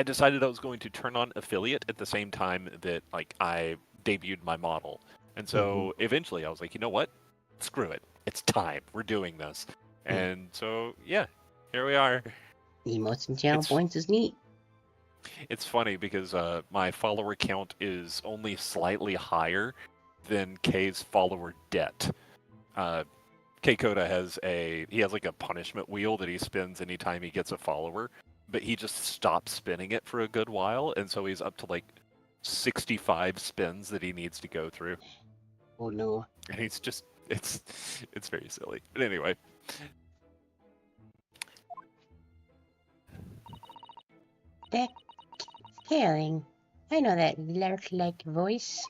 [SPEAKER 3] decided I was going to turn on affiliate at the same time that, I debuted my model. And so eventually I was like, you know what? Screw it. It's time. We're doing this. And so, yeah, here we are.
[SPEAKER 1] Emotes and channel points is neat.
[SPEAKER 3] It's funny because my follower count is only slightly higher than K's follower debt. K-Koda has a punishment wheel that he spins anytime he gets a follower, but he just stops spinning it for a good while, and so he's up to 65 spins that he needs to go through.
[SPEAKER 1] Oh no.
[SPEAKER 3] And he's just it's very silly. But anyway.
[SPEAKER 1] That caring. I know that lark-like voice.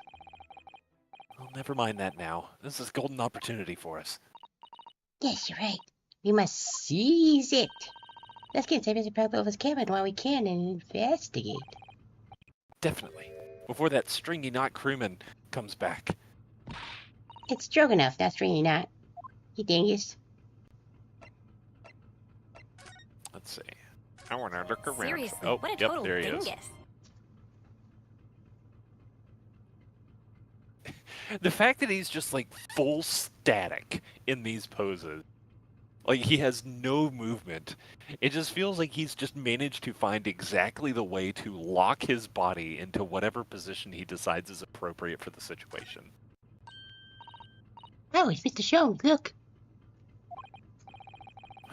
[SPEAKER 3] Well, never mind that now. This is a golden opportunity for us.
[SPEAKER 1] Yes, you're right. We must seize it. Let's get inside Mr. Pavlova's cabin while we can and investigate.
[SPEAKER 3] Definitely. Before that stringy knot crewman comes back.
[SPEAKER 1] It's Stroganoff, that's really not. You dingus.
[SPEAKER 3] Let's see. I want to look around.
[SPEAKER 6] Seriously,
[SPEAKER 3] Oh,
[SPEAKER 6] what a
[SPEAKER 3] yep,
[SPEAKER 6] total
[SPEAKER 3] there he
[SPEAKER 6] dingus.
[SPEAKER 3] is. The fact that he's just full static in these poses. He has no movement. It just feels like he's just managed to find exactly the way to lock his body into whatever position he decides is appropriate for the situation.
[SPEAKER 1] Oh, it's Mr. Show, look.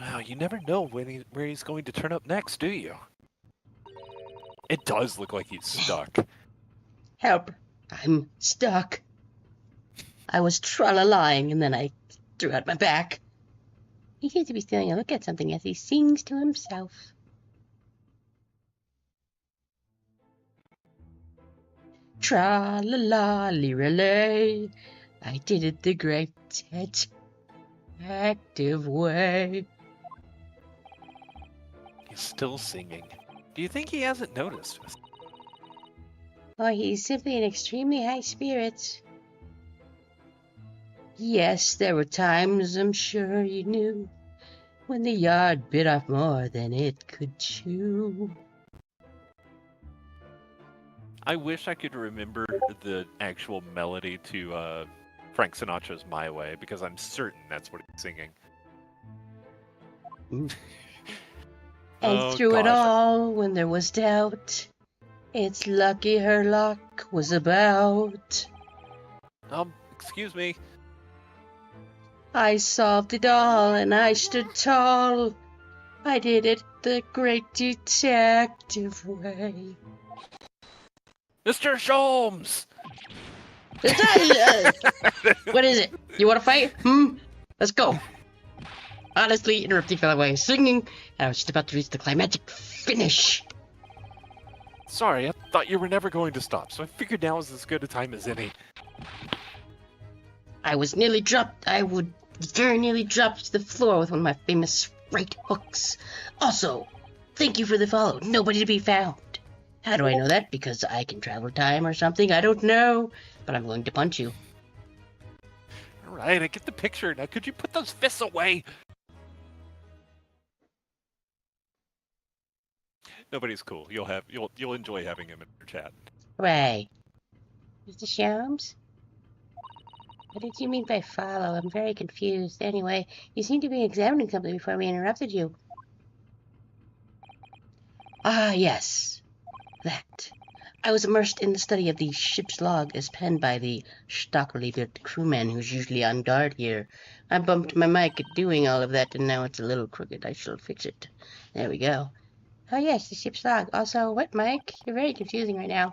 [SPEAKER 3] Wow, you never know where he's going to turn up next, do you? It does look like he's stuck.
[SPEAKER 1] Help, I'm stuck. I was tra-la-lying and then I threw out my back. He seems to be stealing a look at something as he sings to himself. Tra-la-la-li-relay. I did it the great detective way.
[SPEAKER 3] He's still singing. Do you think he hasn't noticed us?
[SPEAKER 1] Or he's simply in extremely high spirits. Yes, there were times, I'm sure you knew, when the yard bit off more than it could chew.
[SPEAKER 3] I wish I could remember the actual melody to Frank Sinatra's My Way, because I'm certain that's what he's singing.
[SPEAKER 1] And
[SPEAKER 3] Oh,
[SPEAKER 1] through it
[SPEAKER 3] gosh.
[SPEAKER 1] all, when there was doubt, it's lucky her luck was about.
[SPEAKER 3] Excuse me.
[SPEAKER 1] I solved it all and I stood tall. I did it the great detective way.
[SPEAKER 3] Mr. Sholmes!
[SPEAKER 1] What is it? You want to fight? Let's go. Honestly, interrupting fell away singing, and I was just about to reach the climactic finish.
[SPEAKER 3] Sorry, I thought you were never going to stop, so I figured now is as good a time as any.
[SPEAKER 1] I was nearly dropped. I would very nearly drop to the floor with one of my famous right hooks. Also, thank you for the follow. Nobody to be found. How do I know that? Because I can travel time or something? I don't know. But I'm going to punch you.
[SPEAKER 3] Alright, I get the picture. Now could you put those fists away? Nobody's cool. You'll enjoy having him in your chat.
[SPEAKER 1] Hooray. Mr. Shams? What did you mean by follow? I'm very confused. Anyway, you seem to be examining something before we interrupted you. Ah, yes. That. I was immersed in the study of the ship's log as penned by the stockily built crewman who's usually on guard here. I bumped my mic doing all of that, and now it's a little crooked. I shall fix it. There we go. Oh yes, the ship's log. Also, what, Mike? You're very confusing right now.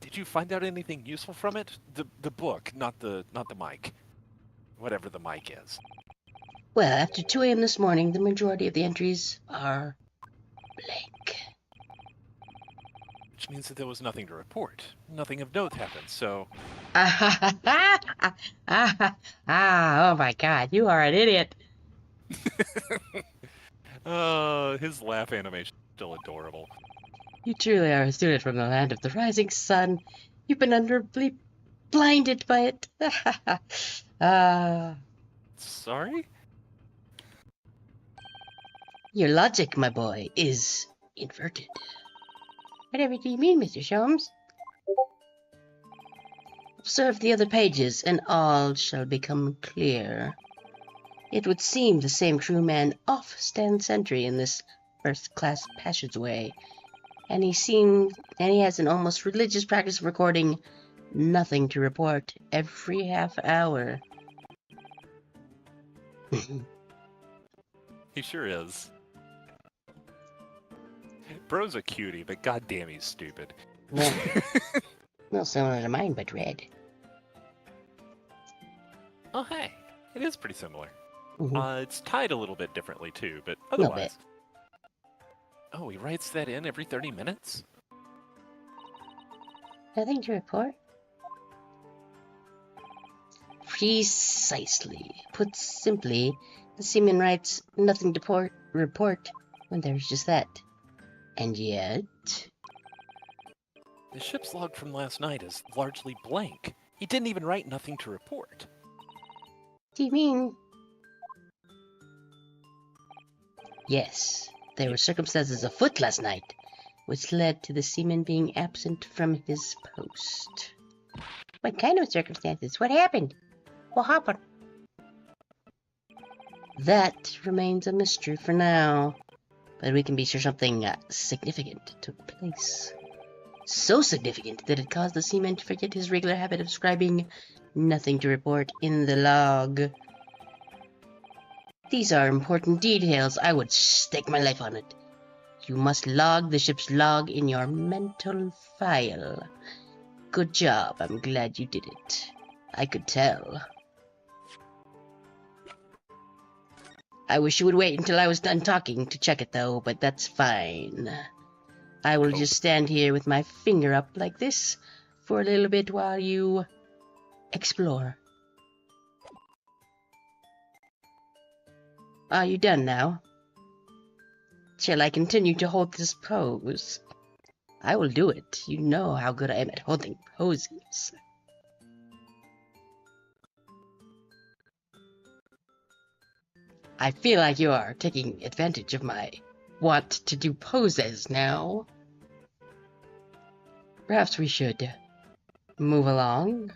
[SPEAKER 3] Did you find out anything useful from it? The book, not the mic. Whatever the mic is.
[SPEAKER 1] Well, after 2 a.m. this morning, the majority of the entries are blank.
[SPEAKER 3] Which means that there was nothing to report. Nothing of note happened, so...
[SPEAKER 1] Oh my god, you are an idiot.
[SPEAKER 3] His laugh animation is still adorable.
[SPEAKER 1] You truly are a student from the land of the rising sun. You've been unbearably blinded by it.
[SPEAKER 3] Sorry?
[SPEAKER 1] Your logic, my boy, is inverted. Whatever do you mean, Mr. Sholmes? Observe the other pages, and all shall become clear. It would seem the same crewman off stands sentry in this first-class passageway, and he has an almost religious practice of recording nothing to report every half hour.
[SPEAKER 3] He sure is. Bro's a cutie, but goddamn he's stupid.
[SPEAKER 1] Well, similar to mine, but red.
[SPEAKER 3] Oh, hey. It is pretty similar.
[SPEAKER 1] Mhm.
[SPEAKER 3] It's tied a little bit differently, too, but
[SPEAKER 1] Little
[SPEAKER 3] otherwise... Oh, he writes that in every 30 minutes?
[SPEAKER 1] Nothing to report? Precisely. Put simply, the seaman writes nothing to report when there's just that. And yet...
[SPEAKER 3] The ship's log from last night is largely blank. He didn't even write nothing to report.
[SPEAKER 1] Do you mean... Yes, there were circumstances afoot last night, which led to the seaman being absent from his post. What kind of circumstances? What happened? What happened? That remains a mystery for now, but we can be sure something significant took place. So significant that it caused the seaman to forget his regular habit of scribing nothing to report in the log. These are important details. I would stake my life on it. You must log the ship's log in your mental file. Good job. I'm glad you did it. I could tell. I wish you would wait until I was done talking to check it, though, but that's fine. I will just stand here with my finger up like this for a little bit while you explore. Are you done now? Shall I continue to hold this pose? I will do it. You know how good I am at holding poses. I feel like you are taking advantage of my want to do poses now. Perhaps we should move along.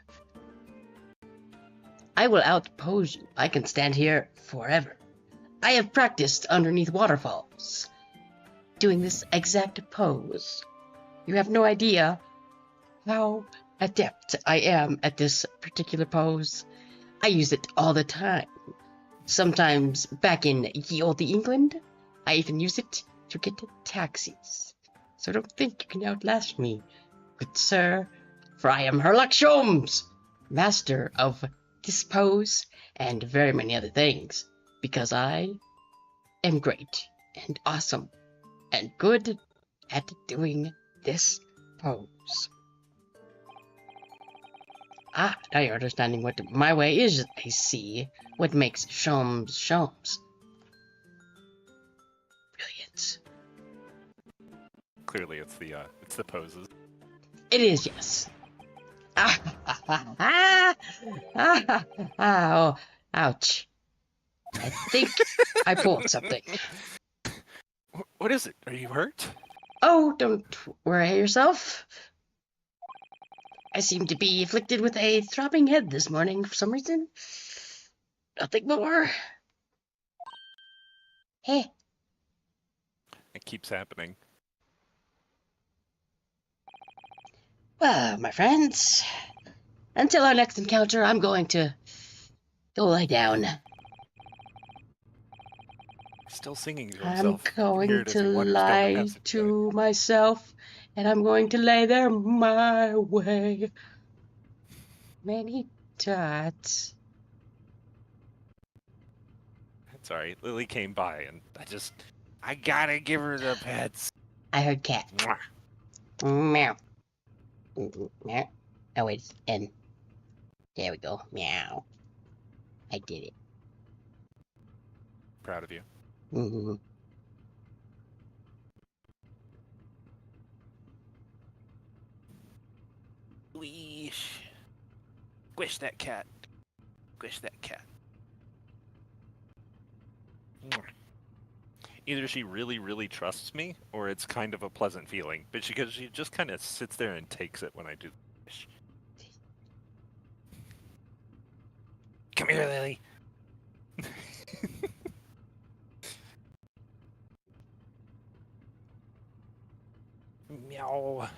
[SPEAKER 1] I will outpose you. I can stand here forever. I have practiced underneath waterfalls, doing this exact pose. You have no idea how adept I am at this particular pose. I use it all the time. Sometimes back in ye olde England, I even use it to get taxis. So don't think you can outlast me, good sir, for I am Herlock Sholmes, master of this pose and very many other things, because I am great and awesome and good at doing this pose. Ah, now you're understanding what my way is, I see. What makes Sholmes Sholmes. Brilliant.
[SPEAKER 3] Clearly it's the poses.
[SPEAKER 1] It is, yes. Ah, oh, ouch. I think I pulled something.
[SPEAKER 3] What is it? Are you hurt?
[SPEAKER 1] Oh, don't worry yourself. I seem to be afflicted with a throbbing head this morning for some reason. Nothing more. Hey.
[SPEAKER 3] It keeps happening.
[SPEAKER 1] Well, my friends, until our next encounter, I'm going to go lie down.
[SPEAKER 3] Still singing to
[SPEAKER 1] I'm
[SPEAKER 3] himself. You can hear
[SPEAKER 1] going
[SPEAKER 3] it as
[SPEAKER 1] to
[SPEAKER 3] he wanders down the
[SPEAKER 1] lie
[SPEAKER 3] passageway.
[SPEAKER 1] to myself, and I'm going to lay there my way. Many dots.
[SPEAKER 3] It's alright. Lily came by, and I gotta give her the pets.
[SPEAKER 1] I heard cat.
[SPEAKER 3] Mwah.
[SPEAKER 1] Meow. Meow. Oh, wait, it's N. There we go. Meow. I did it.
[SPEAKER 3] Proud of you.
[SPEAKER 1] Mm-hmm.
[SPEAKER 3] Leash. Squish that cat. Squish that cat. Mwah. Either she really, really trusts me, or it's kind of a pleasant feeling. But she just kind of sits there and takes it when I do the squish. Come here, Lily. Meow.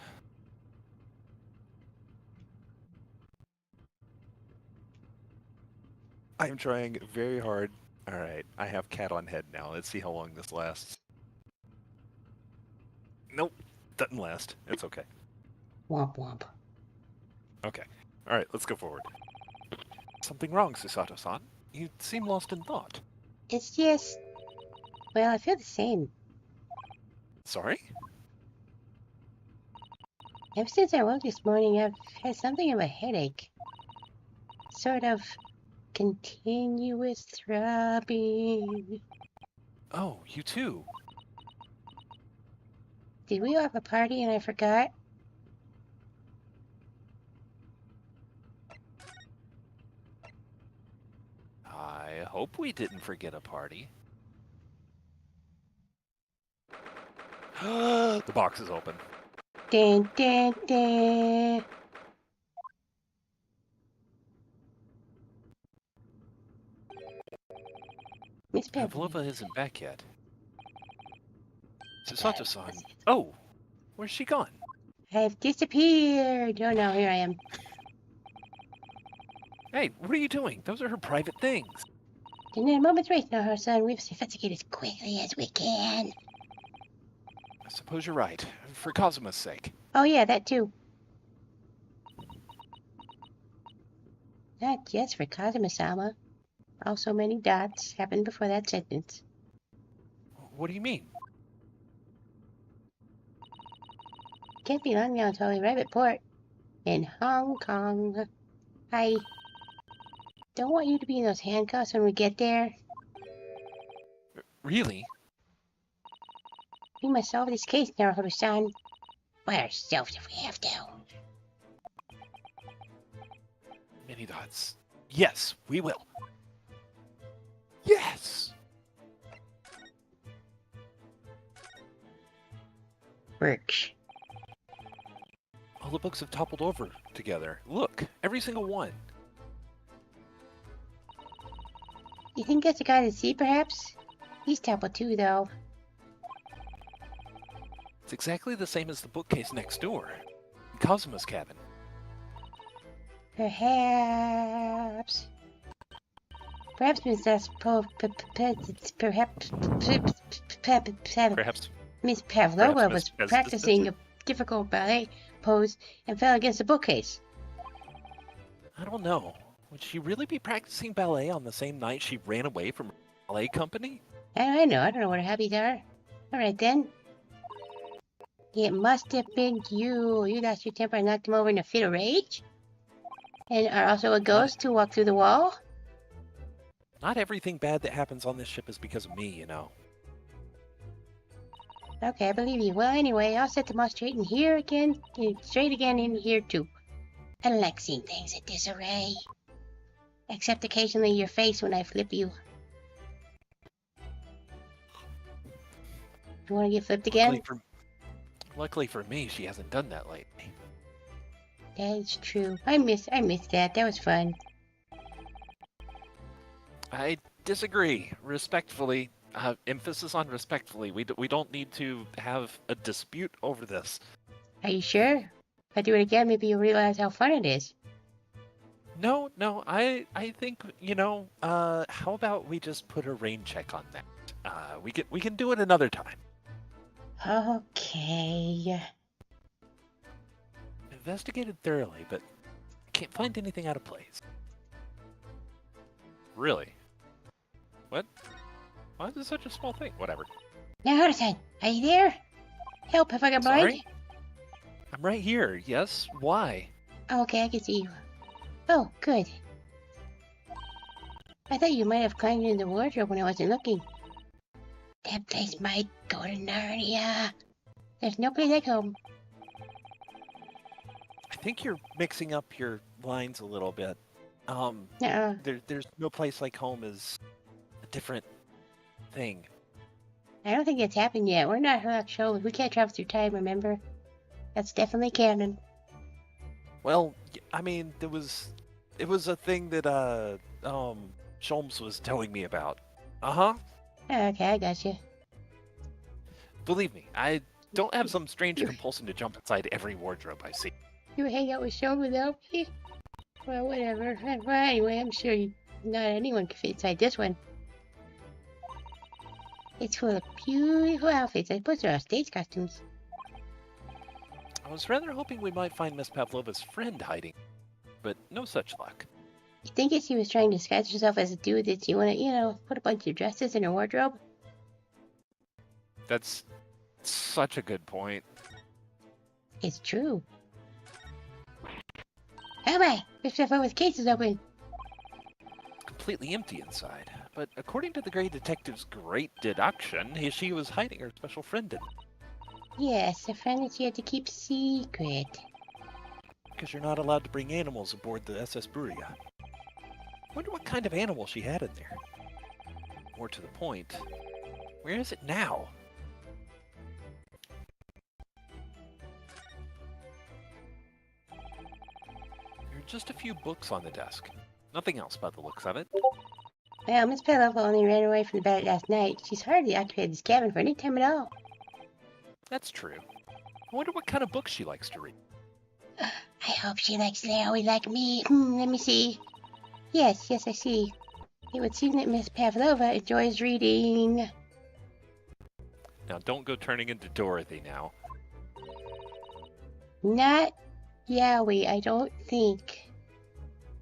[SPEAKER 3] I'm trying very hard. Alright, I have cat on head now. Let's see how long this lasts. Nope, doesn't last. It's okay.
[SPEAKER 1] Womp womp.
[SPEAKER 3] Okay. Alright, let's go forward. Something wrong, Susato-san? You seem lost in thought.
[SPEAKER 1] It's just... Well, I feel the same.
[SPEAKER 3] Sorry?
[SPEAKER 1] Ever since I woke this morning, I've had something of a headache. Sort of continuous throbbing.
[SPEAKER 3] Oh, you too.
[SPEAKER 1] Did we have a party and I forgot?
[SPEAKER 3] I hope we didn't forget a party. The box is open.
[SPEAKER 1] Dun, dun, dun. Miss Beverly.
[SPEAKER 3] Pavlova isn't back yet. Susato-san. Oh, where's she gone?
[SPEAKER 1] I've disappeared. Oh no, here I am.
[SPEAKER 3] Hey, what are you doing? Those are her private things.
[SPEAKER 1] In a moment's race now, her son. We must investigate as quickly as we can.
[SPEAKER 3] I suppose you're right. For Kazuma's sake.
[SPEAKER 1] Oh yeah, that too. Not just for Kazuma-sama. Also many dots happened before that sentence.
[SPEAKER 3] What do you mean?
[SPEAKER 1] Can't be long now until we arrive at port. In Hong Kong. I don't want you to be in those handcuffs when we get there.
[SPEAKER 3] Really?
[SPEAKER 1] We must solve this case, Naruto-san. By ourselves if we have to.
[SPEAKER 3] Many dots. Yes, we will. Yes!
[SPEAKER 1] Works.
[SPEAKER 3] All the books have toppled over together. Look, every single one.
[SPEAKER 1] You think that's the guy in the sea, perhaps? He's toppled too, though.
[SPEAKER 3] It's exactly the same as the bookcase next door. In Kazuma's cabin.
[SPEAKER 1] Perhaps. Perhaps Miss Miss Pavlova was practicing a difficult ballet pose and fell against the bookcase.
[SPEAKER 3] I don't know. Would she really be practicing ballet on the same night she ran away from her ballet company?
[SPEAKER 1] I know. I don't know what her hobbies are. All right, then. It must have been you. You lost your temper and knocked him over in a fit of rage? And are also a ghost who walked through the wall?
[SPEAKER 3] Not everything bad that happens on this ship is because of me, you know.
[SPEAKER 1] Okay, I believe you. Well, anyway, I'll set them all straight in here again, and straight again in here, too. I don't like seeing things in disarray. Except occasionally your face when I flip you. You want to get flipped again?
[SPEAKER 3] Luckily for me, she hasn't done that lately.
[SPEAKER 1] That's true. I miss that. That was fun.
[SPEAKER 3] I disagree. Respectfully. Emphasis on respectfully. We don't need to have a dispute over this.
[SPEAKER 1] Are you sure? If I do it again, maybe you'll realize how fun it is.
[SPEAKER 3] No, I think, how about we just put a rain check on that? We can do it another time.
[SPEAKER 1] Okay.
[SPEAKER 3] Investigated thoroughly, but can't find anything out of place. Really? What? Why is it such a small thing? Whatever.
[SPEAKER 1] Now, hold a second. Are you there? Help, have I got blind?
[SPEAKER 3] Sorry? I'm right here. Yes? Why?
[SPEAKER 1] Okay, I can see you. Oh, good. I thought you might have climbed in the wardrobe when I wasn't looking. That place might go to Narnia. There's no place like home.
[SPEAKER 3] I think you're mixing up your lines a little bit.
[SPEAKER 1] Uh-uh.
[SPEAKER 3] There's no place like home is a different thing.
[SPEAKER 1] I don't think it's happened yet. We're not Herlock shows. We can't travel through time, remember? That's definitely canon.
[SPEAKER 3] Well, I mean, it was a thing that Sholmes was telling me about. Uh-huh.
[SPEAKER 1] Okay, I got you.
[SPEAKER 3] Believe me, I don't have some strange compulsion to jump inside every wardrobe I see.
[SPEAKER 1] You hang out with Sean without me? Well, whatever. Well, anyway, I'm sure not anyone can fit inside this one. It's full of beautiful outfits. I suppose they're all stage costumes.
[SPEAKER 3] I was rather hoping we might find Miss Pavlova's friend hiding, but no such luck.
[SPEAKER 1] You think if she was trying to disguise herself as a dude that she want to, put a bunch of dresses in her wardrobe?
[SPEAKER 3] That's such a good point.
[SPEAKER 1] It's true. Oh my! Miss Pavlova's case is open.
[SPEAKER 3] It's completely empty inside, but according to the Grey Detective's great deduction, she was hiding her special friend in it.
[SPEAKER 1] Yes, a friend that she had to keep secret.
[SPEAKER 3] Because you're not allowed to bring animals aboard the SS Buria. Wonder what kind of animal she had in there. More to the point, where is it now? There are just a few books on the desk. Nothing else by the looks of it.
[SPEAKER 1] Well, Miss Pavlova only ran away from the bed last night. She's hardly occupied this cabin for any time at all.
[SPEAKER 3] That's true. I wonder what kind of books she likes to read.
[SPEAKER 1] I hope she likes Larry like me. Let me see. Yes, I see. It would seem that Miss Pavlova enjoys reading.
[SPEAKER 3] Now, don't go turning into Dorothy now.
[SPEAKER 1] Not Yowie, I don't think.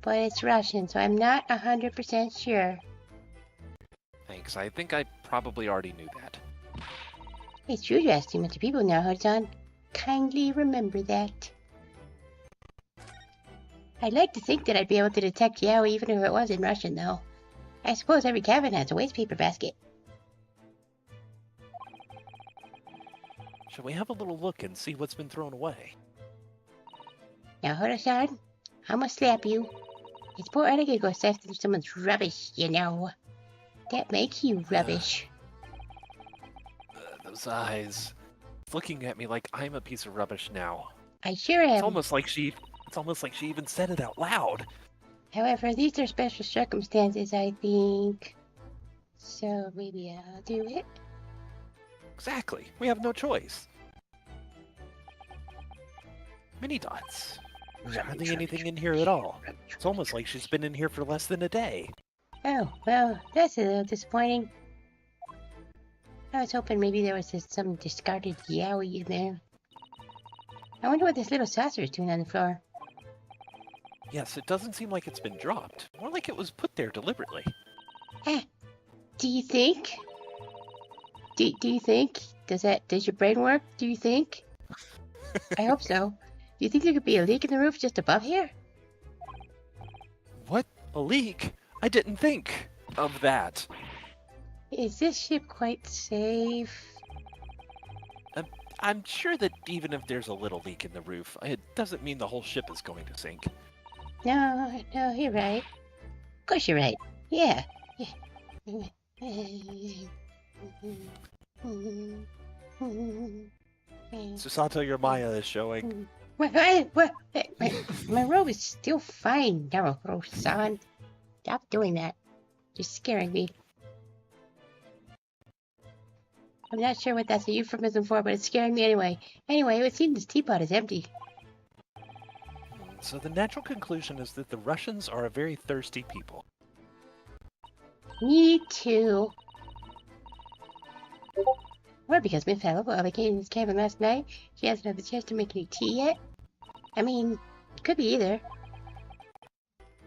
[SPEAKER 1] But it's Russian, so I'm not 100% sure.
[SPEAKER 3] Thanks, I think I probably already knew that.
[SPEAKER 1] It's true to ask too much people now, Hudson. Kindly remember that. I'd like to think that I'd be able to detect Yowie even if it was in Russian, though. I suppose every cabin has a wastepaper basket.
[SPEAKER 3] Shall we have a little look and see what's been thrown away?
[SPEAKER 1] Now, Hudson, I'm gonna slap you. It's poor etiquette to go sift through someone's rubbish, That makes you rubbish.
[SPEAKER 3] Those eyes. It's looking at me like I'm a piece of rubbish now.
[SPEAKER 1] I sure am.
[SPEAKER 3] It's almost like she even said it out loud.
[SPEAKER 1] However, these are special circumstances, I think. So maybe I'll do it.
[SPEAKER 3] Exactly. We have no choice. Mini dots. There's hardly anything in here at all. It's almost like she's been in here for less than a day.
[SPEAKER 1] Oh, well, that's a little disappointing. I was hoping maybe there was just some discarded Yowie in there. I wonder what this little saucer is doing on the floor.
[SPEAKER 3] Yes, it doesn't seem like it's been dropped. More like it was put there deliberately.
[SPEAKER 1] Do you think? Do you think? Does your brain work? Do you think? I hope so. Do you think there could be a leak in the roof just above here?
[SPEAKER 3] What? A leak? I didn't think of that.
[SPEAKER 1] Is this ship quite safe?
[SPEAKER 3] I'm sure that even if there's a little leak in the roof, it doesn't mean the whole ship is going to sink.
[SPEAKER 1] No, you're right. Of course you're right. Yeah.
[SPEAKER 3] Susato, your Maya is showing.
[SPEAKER 1] What? My robe is still fine, Naruto-san. Stop doing that. You're scaring me. I'm not sure what that's a euphemism for, but it's scaring me anyway. Anyway, it would seem this teapot is empty.
[SPEAKER 3] So the natural conclusion is that the Russians are a very thirsty people.
[SPEAKER 1] Me too. Or because Miss Hannibal vacated in this cabin last night, she hasn't had the chance to make any tea yet. I mean, it could be either.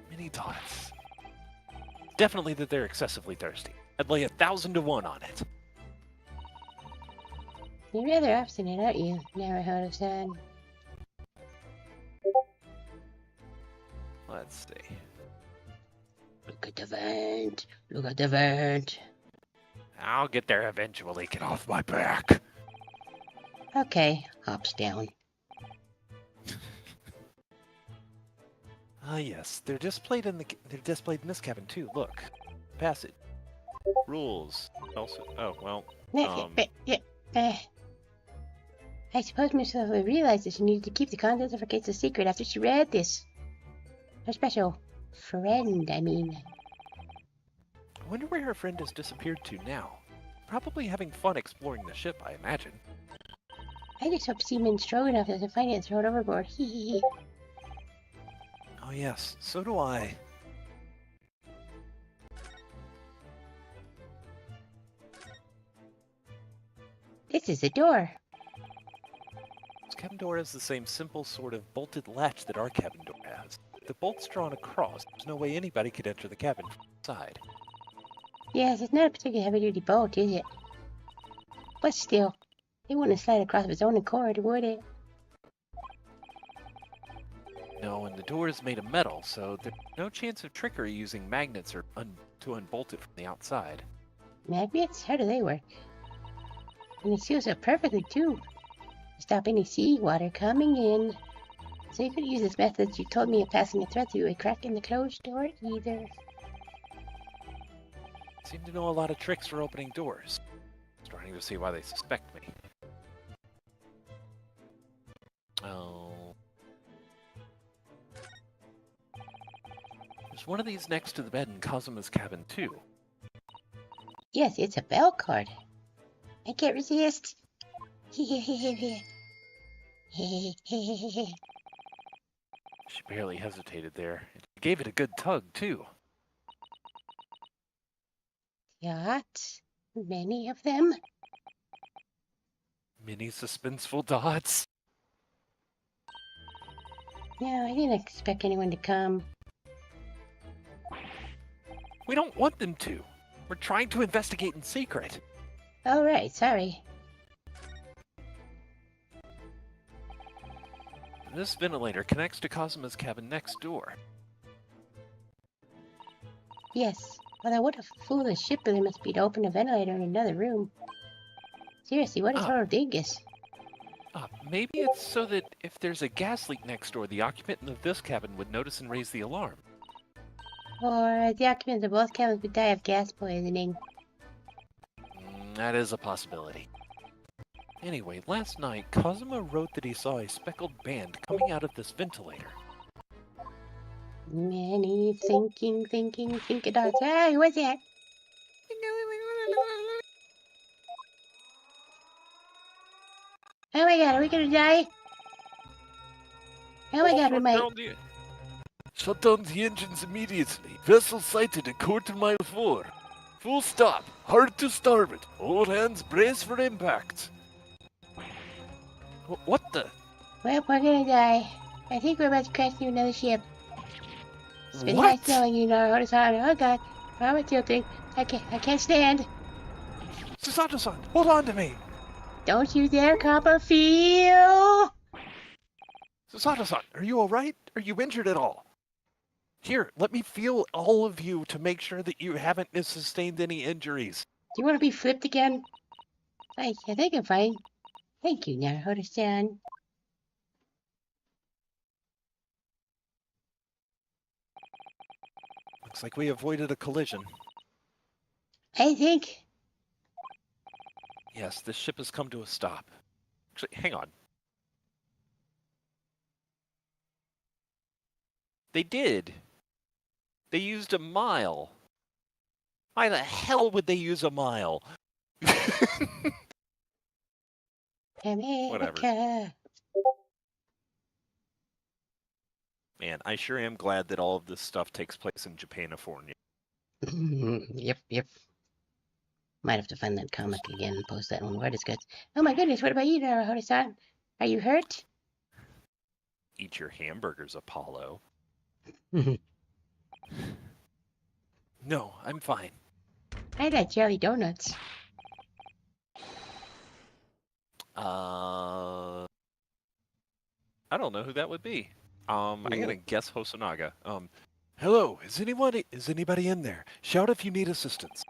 [SPEAKER 3] Many dots. Definitely that they're excessively thirsty. I'd lay 1,000 to 1 on it.
[SPEAKER 1] You're rather obstinate, aren't you, Naruhodo-san?
[SPEAKER 3] Let's see.
[SPEAKER 1] Look at the vent. Look at the vent.
[SPEAKER 3] I'll get there eventually. Get off my back.
[SPEAKER 1] Okay, hops down.
[SPEAKER 3] Ah, yes. They're displayed in this cabin too. Look. Passage.
[SPEAKER 2] Rules. Also, oh well.
[SPEAKER 1] I suppose Miss Lovely realized that she needed to keep the contents of her case a secret after she read this. Her special friend, I mean.
[SPEAKER 3] I wonder where her friend has disappeared to now. Probably having fun exploring the ship, I imagine.
[SPEAKER 1] I just hope Seaman Stroganoff doesn't find it and throw it overboard. Hee hee hee.
[SPEAKER 3] Oh yes, so do I.
[SPEAKER 1] This is a door.
[SPEAKER 3] This cabin door has the same simple sort of bolted latch that our cabin door has. The bolt's drawn across. There's no way anybody could enter the cabin from the side.
[SPEAKER 1] Yes, it's not a particularly heavy-duty bolt, is it? But still, it wouldn't slide across of its own accord, would it?
[SPEAKER 3] No, and the door is made of metal, so there's no chance of trickery using magnets or to unbolt it from the outside.
[SPEAKER 1] Magnets? How do they work? And it seals up perfectly, too. To stop any seawater coming in. So you could use this method you told me of passing a thread through a crack in the closed door, either.
[SPEAKER 3] Seem to know a lot of tricks for opening doors. Starting to see why they suspect me. Oh. There's one of these next to the bed in Kazuma's cabin, too.
[SPEAKER 1] Yes, it's a bell card. I can't resist.
[SPEAKER 3] She barely hesitated there. She gave it a good tug, too.
[SPEAKER 1] Yachts? Many of them?
[SPEAKER 3] Many suspenseful dots.
[SPEAKER 1] No, I didn't expect anyone to come.
[SPEAKER 3] We don't want them to. We're trying to investigate in secret.
[SPEAKER 1] All right, sorry.
[SPEAKER 3] This ventilator connects to Kazuma's cabin next door.
[SPEAKER 1] Yes, although what a foolish shipbuilder must be to open a ventilator in another room. Seriously, what a total dingus.
[SPEAKER 3] Maybe it's so that if there's a gas leak next door, the occupant of this cabin would notice and raise the alarm.
[SPEAKER 1] Or the occupants of both cabins would die of gas poisoning.
[SPEAKER 3] That is a possibility. Anyway, last night, Kazuma wrote that he saw a speckled band coming out of this ventilator.
[SPEAKER 1] Many thinking dots. Hey, what's that? Oh my god, are we gonna die? Oh my god, we might.
[SPEAKER 2] Shut down the engines immediately. Vessel sighted a quarter-mile forward. Full stop. Hard to starboard. All hands brace for impact.
[SPEAKER 3] What the?
[SPEAKER 1] Well, we're gonna die. I think we're about to crash into another ship. It's been
[SPEAKER 3] What?
[SPEAKER 1] nice knowing you, Naruto-san. Oh god, I'm tilting. I can't stand.
[SPEAKER 3] Susato-san, hold on to me!
[SPEAKER 1] Don't you dare Copperfield!
[SPEAKER 3] Susato-san, are you alright? Are you injured at all? Here, let me feel all of you to make sure that you haven't sustained any injuries.
[SPEAKER 1] Do you want to be flipped again? I think I'm fine. Thank you, Naruto-san.
[SPEAKER 3] Looks like we avoided a collision.
[SPEAKER 1] I think.
[SPEAKER 3] Yes, this ship has come to a stop. Actually, hang on. They did. They used a mile. Why the hell would they use a mile?
[SPEAKER 1] America.
[SPEAKER 5] Man, I sure am glad that all of this stuff takes place in Japanifornia.
[SPEAKER 1] Yep. Might have to find that comic again and post that one. What is good? Oh my goodness, what about you, Naruto-san? Are you hurt?
[SPEAKER 5] Eat your hamburgers, Apollo.
[SPEAKER 7] No, I'm fine.
[SPEAKER 1] I like jelly donuts.
[SPEAKER 5] I don't know who that would be. I gotta guess Hosonaga.
[SPEAKER 7] Hello, is anybody in there? Shout if you need assistance.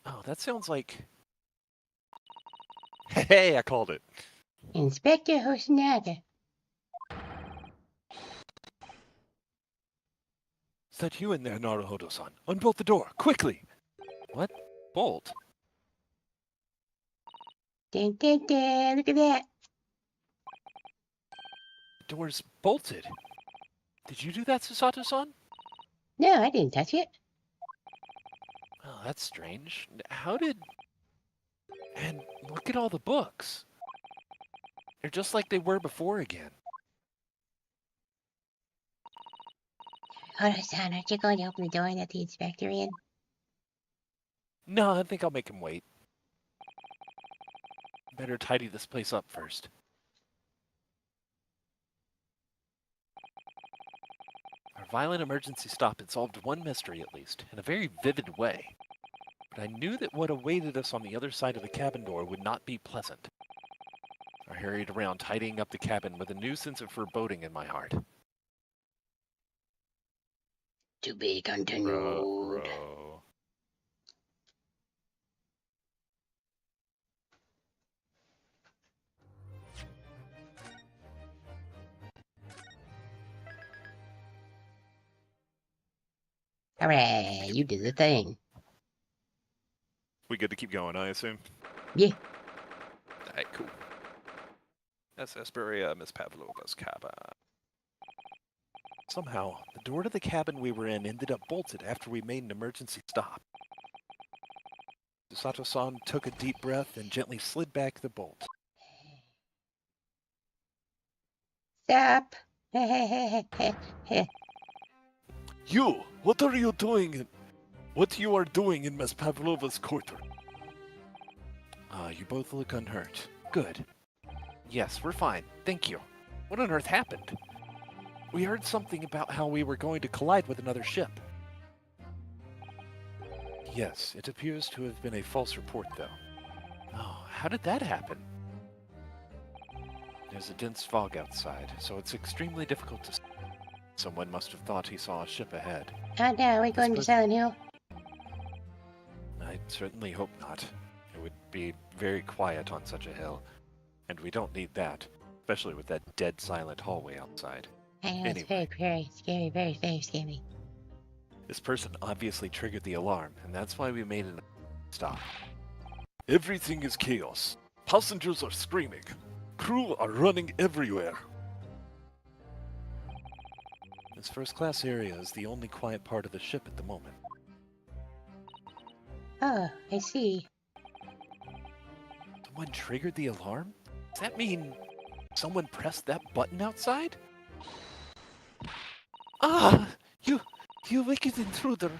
[SPEAKER 7] Oh, that sounds like...
[SPEAKER 5] Hey, I called it.
[SPEAKER 1] Inspector Hosonaga.
[SPEAKER 7] Is that you in there, Naruhodo-san? Unbolt the door, quickly!
[SPEAKER 5] What? Bolt?
[SPEAKER 1] Dun, dun, dun, look at that.
[SPEAKER 7] The door's bolted. Did you do that, Susato-san?
[SPEAKER 1] No, I didn't touch it.
[SPEAKER 7] Oh, that's strange. How did... And look at all the books. They're just like they were before again.
[SPEAKER 1] Hodo-san, aren't you going to open the door and let the inspector in?
[SPEAKER 7] No, I think I'll make him wait. Better tidy this place up first. Our violent emergency stop had solved one mystery at least, in a very vivid way. But I knew that what awaited us on the other side of the cabin door would not be pleasant. I hurried around tidying up the cabin with a new sense of foreboding in my heart.
[SPEAKER 1] To be continued.
[SPEAKER 5] Bro.
[SPEAKER 1] Hooray, you did the thing.
[SPEAKER 5] We good to keep going, I assume?
[SPEAKER 1] Yeah.
[SPEAKER 5] Alright, cool. That's Esperia, Miss Pavlova's cabin.
[SPEAKER 7] Somehow, the door to the cabin we were in ended up bolted after we made an emergency stop. Sato-san took a deep breath and gently slid back the bolt.
[SPEAKER 1] Stop.
[SPEAKER 7] You! What are you doing? What you are doing in Miss Pavlova's quarter? You both look unhurt. Good. Yes, we're fine. Thank you. What on earth happened? We heard something about how we were going to collide with another ship. Yes, it appears to have been a false report, though. Oh, how did that happen? There's a dense fog outside, so it's extremely difficult to see. Someone must have thought he saw a ship ahead.
[SPEAKER 1] Oh no, we're going to Silent Hill.
[SPEAKER 7] I certainly hope not. It would be very quiet on such a hill, and we don't need that, especially with that dead silent hallway outside.
[SPEAKER 1] I know, it's
[SPEAKER 7] Anyway.
[SPEAKER 1] very scary, very scary.
[SPEAKER 7] This person obviously triggered the alarm, and that's why we made a stop. Everything is chaos. Passengers are screaming. Crew are running everywhere. This first-class area is the only quiet part of the ship at the moment.
[SPEAKER 1] Oh, I see.
[SPEAKER 7] Someone triggered the alarm? Does that mean someone pressed that button outside? Ah! You wicked intruder!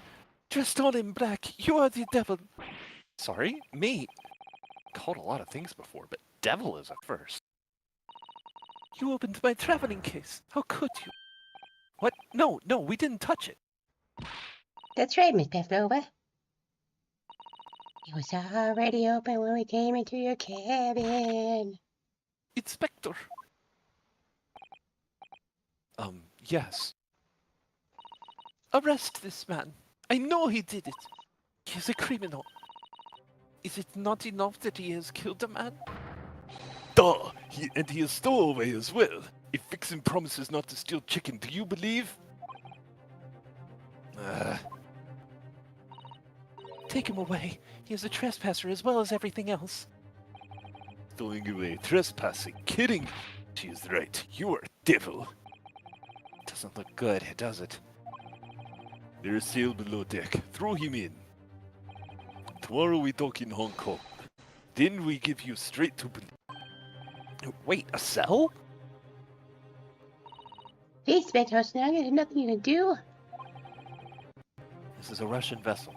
[SPEAKER 7] Dressed all in black, you are the devil! Sorry? Me? Called a lot of things before, but devil is a first. You opened my traveling case. How could you? What? No, we didn't touch it.
[SPEAKER 1] That's right, Miss Pavlova. It was already open when we came into your cabin.
[SPEAKER 7] Inspector. Yes. Arrest this man. I know he did it. He's a criminal. Is it not enough that he has killed a man? Duh! He is stowaway as well. If Vixen promises not to steal chicken, do you believe? Take him away. He is a trespasser as well as everything else. Stowing away, trespassing, kidding. She is right. You are a devil. Doesn't look good, does it? There is sail below deck. Throw him in. Tomorrow we dock in Hong Kong. Then we give you straight to... Wait, a cell?
[SPEAKER 1] Hey, Spectre Snug, there's nothing to do.
[SPEAKER 3] This is a Russian vessel.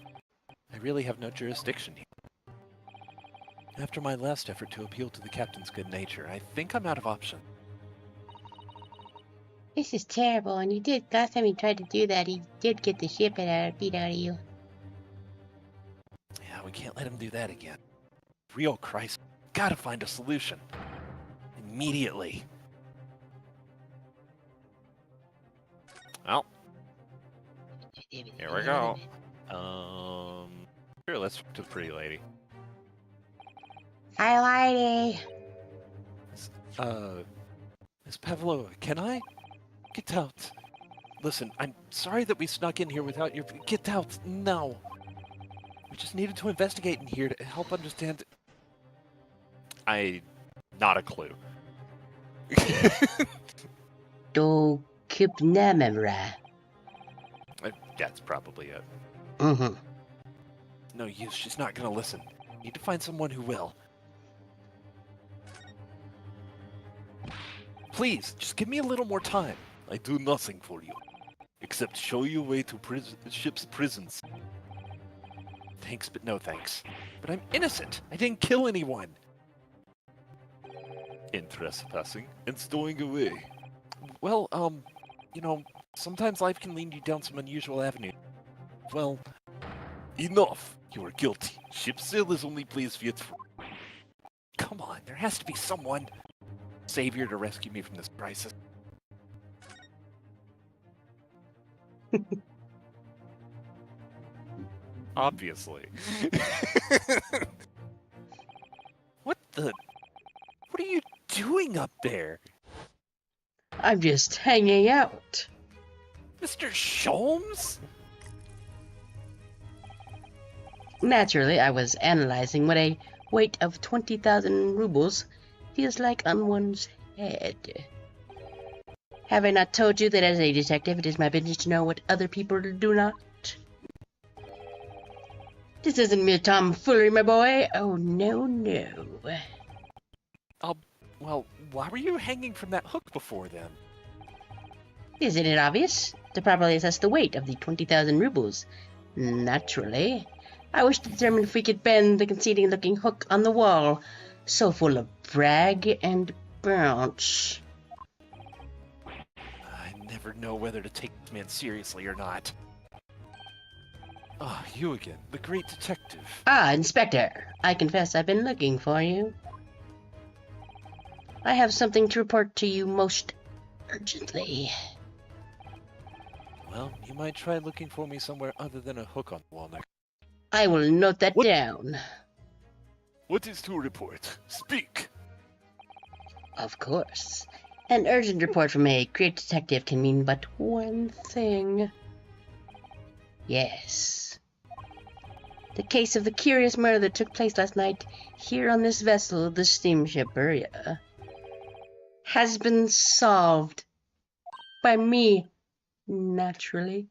[SPEAKER 3] I really have no jurisdiction here. After my last effort to appeal to the captain's good nature, I think I'm out of options.
[SPEAKER 1] This is terrible, and last time he tried to do that, he did get the ship beat out of you.
[SPEAKER 3] Yeah, we can't let him do that again. Real Christ, gotta find a solution. Immediately. Well, here we go. Here, let's talk to the pretty lady.
[SPEAKER 1] Hi, lady.
[SPEAKER 3] Miss Pavlova, can I? Get out. Listen, I'm sorry that we snuck in here without your... Get out, now. We just needed to investigate in here to help understand... Not a clue.
[SPEAKER 1] Do Kipnamera.
[SPEAKER 3] That's probably it.
[SPEAKER 1] Mm-hmm.
[SPEAKER 3] No use, she's not gonna listen. Need to find someone who will. Please, just give me a little more time.
[SPEAKER 2] I do nothing for you, except show you way to ship's prisons.
[SPEAKER 3] Thanks, but no thanks. But I'm innocent. I didn't kill anyone.
[SPEAKER 2] In trespassing and stowing away.
[SPEAKER 3] Well, you know, sometimes life can lead you down some unusual avenues. Well,
[SPEAKER 2] Enough! You are guilty. Ship's sail is only place for you through.
[SPEAKER 3] come on, there has to be someone. Savior to rescue me from this crisis. Obviously. What are you doing up there?
[SPEAKER 1] I'm just hanging out.
[SPEAKER 3] Mr. Sholmes?
[SPEAKER 1] Naturally, I was analyzing what a weight of 20,000 rubles feels like on one's head. Have I not told you that as a detective, it is my business to know what other people do not? This isn't mere tomfoolery, my boy. Oh, no, no.
[SPEAKER 3] Well, why were you hanging from that hook before then?
[SPEAKER 1] Isn't it obvious? To properly assess the weight of the 20,000 rubles. Naturally. I wish to determine if we could bend the conceding-looking hook on the wall, so full of brag and bounce.
[SPEAKER 3] I never know whether to take this man seriously or not. Ah, you again, the great detective.
[SPEAKER 1] Ah, Inspector. I confess I've been looking for you. I have something to report to you most urgently.
[SPEAKER 3] Well, you might try looking for me somewhere other than a hook on the wall next.
[SPEAKER 1] I will note that
[SPEAKER 2] What?
[SPEAKER 1] down.
[SPEAKER 2] What is to report? Speak!
[SPEAKER 1] Of course. An urgent report from a great detective can mean but one thing. Yes. The case of the curious murder that took place last night here on this vessel, the steamship Buria, has been solved. By me, naturally.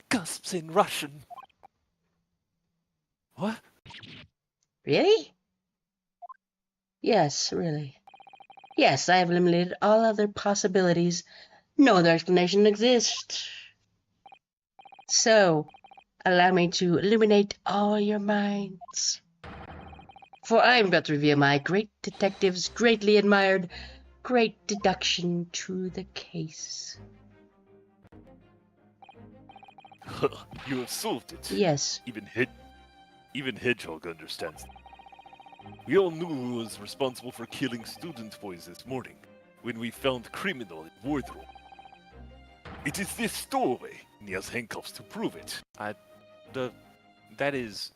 [SPEAKER 3] Gasps in Russian. What?
[SPEAKER 1] Really? Yes, really. Yes, I have eliminated all other possibilities. No other explanation exists. So, allow me to illuminate all your minds. For I am about to reveal my great detective's greatly admired great deduction to the case.
[SPEAKER 2] You have solved it.
[SPEAKER 1] Yes,
[SPEAKER 2] Even Hedgehog understands. We all knew who was responsible for killing student boys this morning, when we found criminal in wardrobe. It is this stowaway, and he has handcuffs to prove it.
[SPEAKER 3] That is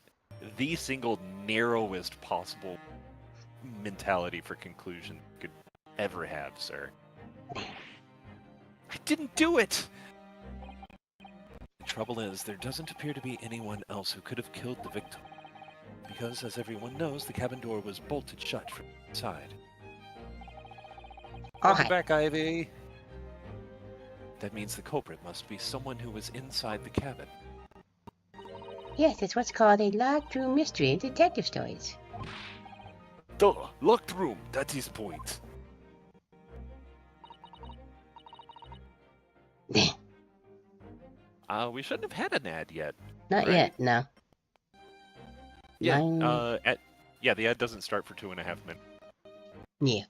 [SPEAKER 3] the single narrowest possible mentality for conclusion you could ever have, sir. I didn't do it! The trouble is, there doesn't appear to be anyone else who could have killed the victim. Because, as everyone knows, the cabin door was bolted shut from inside. Welcome
[SPEAKER 1] okay.
[SPEAKER 3] back, Ivy! That means the culprit must be someone who was inside the cabin.
[SPEAKER 1] Yes, it's what's called a locked room mystery in detective stories.
[SPEAKER 2] Duh, locked room, that is point.
[SPEAKER 3] We shouldn't have had an ad yet.
[SPEAKER 1] Not
[SPEAKER 3] Right.
[SPEAKER 1] yet, no.
[SPEAKER 3] Yeah.
[SPEAKER 1] Mine...
[SPEAKER 3] Yeah, the ad doesn't start for 2.5 minutes.
[SPEAKER 1] Yeah.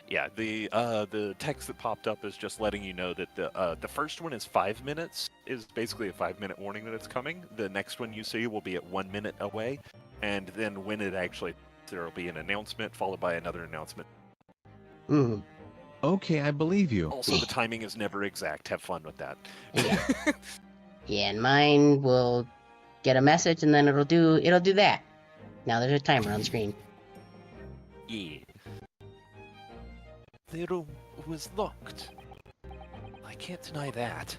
[SPEAKER 3] Yeah, the text that popped up is just letting you know that the first one is 5 minutes, is basically a 5-minute warning that it's coming. The next one you see will be at 1 minute away, and then when it actually, there will be an announcement followed by another announcement.
[SPEAKER 1] Mm.
[SPEAKER 8] Okay, I believe you.
[SPEAKER 3] Also, the timing is never exact. Have fun with that.
[SPEAKER 1] Yeah. Yeah, and mine will get a message and then it'll do that. Now there's a timer on screen.
[SPEAKER 3] Yeah.
[SPEAKER 7] The room was locked.
[SPEAKER 3] I can't deny that.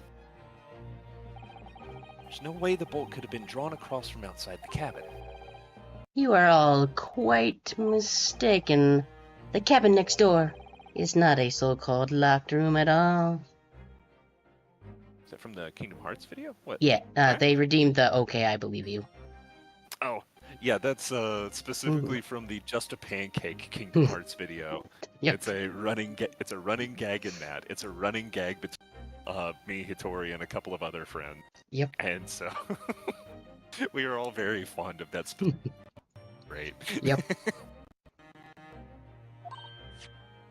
[SPEAKER 3] There's no way the bolt could have been drawn across from outside the cabin.
[SPEAKER 1] You are all quite mistaken. The cabin next door is not a so-called locked room at all.
[SPEAKER 3] Is that from the Kingdom Hearts video? What?
[SPEAKER 1] Yeah,
[SPEAKER 3] Right.
[SPEAKER 1] they redeemed the okay, I believe you.
[SPEAKER 3] Oh, yeah, that's specifically from the Just a Pancake Kingdom Hearts video.
[SPEAKER 1] Yep.
[SPEAKER 3] It's a running gag in that. It's a running gag between me, Hitori, and a couple of other friends.
[SPEAKER 1] Yep.
[SPEAKER 3] And so we are all very fond of that. Great.
[SPEAKER 1] Yep.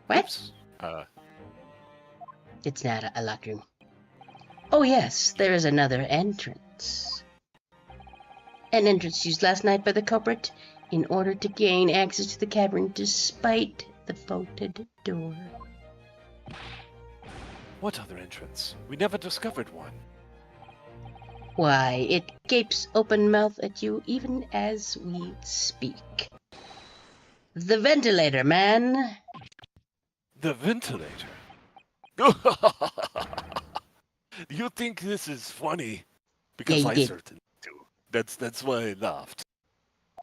[SPEAKER 1] What?
[SPEAKER 3] Oops.
[SPEAKER 1] It's not a locked room. Oh yes, there is another entrance. An entrance used last night by the culprit in order to gain access to the cavern despite the bolted door.
[SPEAKER 3] What other entrance? We never discovered one.
[SPEAKER 1] Why, it gapes open-mouthed at you even as we speak. The ventilator, man!
[SPEAKER 3] The ventilator. You think this is funny? Because
[SPEAKER 1] you
[SPEAKER 3] I
[SPEAKER 1] did.
[SPEAKER 3] certainly do. That's why I laughed.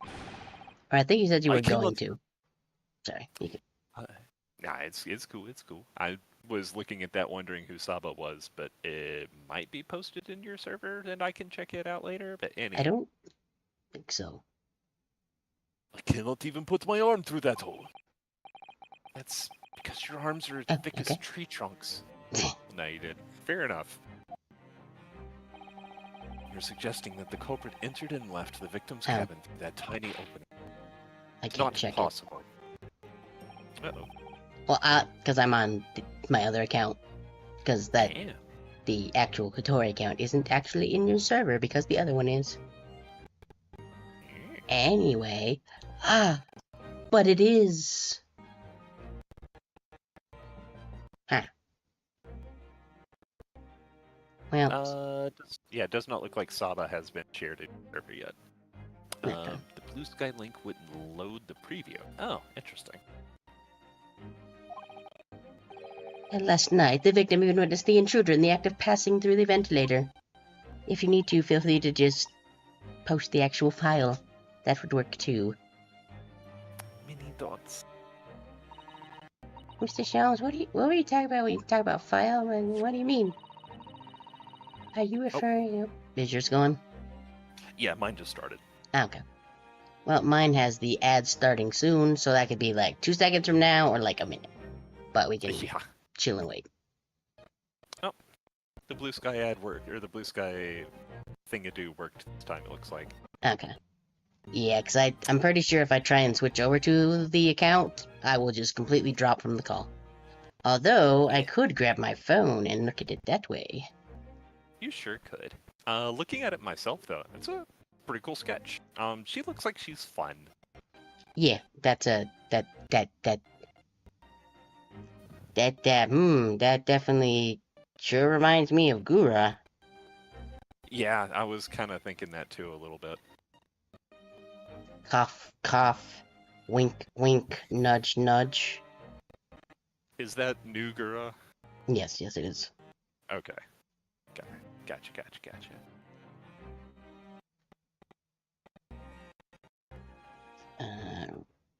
[SPEAKER 1] Or I think you said you
[SPEAKER 3] I
[SPEAKER 1] were
[SPEAKER 3] came
[SPEAKER 1] going
[SPEAKER 3] up-
[SPEAKER 1] to. Sorry. You could...
[SPEAKER 3] Nah, it's cool. It's cool. I was looking at that, wondering who Saba was, but it might be posted in your server, and I can check it out later. But anyway,
[SPEAKER 1] I don't think so.
[SPEAKER 3] I cannot even put my arm through that hole. That's because your arms are as thick
[SPEAKER 1] okay.
[SPEAKER 3] as tree trunks. No, you did. Fair enough. You're suggesting that the culprit entered and left the victim's
[SPEAKER 1] Oh.
[SPEAKER 3] cabin through that tiny opening.
[SPEAKER 1] I
[SPEAKER 3] It's
[SPEAKER 1] can't
[SPEAKER 3] not
[SPEAKER 1] check
[SPEAKER 3] possible. Uh-oh.
[SPEAKER 1] it. Well, because I'm on my other account. Because
[SPEAKER 3] Damn.
[SPEAKER 1] the actual Kotori account isn't actually in your server because the other one is. Anyway, but it is. Huh. Well,
[SPEAKER 3] Yeah, it does not look like Saba has been shared in your server yet.
[SPEAKER 1] Okay.
[SPEAKER 3] The Blue Sky link wouldn't load the preview. Oh, interesting.
[SPEAKER 1] and last night the victim even witnessed the intruder in the act of passing through the ventilator. If you need to, feel free to just post the actual file. That would work too.
[SPEAKER 3] Mini dots.
[SPEAKER 1] Mr. Shells, what were you talking about when you talk about file? And what do you mean? Are you referring to... Is yours going?
[SPEAKER 3] Yeah, mine just started.
[SPEAKER 1] Okay. Well, mine has the ad starting soon, so that could be like 2 seconds from now or like a minute. But we can
[SPEAKER 3] Yeah.
[SPEAKER 1] chill and wait.
[SPEAKER 3] The Blue Sky ad worked, or the Blue Sky thing-a-do worked this time, it looks like.
[SPEAKER 1] Okay. Yeah, because I'm pretty sure if I try and switch over to the account, I will just completely drop from the call. Although, I could grab my phone and look at it that way.
[SPEAKER 3] You sure could. Looking at it myself, though, it's a pretty cool sketch. She looks like she's fun.
[SPEAKER 1] Yeah, that's that definitely sure reminds me of Gura.
[SPEAKER 3] Yeah, I was kind of thinking that too a little bit.
[SPEAKER 1] Cough, cough, wink, wink, nudge, nudge.
[SPEAKER 3] Is that Nugura?
[SPEAKER 1] Yes, it is.
[SPEAKER 3] Okay. Gotcha.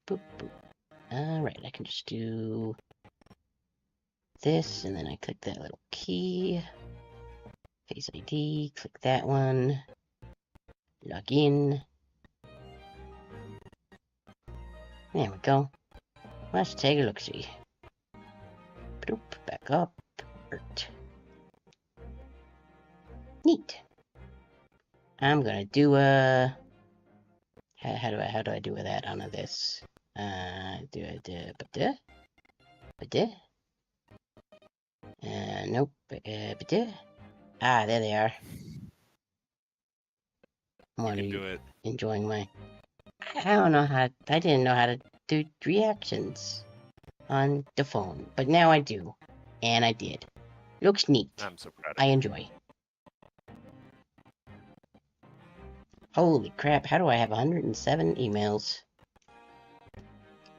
[SPEAKER 1] Boop, boop. Alright, I can just do this, and then I click that little key. Face ID, click that one. Log in. There we go. Let's take a look-see. Boop, back up. Art. Neat. I'm gonna do a. How do I do that on this? Nope. Ah, there they are. I'm
[SPEAKER 3] You
[SPEAKER 1] already
[SPEAKER 3] can do it.
[SPEAKER 1] enjoying my. I don't know how. I didn't know how to do reactions on the phone, but now I do, and I did. Looks neat.
[SPEAKER 3] I'm so proud of
[SPEAKER 1] I
[SPEAKER 3] you.
[SPEAKER 1] enjoy. Holy crap! How do I have 107 emails?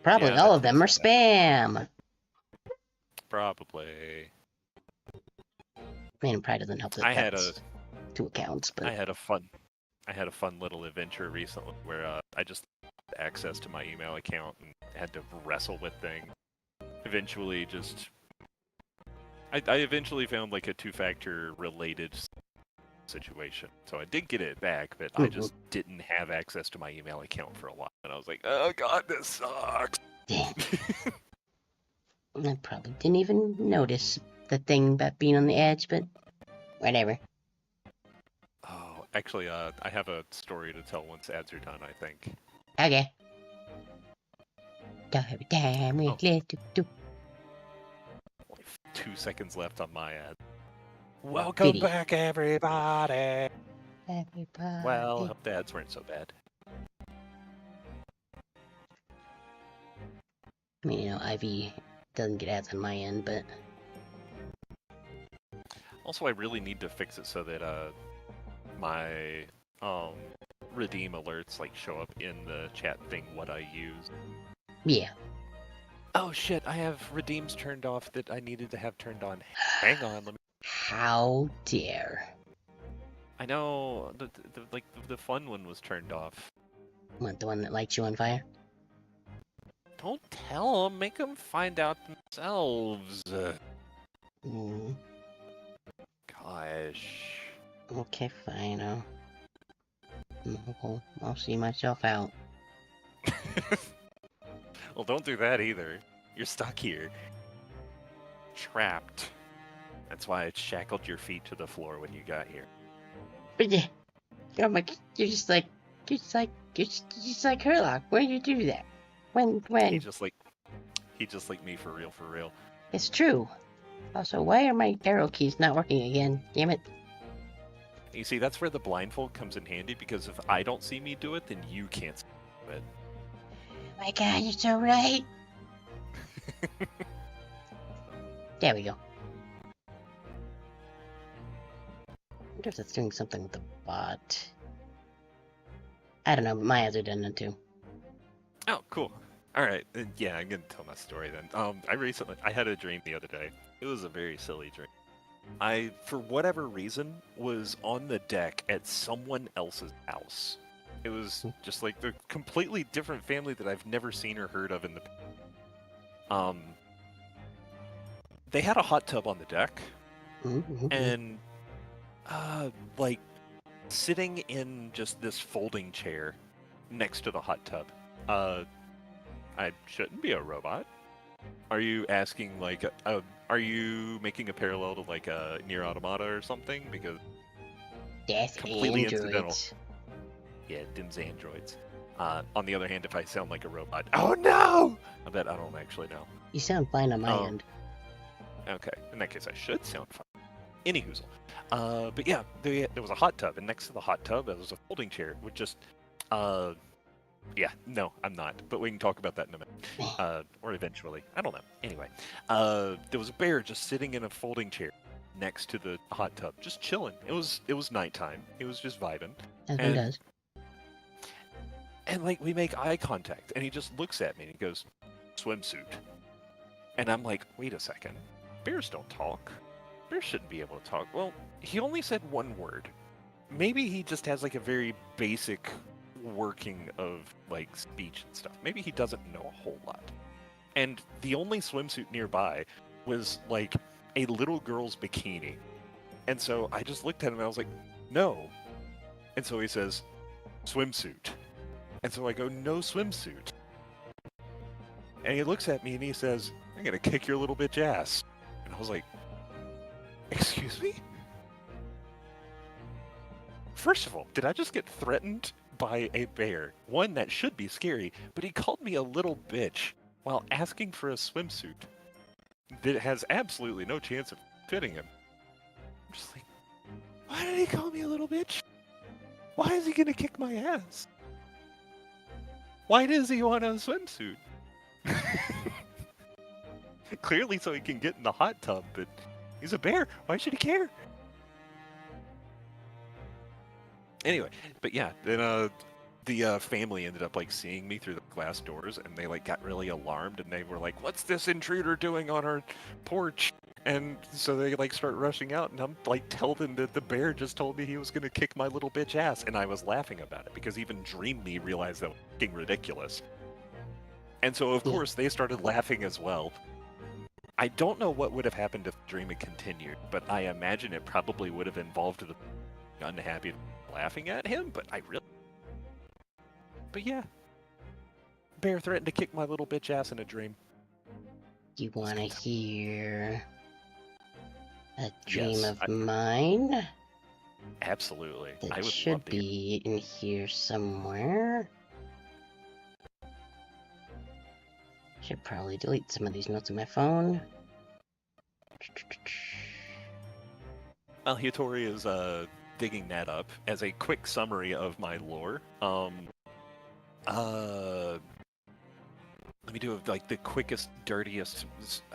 [SPEAKER 1] Probably
[SPEAKER 3] Yeah,
[SPEAKER 1] all
[SPEAKER 3] that
[SPEAKER 1] of them are
[SPEAKER 3] takes a minute.
[SPEAKER 1] spam.
[SPEAKER 3] Probably.
[SPEAKER 1] I mean, it probably doesn't help that
[SPEAKER 3] I had
[SPEAKER 1] that's 2 accounts, but
[SPEAKER 3] I had a fun little adventure recently where I just had access to my email account and had to wrestle with things. Eventually, I eventually found like a two-factor related situation. So I did get it back, but I just didn't have access to my email account for a while, and I was like, "Oh God, this sucks."
[SPEAKER 1] dang. I probably didn't even notice the thing about being on the edge, but whatever.
[SPEAKER 3] Oh, actually, I have a story to tell once ads are done, I think.
[SPEAKER 1] Okay. Damn,
[SPEAKER 3] Oh.
[SPEAKER 1] do.
[SPEAKER 3] Only 2 seconds left on my ad. Welcome
[SPEAKER 1] Pity.
[SPEAKER 3] back, everybody!
[SPEAKER 1] Everybody.
[SPEAKER 3] Well, hope the ads weren't so bad.
[SPEAKER 1] I mean, Ivy doesn't get ads on my end, but
[SPEAKER 3] Also, I really need to fix it so that my redeem alerts like show up in the chat thing what I use.
[SPEAKER 1] yeah.
[SPEAKER 3] Oh shit! I have redeems turned off that I needed to have turned on. Hang on, let me.
[SPEAKER 1] How dare.
[SPEAKER 3] I know the fun one was turned off.
[SPEAKER 1] What, the one that lights you on fire?
[SPEAKER 3] Don't tell them. Make them find out themselves.
[SPEAKER 1] Mm,
[SPEAKER 3] Gosh.
[SPEAKER 1] okay, fine. I'll see myself out.
[SPEAKER 3] Well, don't do that either. You're stuck here. Trapped. That's why I shackled your feet to the floor when you got here.
[SPEAKER 1] But yeah, oh my, you're just like Herlock. When did you do that? When?
[SPEAKER 3] He just like me for real.
[SPEAKER 1] It's true. Also, why are my arrow keys not working again? Damn it.
[SPEAKER 3] You see, that's where the blindfold comes in handy, because if I don't see me do it, then you can't see it.
[SPEAKER 1] My God, you're so right. There we go. I wonder if that's doing something with the bot. I don't know, but my ads are done now too.
[SPEAKER 3] Oh, cool. All right, yeah, I'm gonna tell my story then. I had a dream the other day. It was a very silly dream. I, for whatever reason, was on the deck at someone else's house. It was just like the completely different family that I've never seen or heard of in the. They had a hot tub on the deck, and like sitting in just this folding chair next to the hot tub. I shouldn't be a robot. Are you asking like are you making a parallel to like a Nier Automata or something? Because
[SPEAKER 1] That's
[SPEAKER 3] completely
[SPEAKER 1] androids.
[SPEAKER 3] incidental. Yeah, Dim's androids. On the other hand, if I sound like a robot, oh no! I bet I don't actually know.
[SPEAKER 1] You sound fine on my
[SPEAKER 3] Oh.
[SPEAKER 1] end.
[SPEAKER 3] Okay, in that case, I should sound fine. Any hoozle. But yeah, there was a hot tub, and next to the hot tub, there was a folding chair with just, yeah, no, I'm not. But we can talk about that in a minute, or eventually. I don't know. Anyway, there was a bear just sitting in a folding chair next to the hot tub, just chilling. It was nighttime. He was just vibing.
[SPEAKER 1] As one
[SPEAKER 3] And-
[SPEAKER 1] does.
[SPEAKER 3] And like we make eye contact, and he just looks at me and he goes, "Swimsuit." And I'm like, wait a second. Bears don't talk. Bears shouldn't be able to talk. Well, he only said one word. Maybe he just has like a very basic working of like speech and stuff. Maybe he doesn't know a whole lot. And the only swimsuit nearby was like a little girl's bikini. And so I just looked at him and I was like, no. And so he says, swimsuit. And so I go, no swimsuit. And he looks at me and he says, I'm gonna kick your little bitch ass. And I was like, excuse me? First of all, did I just get threatened by a bear? One, that should be scary, but he called me a little bitch while asking for a swimsuit that has absolutely no chance of fitting him. I'm just like, why did he call me a little bitch? Why is he gonna kick my ass? Why does he want a swimsuit? Clearly so he can get in the hot tub, but he's a bear. Why should he care? Anyway, but yeah, then the family ended up like seeing me through the glass doors, and they like got really alarmed, and they were like, "What's this intruder doing on our porch?" And so they like start rushing out, and I'm like, tell them that the bear just told me he was gonna kick my little bitch ass, and I was laughing about it because even Dream Me realized that was fucking ridiculous. And so of course they started laughing as well. I don't know what would have happened if Dream had continued, but I imagine it probably would have involved the unhappy laughing at him, but But yeah. Bear threatened to kick my little bitch ass in a dream.
[SPEAKER 1] You want to hear a dream
[SPEAKER 3] Yes,
[SPEAKER 1] of mine?
[SPEAKER 3] Absolutely. I
[SPEAKER 1] That
[SPEAKER 3] would
[SPEAKER 1] should
[SPEAKER 3] love to hear.
[SPEAKER 1] be in here somewhere. Should probably delete some of these notes on my phone.
[SPEAKER 3] While Hitori is digging that up, as a quick summary of my lore, let me do like the quickest, dirtiest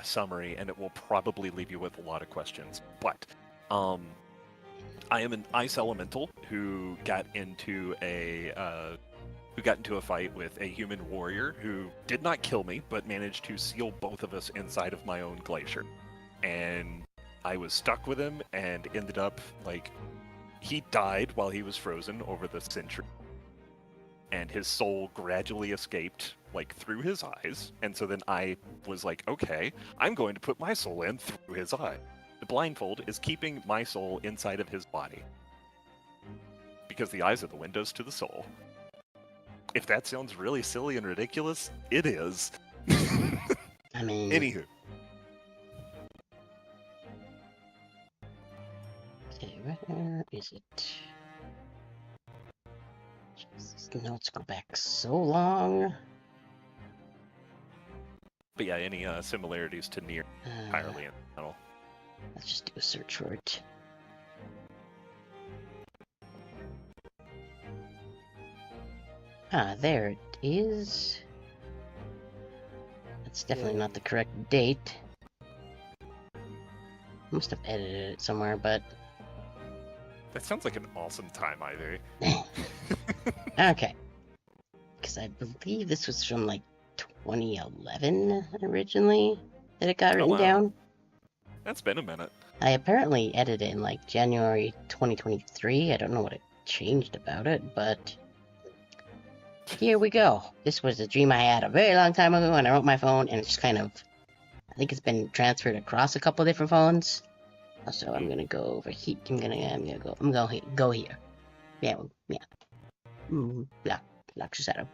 [SPEAKER 3] summary, and it will probably leave you with a lot of questions. But I am an ice elemental who got into a fight with a human warrior who did not kill me, but managed to seal both of us inside of my own glacier. And I was stuck with him, and ended up like he died while he was frozen over the century. And his soul gradually escaped, like, through his eyes. And so then I was like, okay, I'm going to put my soul in through his eye. The blindfold is keeping my soul inside of his body. Because the eyes are the windows to the soul. If that sounds really silly and ridiculous, it is.
[SPEAKER 1] I mean,
[SPEAKER 3] Anywho.
[SPEAKER 1] okay, where is it? Jesus, the notes go back so long.
[SPEAKER 3] But yeah, any similarities to Nier entirely incidental.
[SPEAKER 1] Let's just do a search for it. Ah, there it is. That's definitely not the correct date. Must have edited it somewhere, but
[SPEAKER 3] That sounds like an awesome time, either.
[SPEAKER 1] okay. Because I believe this was from like 2011 originally that it got
[SPEAKER 3] Oh,
[SPEAKER 1] written
[SPEAKER 3] wow.
[SPEAKER 1] down.
[SPEAKER 3] That's been a minute.
[SPEAKER 1] I apparently edited it in like January 2023. I don't know what it changed about it, but here we go. This was a dream I had a very long time ago, and I wrote my phone, and it's just kind of, I think it's been transferred across a couple different phones. So I'm gonna go over here. I'm gonna go here. Yeah. Lock Shadow.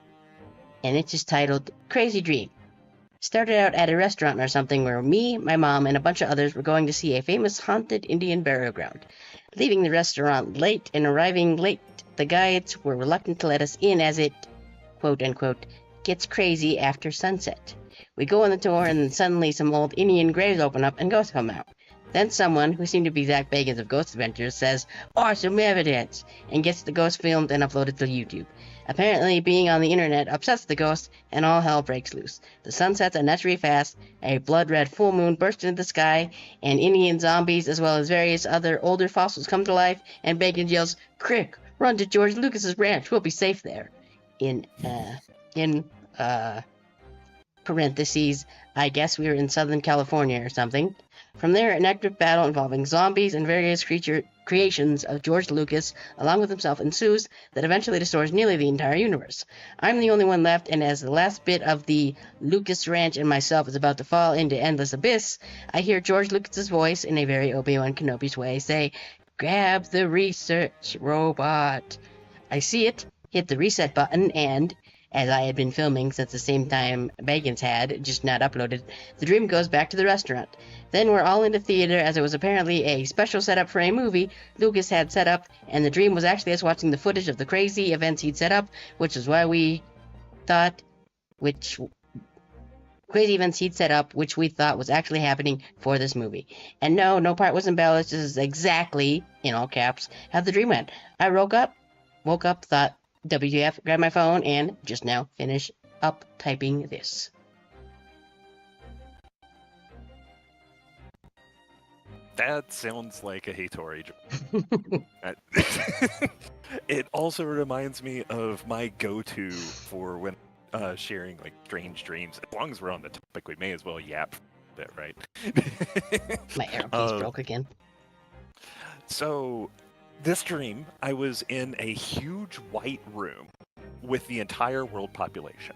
[SPEAKER 1] And it's just titled Crazy Dream. Started out at a restaurant or something where me, my mom, and a bunch of others were going to see a famous haunted Indian burial ground. Leaving the restaurant late and arriving late, the guides were reluctant to let us in as it, quote-unquote, gets crazy after sunset. We go on the tour and then suddenly some old Indian graves open up and ghosts come out. Then someone, who seemed to be Zach Bagans of Ghost Adventures, says, "Awesome evidence," and gets the ghost filmed and uploaded to YouTube. Apparently, being on the internet upsets the ghost, and all hell breaks loose. The sun sets unnaturally fast, a blood-red full moon bursts into the sky, and Indian zombies, as well as various other older fossils, come to life, and Bacon yells, "Crick, run to George Lucas's ranch, we'll be safe there." In parentheses, I guess we were in Southern California or something. From there, an active battle involving zombies and various creations of George Lucas, along with himself, ensues that eventually destroys nearly the entire universe. I'm the only one left, and as the last bit of the Lucas Ranch and myself is about to fall into endless abyss, I hear George Lucas's voice in a very Obi-Wan Kenobi's way say, "Grab the research robot." I see it, hit the reset button, and as I had been filming since the same time Bagans had, just not uploaded, the dream goes back to the restaurant. Then we're all in the theater as it was apparently a special setup for a movie Lucas had set up, and the dream was actually us watching the footage of the crazy events he'd set up, which is why we thought, crazy events he'd set up, which we thought was actually happening for this movie. And no part was embellished. This is exactly, in all caps, how the dream went. I woke up, thought, WTF, grabbed my phone, and just now finished up typing this.
[SPEAKER 3] That sounds like a Hattori joke. It also reminds me of my go-to for when sharing like strange dreams. As long as we're on the topic, we may as well yap a bit, right?
[SPEAKER 1] My arrow keys broke again.
[SPEAKER 3] So, this dream, I was in a huge white room with the entire world population.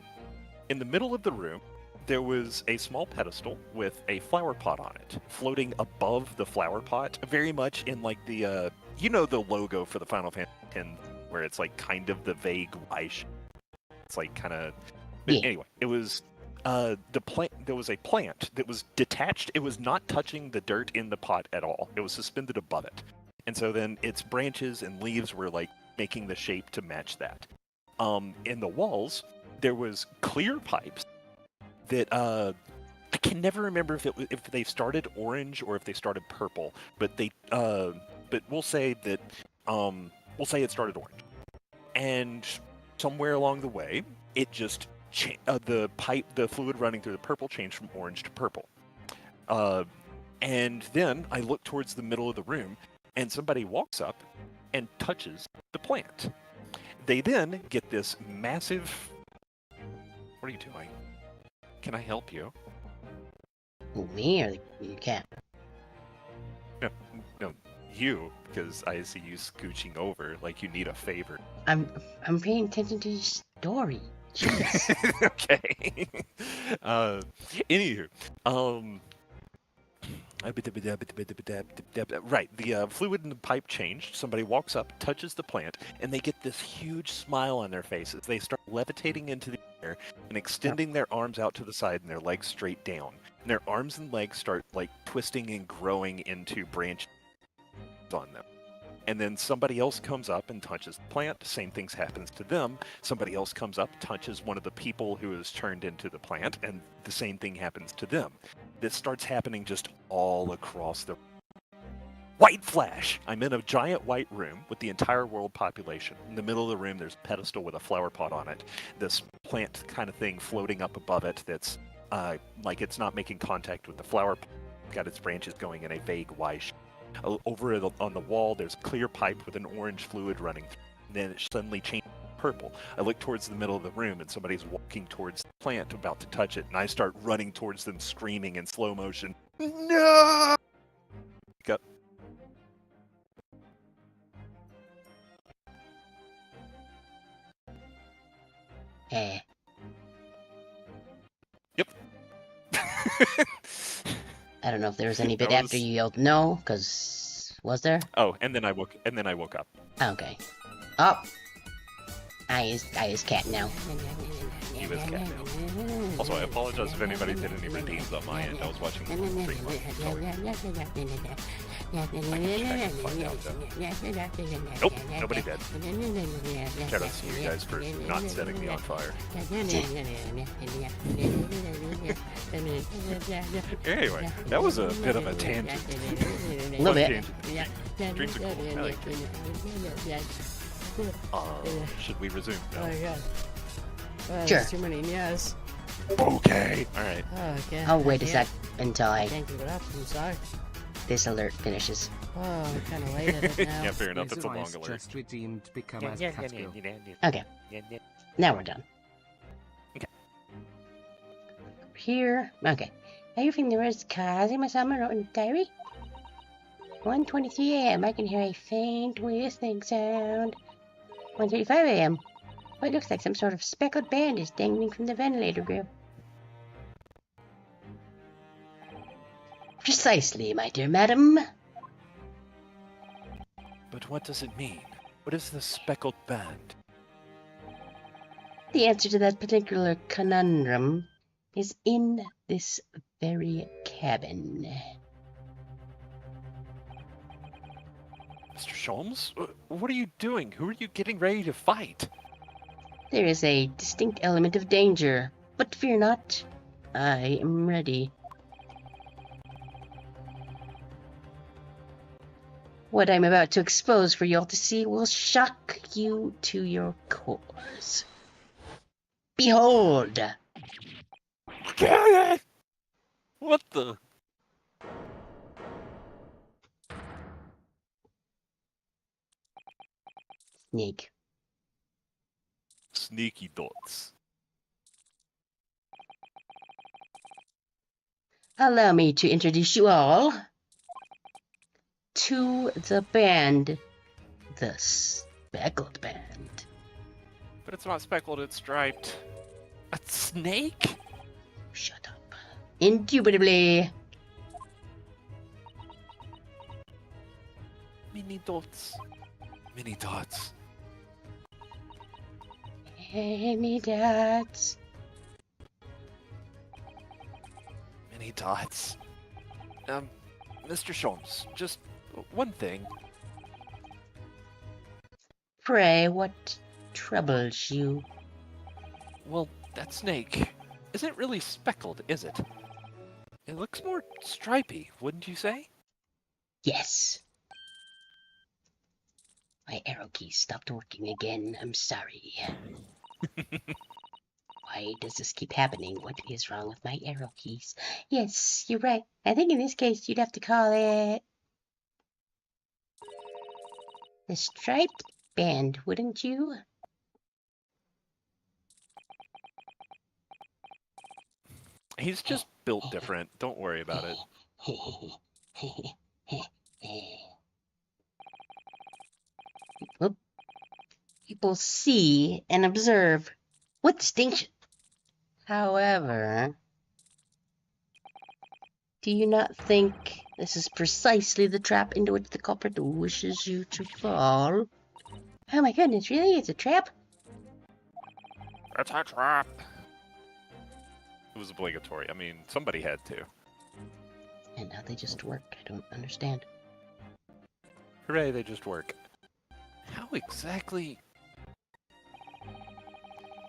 [SPEAKER 3] In the middle of the room, there was a small pedestal with a flower pot on it, floating above the flower pot, very much in like the, the logo for the Final Fantasy X, where it's like kind of the vague Y shape. It's like kind of.
[SPEAKER 1] Yeah.
[SPEAKER 3] Anyway, it was the plant. There was a plant that was detached. It was not touching the dirt in the pot at all. It was suspended above it, and so then its branches and leaves were like making the shape to match that. In the walls, there was clear pipes that I can never remember if they started orange or if they started purple, but we'll say that it started orange, and somewhere along the way, it just the fluid running through the purple changed from orange to purple, and then I look towards the middle of the room, and somebody walks up and touches the plant. They then get this massive. What are you doing? Can I help you?
[SPEAKER 1] Me or the cat?
[SPEAKER 3] No, you, because I see you scooching over like you need a favor.
[SPEAKER 1] I'm paying attention to the story. Jeez.
[SPEAKER 3] Okay. Anywho, right, the fluid in the pipe changed. Somebody walks up, touches the plant, and they get this huge smile on their faces. They start levitating into the air and extending their arms out to the side and their legs straight down. And their arms and legs start like twisting and growing into branches on them. And then somebody else comes up and touches the plant. Same thing happens to them. Somebody else comes up, touches one of the people who is turned into the plant, and the same thing happens to them. This starts happening just all across the white flash. I'm in a giant white room with the entire world population. In the middle of the room, there's a pedestal with a flower pot on it. This plant kind of thing floating up above it that's like it's not making contact with the flower pot. It's got its branches going in a vague Y shape. Over on the wall, there's a clear pipe with an orange fluid running through. Then it suddenly changes to purple. I look towards the middle of the room, and somebody's walking towards the plant, about to touch it, and I start running towards them, screaming in slow motion, "No!" Go.
[SPEAKER 1] Eh.
[SPEAKER 3] Yep.
[SPEAKER 1] I don't know if there was any bit
[SPEAKER 3] That
[SPEAKER 1] after
[SPEAKER 3] was-
[SPEAKER 1] you yelled no, because was there?
[SPEAKER 3] Oh, and then I woke up.
[SPEAKER 1] Okay. Oh. I is cat now.
[SPEAKER 3] He was cat now. Also, I apologize if anybody did any redeems on my end. I was watching the stream. Nope, nobody did. Shout out to you guys for not setting me on fire. Anyway, that was a bit of a tangent.
[SPEAKER 1] A little bit.
[SPEAKER 3] Dreams are cool. I like dreams. Should we resume? No.
[SPEAKER 9] Oh my god.
[SPEAKER 1] Sure.
[SPEAKER 9] There's too many yes.
[SPEAKER 3] Okay. All right.
[SPEAKER 9] Oh, okay.
[SPEAKER 1] I'll wait a
[SPEAKER 9] Yeah.
[SPEAKER 1] sec until
[SPEAKER 9] Can't give it up. I'm sorry.
[SPEAKER 1] this alert finishes.
[SPEAKER 9] Oh, I'm kind of late at it now.
[SPEAKER 3] Yeah, fair enough. It's a long
[SPEAKER 8] Lizarius
[SPEAKER 3] alert.
[SPEAKER 8] just redeemed become as category.
[SPEAKER 1] Okay. Now we're done.
[SPEAKER 3] Okay.
[SPEAKER 1] Here. Okay. Everything there was causing my summer wrote in the diary. 1:23 a.m. I can hear a faint whistling sound. 1:35 a.m. What looks like some sort of speckled band is dangling from the ventilator grill. Precisely, my dear madam.
[SPEAKER 3] But what does it mean? What is the speckled band?
[SPEAKER 1] The answer to that particular conundrum is in this very cabin.
[SPEAKER 3] Mr. Sholmes? What are you doing? Who are you getting ready to fight?
[SPEAKER 1] There is a distinct element of danger, but fear not. I am ready. What I'm about to expose for y'all to see will shock you to your cores. Behold!
[SPEAKER 3] What the?
[SPEAKER 1] Snake.
[SPEAKER 2] Sneaky dots.
[SPEAKER 1] Allow me to introduce you all to the band, the Speckled Band.
[SPEAKER 3] But it's not speckled, it's striped. A snake?
[SPEAKER 1] Shut up. Indubitably.
[SPEAKER 3] Mini dots. Mini dots.
[SPEAKER 1] Any dots.
[SPEAKER 3] Mini dots. Mr. Sholmes, just one thing.
[SPEAKER 1] Pray, what troubles you?
[SPEAKER 3] Well, that snake isn't really speckled, is it? It looks more stripy, wouldn't you say?
[SPEAKER 1] Yes. My arrow keys stopped working again. I'm sorry. Why does this keep happening? What is wrong with my arrow keys? Yes, you're right. I think in this case you'd have to call it the Striped Band, wouldn't you?
[SPEAKER 3] He's just built different. Don't worry about it.
[SPEAKER 1] Well, people see and observe with distinction. However, do you not think this is precisely the trap into which the culprit wishes you to fall? Oh my goodness, really? It's a trap?
[SPEAKER 3] It's a trap. It was obligatory. I mean, somebody had to.
[SPEAKER 1] And now they just work. I don't understand.
[SPEAKER 3] Hooray, they just work. How exactly?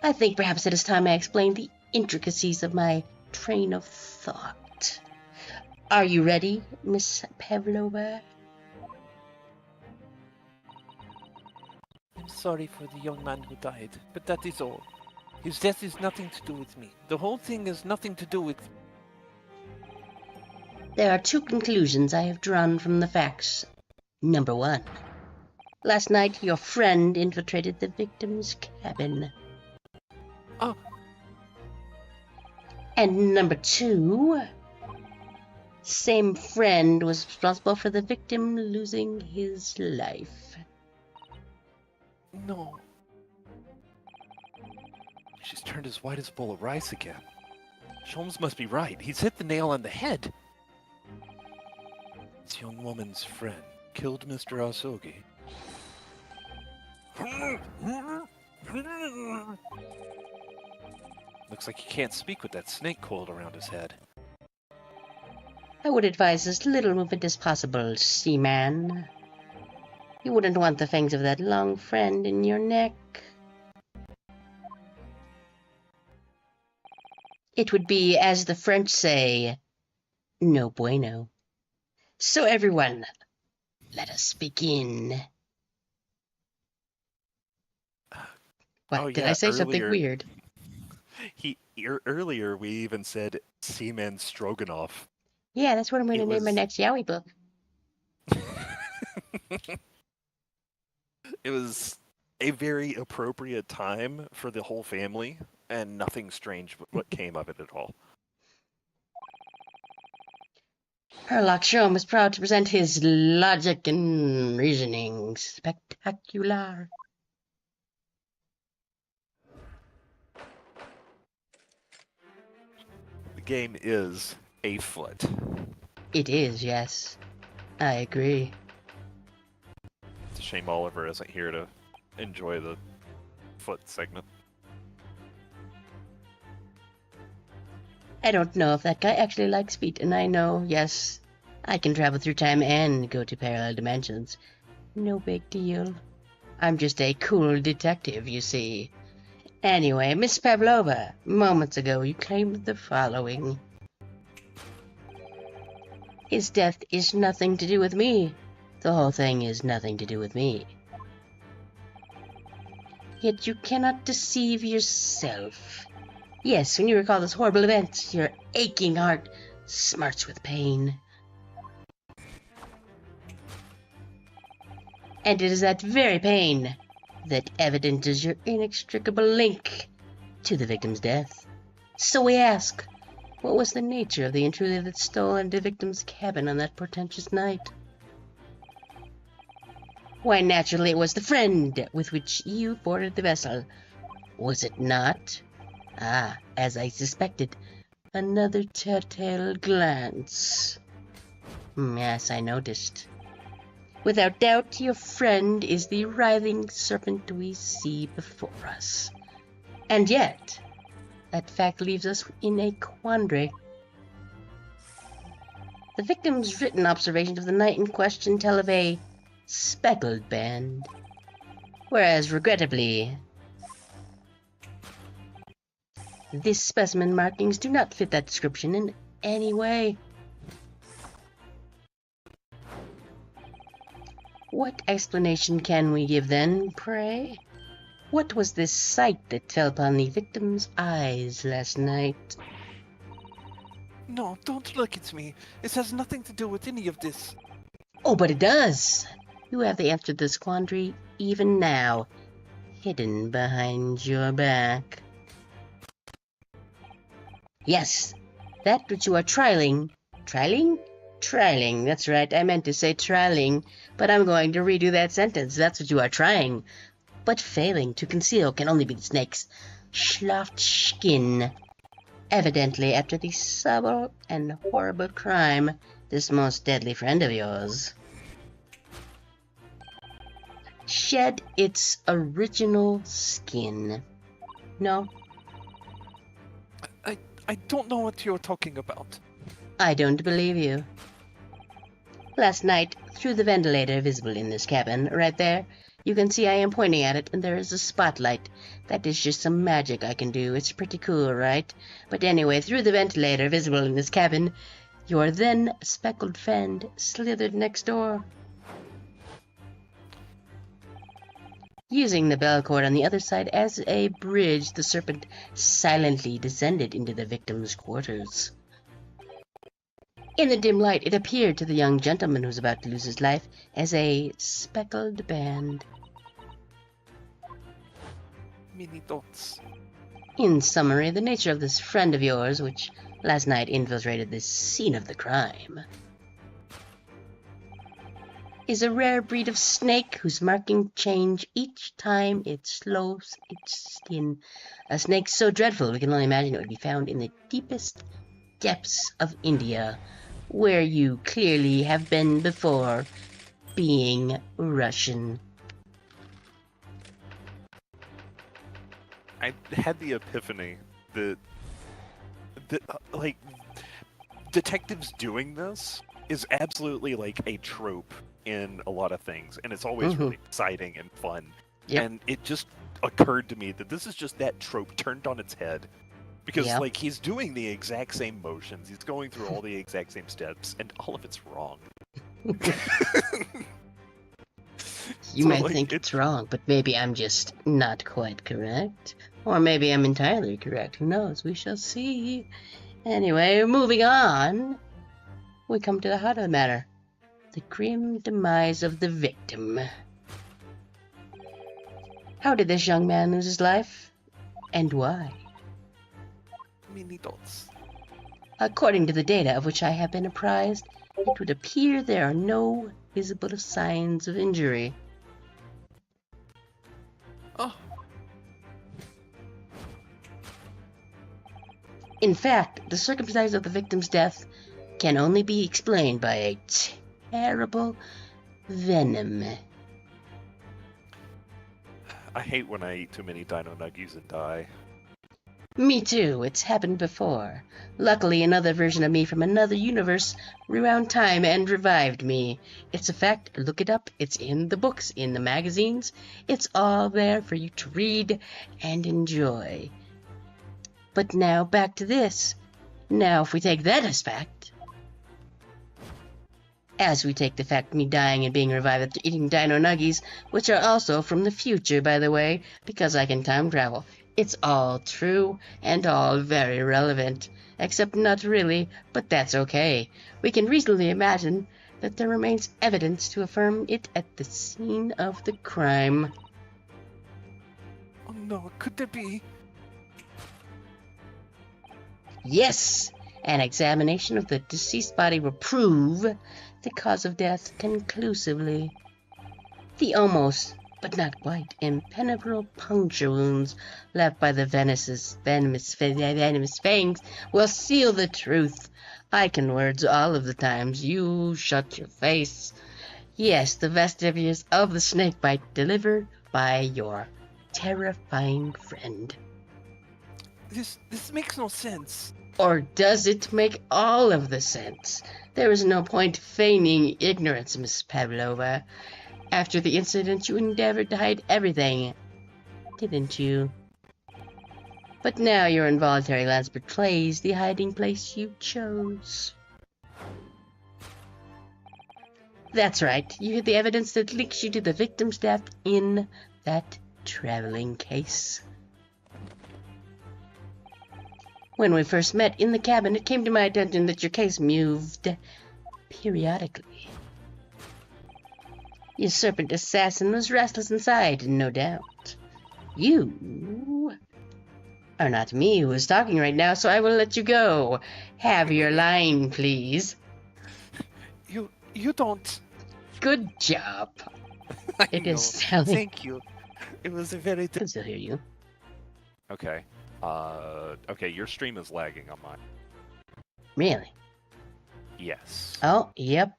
[SPEAKER 1] I think perhaps it is time I explain the intricacies of my train of thought. Are you ready, Miss Pavlova?
[SPEAKER 7] I'm sorry for the young man who died, but that is all. His death is nothing to do with me. The whole thing has nothing to do with...
[SPEAKER 1] There are two conclusions I have drawn from the facts. Number one. Last night, your friend infiltrated the victim's cabin.
[SPEAKER 7] Oh.
[SPEAKER 1] And number two. Same friend was responsible for the victim losing his life.
[SPEAKER 7] No.
[SPEAKER 3] She's turned as white as a bowl of rice again. Sholmes must be right. He's hit the nail on the head. This young woman's friend killed Mr. Asogi. Looks like he can't speak with that snake coiled around his head.
[SPEAKER 1] I would advise as little movement as possible, Seaman. You wouldn't want the fangs of that long friend in your neck. It would be, as the French say, no bueno. So everyone, let us begin. What,
[SPEAKER 3] Oh,
[SPEAKER 1] did
[SPEAKER 3] yeah,
[SPEAKER 1] I say something
[SPEAKER 3] earlier-
[SPEAKER 1] weird?
[SPEAKER 3] Earlier we even said Seaman Stroganoff.
[SPEAKER 1] Yeah, that's what I'm going to
[SPEAKER 3] It
[SPEAKER 1] name my
[SPEAKER 3] was-
[SPEAKER 1] next Yowie book.
[SPEAKER 3] It was a very appropriate time for the whole family, and nothing strange what came of it at all.
[SPEAKER 1] Herlock Sholmes is proud to present his logic and reasoning. Spectacular.
[SPEAKER 3] The game is a foot.
[SPEAKER 1] It is, yes. I agree.
[SPEAKER 3] It's a shame Oliver isn't here to enjoy the foot segment.
[SPEAKER 1] I don't know if that guy actually likes feet, and I know, yes, I can travel through time and go to parallel dimensions. No big deal. I'm just a cool detective, you see. Anyway, Miss Pavlova, moments ago you claimed the following. His death is nothing to do with me. The whole thing is nothing to do with me. Yet you cannot deceive yourself. Yes, when you recall this horrible event, your aching heart smarts with pain. And it is that very pain that evidences your inextricable link to the victim's death. So we ask, what was the nature of the intruder that stole into the victim's cabin on that portentous night? Why, naturally, it was the friend with which you boarded the vessel. Was it not? Ah, as I suspected, another telltale glance. Yes, I noticed. Without doubt, your friend is the writhing serpent we see before us. And yet, that fact leaves us in a quandary. The victim's written observations of the night in question tell of a speckled band, whereas, regrettably, this specimen markings do not fit that description in any way. What explanation can we give then, pray? What was this sight that fell upon the victim's eyes last night?
[SPEAKER 7] No, don't look at me. This has nothing to do with any of this.
[SPEAKER 1] Oh, but it does! You have the answer to this quandary even now, hidden behind your back. Yes, that which you are trialing. Trialing? Trialing, that's right, I meant to say trialing, but I'm going to redo that sentence. That's what you are trying, but failing to conceal can only be the snake's schloft skin. Evidently, after the subtle and horrible crime, this most deadly friend of yours shed its original skin. No?
[SPEAKER 7] I don't know what you're talking about.
[SPEAKER 1] I don't believe you. Last night, through the ventilator visible in this cabin, right there, you can see I am pointing at it and there is a spotlight. That is just some magic I can do. It's pretty cool, right? But anyway, through the ventilator visible in this cabin, your then speckled friend slithered next door. Using the bell cord on the other side as a bridge, the serpent silently descended into the victim's quarters. In the dim light, it appeared to the young gentleman who was about to lose his life as a speckled band.
[SPEAKER 7] Mini dots.
[SPEAKER 1] In summary, the nature of this friend of yours, which last night infiltrated the scene of the crime, is a rare breed of snake whose markings change each time it slows its skin. A snake so dreadful we can only imagine it would be found in the deepest depths of India, where you clearly have been before, being Russian.
[SPEAKER 3] I had the epiphany that like, detectives doing this is absolutely like a trope in a lot of things, and it's always really exciting and fun.
[SPEAKER 1] Yep.
[SPEAKER 3] And it just occurred to me that this is just that trope turned on its head. Because,
[SPEAKER 1] Yep.
[SPEAKER 3] like, he's doing the exact same motions, he's going through all the exact same steps, and all of it's wrong.
[SPEAKER 1] You
[SPEAKER 3] So,
[SPEAKER 1] might
[SPEAKER 3] like,
[SPEAKER 1] think it's wrong, but maybe I'm just not quite correct. Or maybe I'm entirely correct. Who knows? We shall see. Anyway, moving on, we come to the heart of the matter. The grim demise of the victim. How did this young man lose his life? And why?
[SPEAKER 7] Mini dots.
[SPEAKER 1] According to the data of which I have been apprised, it would appear there are no visible signs of injury.
[SPEAKER 7] Oh,
[SPEAKER 1] In fact, the circumstances of the victim's death can only be explained by a terrible venom.
[SPEAKER 3] I hate when I eat too many dino nuggies and die.
[SPEAKER 1] Me too, it's happened before. Luckily, another version of me from another universe rewound time and revived me. It's a fact, look it up, it's in the books, in the magazines. It's all there for you to read and enjoy. But now, back to this. Now, if we take that as fact, as we take the fact of me dying and being revived after eating dino nuggies, which are also from the future, by the way, because I can time travel. It's all true and all very relevant, except not really, but that's okay. We can reasonably imagine that there remains evidence to affirm it at the scene of the crime.
[SPEAKER 3] Oh no, could there be?
[SPEAKER 1] Yes, an examination of the deceased body will prove the cause of death conclusively. The almost, but not quite, impenetrable puncture wounds left by the venomous fangs will seal the truth. I can words all of the times. You shut your face. Yes, the vestiges of the snake bite delivered by your terrifying friend.
[SPEAKER 7] This makes no sense.
[SPEAKER 1] Or does it make all of the sense? There is no point feigning ignorance, Miss Pavlova. After the incident, you endeavored to hide everything, didn't you? But now your involuntary glance betrays the hiding place you chose. That's right, you hid the evidence that links you to the victim's death in that traveling case. When we first met in the cabin, it came to my attention that your case moved periodically. Your serpent assassin was restless inside, no doubt. You are not me who is talking right now, so I will let you go. Have your line, please.
[SPEAKER 7] You don't.
[SPEAKER 1] Good job. It
[SPEAKER 7] know.
[SPEAKER 1] is telling.
[SPEAKER 7] Thank you. It was a very.
[SPEAKER 1] I can still hear you.
[SPEAKER 3] Okay. Okay, your stream is lagging on mine.
[SPEAKER 1] Really?
[SPEAKER 3] Yes.
[SPEAKER 1] Oh, yep.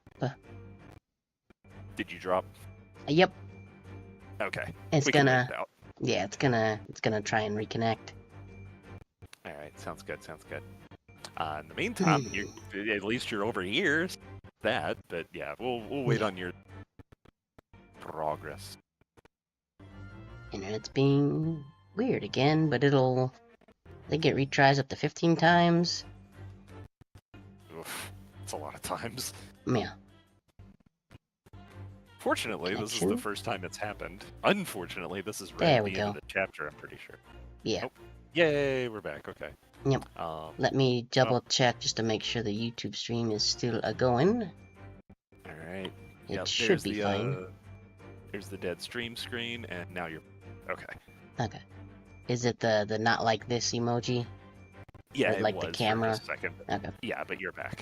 [SPEAKER 3] Did you drop?
[SPEAKER 1] Yep.
[SPEAKER 3] Okay.
[SPEAKER 1] It's
[SPEAKER 3] we can
[SPEAKER 1] gonna.
[SPEAKER 3] wait it out.
[SPEAKER 1] Yeah, it's gonna try and reconnect.
[SPEAKER 3] All right, sounds good. In the meantime, at least you're over here. That, but yeah, we'll wait on your progress.
[SPEAKER 1] Internet's being weird again, but I think it retries up to 15 times.
[SPEAKER 3] Oof, it's a lot of times.
[SPEAKER 1] Yeah.
[SPEAKER 3] Fortunately, this is
[SPEAKER 1] Connection?
[SPEAKER 3] the first time it's happened. Unfortunately, this is right
[SPEAKER 1] There
[SPEAKER 3] at
[SPEAKER 1] we
[SPEAKER 3] the end
[SPEAKER 1] go.
[SPEAKER 3] of the chapter, I'm pretty sure.
[SPEAKER 1] Yeah.
[SPEAKER 3] Oh, yay, we're back. Okay.
[SPEAKER 1] Yep.
[SPEAKER 3] Um,
[SPEAKER 1] Let me double check just to make sure the YouTube stream is still going.
[SPEAKER 3] all right.
[SPEAKER 1] It
[SPEAKER 3] Yep,
[SPEAKER 1] should
[SPEAKER 3] there's
[SPEAKER 1] be
[SPEAKER 3] the,
[SPEAKER 1] fine.
[SPEAKER 3] There's the dead stream screen, and now you're... Okay.
[SPEAKER 1] Okay. Is it the not like this emoji?
[SPEAKER 3] Yeah,
[SPEAKER 1] Or
[SPEAKER 3] it
[SPEAKER 1] like
[SPEAKER 3] was
[SPEAKER 1] the camera?
[SPEAKER 3] for just a second.
[SPEAKER 1] Okay.
[SPEAKER 3] Yeah, but you're back.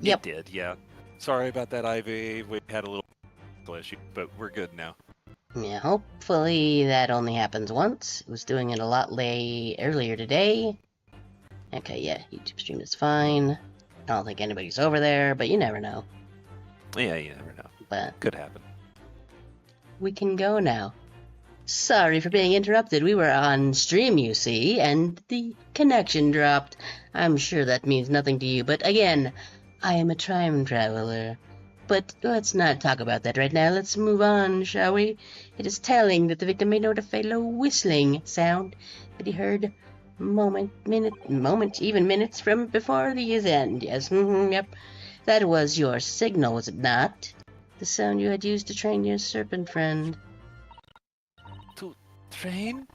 [SPEAKER 1] Yep.
[SPEAKER 3] It did, yeah. Sorry about that, Ivy. We had a little issue, but we're good now.
[SPEAKER 1] Yeah, hopefully that only happens once. It was doing it a lot earlier today. Okay, yeah, YouTube stream is fine. I don't think anybody's over there, but you never know.
[SPEAKER 3] Yeah, you never know.
[SPEAKER 1] But
[SPEAKER 3] Could happen.
[SPEAKER 1] we can go now. Sorry for being interrupted. We were on stream, you see, and the connection dropped. I'm sure that means nothing to you, but again, I am a time traveler. But let's not talk about that right now. Let's move on, shall we? It is telling that the victim may note a faint whistling sound that he heard even minutes from before the event. Yes, yep. That was your signal, was it not? The sound you had used to train your serpent friend.
[SPEAKER 7] Train?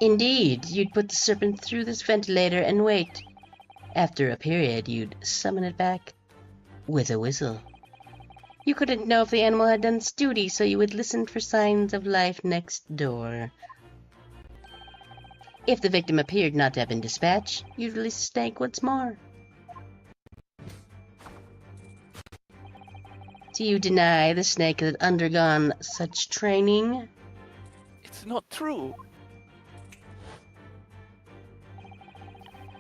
[SPEAKER 1] Indeed, you'd put the serpent through this ventilator and wait. After a period, you'd summon it back with a whistle. You couldn't know if the animal had done its duty, so you would listen for signs of life next door. If the victim appeared not to have been dispatched, you'd release the snake once more. Do you deny the snake had undergone such training?
[SPEAKER 7] It's not true.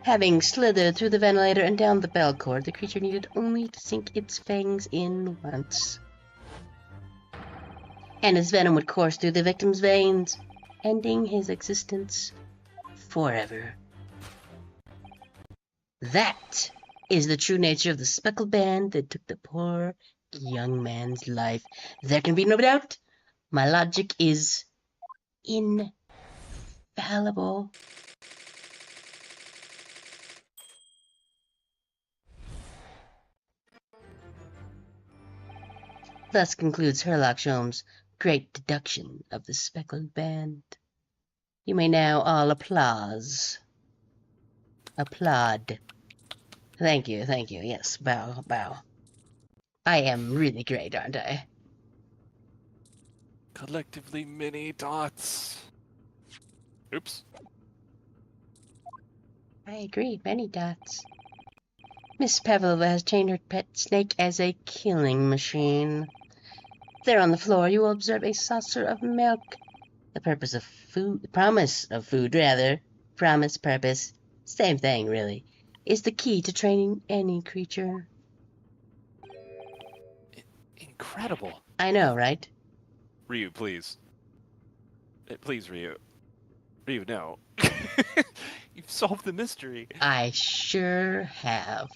[SPEAKER 1] Having slithered through the ventilator and down the bell cord, the creature needed only to sink its fangs in once. and his venom would course through the victim's veins, ending his existence forever. That is the true nature of the speckled band that took the poor young man's life. There can be no doubt. My logic is infallible. Thus concludes Sherlock Holmes' great deduction of the speckled band. You may now all applause. Applaud. Thank you, yes, bow, bow. I am really great, aren't I?
[SPEAKER 7] Collectively many dots.
[SPEAKER 2] Oops.
[SPEAKER 1] I agree, many dots. Miss Pavlova has trained her pet snake as a killing machine. There on the floor you will observe a saucer of milk. The purpose of food, promise of food rather, promise, purpose, same thing really, is the key to training any creature.
[SPEAKER 3] Incredible.
[SPEAKER 1] I know, right?
[SPEAKER 3] Ryu, please. Please, Ryu. Ryu, no. You've solved the mystery.
[SPEAKER 1] I sure have.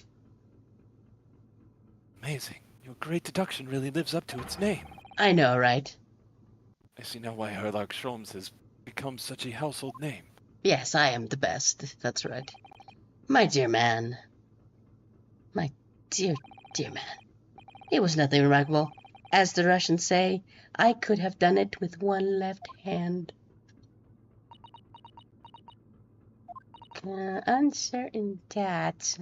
[SPEAKER 7] Amazing. Your great deduction really lives up to its name.
[SPEAKER 1] I know, right?
[SPEAKER 7] I see now why Sherlock Holmes has become such a household name.
[SPEAKER 1] Yes, I am the best. That's right. My dear man. My dear, dear man. It was nothing remarkable. As the Russians say, I could have done it with one left hand. Uncertain dots.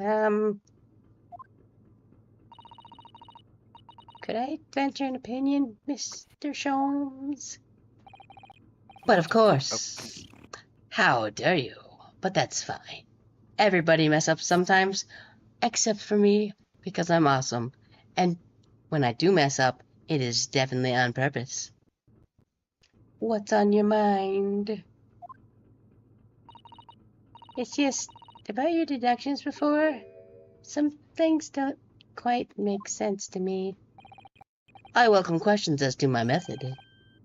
[SPEAKER 1] Could I venture an opinion, Mr. Sholmes? But of course. How dare you? But that's fine. Everybody mess up sometimes, except for me, because I'm awesome. And when I do mess up, it is definitely on purpose. What's on your mind? It's just about your deductions before. Some things don't quite make sense to me. I welcome questions as to my method,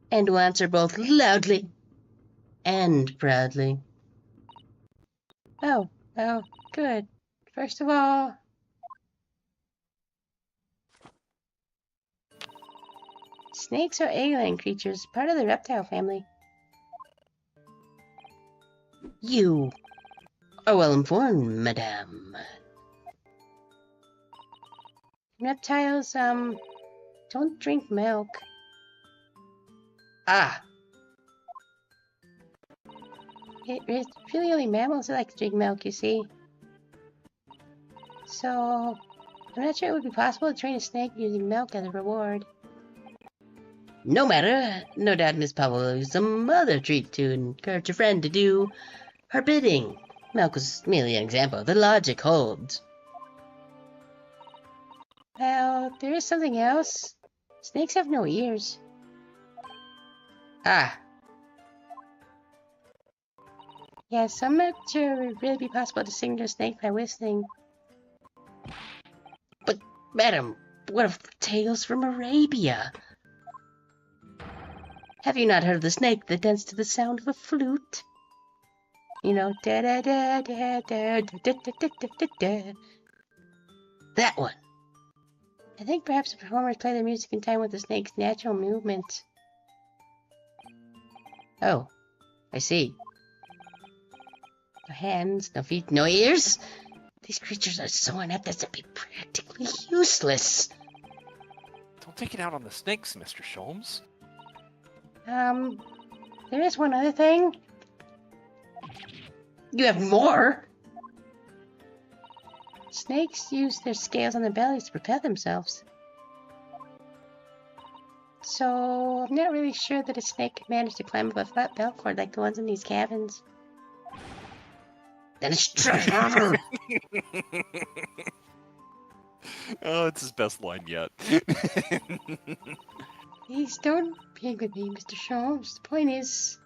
[SPEAKER 1] and will answer both loudly and proudly. Oh, good. First of all, snakes are alien creatures, part of the reptile family. You are well informed, madame. Reptiles, don't drink milk. Ah! It's really only mammals that like to drink milk, you see. So, I'm not sure it would be possible to train a snake using milk as a reward. No matter. No doubt Miss Powell will use some other treat to encourage your friend to do her bidding. Milk was merely an example. The logic holds. Well, there is something else. Snakes have no ears. Ah. Yes, I'm not sure it would really be possible to sing to a snake by whistling. But, madam, what of tales from Arabia? Have you not heard of the snake that danced to the sound of a flute? You know, da da da da da da da da da da da. That one. I think perhaps the performers play their music in time with the snake's natural movements. Oh, I see. No hands, no feet, no ears? These creatures are so inept as to be practically useless.
[SPEAKER 3] Don't take it out on the snakes, Mr. Sholmes.
[SPEAKER 1] There is one other thing. You have more? Snakes use their scales on their bellies to propel themselves. So, I'm not really sure that a snake could manage to climb up a flat bell cord like the ones in these cabins. Then it's treasure!
[SPEAKER 3] Oh, it's his best line yet.
[SPEAKER 1] Please don't be with me, Mr. Sholmes. The point is,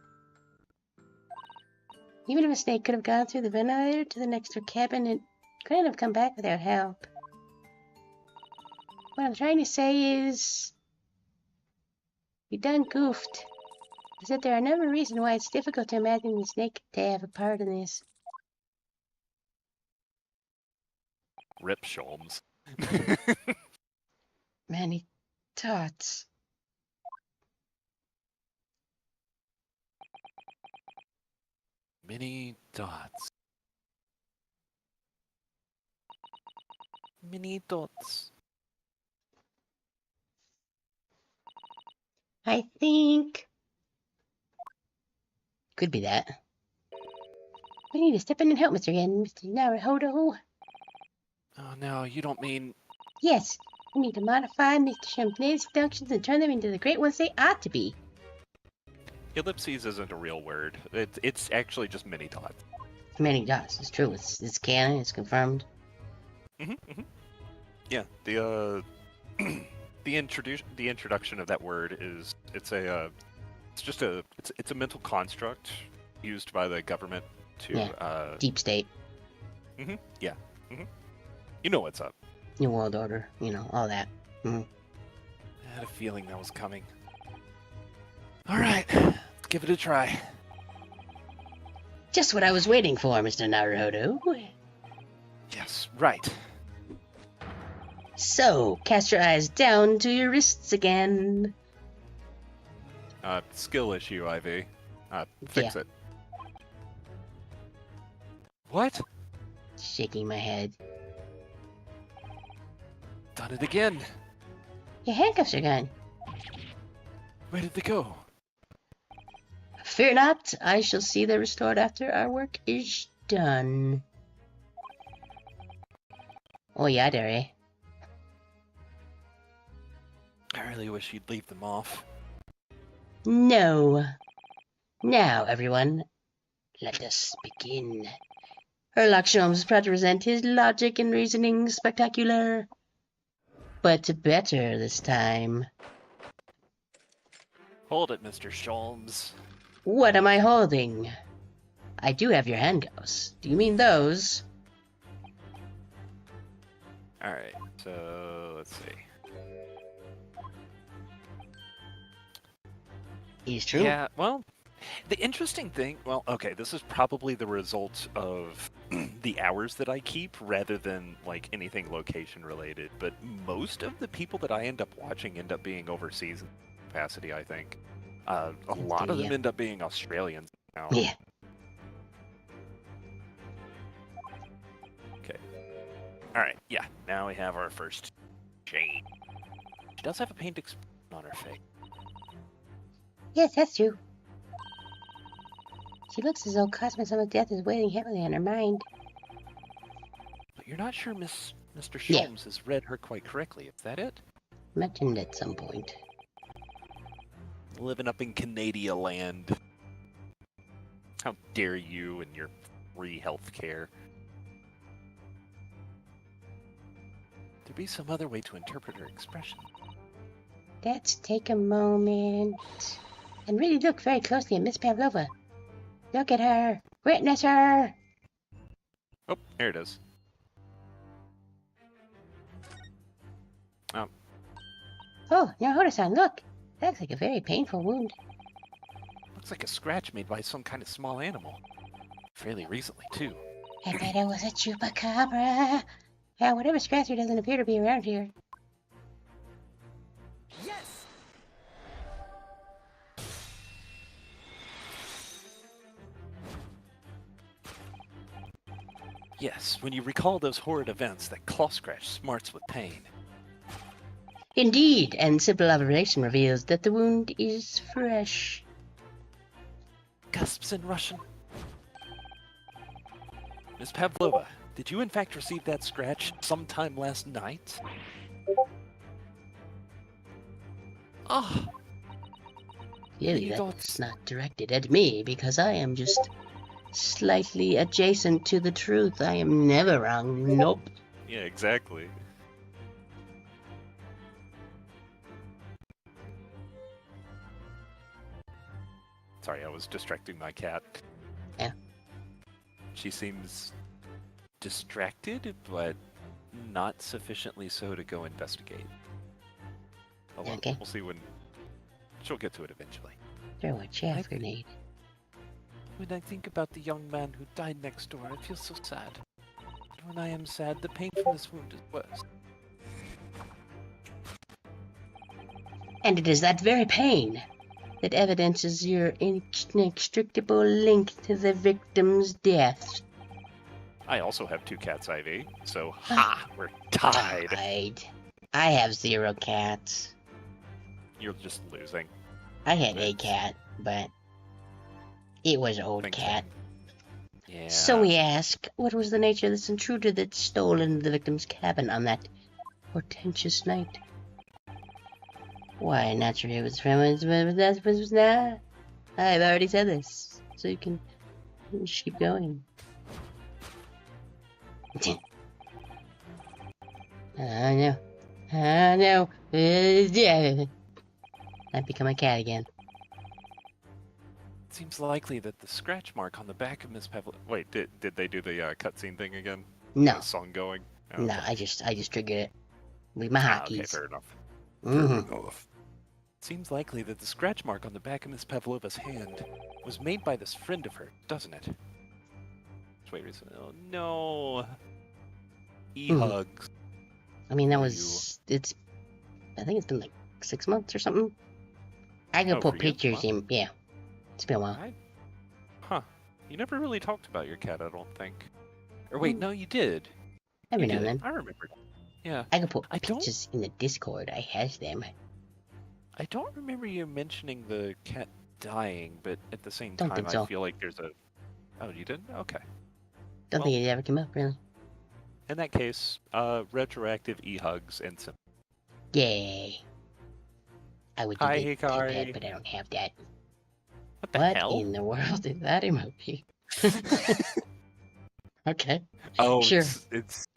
[SPEAKER 1] even if a snake could have gone through the ventilator to the next door cabin, it couldn't have come back without help. What I'm trying to say is, You done goofed. Is that there are a number of reasons why it's difficult to imagine the snake to have a part in this.
[SPEAKER 3] Rip Sholmes.
[SPEAKER 1] Many thoughts.
[SPEAKER 3] Mini dots. Mini dots.
[SPEAKER 1] I think. Could be that. We need to step in and help Mr. Yen, Mr. Naruhodo.
[SPEAKER 3] Oh no, you don't mean...
[SPEAKER 1] Yes, we need to modify Mr. Champagne's functions and turn them into the great ones they ought to be.
[SPEAKER 3] Ellipses isn't a real word. It's actually just mini dots.
[SPEAKER 1] Many dots. It's true. It's canon. It's confirmed.
[SPEAKER 3] Yeah, the introduction of that word is it's a mental construct used by the government to
[SPEAKER 1] Deep state.
[SPEAKER 3] Yeah. You know what's up.
[SPEAKER 1] New World Order. You know, all that.
[SPEAKER 3] I had a feeling that was coming. All right, let's give it a try.
[SPEAKER 1] Just what I was waiting for, Mr. Naruhodo.
[SPEAKER 3] Yes, right.
[SPEAKER 1] So, cast your eyes down to your wrists again.
[SPEAKER 3] Skill issue, Ivy. Fix
[SPEAKER 1] Yeah.
[SPEAKER 3] it. What?
[SPEAKER 1] Shaking my head.
[SPEAKER 3] Done it again.
[SPEAKER 1] Your handcuffs are gone.
[SPEAKER 3] Where did they go?
[SPEAKER 1] Fear not, I shall see they're restored after our work is done. Oh yeah, dearie.
[SPEAKER 3] I really wish you'd leave them off.
[SPEAKER 1] No. Now, everyone, let us begin. Sherlock Holmes is proud to present his logic and reasoning spectacular, but better this time.
[SPEAKER 3] Hold it, Mr. Sholmes.
[SPEAKER 1] What am I holding? I do have your handcuffs. Do you mean those?
[SPEAKER 3] Alright, so let's see.
[SPEAKER 1] He's true.
[SPEAKER 3] Yeah, well, the interesting thing, well, okay, this is probably the result of the hours that I keep rather than like anything location related, but most of the people that I end up watching end up being overseas in capacity, I think. A lot of them end up being Australians now.
[SPEAKER 1] Yeah.
[SPEAKER 3] Okay. Alright, yeah, now we have our first Jane. She does have a paint expression on her face.
[SPEAKER 1] Yes, that's true. She looks as though cosmic death is weighing heavily on her mind.
[SPEAKER 3] But you're not sure Mr.
[SPEAKER 1] Yeah.
[SPEAKER 3] Sholmes has read her quite correctly, is that it?
[SPEAKER 1] Mentioned at some point.
[SPEAKER 3] Living up in Canada land. How dare you and your free health care. There be some other way to interpret her expression.
[SPEAKER 1] Let's take a moment and really look very closely at Miss Pavlova. Look at her. Witness her.
[SPEAKER 3] Oh, there it is. Oh,
[SPEAKER 1] Oh, now Hoda-san, look. That looks like a very painful wound.
[SPEAKER 3] looks like a scratch made by some kind of small animal. Fairly recently, too.
[SPEAKER 1] I bet it was a chupacabra. Yeah, whatever scratcher doesn't appear to be around here.
[SPEAKER 6] Yes!
[SPEAKER 3] Yes, when you recall those horrid events, that claw scratch smarts with pain.
[SPEAKER 1] Indeed, and simple observation reveals that the wound is fresh.
[SPEAKER 3] Gasps in Russian. Miss Pavlova, did you in fact receive that scratch sometime last night? Ah,
[SPEAKER 1] Clearly,
[SPEAKER 3] You don't-
[SPEAKER 1] that's not directed at me because I am just slightly adjacent to the truth. I am never wrong. Nope.
[SPEAKER 3] yeah, exactly. Sorry, I was distracting my cat.
[SPEAKER 1] Yeah.
[SPEAKER 3] She seems distracted, but not sufficiently so to go investigate. Hold on,
[SPEAKER 1] Okay.
[SPEAKER 3] we'll see when She'll get to it eventually.
[SPEAKER 1] Throw a chaff grenade.
[SPEAKER 7] When I think about the young man who died next door, I feel so sad. When I am sad, the pain from this wound is worse.
[SPEAKER 1] And it is that very pain that evidences your inextricable link to the victim's death.
[SPEAKER 3] I also have 2 cats, Ivy. So, ha! We're tied.
[SPEAKER 1] I have 0 cats.
[SPEAKER 3] You're just losing.
[SPEAKER 1] I had a cat, but it was an old
[SPEAKER 3] Thanks,
[SPEAKER 1] cat.
[SPEAKER 3] Yeah.
[SPEAKER 1] So we ask, what was the nature of this intruder that stole into the victim's cabin on that portentous night? Why, naturally it was from was not. I've already said this, so you can just keep going. I know. Yeah. I've become a cat again.
[SPEAKER 3] It seems likely that the scratch mark on the back of Miss Pavlova... Wait, did they do the cutscene thing again?
[SPEAKER 1] No.
[SPEAKER 3] The song going? Oh,
[SPEAKER 1] No,
[SPEAKER 3] okay.
[SPEAKER 1] I just triggered it with my
[SPEAKER 3] Okay,
[SPEAKER 1] hotkeys.
[SPEAKER 3] fair enough.
[SPEAKER 1] Mhm.
[SPEAKER 3] Fair enough. It seems likely that the scratch mark on the back of Miss Pavlova's hand was made by this friend of hers, doesn't it? Wait, oh no. E-hugs.
[SPEAKER 1] I mean, that was it's. I think it's been like 6 months or something. I could
[SPEAKER 3] Oh,
[SPEAKER 1] put
[SPEAKER 3] for you?
[SPEAKER 1] pictures
[SPEAKER 3] Wow.
[SPEAKER 1] in. Yeah, it's been a while.
[SPEAKER 3] Huh. You never really talked about your cat, I don't think. Or wait, no, you did.
[SPEAKER 1] Every
[SPEAKER 3] You
[SPEAKER 1] now and
[SPEAKER 3] did.
[SPEAKER 1] then.
[SPEAKER 3] I remember. Yeah.
[SPEAKER 1] I could put
[SPEAKER 3] I don't-
[SPEAKER 1] pictures in the Discord. I has them.
[SPEAKER 3] I don't remember you mentioning the cat dying, but at the same
[SPEAKER 1] Don't
[SPEAKER 3] time,
[SPEAKER 1] think so.
[SPEAKER 3] I feel like there's a... Oh, you didn't? Okay.
[SPEAKER 1] Don't
[SPEAKER 3] Well-
[SPEAKER 1] think it ever came up really.
[SPEAKER 3] In that case, retroactive e-hugs and some...
[SPEAKER 1] Yay! I would do
[SPEAKER 3] Hi,
[SPEAKER 1] that
[SPEAKER 3] Hikari.
[SPEAKER 1] iPad, but I don't have that.
[SPEAKER 3] What the
[SPEAKER 1] What
[SPEAKER 3] hell?
[SPEAKER 1] in the world is that emoji? Okay,
[SPEAKER 3] Oh,
[SPEAKER 1] sure.
[SPEAKER 3] it's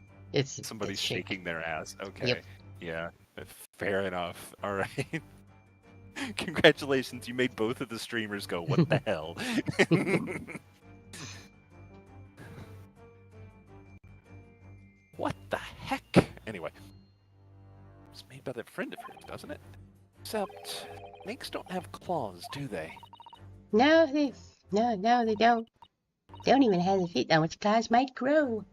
[SPEAKER 3] somebody
[SPEAKER 1] it's shit.
[SPEAKER 3] shaking their ass. Okay.
[SPEAKER 1] Yep.
[SPEAKER 3] Yeah. Fair enough. All right. Congratulations, you made both of the streamers go, what the hell? What the heck? Anyway. It's made by that friend of hers, doesn't it? Except, snakes don't have claws, do they?
[SPEAKER 1] No, they don't. They don't even have the feet on which claws might grow.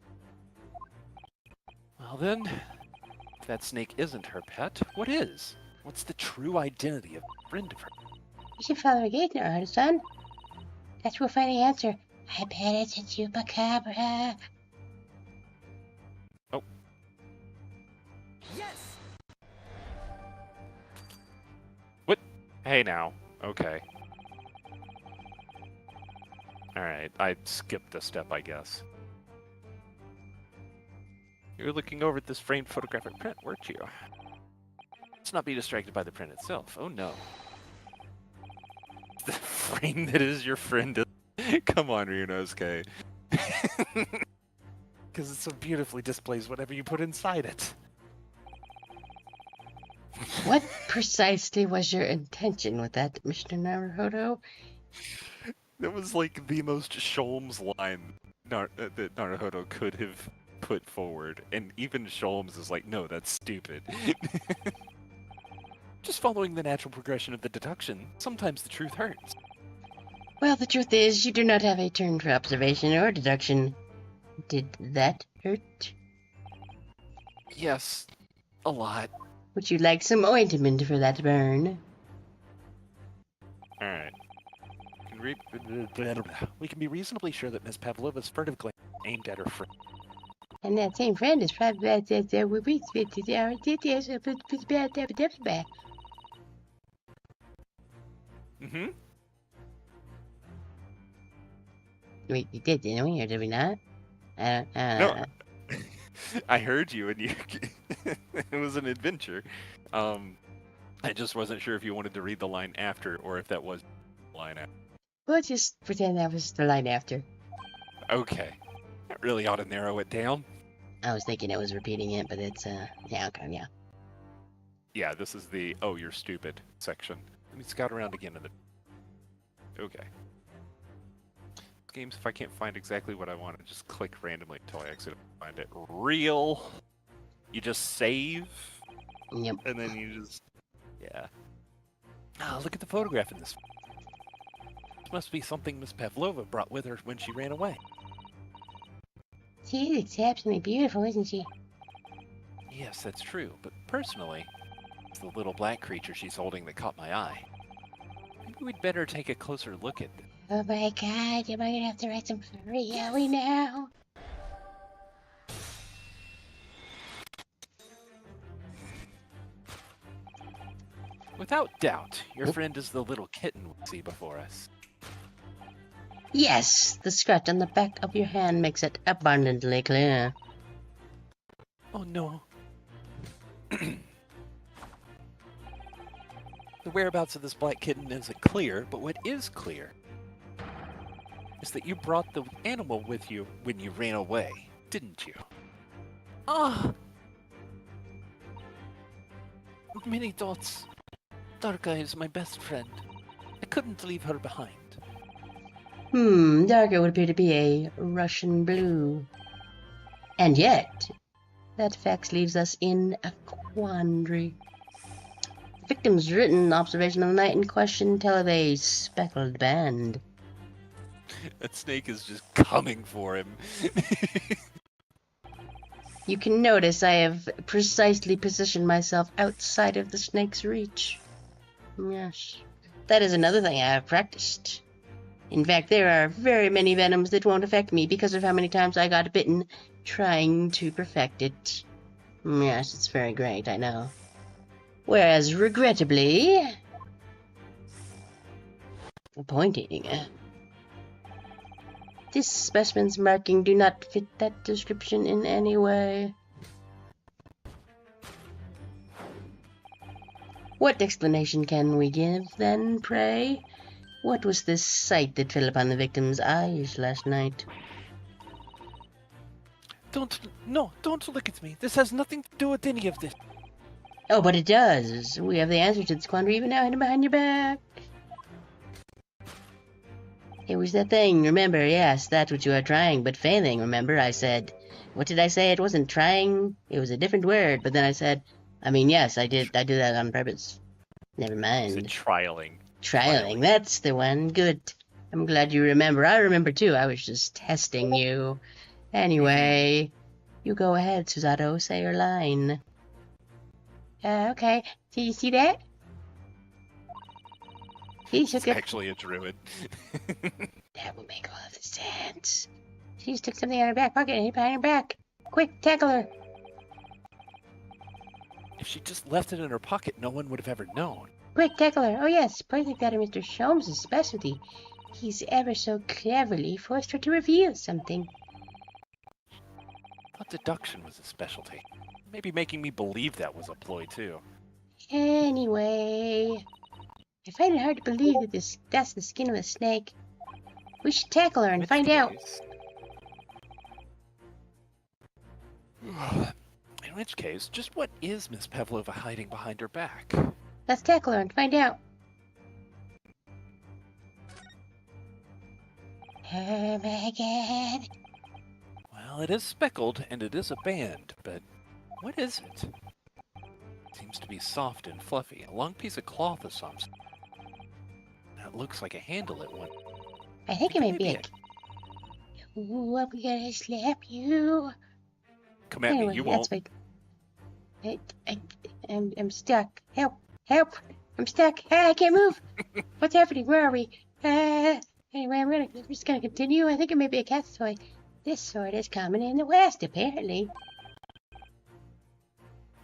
[SPEAKER 3] Well then, if that snake isn't her pet, what is? What's the true identity of a friend of hers?
[SPEAKER 1] You should follow a gate now, son. That's where we'll find the answer. I bet it's a chupacabra.
[SPEAKER 3] Oh.
[SPEAKER 6] Yes!
[SPEAKER 3] What? Hey now. Okay. Alright, I skipped a step, I guess. You were looking over at this framed photographic print, weren't you? Let's not be distracted by the print itself. Oh no. The frame that is your friend. Come on, Ryunosuke. Because it so beautifully displays whatever you put inside it.
[SPEAKER 1] What precisely was your intention with that, Mr. Naruhodo?
[SPEAKER 3] That was like the most Sholmes line that Naruhodo could have put forward. And even Sholmes is like, no, that's stupid. Just following the natural progression of the deduction, sometimes the truth hurts.
[SPEAKER 1] Well, the truth is, you do not have a turn for observation or deduction. Did that hurt?
[SPEAKER 3] Yes, a lot.
[SPEAKER 1] Would you like some ointment for that burn?
[SPEAKER 3] Alright. We can be reasonably sure that Miss Pavlova's furtive glance aimed at her friend.
[SPEAKER 1] And that same friend is probably
[SPEAKER 3] Mm-hmm.
[SPEAKER 1] Wait, you did, didn't we, or did we not?
[SPEAKER 3] No. I heard you, and you. It was an adventure. I just wasn't sure if you wanted to read the line after, or if that was the line after.
[SPEAKER 1] We'll just pretend that was the line after.
[SPEAKER 3] Okay. That really ought to narrow it down.
[SPEAKER 1] I was thinking it was repeating it, but it's, yeah, okay, yeah.
[SPEAKER 3] Yeah, this is the "oh, you're stupid" section. Let me scout around again. Okay. Games, if I can't find exactly what I want, I just click randomly until I accidentally find it. Real. You just save,
[SPEAKER 1] Yep.
[SPEAKER 3] and then you just, yeah. Ah, look at the photograph in this. This must be something Miss Pavlova brought with her when she ran away.
[SPEAKER 1] She is absolutely beautiful, isn't she?
[SPEAKER 3] Yes, that's true, but personally, it's the little black creature she's holding that caught my eye. Maybe we'd better take a closer look at this.
[SPEAKER 1] Oh my god, am I gonna have to write some really now?
[SPEAKER 3] Without doubt, your friend is the little kitten we see before us.
[SPEAKER 1] Yes, the scratch on the back of your hand makes it abundantly clear.
[SPEAKER 3] Oh no. The whereabouts of this black kitten isn't clear, but what is clear is that you brought the animal with you when you ran away, didn't you? Ah!
[SPEAKER 7] Many thoughts. Darka is my best friend. I couldn't leave her behind.
[SPEAKER 1] Darker would appear to be a Russian blue. And yet, that fact leaves us in a quandary. The victim's written observation of the night in question tell of a speckled band.
[SPEAKER 3] That snake is just coming for him.
[SPEAKER 1] You can notice I have precisely positioned myself outside of the snake's reach. Yes, that is another thing I have practiced. In fact, there are very many venoms that won't affect me because of how many times I got bitten trying to perfect it. Yes, it's very great, I know. Whereas, regrettably... Pointing. This specimen's marking do not fit that description in any way. What explanation can we give, then, pray? What was this sight that fell upon the victim's eyes last night?
[SPEAKER 7] Don't look at me. This has nothing to do with any of this.
[SPEAKER 1] Oh, but it does. We have the answer to this quandary even now hidden behind your back. It was that thing, remember? Yes, that's what you are trying, but failing, remember? I said, what did I say? It wasn't trying. It was a different word, but then I said, yes, I did that on purpose. Never mind.
[SPEAKER 5] Is it trialing?
[SPEAKER 1] Trialing, that's the one. Good. I'm glad you remember. I remember too. I was just testing you. Anyway, you go ahead, Susato. Say your line. Okay. Do you see that? He took
[SPEAKER 3] It's actually a druid.
[SPEAKER 1] That will make all of the sense. She just took something out of her back pocket and hid behind her back. Quick, tackle her.
[SPEAKER 3] If she just left it in her pocket, no one would have ever known.
[SPEAKER 1] Quick, tackle her. Oh yes, points like that are Mr. Sholmes' specialty. He's ever so cleverly forced her to reveal something.
[SPEAKER 3] I thought deduction was a specialty. Maybe making me believe that was a ploy, too.
[SPEAKER 1] Anyway, I find it hard to believe that that's the skin of a snake. We should tackle her and find out.
[SPEAKER 3] In which case, just what is Miss Pavlova hiding behind her back?
[SPEAKER 1] Let's tackle her and find out. Oh my god.
[SPEAKER 3] Well, it is speckled, and it is a band, but what is it? Seems to be soft and fluffy, a long piece of cloth of some sort. That looks like a handle at one.
[SPEAKER 1] I think it may be a... Ooh, I'm gonna slap you.
[SPEAKER 3] Come at me, you won't.
[SPEAKER 1] I'm stuck. Help! Help! I'm stuck. Ah, I can't move. What's happening? Where are we? Anyway, I'm just gonna continue. I think it may be a cat's toy. This sort is common in the West, apparently.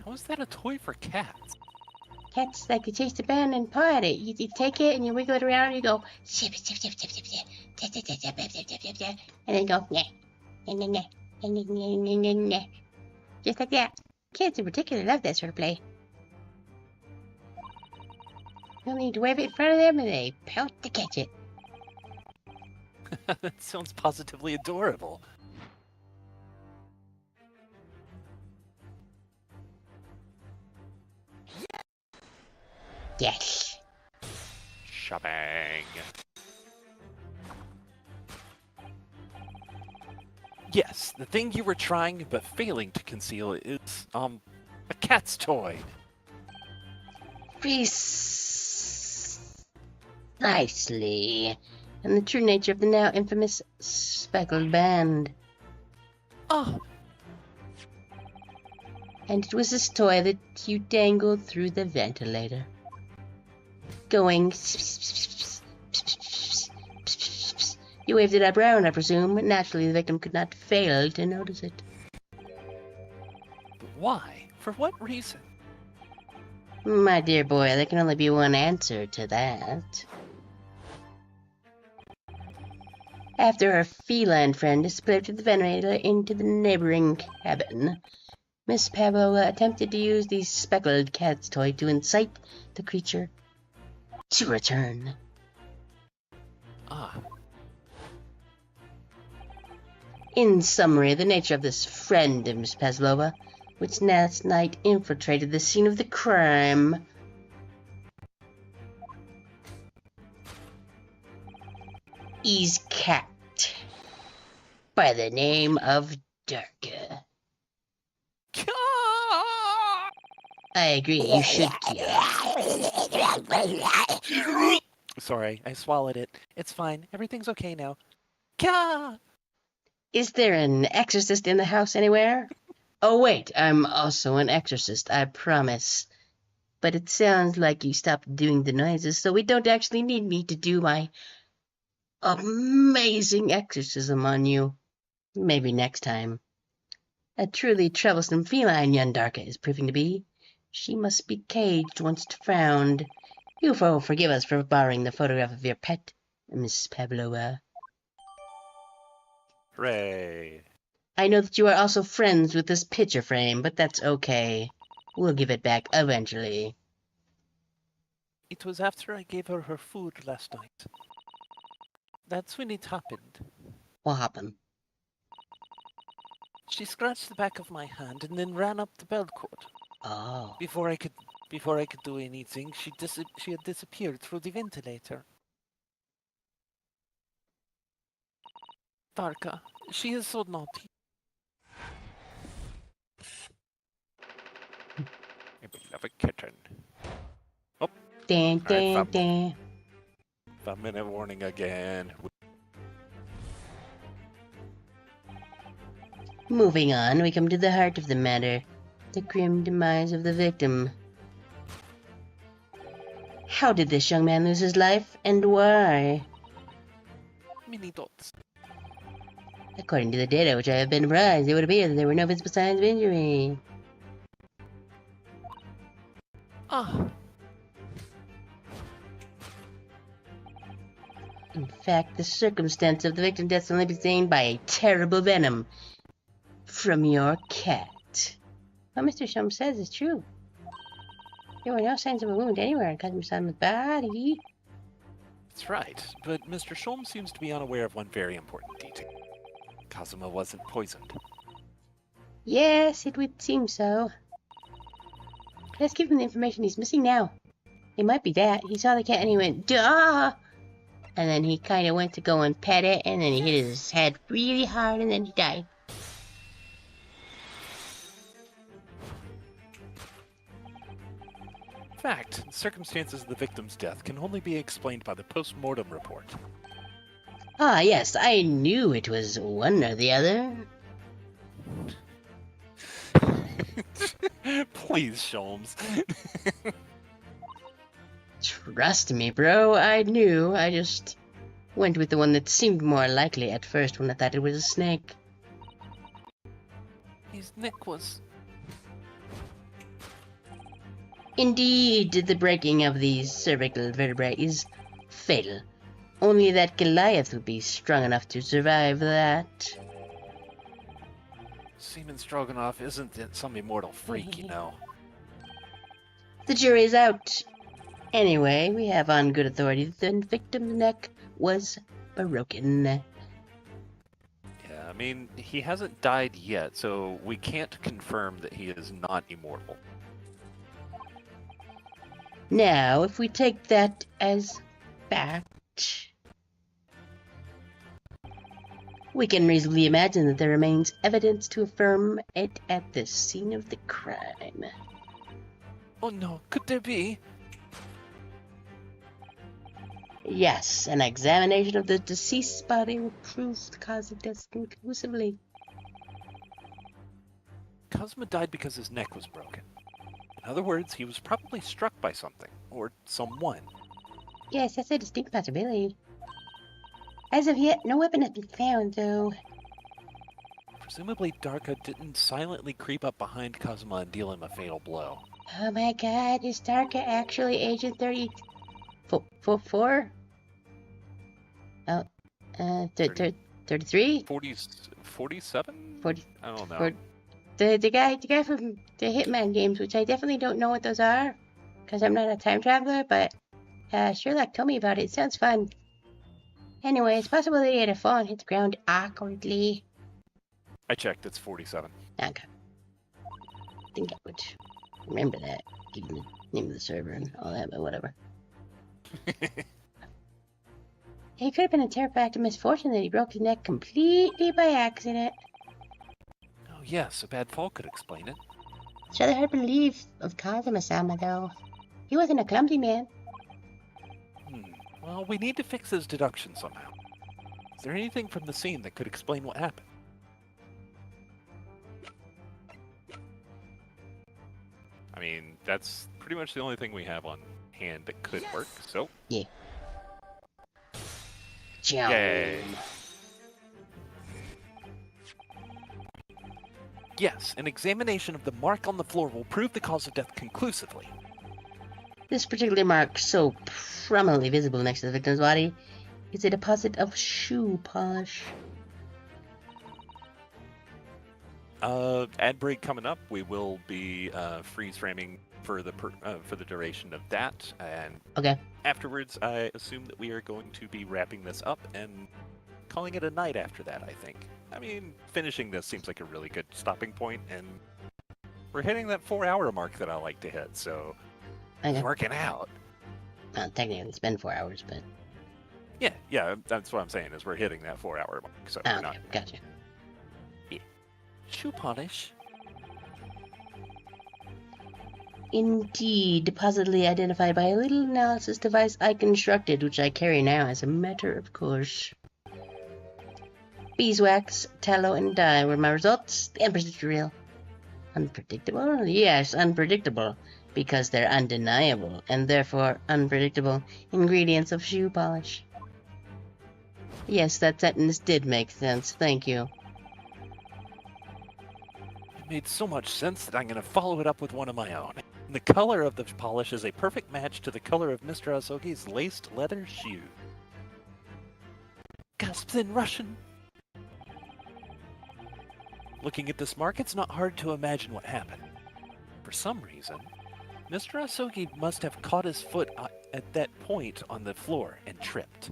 [SPEAKER 3] How is that a toy for cats?
[SPEAKER 1] Cats like to chase the band and paw at it. You take it and you wiggle it around and you go zip, zip, zip, zip, zip, zip, zip, zip, zip, zip, zip, zip, zip, zip, and then go nah, nah, nah, nah, nah, nah, nah, nah, nah. Just like that. Kids in particular love that sort of play. You'll need to wave it in front of them and they pout to catch it.
[SPEAKER 3] That sounds positively adorable.
[SPEAKER 1] Yes.
[SPEAKER 3] Shopping. Yes, the thing you were trying but failing to conceal is, a cat's toy.
[SPEAKER 1] Precisely. And the true nature of the now infamous speckled band.
[SPEAKER 7] Oh,
[SPEAKER 1] And it was this toy that you dangled through the ventilator. Going... You waved it up round, I presume. Naturally, the victim could not fail to notice it.
[SPEAKER 7] but why? For what reason?
[SPEAKER 1] My dear boy, there can only be one answer to that. After her feline friend disappeared through the ventilator into the neighboring cabin, Miss Pavlova attempted to use the speckled cat's toy to incite the creature to return.
[SPEAKER 7] Ah,
[SPEAKER 1] In summary, the nature of this friend of Miss Pavlova, which last night infiltrated the scene of the crime, is cat by the name of Darka. I agree, you should kill.
[SPEAKER 7] sorry, I swallowed it. It's fine. Everything's okay now. Ka!
[SPEAKER 1] Is there an exorcist in the house anywhere? Oh wait, I'm also an exorcist, I promise. But it sounds like you stopped doing the noises, so we don't actually need me to do my amazing exorcism on you. Maybe next time. A truly troublesome feline young Darka is proving to be. She must be caged once found. You will forgive us for borrowing the photograph of your pet, Miss Pavlova.
[SPEAKER 3] Hooray.
[SPEAKER 1] I know that you are also friends with this picture frame, but that's okay. We'll give it back eventually.
[SPEAKER 7] It was after I gave her her food last night. That's when it happened.
[SPEAKER 1] What happened?
[SPEAKER 7] She scratched the back of my hand and then ran up the belt cord.
[SPEAKER 1] Oh.
[SPEAKER 7] Before I could do anything, she had disappeared through the ventilator. Darka, she is so naughty.
[SPEAKER 3] A beloved kitten.
[SPEAKER 1] Dun,
[SPEAKER 3] Alright,
[SPEAKER 1] dun,
[SPEAKER 3] fam.
[SPEAKER 1] dun.
[SPEAKER 3] 5-minute warning again.
[SPEAKER 1] Moving on, we come to the heart of the matter. The grim demise of the victim. How did this young man lose his life, and why?
[SPEAKER 7] Mini dots.
[SPEAKER 1] According to the data which I have been apprised, it would appear that there were no visible signs of injury.
[SPEAKER 7] Ah,
[SPEAKER 1] In fact, the circumstance of the victim's death can only be explained by a terrible venom from your cat. What Mr. Shum says is true. There were no signs of a wound anywhere in Kazuma's body.
[SPEAKER 7] that's right. But Mr. Sholm seems to be unaware of one very important detail. Kazuma wasn't poisoned.
[SPEAKER 1] Yes, it would seem so. Let's give him the information he's missing now. It might be that. He saw the cat and he went, duh! And then he kind of went to go and pet it, and then he hit his head really hard, and then he died.
[SPEAKER 7] In fact, the circumstances of the victim's death can only be explained by the post-mortem report.
[SPEAKER 1] Ah, yes, I knew it was one or the other.
[SPEAKER 3] Please, Sholmes.
[SPEAKER 1] Trust me, bro, I knew. I just went with the one that seemed more likely at first when I thought it was a snake.
[SPEAKER 7] His neck was...
[SPEAKER 1] Indeed, the breaking of the cervical vertebrae is fatal. Only that Goliath would be strong enough to survive that.
[SPEAKER 7] Seaman Stroganoff isn't some immortal freak, you know.
[SPEAKER 1] The jury's out. Anyway, we have on good authority that the victim's neck was broken.
[SPEAKER 3] Yeah, I mean, he hasn't died yet, so we can't confirm that he is not immortal.
[SPEAKER 1] Now, if we take that as fact, we can reasonably imagine that there remains evidence to affirm it at the scene of the crime.
[SPEAKER 7] Oh no, could there be?
[SPEAKER 1] Yes, an examination of the deceased's body will prove the cause of death conclusively.
[SPEAKER 3] Cosmo died because his neck was broken. In other words, he was probably struck by something, or someone.
[SPEAKER 1] Yes, that's a distinct possibility. As of yet, no weapon has been found, though.
[SPEAKER 3] Presumably, Darka didn't silently creep up behind Cosmo and deal him a fatal blow.
[SPEAKER 1] Oh my god, is Darka actually Agent 34? Oh, 33?
[SPEAKER 3] 47?
[SPEAKER 1] 40,
[SPEAKER 3] I don't know.
[SPEAKER 1] for the guy from the Hitman games, which I definitely don't know what those are, because I'm not a time traveler, but Sherlock told me about it. It sounds fun. Anyway, it's possible that he had a fall and hit the ground awkwardly.
[SPEAKER 3] I checked, it's 47.
[SPEAKER 1] Okay. I think I would remember that, given the name of the server and all that, but whatever. It could have been a terrible act of misfortune that he broke his neck completely by accident.
[SPEAKER 3] Oh yes, a bad fall could explain it.
[SPEAKER 1] It's rather hard to believe of Kazuma-sama, though. He wasn't a clumsy man.
[SPEAKER 3] Well, we need to fix his deduction somehow. Is there anything from the scene that could explain what happened? I mean, that's pretty much the only thing we have on hand that could work, so...
[SPEAKER 1] Yeah.
[SPEAKER 3] Yay. Yes, an examination of the mark on the floor will prove the cause of death conclusively.
[SPEAKER 1] This particular mark, so prominently visible next to the victim's body, is a deposit of shoe polish.
[SPEAKER 3] Ad break coming up. We will be freeze framing for the duration of that, and
[SPEAKER 1] Okay.
[SPEAKER 3] afterwards, I assume that we are going to be wrapping this up and calling it a night after that. I think. I mean, finishing this seems like a really good stopping point, and we're hitting that 4-hour mark that I like to hit. So
[SPEAKER 1] Okay.
[SPEAKER 3] it's working out.
[SPEAKER 1] Technically, it's been 4 hours, but...
[SPEAKER 3] Yeah, that's what I'm saying. Is we're hitting that 4-hour mark. So we're
[SPEAKER 1] okay,
[SPEAKER 3] not.
[SPEAKER 1] gotcha.
[SPEAKER 7] Shoe polish?
[SPEAKER 1] Indeed, depositedly identified by a little analysis device I constructed, which I carry now as a matter of course. Beeswax, tallow, and dye were my results. The Empress is real. Unpredictable? Yes, unpredictable, because they're undeniable, and therefore unpredictable ingredients of shoe polish. Yes, that sentence did make sense, thank you.
[SPEAKER 3] It made so much sense that I'm going to follow it up with one of my own. The color of the polish is a perfect match to the color of Mr. Asogi's laced leather shoe.
[SPEAKER 7] Gasps in Russian.
[SPEAKER 3] Looking at this mark, it's not hard to imagine what happened. For some reason, Mr. Asogi must have caught his foot at that point on the floor and tripped.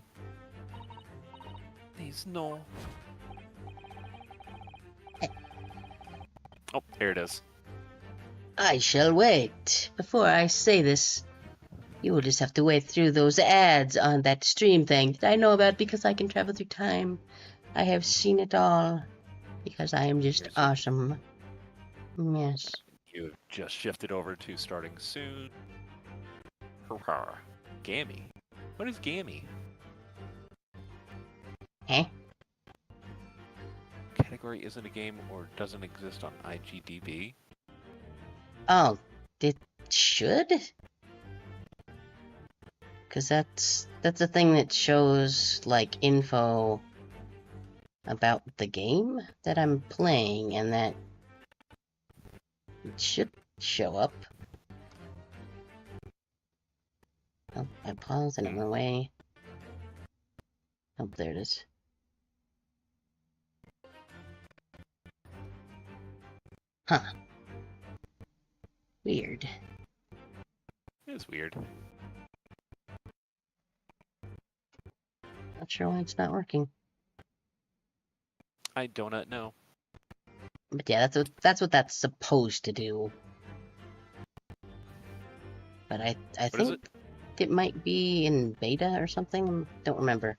[SPEAKER 7] Please, no.
[SPEAKER 3] Oh, there it is.
[SPEAKER 1] I shall wait. Before I say this, you will just have to wait through those ads on that stream thing that I know about because I can travel through time. I have seen it all. Because I am just awesome. Yes.
[SPEAKER 3] You've just shifted over to starting soon. Hurrah. Gammy. What is Gammy?
[SPEAKER 1] Eh?
[SPEAKER 3] Category isn't a game or doesn't exist on IGDB.
[SPEAKER 1] Oh, it should? Because that's a thing that shows, like, info about the game that I'm playing, and that it should show up. Oh, I paused and it went away. Oh, there it is. Huh. Weird.
[SPEAKER 3] It is weird.
[SPEAKER 1] Not sure why it's not working.
[SPEAKER 3] I do not know.
[SPEAKER 1] But yeah, that's what that's supposed to do. But I think it might be in beta or something. Don't remember.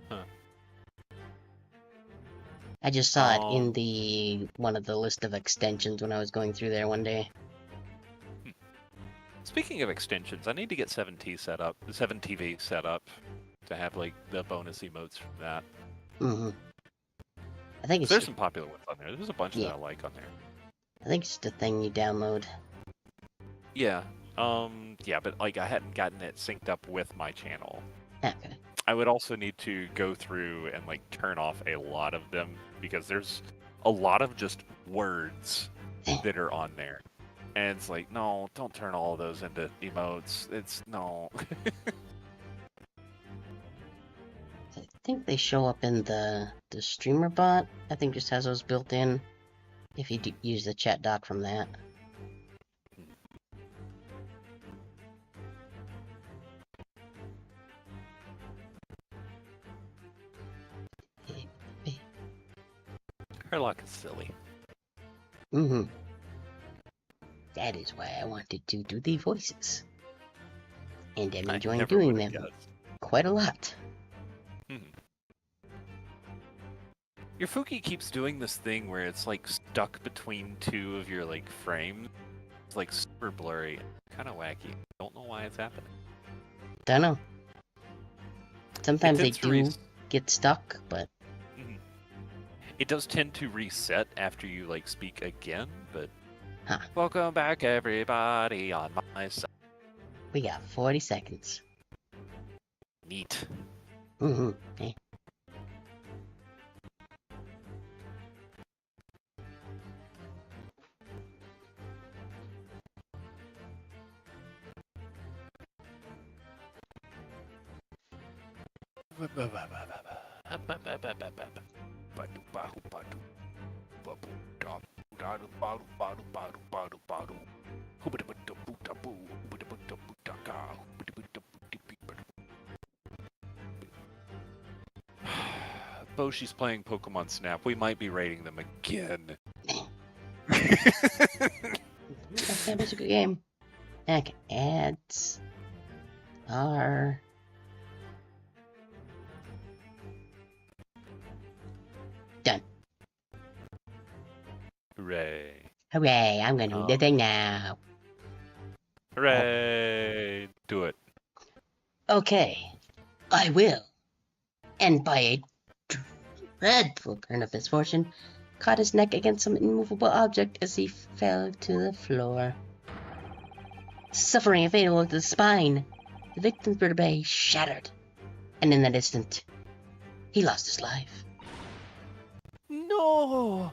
[SPEAKER 3] Huh.
[SPEAKER 1] I just saw it in the one of the list of extensions when I was going through there one day.
[SPEAKER 3] Speaking of extensions, I need to get 7TV set up to have like the bonus emotes from that.
[SPEAKER 1] Mm-hmm. I think
[SPEAKER 3] 'Cause
[SPEAKER 1] it's
[SPEAKER 3] there's some popular ones on there. There's a bunch
[SPEAKER 1] Yeah.
[SPEAKER 3] that I like on there.
[SPEAKER 1] I think it's the thing you download.
[SPEAKER 3] Yeah. Yeah, but like I hadn't gotten it synced up with my channel.
[SPEAKER 1] Okay.
[SPEAKER 3] I would also need to go through and like turn off a lot of them because there's a lot of just words that are on there. And it's like, no, don't turn all of those into emotes. It's no.
[SPEAKER 1] I think they show up in the streamer bot. I think just has those built in. If you use the chat doc from that.
[SPEAKER 3] Herlock is silly.
[SPEAKER 1] Mm-hmm. That is why I wanted to do the voices. And I'm
[SPEAKER 3] I
[SPEAKER 1] enjoying
[SPEAKER 3] never
[SPEAKER 1] doing
[SPEAKER 3] would've
[SPEAKER 1] them
[SPEAKER 3] guessed.
[SPEAKER 1] quite a lot.
[SPEAKER 3] Your Fuki keeps doing this thing where it's like stuck between two of your like frames. It's like super blurry, kind of wacky. Don't know why it's happening.
[SPEAKER 1] Don't know. Sometimes they
[SPEAKER 3] tends to
[SPEAKER 1] do get stuck, but
[SPEAKER 3] It does tend to reset after you like speak again, but
[SPEAKER 1] Huh.
[SPEAKER 3] Welcome back everybody on my side.
[SPEAKER 1] we got 40 seconds.
[SPEAKER 3] Neat.
[SPEAKER 1] Mm-hmm. Okay.
[SPEAKER 3] Boshi's playing Pokemon Snap. We might be rating them again.
[SPEAKER 1] That was a good game. Okay, ads are done.
[SPEAKER 3] Hooray.
[SPEAKER 1] Hooray, I'm gonna do the thing now.
[SPEAKER 3] Hooray! Do it.
[SPEAKER 1] Okay, I will. And by a dreadful turn of misfortune, caught his neck against some immovable object as he fell to the floor. Suffering a fatal blow to the spine, the victim's vertebrae shattered, and in that instant, he lost his life.
[SPEAKER 7] No!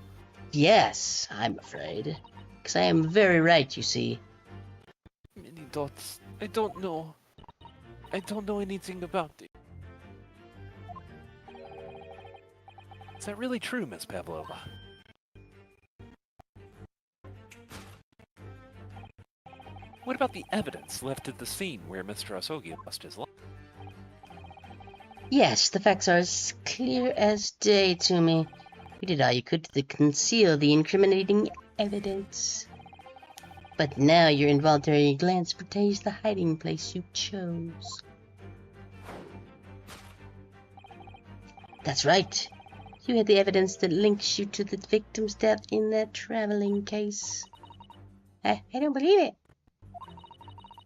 [SPEAKER 1] Yes, I'm afraid. Because I am very right, you see.
[SPEAKER 7] Mini dots. I don't know. I don't know anything about it.
[SPEAKER 3] Is that really true, Miss Pavlova? What about the evidence left at the scene where Mr. Asogi lost his life?
[SPEAKER 1] Yes, the facts are as clear as day to me. You did all you could to conceal the incriminating evidence. But now your involuntary glance betrays the hiding place you chose. That's right. You had the evidence that links you to the victim's death in that traveling case. I don't believe it.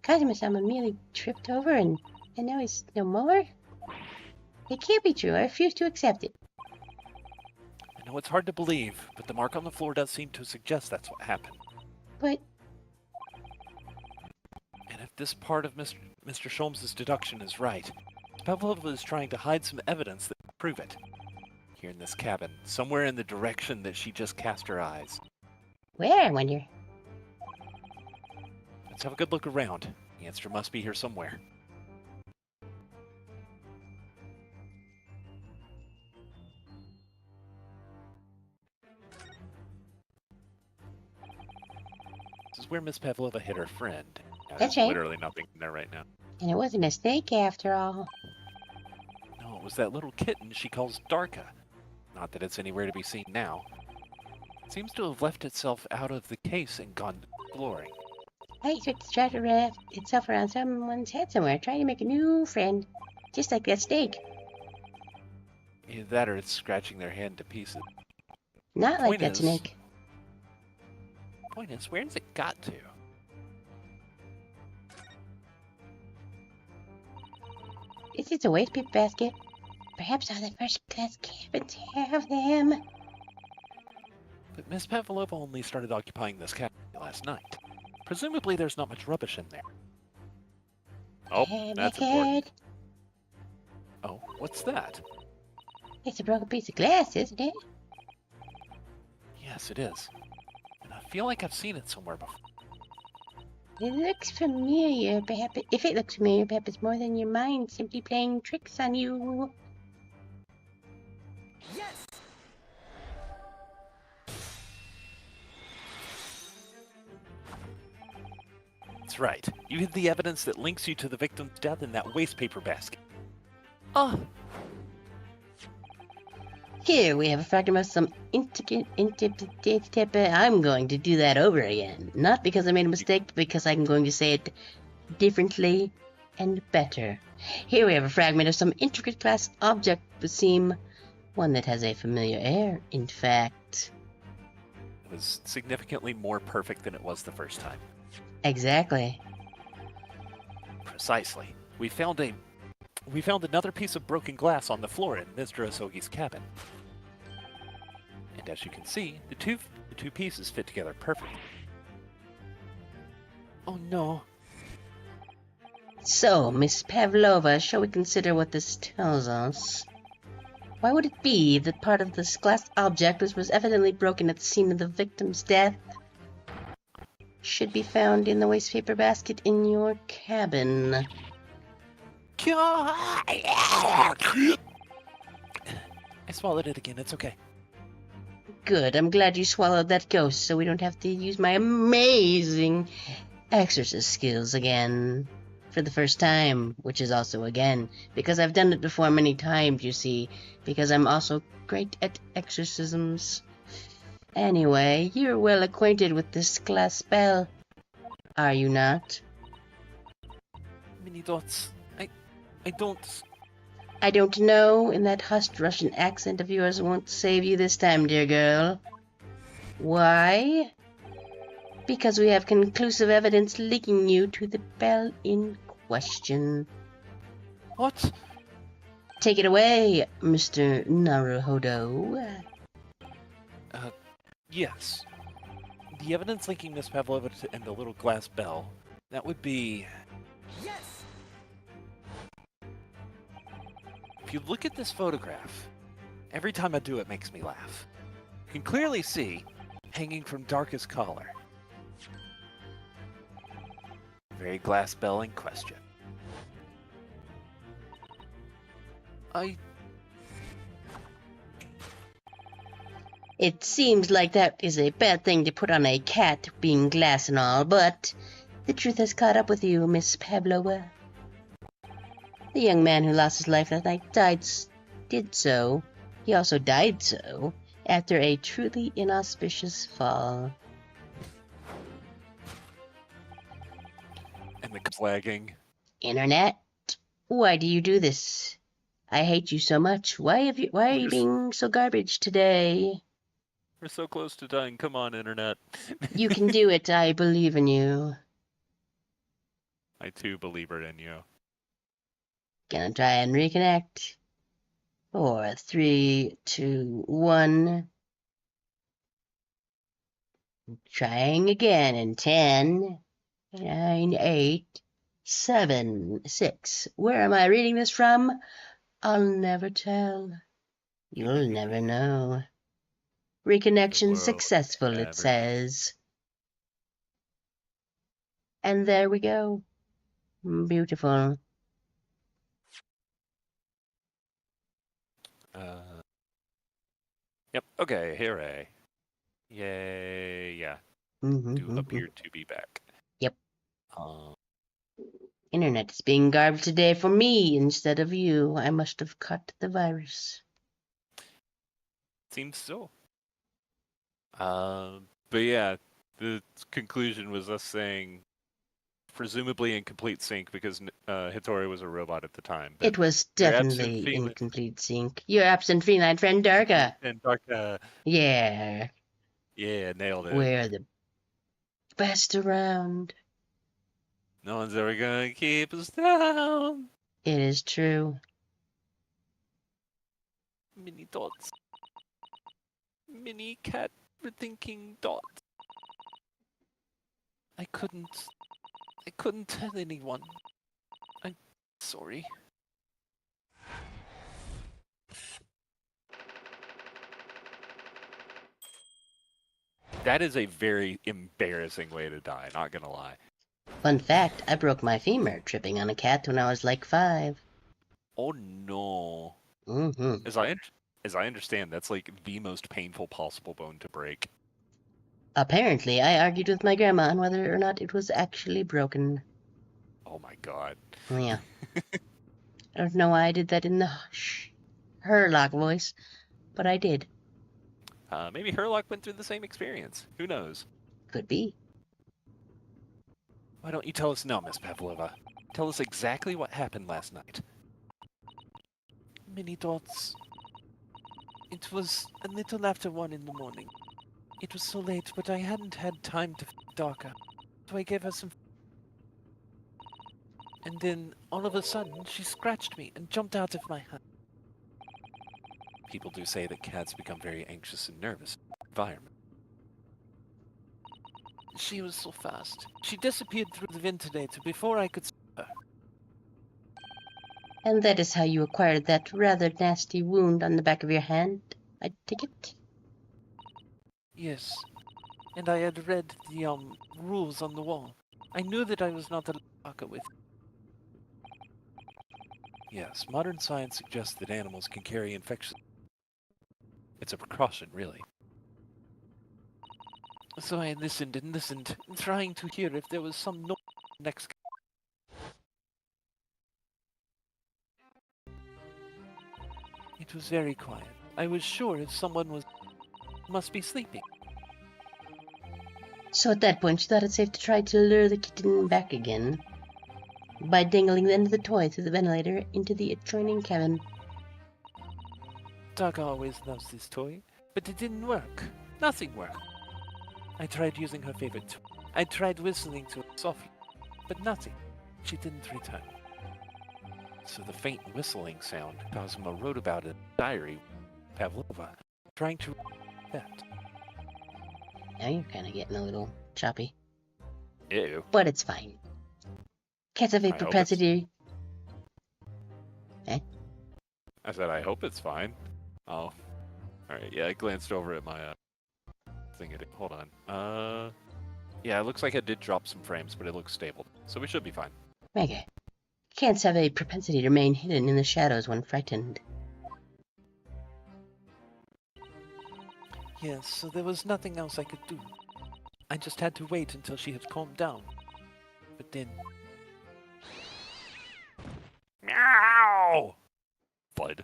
[SPEAKER 1] Kazuma-sama merely tripped over and now he's no more? It can't be true. I refuse to accept it.
[SPEAKER 3] I know it's hard to believe, but the mark on the floor does seem to suggest that's what happened.
[SPEAKER 1] But
[SPEAKER 3] And if this part of Mr. Sholmes' deduction is right, Pavlova is trying to hide some evidence that will prove it. Here in this cabin, somewhere in the direction that she just cast her eyes.
[SPEAKER 1] where, I wonder?
[SPEAKER 3] Let's have a good look around. The answer must be here somewhere. This is where Miss Pavlova hit her friend. Now,
[SPEAKER 1] That's
[SPEAKER 3] there's
[SPEAKER 1] right.
[SPEAKER 3] literally nothing in there right now.
[SPEAKER 1] And it wasn't a snake after all.
[SPEAKER 3] No, it was that little kitten she calls Darka. Not that it's anywhere to be seen now. It seems to have left itself out of the case and gone exploring.
[SPEAKER 1] I expect to try to wrap itself around someone's head somewhere, trying to make a new friend. Just like that snake.
[SPEAKER 3] Either that or it's scratching their hand to pieces.
[SPEAKER 1] Not like
[SPEAKER 3] Point
[SPEAKER 1] that
[SPEAKER 3] is-
[SPEAKER 1] snake.
[SPEAKER 3] Point is, where has it got to?
[SPEAKER 1] This is a waste paper basket. Perhaps all the first-class cabins have them.
[SPEAKER 7] But Miss Pavlova only started occupying this cabin last night. Presumably there's not much rubbish in there.
[SPEAKER 2] Oh, that's important.
[SPEAKER 7] Oh, what's that?
[SPEAKER 1] It's a broken piece of glass, isn't it?
[SPEAKER 7] Yes, it is. And I feel like I've seen it somewhere before.
[SPEAKER 1] It looks familiar. Perhaps if it looks familiar, perhaps it's more than your mind simply playing tricks on you.
[SPEAKER 6] Yes!
[SPEAKER 7] That's right. You hid the evidence that links you to the victim's death in that waste paper basket.
[SPEAKER 1] Here we have a fragment of some I'm going to do that over again. Not because I made a mistake, but because I'm going to say it differently and better. Here we have a fragment of some intricate glass object would seem one that has a familiar air, in fact.
[SPEAKER 7] It was significantly more perfect than it was the first time.
[SPEAKER 1] Exactly.
[SPEAKER 7] Precisely. We found another piece of broken glass on the floor in Mr. Asogi's cabin. And as you can see, the two pieces fit together perfectly. Oh no.
[SPEAKER 1] So, Miss Pavlova, shall we consider what this tells us? Why would it be that part of this glass object, which was evidently broken at the scene of the victim's death, should be found in the waste paper basket in your cabin?
[SPEAKER 7] I swallowed it again, it's okay.
[SPEAKER 1] Good, I'm glad you swallowed that ghost so we don't have to use my amazing exorcist skills again. For the first time, which is also again, because I've done it before many times, you see, because I'm also great at exorcisms. Anyway, you're well acquainted with this glass spell, are you not?
[SPEAKER 7] Mini dots. I don't...
[SPEAKER 1] I don't know, and that hushed Russian accent of yours won't save you this time, dear girl. Why? Because we have conclusive evidence linking you to the bell in question.
[SPEAKER 7] What?
[SPEAKER 1] Take it away, Mr. Naruhodo.
[SPEAKER 7] Yes. The evidence linking Miss Pavlova and the little glass bell, that would be...
[SPEAKER 6] Yes!
[SPEAKER 7] If you look at this photograph, every time I do it makes me laugh. You can clearly see, hanging from darkest collar, the very glass bell in question.
[SPEAKER 1] It seems like that is a bad thing to put on a cat, being glass and all, but the truth has caught up with you, Miss Pavlova. The young man who lost his life last night did so. He also died so, after a truly inauspicious fall.
[SPEAKER 7] And the flagging.
[SPEAKER 1] Internet, why do you do this? I hate you so much. Why are you being so garbage today?
[SPEAKER 7] We're so close to dying. Come on, Internet.
[SPEAKER 1] You can do it. I believe in you.
[SPEAKER 7] I too believe it in you.
[SPEAKER 1] Gonna try and reconnect. 4, 3, 2, 1. Trying again in 10, 9, 8, 7, 6. Where am I reading this from? I'll never tell. You'll never know. Reconnection successful, it says. And there we go. Beautiful.
[SPEAKER 3] Yep. Okay. Hooray! Yay! Yeah. Do appear to be back.
[SPEAKER 1] Yep. Internet is being garbed today for me instead of you. I must have caught the virus.
[SPEAKER 3] Seems so. But yeah, the conclusion was us saying, presumably in complete sync because Hitori was a robot at the time.
[SPEAKER 1] It was definitely in complete sync. Your absent feline friend Darka.
[SPEAKER 3] And Darka.
[SPEAKER 1] Yeah.
[SPEAKER 3] Yeah, nailed it.
[SPEAKER 1] We're the best around.
[SPEAKER 3] No one's ever gonna keep us down.
[SPEAKER 1] It is true.
[SPEAKER 7] Mini dots. Mini cat rethinking dots. I couldn't tell anyone. I'm sorry.
[SPEAKER 3] That is a very embarrassing way to die, not gonna lie.
[SPEAKER 1] Fun fact, I broke my femur tripping on a cat when I was like 5.
[SPEAKER 3] Oh no.
[SPEAKER 1] Mm-hmm.
[SPEAKER 3] As I understand, that's like the most painful possible bone to break.
[SPEAKER 1] Apparently, I argued with my grandma on whether or not it was actually broken.
[SPEAKER 3] Oh my god.
[SPEAKER 1] Yeah. I don't know why I did that in the Herlock voice, but I did.
[SPEAKER 3] Maybe Herlock went through the same experience. Who knows?
[SPEAKER 1] Could be.
[SPEAKER 3] Why don't you tell us now, Miss Pavlova? Tell us exactly what happened last night.
[SPEAKER 7] Mini dots. It was a little after 1 in the morning. It was so late, but I hadn't had time to feed Darka, so I gave her some. And then, all of a sudden, she scratched me and jumped out of my hand.
[SPEAKER 3] People do say that cats become very anxious and nervous in the environment.
[SPEAKER 7] She was so fast. She disappeared through the ventilator before I could see her.
[SPEAKER 1] And that is how you acquired that rather nasty wound on the back of your hand, I take it?
[SPEAKER 7] Yes. And I had read the, rules on the wall. I knew that I was not allowed to Darka with.
[SPEAKER 3] Yes, modern science suggests that animals can carry infectious. It's a precaution, really.
[SPEAKER 7] So I listened and listened, trying to hear if there was some noise next. It was very quiet. I was sure if someone must be sleeping.
[SPEAKER 1] So at that point, you thought it safe to try to lure the kitten back again by dangling the end of the toy through the ventilator into the adjoining cabin.
[SPEAKER 7] Darka always loves this toy, but it didn't work. Nothing worked. I tried using her favorite toy. I tried whistling to her softly, but nothing. She didn't return.
[SPEAKER 3] So the faint whistling sound Cosmo wrote about in a diary with Pavlova, trying to that.
[SPEAKER 1] Now you're kind of getting a little choppy.
[SPEAKER 3] Ew.
[SPEAKER 1] But it's fine. Cats have a propensity. Eh?
[SPEAKER 3] I said, I hope it's fine. Oh. Alright, yeah, I glanced over at my thing. Hold on. Yeah, it looks like I did drop some frames, but it looks stable. So we should be fine.
[SPEAKER 1] Okay. Cats have a propensity to remain hidden in the shadows when frightened.
[SPEAKER 7] Yes, so there was nothing else I could do. I just had to wait until she had calmed down. But then...
[SPEAKER 3] Meow! Bud.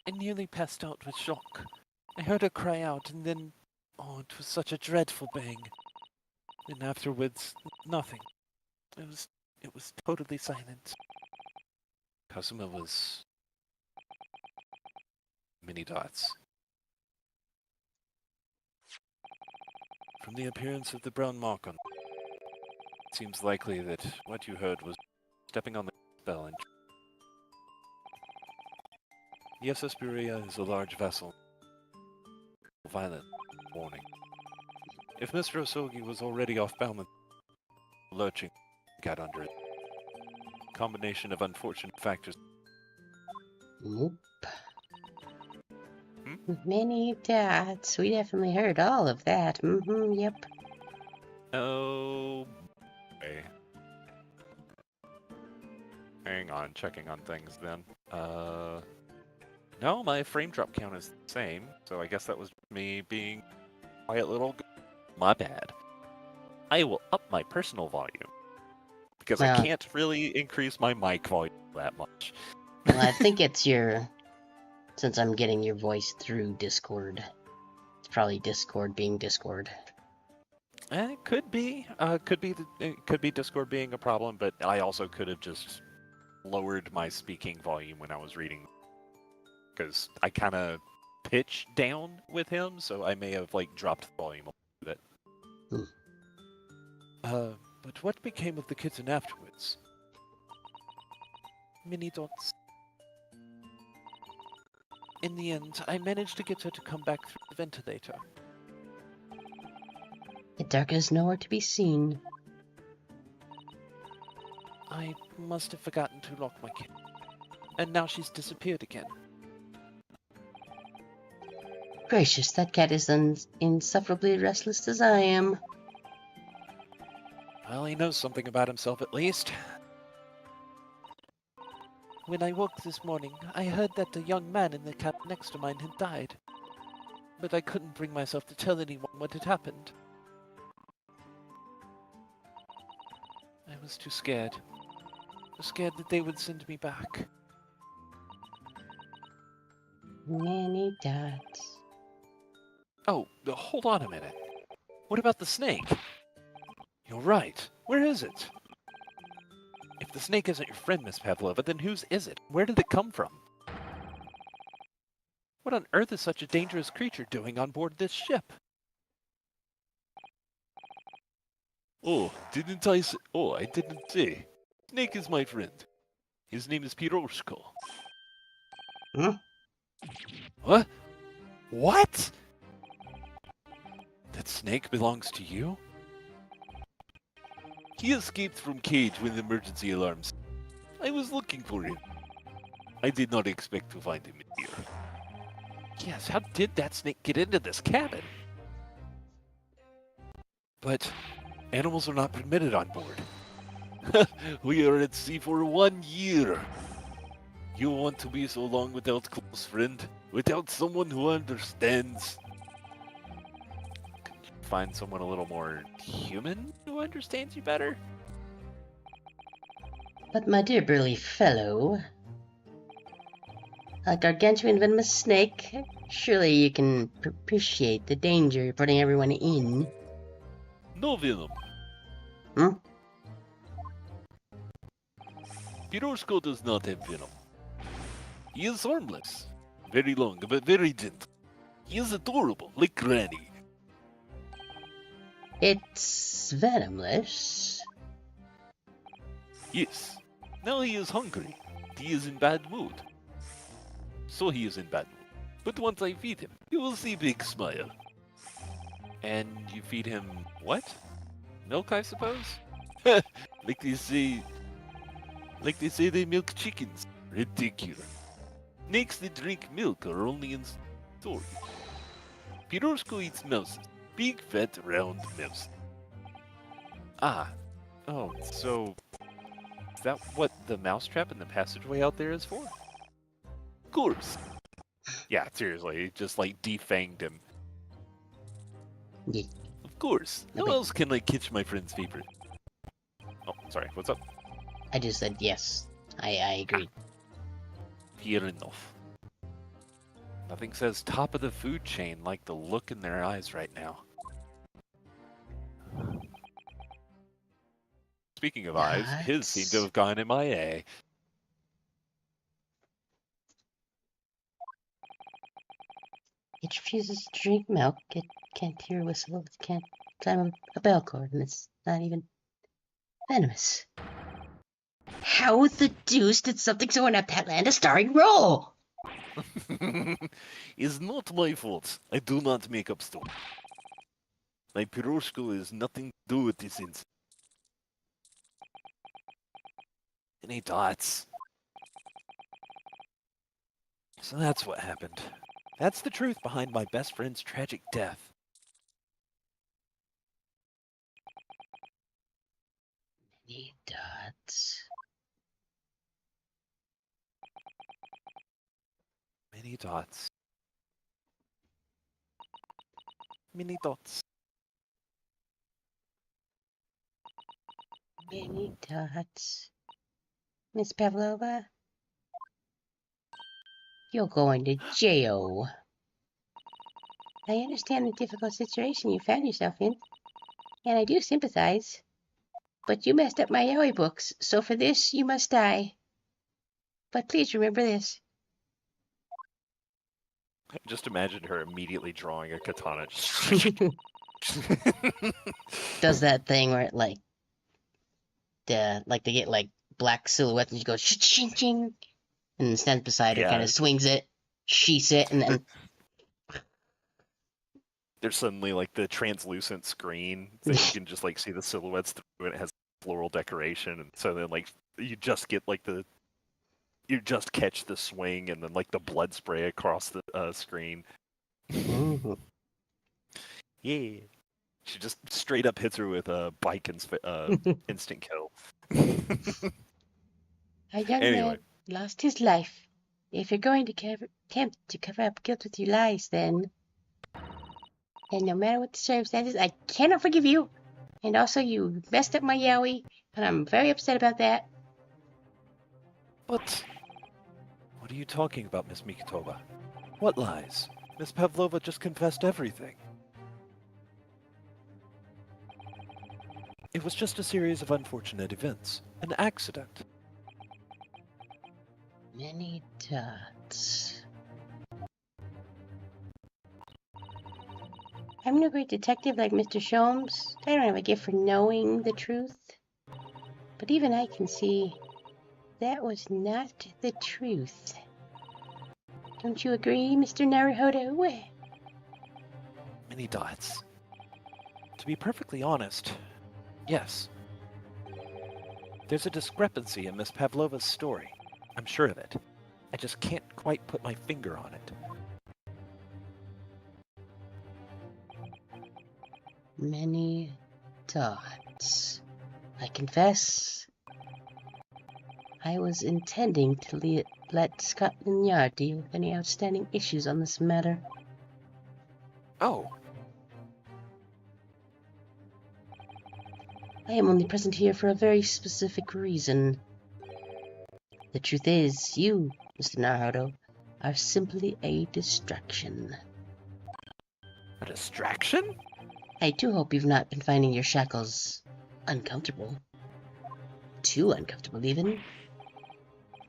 [SPEAKER 7] I nearly passed out with shock. I heard her cry out, and then... Oh, it was such a dreadful bang. And afterwards, nothing. It was totally silent.
[SPEAKER 3] Kazuma was... mini dots. From the appearance of the brown mark on it seems likely that what you heard was stepping on the bell and... The SS Berea is a large vessel. Violent warning. If Mr. Osogi was already off balance, lurching got under it. Combination of unfortunate factors.
[SPEAKER 1] Nope.
[SPEAKER 3] Hmm?
[SPEAKER 1] Many dots. We definitely heard all of that. Yep.
[SPEAKER 3] Oh, boy. Hang on, checking on things then. No, my frame drop count is the same, so I guess that was me being quiet little. My bad. I will up my personal volume because I can't really increase my mic volume that much.
[SPEAKER 1] Well, I think it's since I'm getting your voice through Discord. It's probably Discord being Discord.
[SPEAKER 3] It could be. It could be Discord being a problem, but I also could have just lowered my speaking volume when I was reading, because I kind of pitch down with him, so I may have like dropped the volume a little bit.
[SPEAKER 7] But what became of the kitten afterwards? Mini Dots. In the end, I managed to get her to come back through the ventilator.
[SPEAKER 1] Hidaka is nowhere to be seen.
[SPEAKER 7] I must have forgotten to lock my kitten. And now she's disappeared again.
[SPEAKER 1] Gracious, that cat is as insufferably restless as I am.
[SPEAKER 7] Well, he knows something about himself at least. When I woke this morning, I heard that the young man in the cabin next to mine had died. But I couldn't bring myself to tell anyone what had happened. I was too scared. Scared that they would send me back.
[SPEAKER 1] Many dots.
[SPEAKER 7] Oh, hold on a minute. What about the snake? You're right. Where is it? If the snake isn't your friend, Miss Pavlova, then whose is it? Where did it come from? What on earth is such a dangerous creature doing on board this ship?
[SPEAKER 2] Oh, didn't I say? Oh, I didn't say. Snake is my friend. His name is Piroshko.
[SPEAKER 1] Hmm?
[SPEAKER 7] What? What? That snake belongs to you?
[SPEAKER 2] He escaped from cage when the emergency alarms. I was looking for him. I did not expect to find him here.
[SPEAKER 7] Yes, how did that snake get into this cabin? But animals are not permitted on board.
[SPEAKER 2] We are at sea for 1 year. You want to be so long without close friend? Without someone who understands?
[SPEAKER 3] Could you find someone a little more human who understands you better?
[SPEAKER 1] But my dear burly fellow, a gargantuan venomous snake, surely you can appreciate the danger you're putting everyone in.
[SPEAKER 2] No venom.
[SPEAKER 1] Hmm?
[SPEAKER 2] Piroshko does not have venom. He is harmless. Very long, but very gentle. He is adorable, like Granny.
[SPEAKER 1] It's venomless.
[SPEAKER 2] Yes. Now he is hungry. He is in bad mood. So he is in bad mood. But once I feed him, you will see big smile.
[SPEAKER 3] And you feed him what? Milk, I suppose?
[SPEAKER 2] Like they say they milk chickens. Ridiculous. Snakes that drink milk are only in stories. Piroshko eats mouses. Big, fat, round mouse.
[SPEAKER 3] Ah. Oh, so is that what the mousetrap in the passageway out there is for?
[SPEAKER 2] Of course.
[SPEAKER 3] Yeah, seriously, just like defanged him.
[SPEAKER 1] Yeah.
[SPEAKER 2] Of course. How
[SPEAKER 1] Okay.
[SPEAKER 2] else can I catch my friend's favorite?
[SPEAKER 3] Oh, sorry, what's up?
[SPEAKER 1] I just said yes. I agree.
[SPEAKER 2] Fair enough.
[SPEAKER 3] Nothing says top of the food chain like the look in their eyes right now. Speaking of eyes, his seem to have gone MIA.
[SPEAKER 1] It refuses to drink milk. It can't hear a whistle. It can't climb a bell cord, and it's not even venomous. How the deuce did something so inept land a starring role?
[SPEAKER 2] It's not my fault. I do not make up stories. My Piroshko has nothing to do with this incident.
[SPEAKER 3] Any dots? So that's what happened. That's the truth behind my best friend's tragic death.
[SPEAKER 1] Many dots.
[SPEAKER 3] Many dots.
[SPEAKER 7] Mini Dots.
[SPEAKER 1] Many dots. Miss Pavlova? You're going to jail. I understand the difficult situation you found yourself in, and I do sympathize. But you messed up my yaoi books, so for this you must die. But please remember this.
[SPEAKER 3] Just imagine her immediately drawing a katana.
[SPEAKER 1] Does that thing where it like they get like black silhouettes, and she goes ching ching, and stands beside her, kind
[SPEAKER 2] Yeah.
[SPEAKER 1] of swings it, sheaths it, and then
[SPEAKER 2] There's suddenly like the translucent screen that you can just like see the silhouettes through, and it has floral decoration, and so then like you just get like you just catch the swing, and then like the blood spray across the screen.
[SPEAKER 1] Mhm.
[SPEAKER 2] Yeah. She just straight up hits her with a bike and instant kill.
[SPEAKER 1] A young
[SPEAKER 2] Anyway.
[SPEAKER 1] man lost his life. If you're going to attempt to cover up guilt with your lies, then no matter what the circumstances, I cannot forgive you. And also, you messed up my yaoi, and I'm very upset about that.
[SPEAKER 3] But what are you talking about, Miss Mikitova? What lies? Miss Pavlova just confessed everything. It was just a series of unfortunate events. An accident.
[SPEAKER 1] Many dots. I'm no great detective like Mr. Sholmes. I don't have a gift for knowing the truth. But even I can see that was not the truth. Don't you agree, Mr. Naruhodo?
[SPEAKER 3] Many dots. To be perfectly honest, yes. There's a discrepancy in Miss Pavlova's story. I'm sure of it. I just can't quite put my finger on it.
[SPEAKER 1] Many dots. I confess, I was intending to let Scotland Yard deal with any outstanding issues on this matter.
[SPEAKER 3] Oh,
[SPEAKER 1] I am only present here for a very specific reason. The truth is, you, Mr. Naruhodo, are simply a distraction.
[SPEAKER 3] a distraction?
[SPEAKER 1] I do hope you've not been finding your shackles uncomfortable. Too uncomfortable, even.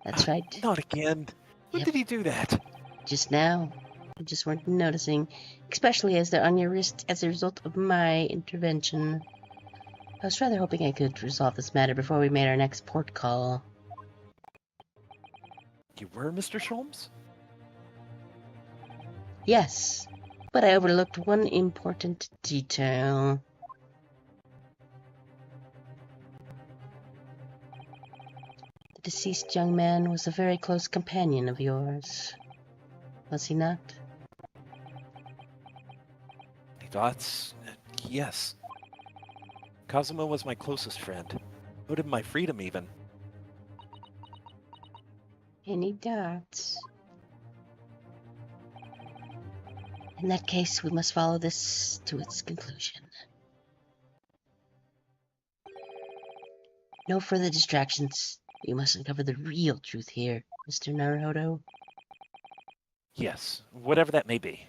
[SPEAKER 1] That's right.
[SPEAKER 3] Not again. When
[SPEAKER 1] Yep.
[SPEAKER 3] did he do that?
[SPEAKER 1] Just now. You just weren't noticing, especially as they're on your wrist as a result of my intervention. I was rather hoping I could resolve this matter before we made our next port call.
[SPEAKER 3] You were Mr. Sholmes?
[SPEAKER 1] Yes, but I overlooked one important detail. The deceased young man was a very close companion of yours, was he not?
[SPEAKER 3] Many dots? Yes. Kazuma was my closest friend. Owed him my freedom, even.
[SPEAKER 1] Any dots? In that case, we must follow this to its conclusion. No further distractions. We must uncover the real truth here, Mr. Naruhodo.
[SPEAKER 3] Yes, whatever that may be.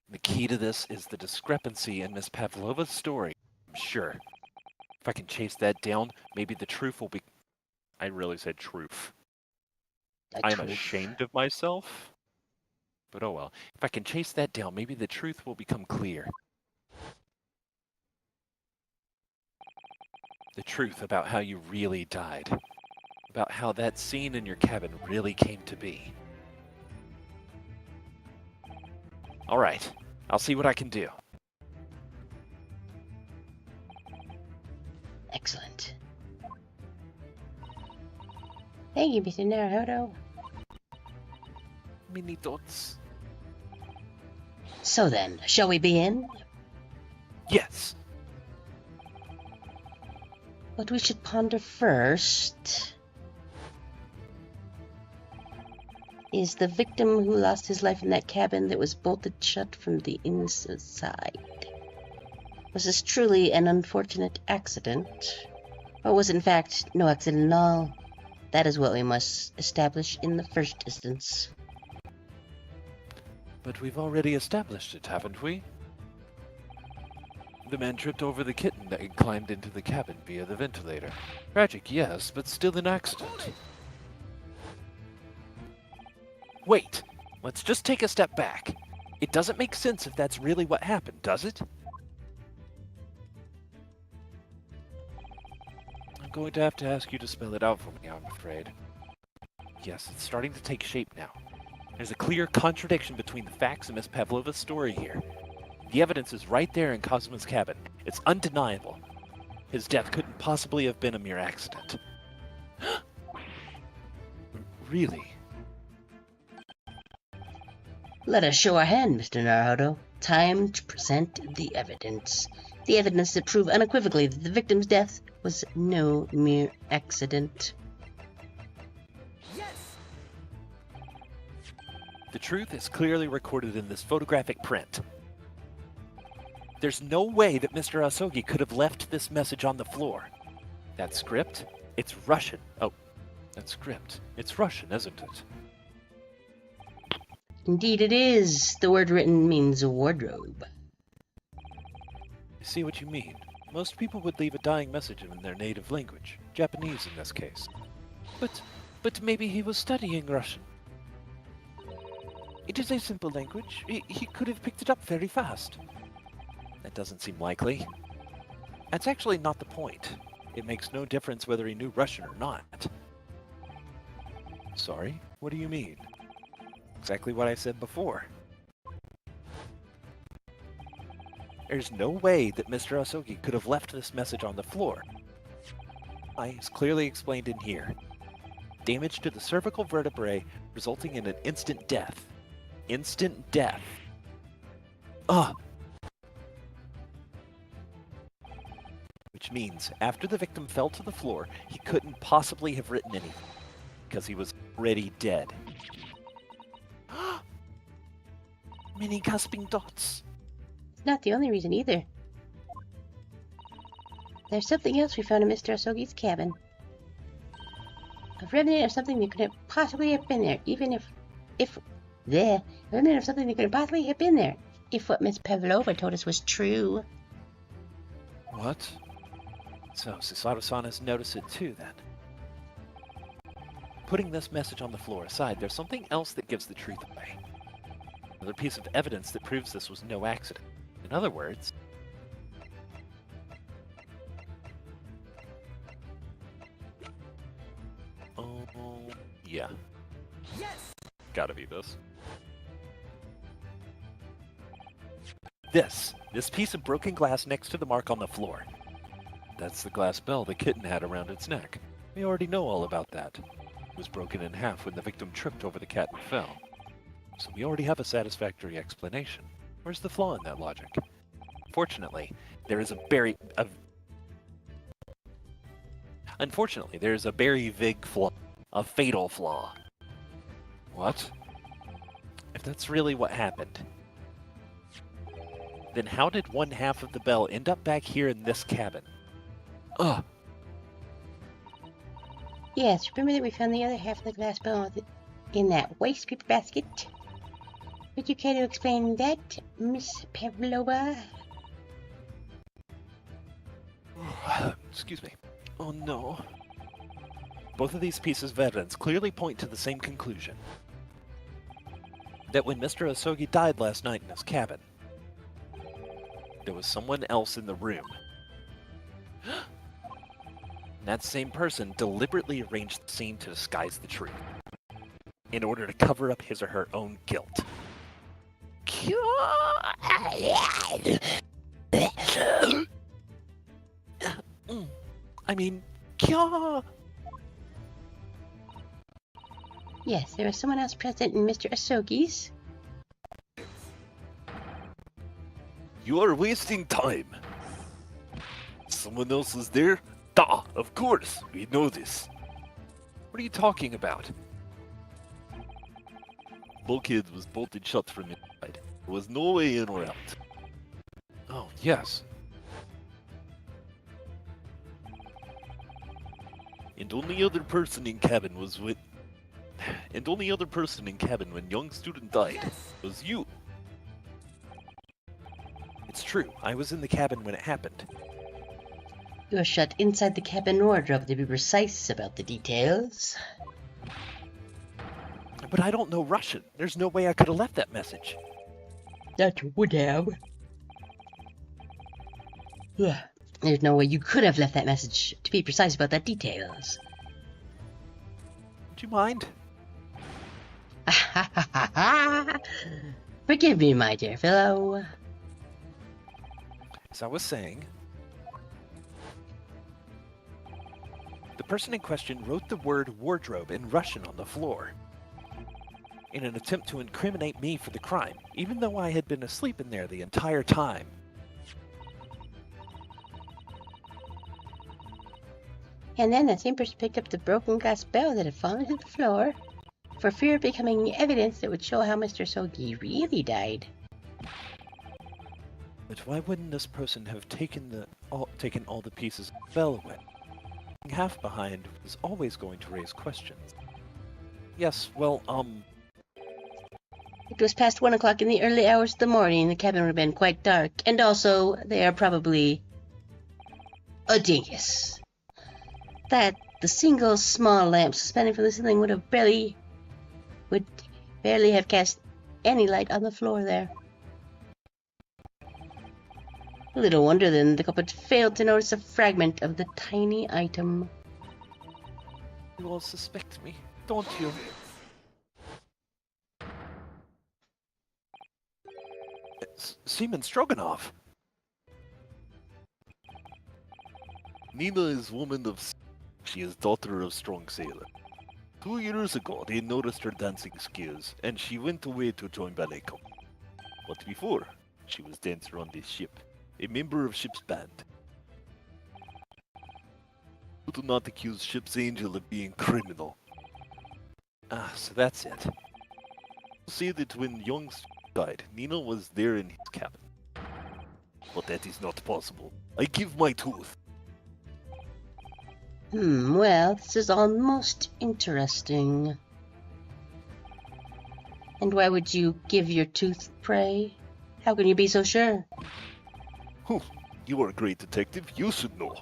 [SPEAKER 3] The key to this is the discrepancy in Miss Pavlova's story, I'm sure. If I can chase that down, maybe the truth will be...
[SPEAKER 2] I really said truth.
[SPEAKER 1] A
[SPEAKER 2] I'm
[SPEAKER 1] truth.
[SPEAKER 2] ashamed of myself.
[SPEAKER 3] But oh well. If I can chase that down, maybe the truth will become clear. The truth about how you really died. About how that scene in your cabin really came to be. Alright, I'll see what I can do.
[SPEAKER 1] Excellent. Thank you, Mr. Naruhodo.
[SPEAKER 3] Mini dots.
[SPEAKER 1] So then, shall we begin?
[SPEAKER 3] Yes.
[SPEAKER 1] What we should ponder first is the victim who lost his life in that cabin that was bolted shut from the inside. Was this truly an unfortunate accident? Or was it in fact no accident at all? That is what we must establish in the first instance.
[SPEAKER 3] But we've already established it, haven't we? The man tripped over the kitten that climbed into the cabin via the ventilator. Tragic, yes, but still an accident. Wait, let's just take a step back. It doesn't make sense if that's really what happened, does it? going to have to ask you to spell it out for me, I'm afraid. Yes, it's starting to take shape now. There's a clear contradiction between the facts and Miss Pavlova's story here. The evidence is right there in Cosmo's cabin. It's undeniable. His death couldn't possibly have been a mere accident. Really?
[SPEAKER 1] Let us show our hand, Mr. Naruto. Time to present the evidence. The evidence that prove unequivocally that the victim's death was no mere accident.
[SPEAKER 6] Yes!
[SPEAKER 3] The truth is clearly recorded in this photographic print. There's no way that Mr. Asogi could have left this message on the floor. That script? It's Russian. Oh, that script. It's Russian, isn't it?
[SPEAKER 1] Indeed it is. The word written means wardrobe.
[SPEAKER 3] I see what you mean. Most people would leave a dying message in their native language, Japanese in this case.
[SPEAKER 7] But maybe he was studying Russian. It is a simple language. He could have picked it up very fast.
[SPEAKER 3] That doesn't seem likely. That's actually not the point. It makes no difference whether he knew Russian or not. Sorry? What do you mean? Exactly what I said before. There's no way that Mr. Asogi could have left this message on the floor. It's clearly explained in here. Damage to the cervical vertebrae resulting in an instant death. Instant death. Ugh! Which means, after the victim fell to the floor, he couldn't possibly have written anything, because he was already dead.
[SPEAKER 7] Many gasping dots.
[SPEAKER 1] It's not the only reason either. There's something else we found in Mr. Asogi's cabin. A remnant of something that couldn't possibly have been there, even if a remnant of something that couldn't possibly have been there, if what Miss Pavlova told us was true.
[SPEAKER 3] What? So, Susato-san has noticed it too, then. Putting this message on the floor aside, there's something else that gives the truth away. Another piece of evidence that proves this was no accident. In other words... Oh, yeah.
[SPEAKER 6] Yes!
[SPEAKER 3] Gotta be this. This piece of broken glass next to the mark on the floor. That's the glass bell the kitten had around its neck. We already know all about that. It was broken in half when the victim tripped over the cat and fell. So we already have a satisfactory explanation. Where's the flaw in that logic? Unfortunately, there is a very big flaw. A fatal flaw. What? If that's really what happened, then how did one half of the bell end up back here in this cabin? Ugh.
[SPEAKER 1] Yes, remember that we found the other half of the glass bell in that waste paper basket? Would you care to explain that, Miss Pavlova?
[SPEAKER 3] Excuse me. Oh no. Both of these pieces of evidence clearly point to the same conclusion. That when Mr. Asogi died last night in his cabin, there was someone else in the room. And that same person deliberately arranged the scene to disguise the truth, in order to cover up his or her own guilt. I mean,
[SPEAKER 1] Yes, there was someone else present in Mr. Asogi's.
[SPEAKER 2] You are wasting time. Someone else is there? Da, of course, we know this.
[SPEAKER 3] What are you talking about?
[SPEAKER 2] Bulkhead was bolted shut from inside. There was no way in or out.
[SPEAKER 3] Oh, yes.
[SPEAKER 2] And only other person in cabin was with... And only other person in cabin when young student died was you.
[SPEAKER 3] It's true. I was in the cabin when it happened.
[SPEAKER 1] You were shut inside the cabin wardrobe, to be precise about the details.
[SPEAKER 3] But I don't know Russian. There's no way I could have left that message.
[SPEAKER 1] That you would have. There's no way you could have left that message to be precise about that details.
[SPEAKER 3] Would you mind?
[SPEAKER 1] Forgive me, my dear fellow.
[SPEAKER 3] As I was saying, the person in question wrote the word wardrobe in Russian on the floor in an attempt to incriminate me for the crime, even though I had been asleep in there the entire time.
[SPEAKER 1] And then the same person picked up the broken glass bell that had fallen to the floor for fear of becoming evidence that would show how Mr. Sogi really died.
[SPEAKER 3] But why wouldn't this person have taken all the pieces of the bell away? Being half behind was always going to raise questions. Yes, well,
[SPEAKER 1] It was past 1 o'clock in the early hours of the morning. The cabin would have been quite dark, and also they are probably a dingus. That the single small lamp suspended from the ceiling would barely have cast any light on the floor there. Little wonder then the culprit failed to notice a fragment of the tiny item.
[SPEAKER 3] you all suspect me, don't you? Seaman Stroganoff.
[SPEAKER 2] Nina is woman of... She is daughter of strong sailor. 2 years ago, they noticed her dancing skills, and she went away to join ballet company. But before, she was dancer on this ship, a member of ship's band. You do not accuse ship's angel of being criminal.
[SPEAKER 3] Ah, so that's it.
[SPEAKER 2] Say that when young died, Nina was there in his cabin. But that is not possible. I give my tooth.
[SPEAKER 1] Well, this is all most interesting. And why would you give your tooth, pray? How can you be so sure?
[SPEAKER 2] You are a great detective, you should know.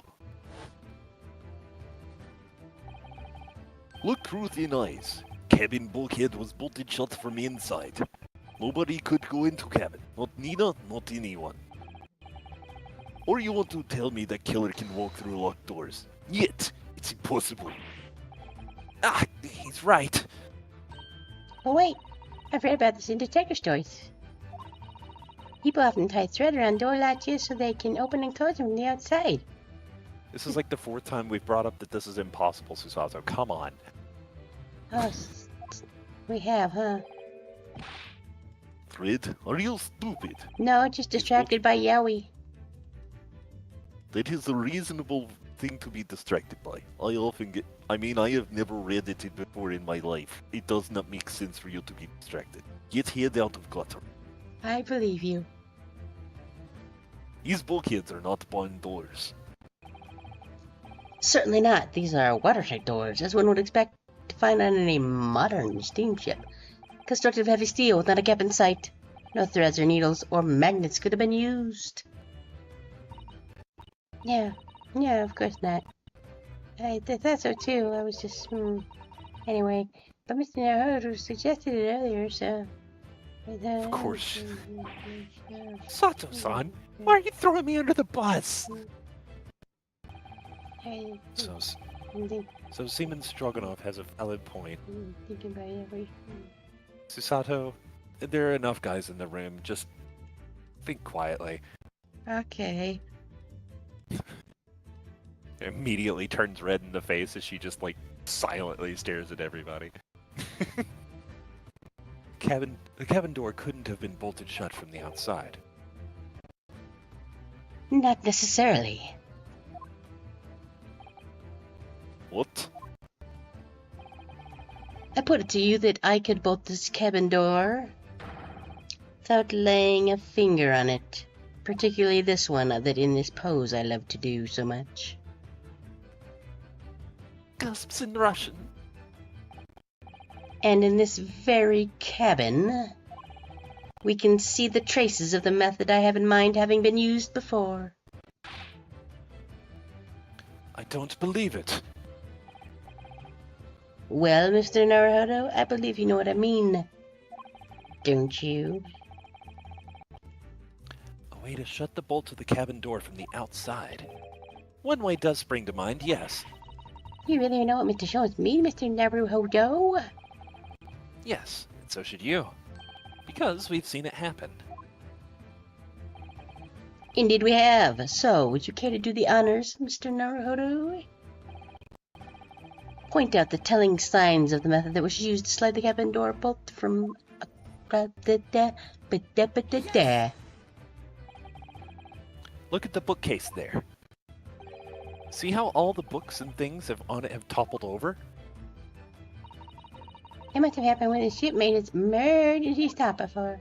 [SPEAKER 2] Look truth in eyes. Cabin bulkhead was bolted shut from inside. Nobody could go into cabin. Not Nina, not anyone. Or you want to tell me that killer can walk through locked doors? Yet, it's impossible.
[SPEAKER 3] Ah, he's right.
[SPEAKER 1] Oh wait, I've read about this in detective stories. People often tie thread around door latches so they can open and close them from the outside.
[SPEAKER 3] This is like the 4th time we've brought up that this is impossible, Susato. Come on.
[SPEAKER 1] Oh, we have, huh?
[SPEAKER 2] Thread, are you stupid?
[SPEAKER 1] No, just distracted by Yowie.
[SPEAKER 2] That is a reasonable thing to be distracted by. I have never read it before in my life. It does not make sense for you to be distracted. Get head out of gutter.
[SPEAKER 1] I believe you.
[SPEAKER 2] These bulkheads are not barn doors.
[SPEAKER 1] Certainly not. These are watertight doors, as one would expect to find on any modern steamship. Constructed of heavy steel with not a gap in sight. No threads or needles or magnets could have been used. Yeah, of course not. I thought so too. I was just, Anyway, but Mr. Naruto suggested it earlier, so...
[SPEAKER 3] Of course. Sato-san, why are you throwing me under the bus? So Seaman Stroganoff has a valid point.
[SPEAKER 1] Thinking about every...
[SPEAKER 3] Susato, there are enough guys in the room. Just think quietly.
[SPEAKER 1] Okay.
[SPEAKER 3] Immediately turns red in the face as she just, silently stares at everybody. The cabin door couldn't have been bolted shut from the outside.
[SPEAKER 1] Not necessarily.
[SPEAKER 2] What?
[SPEAKER 1] I put it to you that I could bolt this cabin door without laying a finger on it. Particularly this one that in this pose I love to do so much.
[SPEAKER 7] Gasps in Russian.
[SPEAKER 1] And in this very cabin, we can see the traces of the method I have in mind having been used before.
[SPEAKER 3] I don't believe it.
[SPEAKER 1] Well, Mr. Naruto, I believe you know what I mean. Don't you?
[SPEAKER 3] A way to shut the bolt of the cabin door from the outside. One way does spring to mind, yes.
[SPEAKER 1] You really know what Mr. Jones mean, Mr. Naruhodo?
[SPEAKER 3] Yes, and so should you. Because we've seen it happen.
[SPEAKER 1] Indeed we have. So, would you care to do the honors, Mr. Naruhodo? Point out the telling signs of the method that was used to slide the cabin door bolt from
[SPEAKER 3] Look at the bookcase there. See how all the books and things on it have toppled over?
[SPEAKER 1] It must have happened when the ship made its emergency stop before.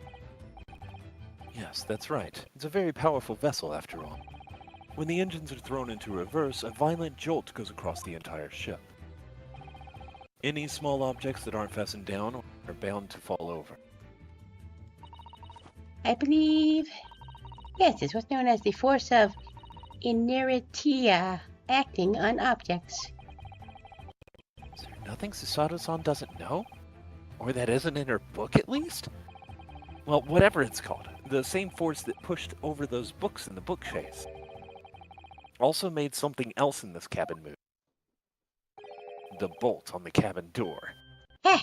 [SPEAKER 3] Yes, that's right. It's a very powerful vessel, after all. When the engines are thrown into reverse, a violent jolt goes across the entire ship. Any small objects that aren't fastened down are bound to fall over.
[SPEAKER 1] I believe... Yes, it's what's known as the force of inertia acting on objects.
[SPEAKER 3] Is there nothing Susato-san doesn't know? Or that isn't in her book, at least? Well, whatever it's called. The same force that pushed over those books in the bookcase also made something else in this cabin move. The bolt on the cabin door.
[SPEAKER 1] Heh!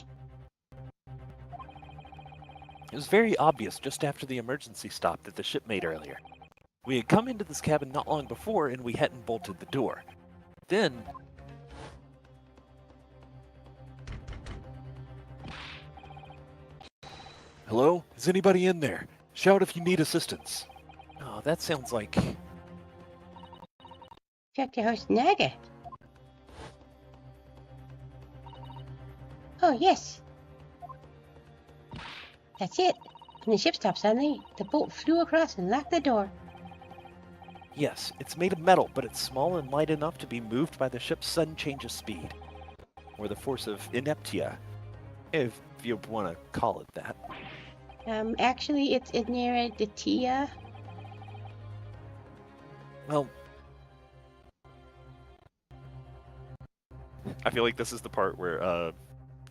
[SPEAKER 3] It was very obvious just after the emergency stop that the ship made earlier. We had come into this cabin not long before and we hadn't bolted the door. Then... Hello? Is anybody in there? Shout if you need assistance. Oh, that sounds like...
[SPEAKER 1] Dr. Host Naga. Oh, yes. That's it. When the ship stopped suddenly, the bolt flew across and locked the door.
[SPEAKER 3] Yes, it's made of metal, but it's small and light enough to be moved by the ship's sudden change of speed. Or the force of ineptia, if you want to call it that.
[SPEAKER 1] Actually, it's inertia.
[SPEAKER 3] Well, I feel like this is the part where,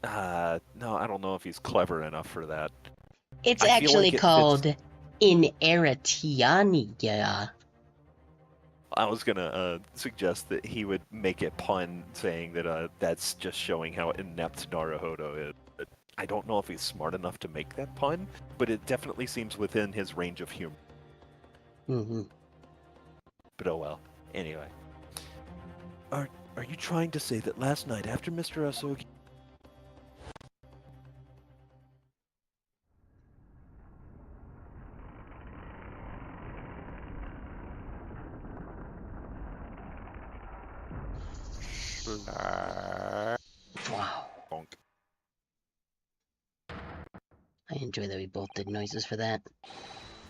[SPEAKER 3] no, I don't know if he's clever enough for that.
[SPEAKER 1] It's
[SPEAKER 3] I feel
[SPEAKER 1] actually
[SPEAKER 3] like it
[SPEAKER 1] called
[SPEAKER 3] fits-
[SPEAKER 1] inertiania.
[SPEAKER 3] I was gonna suggest that he would make a pun saying that that's just showing how inept Naruhodo is. But I don't know if he's smart enough to make that pun, but it definitely seems within his range of humor.
[SPEAKER 1] Mm-hmm.
[SPEAKER 3] But oh well. Anyway. Are you trying to say that last night after Mr. Asogi...
[SPEAKER 1] Wow.
[SPEAKER 3] Bonk.
[SPEAKER 1] I enjoy that we both did noises for that.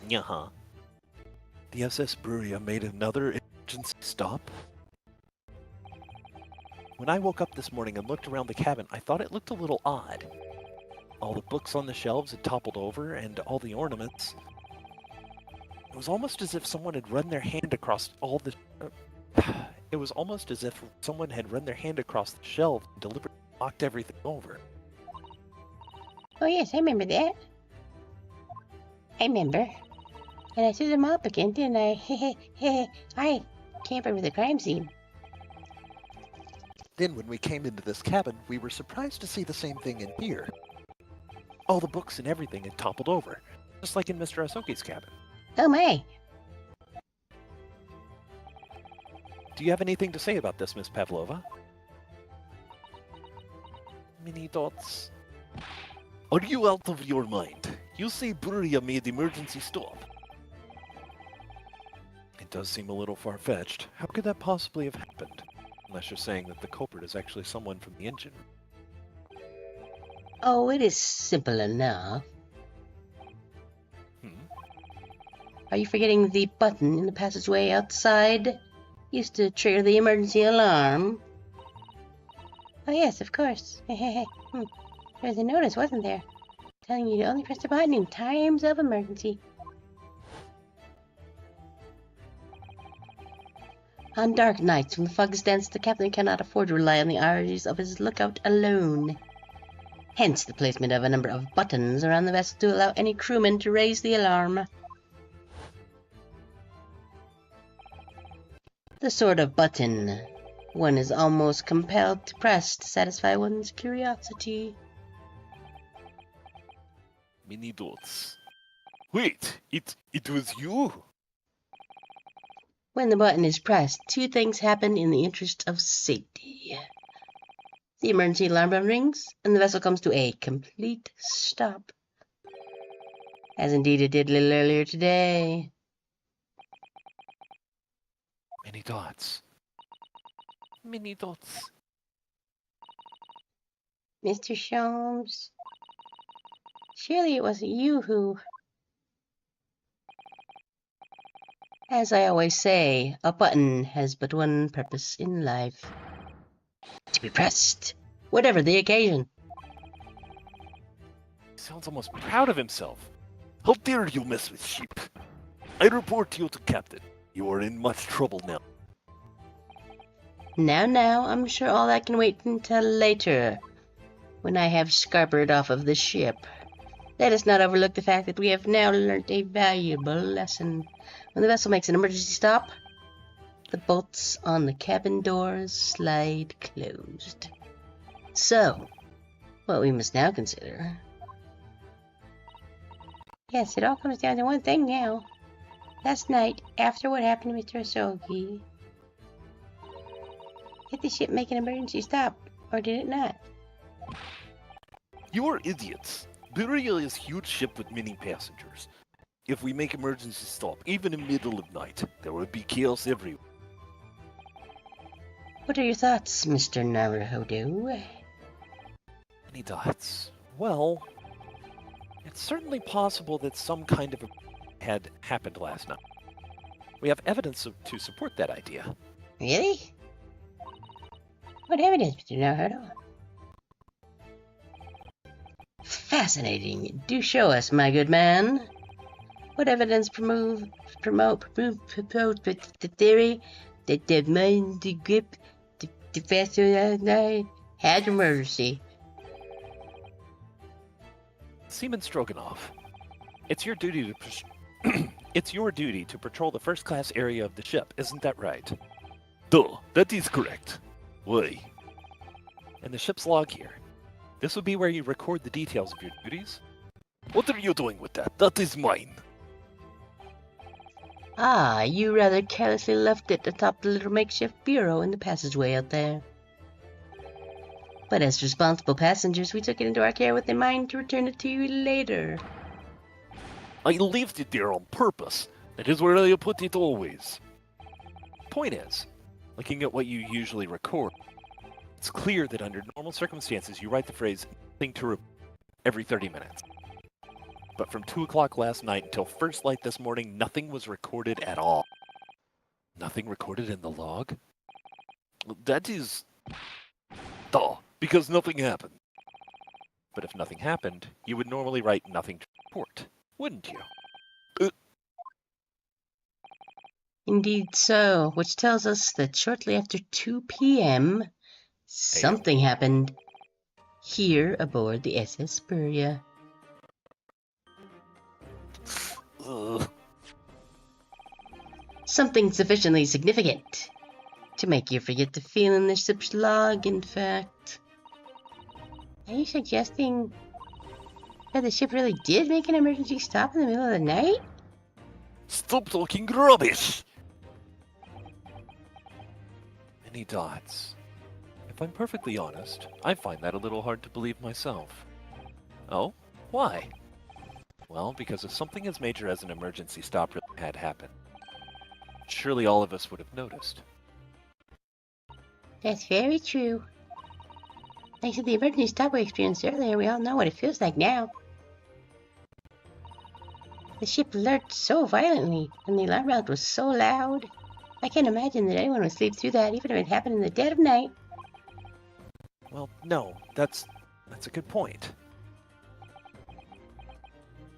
[SPEAKER 3] Yeah. The SS Bruria made another emergency stop? When I woke up this morning and looked around the cabin, I thought it looked a little odd. All the books on the shelves had toppled over, and all the ornaments. It was almost as if someone had run their hand across all the... It was almost as if someone had run their hand across the shelves and deliberately knocked everything over.
[SPEAKER 1] Oh yes, I remember that. I remember. And I threw them up again, didn't I? I tampered with the crime scene.
[SPEAKER 3] Then when we came into this cabin, we were surprised to see the same thing in here. All the books and everything had toppled over, just like in Mr. Asoki's cabin.
[SPEAKER 1] Oh my!
[SPEAKER 3] Do you have anything to say about this, Miss Pavlova? Mini dots. Are you out of your mind? You say Bruria made emergency stop. It does seem a little far-fetched. How could that possibly have happened? Unless you're saying that the culprit is actually someone from the engine room.
[SPEAKER 1] Oh, it is simple enough. Are you forgetting the button in the passageway outside? Used to trigger the emergency alarm. Oh yes, of course. There was a notice, wasn't there? Telling you to only press the button in times of emergency. On dark nights, when the fog is dense, the captain cannot afford to rely on the eyes of his lookout alone. Hence the placement of a number of buttons around the vessel to allow any crewman to raise the alarm. The sort of button one is almost compelled to press to satisfy one's curiosity.
[SPEAKER 2] Mini dots. Wait, it was you?
[SPEAKER 1] When the button is pressed, two things happen in the interest of safety. The emergency alarm bell rings, and the vessel comes to a complete stop. As indeed it did a little earlier today.
[SPEAKER 3] Many dots.
[SPEAKER 7] Mini dots.
[SPEAKER 1] Mr. Sholmes, surely it wasn't you who... As I always say, a button has but one purpose in life. To be pressed, whatever the occasion.
[SPEAKER 3] He sounds almost proud of himself.
[SPEAKER 2] How dare you mess with sheep? I report you to Captain. You are in much trouble now.
[SPEAKER 1] Now, I'm sure all that can wait until later, when I have scarpered off of the ship. Let us not overlook the fact that we have now learnt a valuable lesson. When the vessel makes an emergency stop, the bolts on the cabin doors slide closed. So, what we must now consider... Yes, it all comes down to one thing now. Last night, after what happened to Mr. Asogi, did the ship make an emergency stop, or did it not?
[SPEAKER 2] You are idiots. Burial is a huge ship with many passengers. If we make emergency stop, even in middle of night, there will be chaos everywhere.
[SPEAKER 1] What are your thoughts, Mr. Naruhodo?
[SPEAKER 3] Many dots. Well, it's certainly possible that some kind of a had happened last night. We have evidence to support that idea.
[SPEAKER 1] Really? What evidence, Mr. Naruhodo? Fascinating. Do show us, my good man. What evidence promote the theory that the mind grip the vessel last night had emergency?
[SPEAKER 3] Seaman Stroganoff, it's your duty to it's your duty to patrol the first-class area of the ship, isn't that right?
[SPEAKER 2] Duh, that is correct. Why?
[SPEAKER 3] In the ship's log here, this would be where you record the details of your duties.
[SPEAKER 2] What are you doing with that? That is mine.
[SPEAKER 1] Ah, you rather carelessly left it atop the little makeshift bureau in the passageway out there. But as responsible passengers, we took it into our care with in mind to return it to you later.
[SPEAKER 2] I left it there on purpose. That is where I put it always.
[SPEAKER 3] Point is, looking at what you usually record, it's clear that under normal circumstances you write the phrase "nothing to report" every 30 minutes. But from 2 o'clock last night until first light this morning, nothing was recorded at all. Nothing recorded in the log?
[SPEAKER 2] That is... Duh, because nothing happened.
[SPEAKER 3] But if nothing happened, you would normally write nothing to report, wouldn't you?
[SPEAKER 1] Indeed so, which tells us that shortly after 2 p.m., something happened here aboard the SS Buria. Something sufficiently significant to make you forget to fill in the ship's log, in fact. Are you suggesting that the ship really did make an emergency stop in the middle of the night?
[SPEAKER 2] Stop talking rubbish!
[SPEAKER 3] Many dots. If I'm perfectly honest, I find that a little hard to believe myself. Oh? Why? Well, because if something as major as an emergency stop really had happened, surely all of us would have noticed.
[SPEAKER 1] That's very true. Thanks to the emergency stop we experienced earlier, we all know what it feels like now. The ship lurched so violently, and the alarm bell was so loud. I can't imagine that anyone would sleep through that, even if it happened in the dead of night.
[SPEAKER 3] Well, no, that's a good point.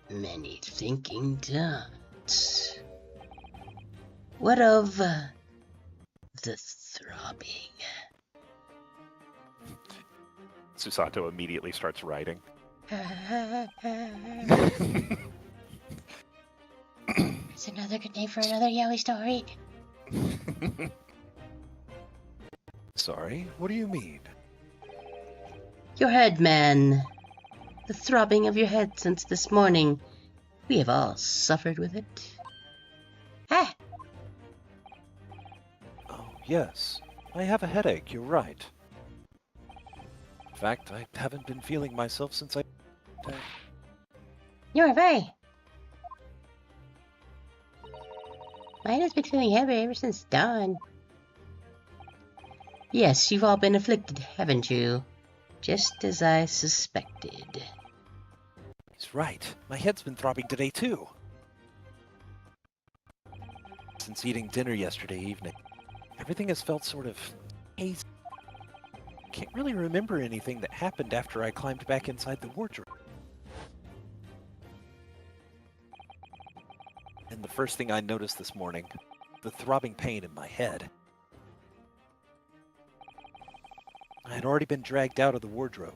[SPEAKER 1] Many thinking dots. What of the throbbing?
[SPEAKER 3] Susato immediately starts writing.
[SPEAKER 1] It's another good name for another yaoi story.
[SPEAKER 3] sorry. What do you mean?
[SPEAKER 1] Your head, man. The throbbing of your head since this morning. We have all suffered with it. Ah!
[SPEAKER 3] Oh, yes. I have a headache, you're right. In fact, I haven't been feeling myself since I...
[SPEAKER 1] You're right. Mine has been feeling heavy ever since dawn. Yes, you've all been afflicted, haven't you? Just as I suspected.
[SPEAKER 3] He's right. My head's been throbbing today, too. Since eating dinner yesterday evening, everything has felt sort of hazy. Can't really remember anything that happened after I climbed back inside the wardrobe. And the first thing I noticed this morning, the throbbing pain in my head. I had already been dragged out of the wardrobe.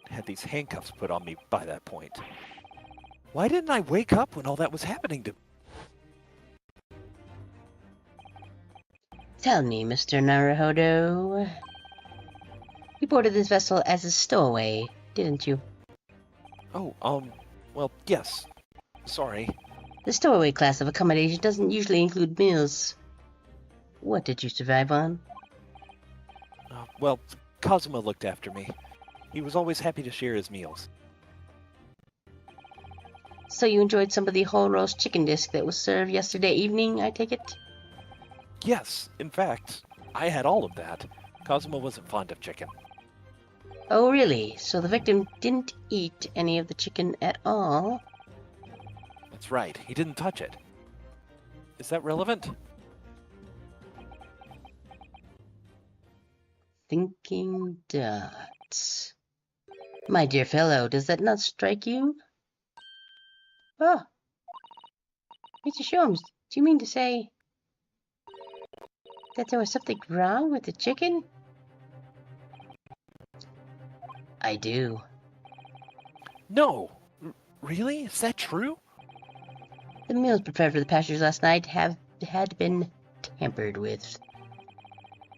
[SPEAKER 3] I had these handcuffs put on me by that point. Why didn't I wake up when all that was happening to me?
[SPEAKER 1] Tell me, Mr. Naruhodo. You boarded this vessel as a stowaway, didn't you?
[SPEAKER 3] Oh, well, yes. Sorry.
[SPEAKER 1] The stowaway class of accommodation doesn't usually include meals. What did you survive on?
[SPEAKER 3] Well, Cosmo looked after me. He was always happy to share his meals.
[SPEAKER 1] So you enjoyed some of the whole roast chicken disc that was served yesterday evening, I take it?
[SPEAKER 3] Yes, in fact, I had all of that. Cosmo wasn't fond of chicken.
[SPEAKER 1] Oh, really? So the victim didn't eat any of the chicken at all?
[SPEAKER 3] That's right, he didn't touch it. Is that relevant?
[SPEAKER 1] Thinking dots. My dear fellow, does that not strike you? Oh, Mr. Sholmes, do you mean to say that there was something wrong with the chicken? I do.
[SPEAKER 3] No! Really? Is that true?
[SPEAKER 1] The meals prepared for the passengers last night had been tampered with.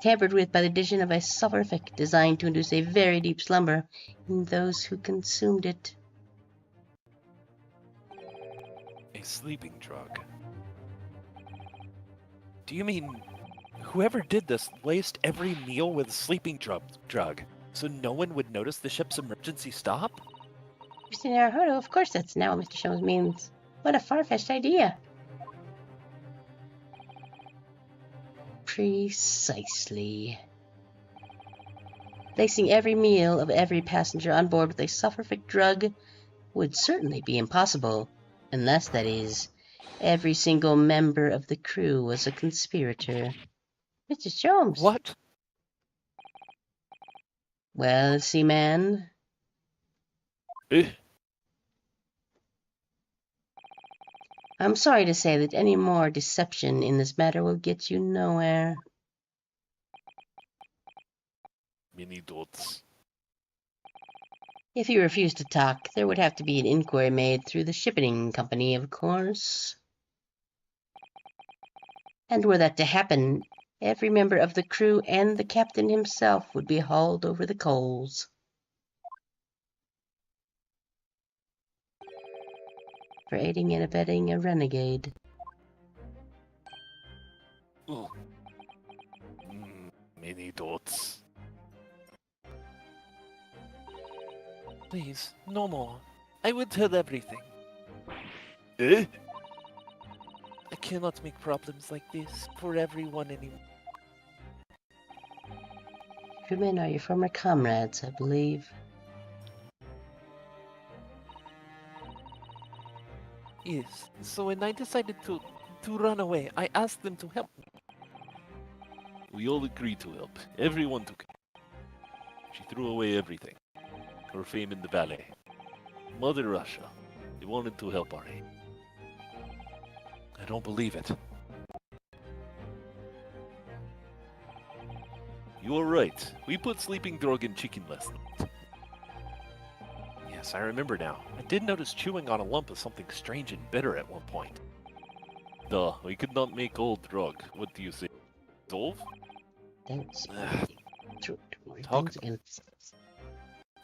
[SPEAKER 1] Tampered with by the addition of a soporific designed to induce a very deep slumber in those who consumed it.
[SPEAKER 3] A sleeping drug. Do you mean whoever did this laced every meal with a sleeping drug so no one would notice the ship's emergency stop?
[SPEAKER 1] Mr. Naruhodo, of course that's now what Mr. Sholmes means. What a far-fetched idea. Precisely. Lacing every meal of every passenger on board with a soporific drug would certainly be impossible, unless, that is, every single member of the crew was a conspirator. Mr. Sholmes!
[SPEAKER 3] What?
[SPEAKER 1] Well, Seaman? I'm sorry to say that any more deception in this matter will get you nowhere.
[SPEAKER 2] Mini dots.
[SPEAKER 1] If you refuse to talk, there would have to be an inquiry made through the shipping company, of course. And were that to happen, every member of the crew and the captain himself would be hauled over the coals. For aiding and abetting a renegade.
[SPEAKER 2] Mini dots.
[SPEAKER 7] Please, no more. I will tell everything.
[SPEAKER 2] Eh?
[SPEAKER 7] I cannot make problems like this for everyone anymore.
[SPEAKER 1] Crewmen are your former comrades, I believe.
[SPEAKER 7] Yes, so when I decided to run away, I asked them to help me.
[SPEAKER 2] We all agreed to help. Everyone took it. She threw away everything. Her fame in the valley. Mother Russia. They wanted to help our aid.
[SPEAKER 3] I don't believe it.
[SPEAKER 2] You are right. We put sleeping drug in chicken last night.
[SPEAKER 3] Yes, I remember now. I did notice chewing on a lump of something strange and bitter at one point.
[SPEAKER 2] Duh, we could not make old drug. What do you say? Dolph?
[SPEAKER 1] That's my throat. More
[SPEAKER 3] Talk
[SPEAKER 1] things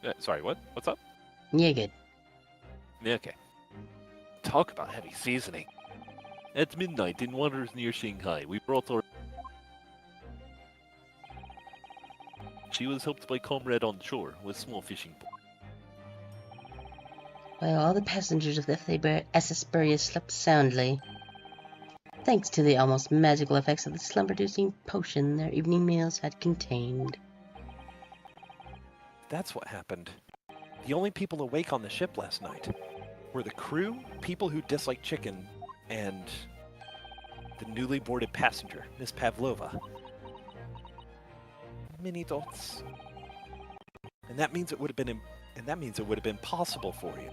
[SPEAKER 1] again.
[SPEAKER 3] Sorry, what? What's up?
[SPEAKER 1] Yeah, good.
[SPEAKER 3] Yeah, okay. Talk about heavy seasoning.
[SPEAKER 2] At midnight in waters near Shanghai, we brought our... She was helped by comrade on shore with small fishing pole.
[SPEAKER 1] While all the passengers of the SS Buria slept soundly, thanks to the almost magical effects of the slumber-inducing potion their evening meals had contained.
[SPEAKER 3] That's what happened. The only people awake on the ship last night were the crew, people who dislike chicken, and the newly boarded passenger, Miss Pavlova. Mini dots. And that means it would have been possible for you.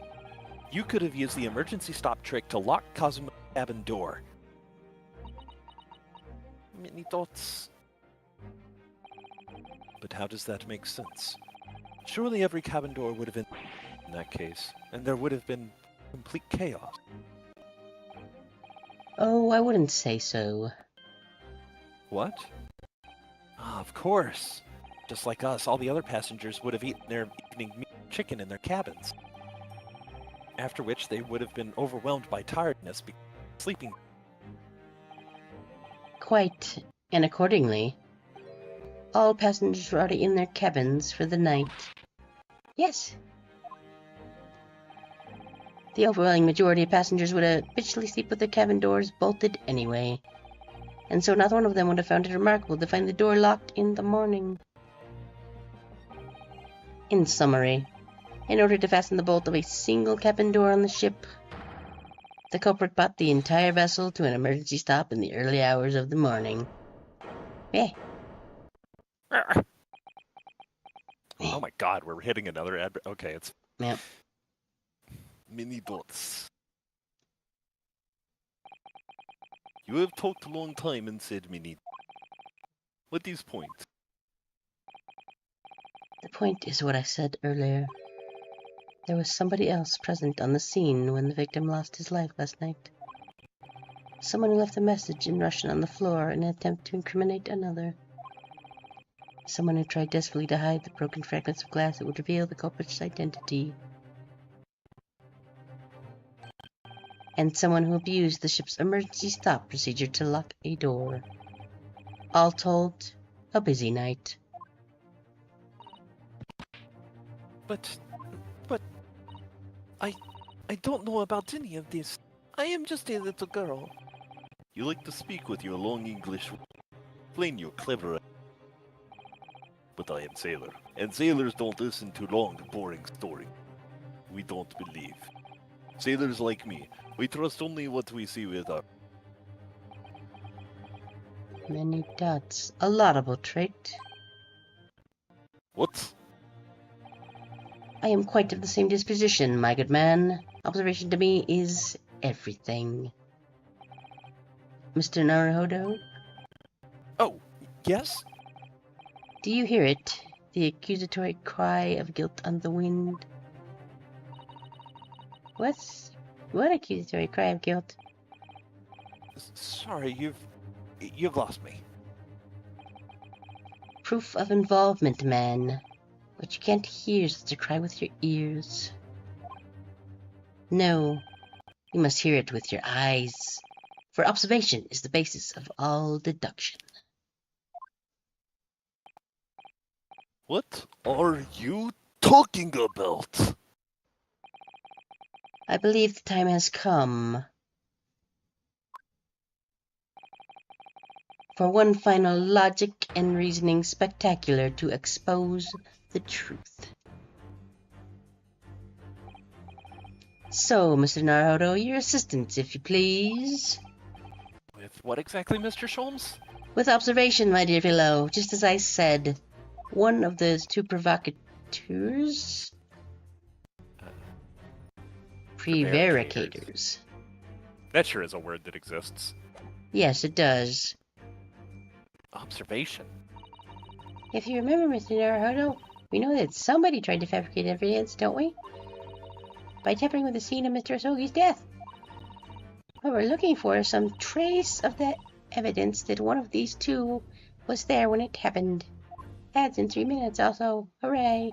[SPEAKER 3] You could have used the emergency stop trick to lock Kazuma's cabin door. Mini dots. But how does that make sense? Surely every cabin door would have been in that case, and there would have been complete chaos.
[SPEAKER 1] Oh, I wouldn't say so.
[SPEAKER 3] What? Ah, of course. Just like us, all the other passengers would have eaten their evening chicken in their cabins. After which they would have been overwhelmed by tiredness, sleeping.
[SPEAKER 1] Quite, and accordingly, all passengers were already in their cabins for the night. Yes. The overwhelming majority of passengers would habitually sleep with their cabin doors bolted anyway, and so not one of them would have found it remarkable to find the door locked in the morning. In summary, in order to fasten the bolt of a single cabin door on the ship, the culprit brought the entire vessel to an emergency stop in the early hours of the morning. Eh.
[SPEAKER 3] Oh my god, we're hitting another ad. Okay, it's...
[SPEAKER 1] Yep.
[SPEAKER 2] Mini dots. You have talked a long time and said mini. What is point?
[SPEAKER 1] The point is what I said earlier. There was somebody else present on the scene when the victim lost his life last night. Someone who left a message in Russian on the floor in an attempt to incriminate another. Someone who tried desperately to hide the broken fragments of glass that would reveal the culprit's identity. And someone who abused the ship's emergency stop procedure to lock a door. All told, a busy night.
[SPEAKER 7] But I don't know about any of this. I am just a little girl.
[SPEAKER 2] You like to speak with your long English. Plain you're clever. But I am sailor, and sailors don't listen to long, boring stories. We don't believe. Sailors like me, we trust only what we see with our...
[SPEAKER 1] Many dots. A laudable trait.
[SPEAKER 2] What?
[SPEAKER 1] I am quite of the same disposition, my good man. Observation to me is everything. Mr. Naruhodo?
[SPEAKER 3] Oh, yes?
[SPEAKER 1] Do you hear it? The accusatory cry of guilt on the wind. What accusatory cry of guilt?
[SPEAKER 3] Sorry, you've lost me.
[SPEAKER 1] Proof of involvement, man. What you can't hear is to cry with your ears. No, you must hear it with your eyes. For observation is the basis of all deduction.
[SPEAKER 2] What are you talking about?
[SPEAKER 1] I believe the time has come for one final logic and reasoning spectacular to expose the truth. So, Mr. Naruhodo, your assistance, if you please.
[SPEAKER 3] With what exactly, Mr. Sholmes?
[SPEAKER 1] With observation, my dear fellow, just as I said, one of those two provocateurs? Prevaricators.
[SPEAKER 3] That sure is a word that exists.
[SPEAKER 1] Yes, it does.
[SPEAKER 3] Observation.
[SPEAKER 1] If you remember, Mr. Naruhodo, we know that somebody tried to fabricate evidence, don't we? By tampering with the scene of Mr. Asogi's death. What we're looking for is some trace of that evidence that one of these two Was there when it happened. Ads in 3 minutes also. Hooray.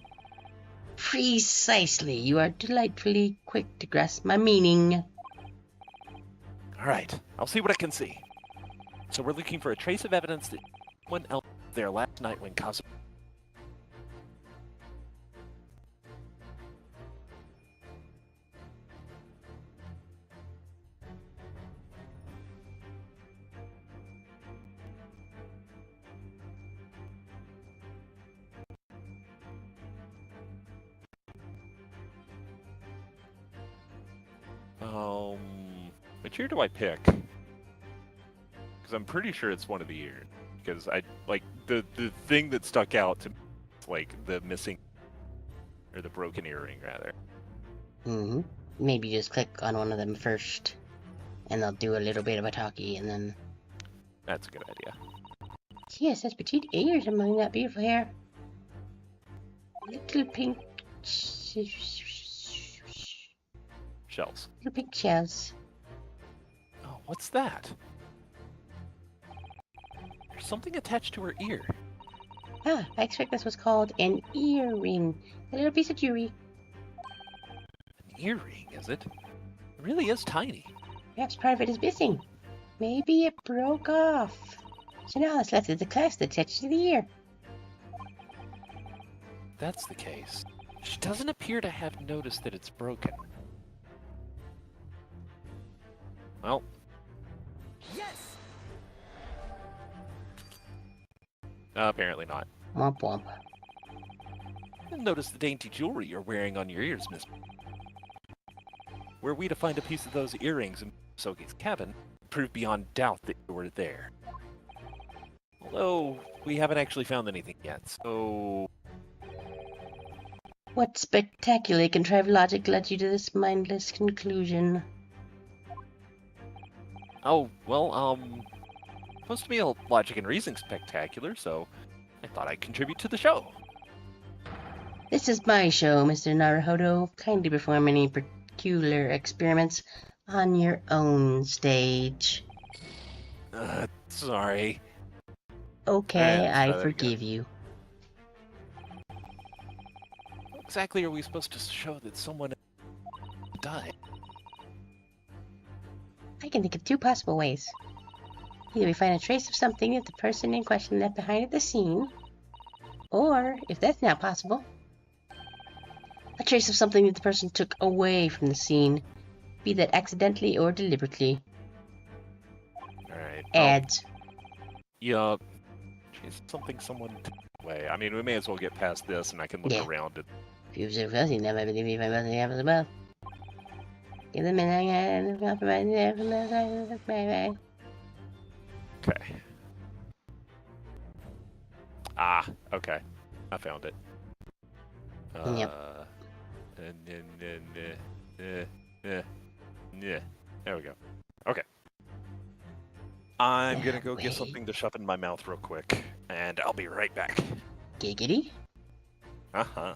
[SPEAKER 1] Precisely. You are delightfully quick to grasp my meaning.
[SPEAKER 3] All right, I'll see what I can see. So we're looking for a trace of evidence that someone else was there last night when Kazu.
[SPEAKER 2] Which ear do I pick? Because I'm pretty sure it's one of the ears. Because I like the thing that stuck out to me, like the missing or the broken earring rather.
[SPEAKER 1] Mm-hmm. Maybe just click on one of them first, and they'll do a little bit of a talkie, and then...
[SPEAKER 2] That's a good idea.
[SPEAKER 1] Yes, that's petite ears among that beautiful hair. Little pink...
[SPEAKER 2] Shells.
[SPEAKER 1] Little pink shells.
[SPEAKER 3] Oh, what's that? There's something attached to her ear.
[SPEAKER 1] Ah, I expect this was called an earring. A little piece of jewelry.
[SPEAKER 3] An earring, is it? It really is tiny.
[SPEAKER 1] Perhaps part of it is missing. Maybe it broke off. So now it's left as the clasp that attaches to the ear.
[SPEAKER 3] That's the case. She doesn't appear to have noticed that it's broken.
[SPEAKER 2] Well,
[SPEAKER 6] Yes!
[SPEAKER 2] apparently not.
[SPEAKER 1] Womp womp.
[SPEAKER 3] And notice the dainty jewelry you're wearing on your ears, Miss. Were we to find a piece of those earrings in Sogi's cabin, prove beyond doubt that you were there. Although, we haven't actually found anything yet, so...
[SPEAKER 1] What spectacularly contrived logic led you to this mindless conclusion?
[SPEAKER 3] Oh, well, supposed to be a logic and reasoning spectacular, so I thought I'd contribute to the show.
[SPEAKER 1] This is my show, Mr. Naruhodo. Kindly perform any peculiar experiments on your own stage.
[SPEAKER 3] Sorry.
[SPEAKER 1] Okay,
[SPEAKER 2] let's
[SPEAKER 1] I
[SPEAKER 2] try that
[SPEAKER 1] forgive you.
[SPEAKER 3] How exactly are we supposed to show that someone died?
[SPEAKER 1] I can think of two possible ways. Either we find a trace of something that the person in question left behind at the scene, or, if that's not possible, a trace of something that the person took away from the scene, be that accidentally or deliberately.
[SPEAKER 2] Alright.
[SPEAKER 1] Ads.
[SPEAKER 2] Yeah. It's something someone took away. I mean, we may as well get past this and I can look
[SPEAKER 1] Yeah.
[SPEAKER 2] around it.
[SPEAKER 1] If you observe fuzzy, never believe if I must have as above. Give them a compromise there from the side of the baby.
[SPEAKER 2] Okay. Ah, okay. I found it.
[SPEAKER 1] Yep.
[SPEAKER 2] Yeah. There we go. Okay. I'm gonna
[SPEAKER 1] That
[SPEAKER 2] go
[SPEAKER 1] way.
[SPEAKER 2] get something to shove in my mouth real quick, and I'll be right back.
[SPEAKER 1] Giggity.
[SPEAKER 2] Uh-huh.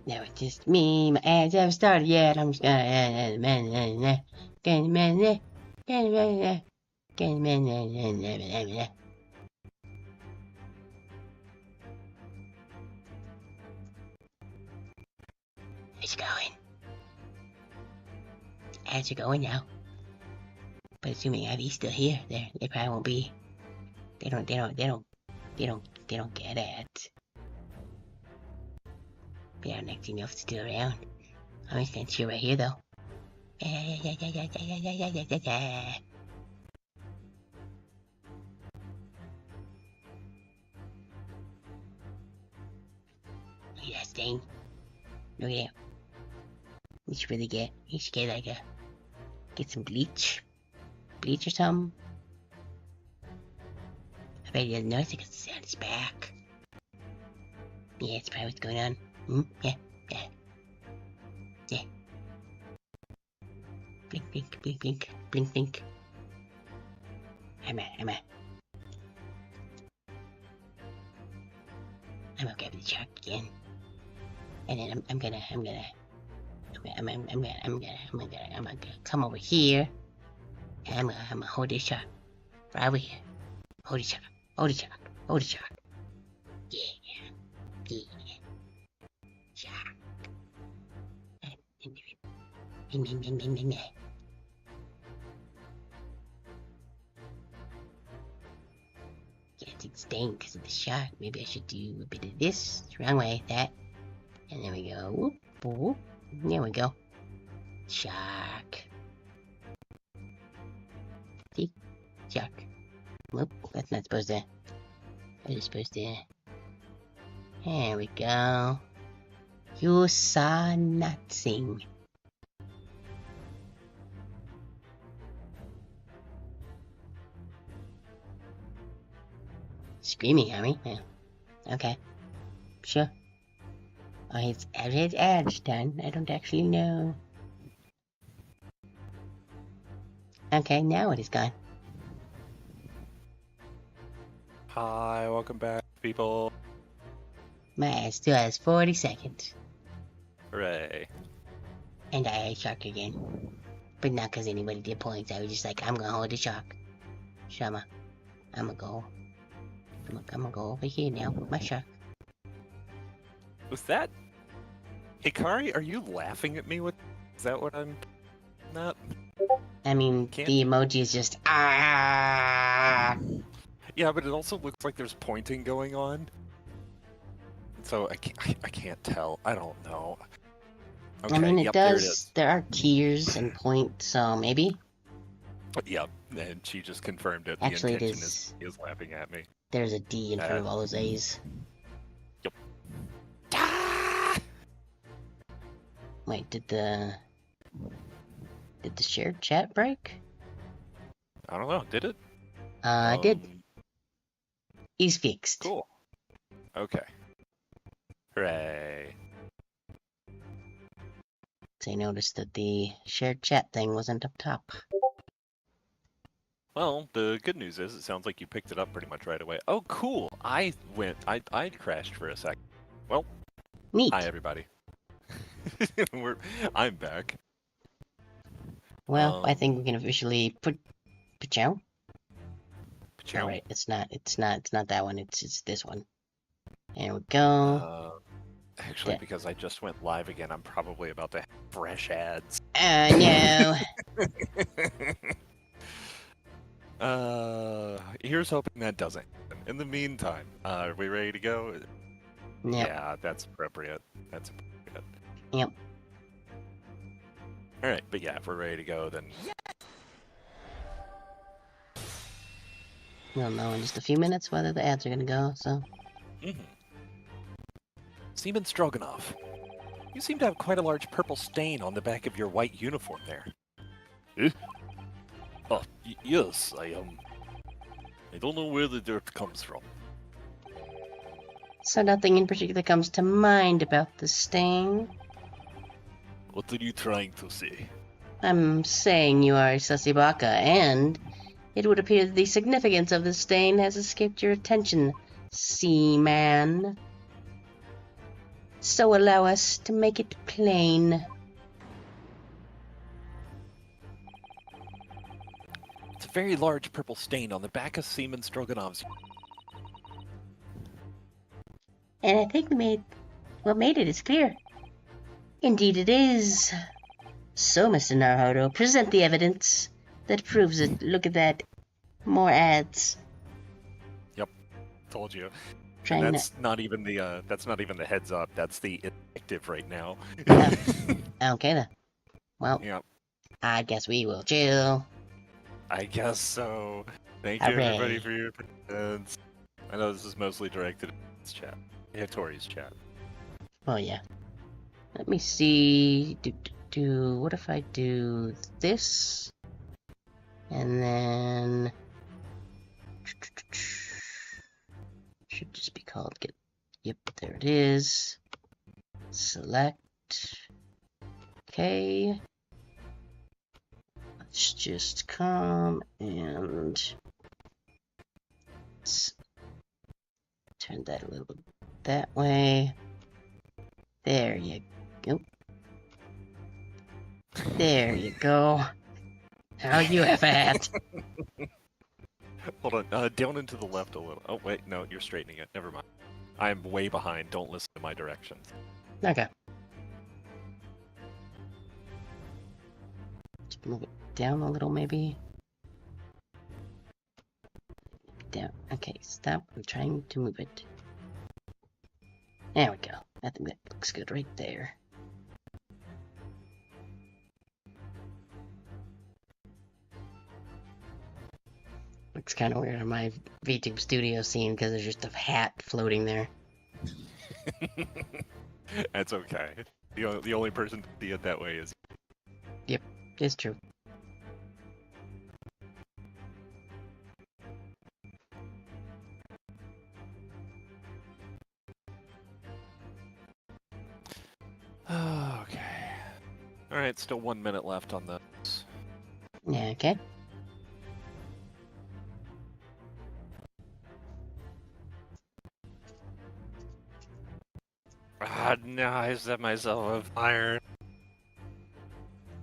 [SPEAKER 1] Now it's just me. My ads haven't started yet. I'm just It's going. Ads are going now. But assuming Ivy's still here, they probably won't be. They don't get ads. But yeah, next thing you know, if it's still around. I'm just gonna chill right here though. Look at that stain. Look at that. You should really get like get some bleach. Bleach or something. I bet he doesn't notice it because it's on his back. Yeah, it's probably what's going on. Yeah. Blink, blink, blink, blink, blink, blink. I'm gonna grab the shark again. And then I'm gonna come over here. And I'm gonna hold this shark right over here. Hold the shark. Hold the shark. Hold the shark. Yeah. Yeah. Shark. Yes, it's staying because of the shark. Maybe I should do a bit of this. Wrong way, that. And there we go. Whoop, whoop. There we go. Shark. See? Shark. Whoop, that's not supposed to... That is supposed to... There we go. You saw nothing. Screaming at me? Yeah. Okay. Sure. Oh, his ad's done. I don't actually know. Okay, now it is gone.
[SPEAKER 3] Hi, welcome back, people.
[SPEAKER 1] My ass still has 40 seconds.
[SPEAKER 3] Hooray.
[SPEAKER 1] And I ate shark again. But not because anybody did points. I was just like, I'm gonna hold the shark. Shama. I'm gonna go over here now with my shark.
[SPEAKER 3] Was that... Hikari, are you laughing at me? Is that what I'm... Not...
[SPEAKER 1] I mean, the emoji is just, ah.
[SPEAKER 3] Yeah, but it also looks like there's pointing going on. So I can't tell. I don't know. Okay,
[SPEAKER 1] I mean, it
[SPEAKER 3] yep,
[SPEAKER 1] does. There are tears and points, so maybe.
[SPEAKER 3] Yep, and she just confirmed it.
[SPEAKER 1] Actually,
[SPEAKER 3] the
[SPEAKER 1] it
[SPEAKER 3] intention
[SPEAKER 1] is.
[SPEAKER 3] is laughing at me.
[SPEAKER 1] There's a D in front of all those A's.
[SPEAKER 3] Yep.
[SPEAKER 1] Wait, did the shared chat break?
[SPEAKER 3] I don't know. Did it?
[SPEAKER 1] I did. He's fixed.
[SPEAKER 3] Cool. Okay. Hooray.
[SPEAKER 1] So I noticed that the shared chat thing wasn't up top.
[SPEAKER 3] Well, the good news is it sounds like you picked it up pretty much right away. Oh, cool. I crashed for a sec. Well,
[SPEAKER 1] neat.
[SPEAKER 3] Hi, everybody. I'm back.
[SPEAKER 1] Well, I think we can officially put Pachow.
[SPEAKER 3] Pachow?
[SPEAKER 1] Oh, right, it's not that one. It's this one. There we go.
[SPEAKER 3] Actually, because I just went live again, I'm probably about to have fresh ads.
[SPEAKER 1] Oh
[SPEAKER 3] no. Here's hoping that doesn't happen. In the meantime, are we ready to go?
[SPEAKER 1] Yep.
[SPEAKER 3] Yeah, that's appropriate. That's appropriate.
[SPEAKER 1] Yep.
[SPEAKER 3] Alright, but yeah, if we're ready to go, then...
[SPEAKER 1] We'll know in just a few minutes whether the ads are gonna go, so...
[SPEAKER 3] Seaman Stroganoff, you seem to have quite a large purple stain on the back of your white uniform there.
[SPEAKER 2] Eh? Oh, yes, I don't know where the dirt comes from.
[SPEAKER 1] So nothing in particular comes to mind about the stain?
[SPEAKER 2] What are you trying to say?
[SPEAKER 1] I'm saying you are Sasibaka, and it would appear that the significance of the stain has escaped your attention, Seaman. So allow us to make it plain.
[SPEAKER 3] It's a very large purple stain on the back of Seaman Stroganoff's...
[SPEAKER 1] And I think what made it is clear. Indeed it is. So, Mr. Naruto, present the evidence that proves it. Look at that. More ads.
[SPEAKER 3] Yep, told you.
[SPEAKER 1] Trying
[SPEAKER 3] and that's not even the heads up. That's the detective right now.
[SPEAKER 1] Okay then. Well,
[SPEAKER 3] yep.
[SPEAKER 1] I guess we will chill.
[SPEAKER 3] I guess so. Thank you everybody for your attendance. I know this is mostly directed at this chat. Yeah, Tori's chat.
[SPEAKER 1] Oh yeah. Let me see. What if I do this? And then... Should just be called get... Yep, there it is. Select. Okay. Let's just come and... Let's turn that a little bit that way. There you go. There you go. How you have at?
[SPEAKER 3] Hold on, down and to the left a little. Oh, wait, no, you're straightening it. Never mind. I'm way behind. Don't listen to my directions.
[SPEAKER 1] Okay. Just move it down a little, maybe. Down. Okay, stop. I'm trying to move it. There we go. I think that looks good right there. Looks kind of weird on my VTube studio scene because there's just a hat floating there.
[SPEAKER 3] That's okay. The only person to see it that way is...
[SPEAKER 1] Yep, it's true.
[SPEAKER 3] Okay. Alright, still 1 minute left on this.
[SPEAKER 1] Yeah, okay.
[SPEAKER 3] Ah, no, I set myself on fire.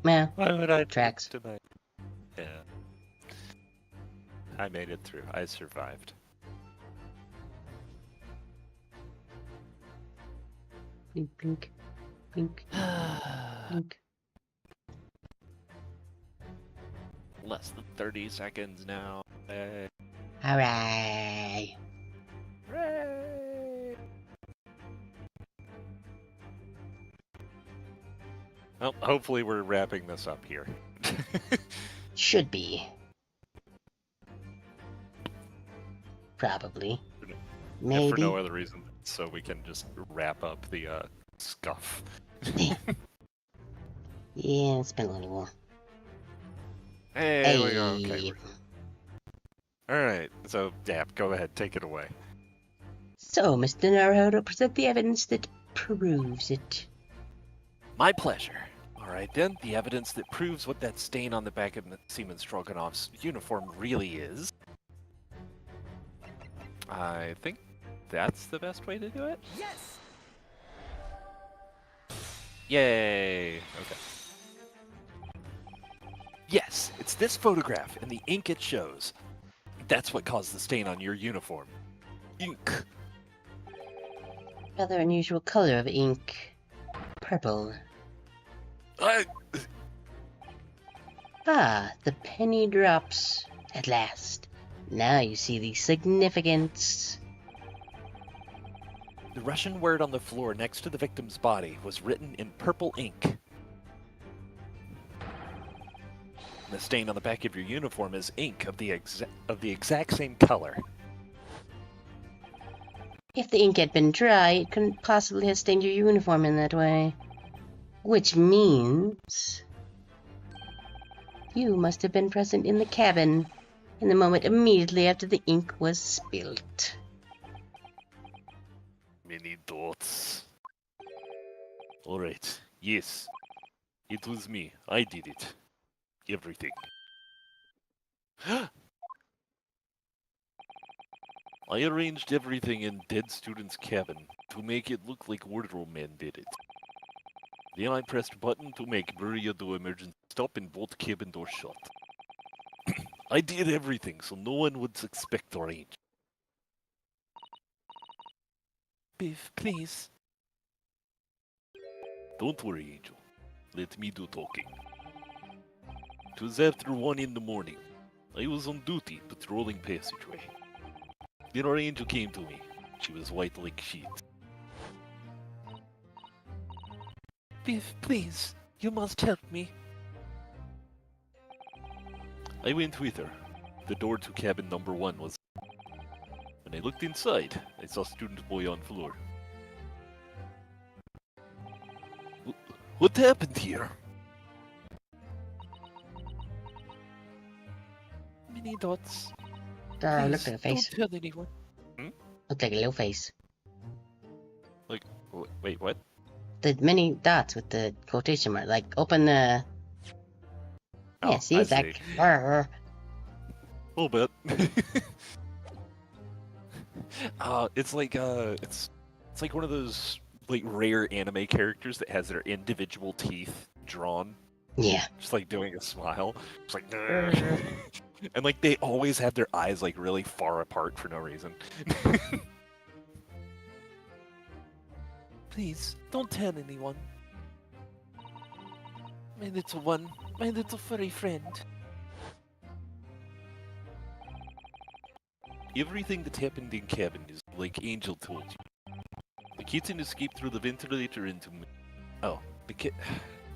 [SPEAKER 1] Yeah,
[SPEAKER 3] Why would I
[SPEAKER 1] tracks.
[SPEAKER 3] tonight? Yeah. I made it through. I survived.
[SPEAKER 1] Blink, blink, blink, blink.
[SPEAKER 3] Less than 30 seconds now. Hey.
[SPEAKER 1] Hooray!
[SPEAKER 3] Hooray! Well, hopefully we're wrapping this up here.
[SPEAKER 1] Should be. Probably.
[SPEAKER 3] If
[SPEAKER 1] Maybe.
[SPEAKER 3] for no other reason, so we can just wrap up the scuff.
[SPEAKER 1] Yeah, it's been a little while.
[SPEAKER 3] Hey, we go. Okay. Alright, so, Dap, go ahead, take it away.
[SPEAKER 1] So, Mr. Naruto, present the evidence that proves it.
[SPEAKER 3] My pleasure. Alright then, the evidence that proves what that stain on the back of Seaman Stroganoff's uniform really is. I think that's the best way to do it.
[SPEAKER 6] Yes!
[SPEAKER 3] Yay! Okay. Yes, it's this photograph and the ink it shows. That's what caused the stain on your uniform. Ink.
[SPEAKER 1] Rather unusual color of ink. Purple. Ah, the penny drops. At last. Now you see the significance.
[SPEAKER 3] The Russian word on the floor next to the victim's body was written in purple ink. The stain on the back of your uniform is ink of the exact same color.
[SPEAKER 1] If the ink had been dry, it couldn't possibly have stained your uniform in that way. Which means... you must have been present in the cabin in the moment immediately after the ink was spilt.
[SPEAKER 2] Many dots. Alright, yes. It was me. I did it. Everything. I arranged everything in dead student's cabin to make it look like wardrobe man did it. Then I pressed button to make Buria do emergency stop and both cabin doors shut. I did everything so no one would suspect or range.
[SPEAKER 7] Biff, please.
[SPEAKER 2] Don't worry, Angel. Let me do talking. It was after 1 in the morning. I was on duty patrolling passageway. Then our angel came to me. She was white like sheet.
[SPEAKER 7] Biff, please. You must help me.
[SPEAKER 2] I went with her. The door to cabin number 1 was... When I looked inside, I saw student boy on floor. What happened here?
[SPEAKER 7] Many dots.
[SPEAKER 1] Look at
[SPEAKER 7] Please,
[SPEAKER 1] the face.
[SPEAKER 7] don't tell anyone.
[SPEAKER 1] Looked like a little face.
[SPEAKER 3] Like, wait, what?
[SPEAKER 1] The many dots with the quotation mark. Like, open the...
[SPEAKER 3] Oh,
[SPEAKER 1] yeah, see,
[SPEAKER 3] I
[SPEAKER 1] it's like...
[SPEAKER 3] see.
[SPEAKER 1] Arr.
[SPEAKER 2] A little bit.
[SPEAKER 3] It's like one of those like rare anime characters that has their individual teeth drawn
[SPEAKER 1] Yeah.
[SPEAKER 3] Just like doing a smile. It's like, "Grr." And like they always have their eyes like really far apart for no reason.
[SPEAKER 7] Please, don't tell anyone. My little one, my little furry friend.
[SPEAKER 2] Everything that happened in cabin is like Angel told you. The kitten escaped through the ventilator into me.
[SPEAKER 3] Oh, the kid.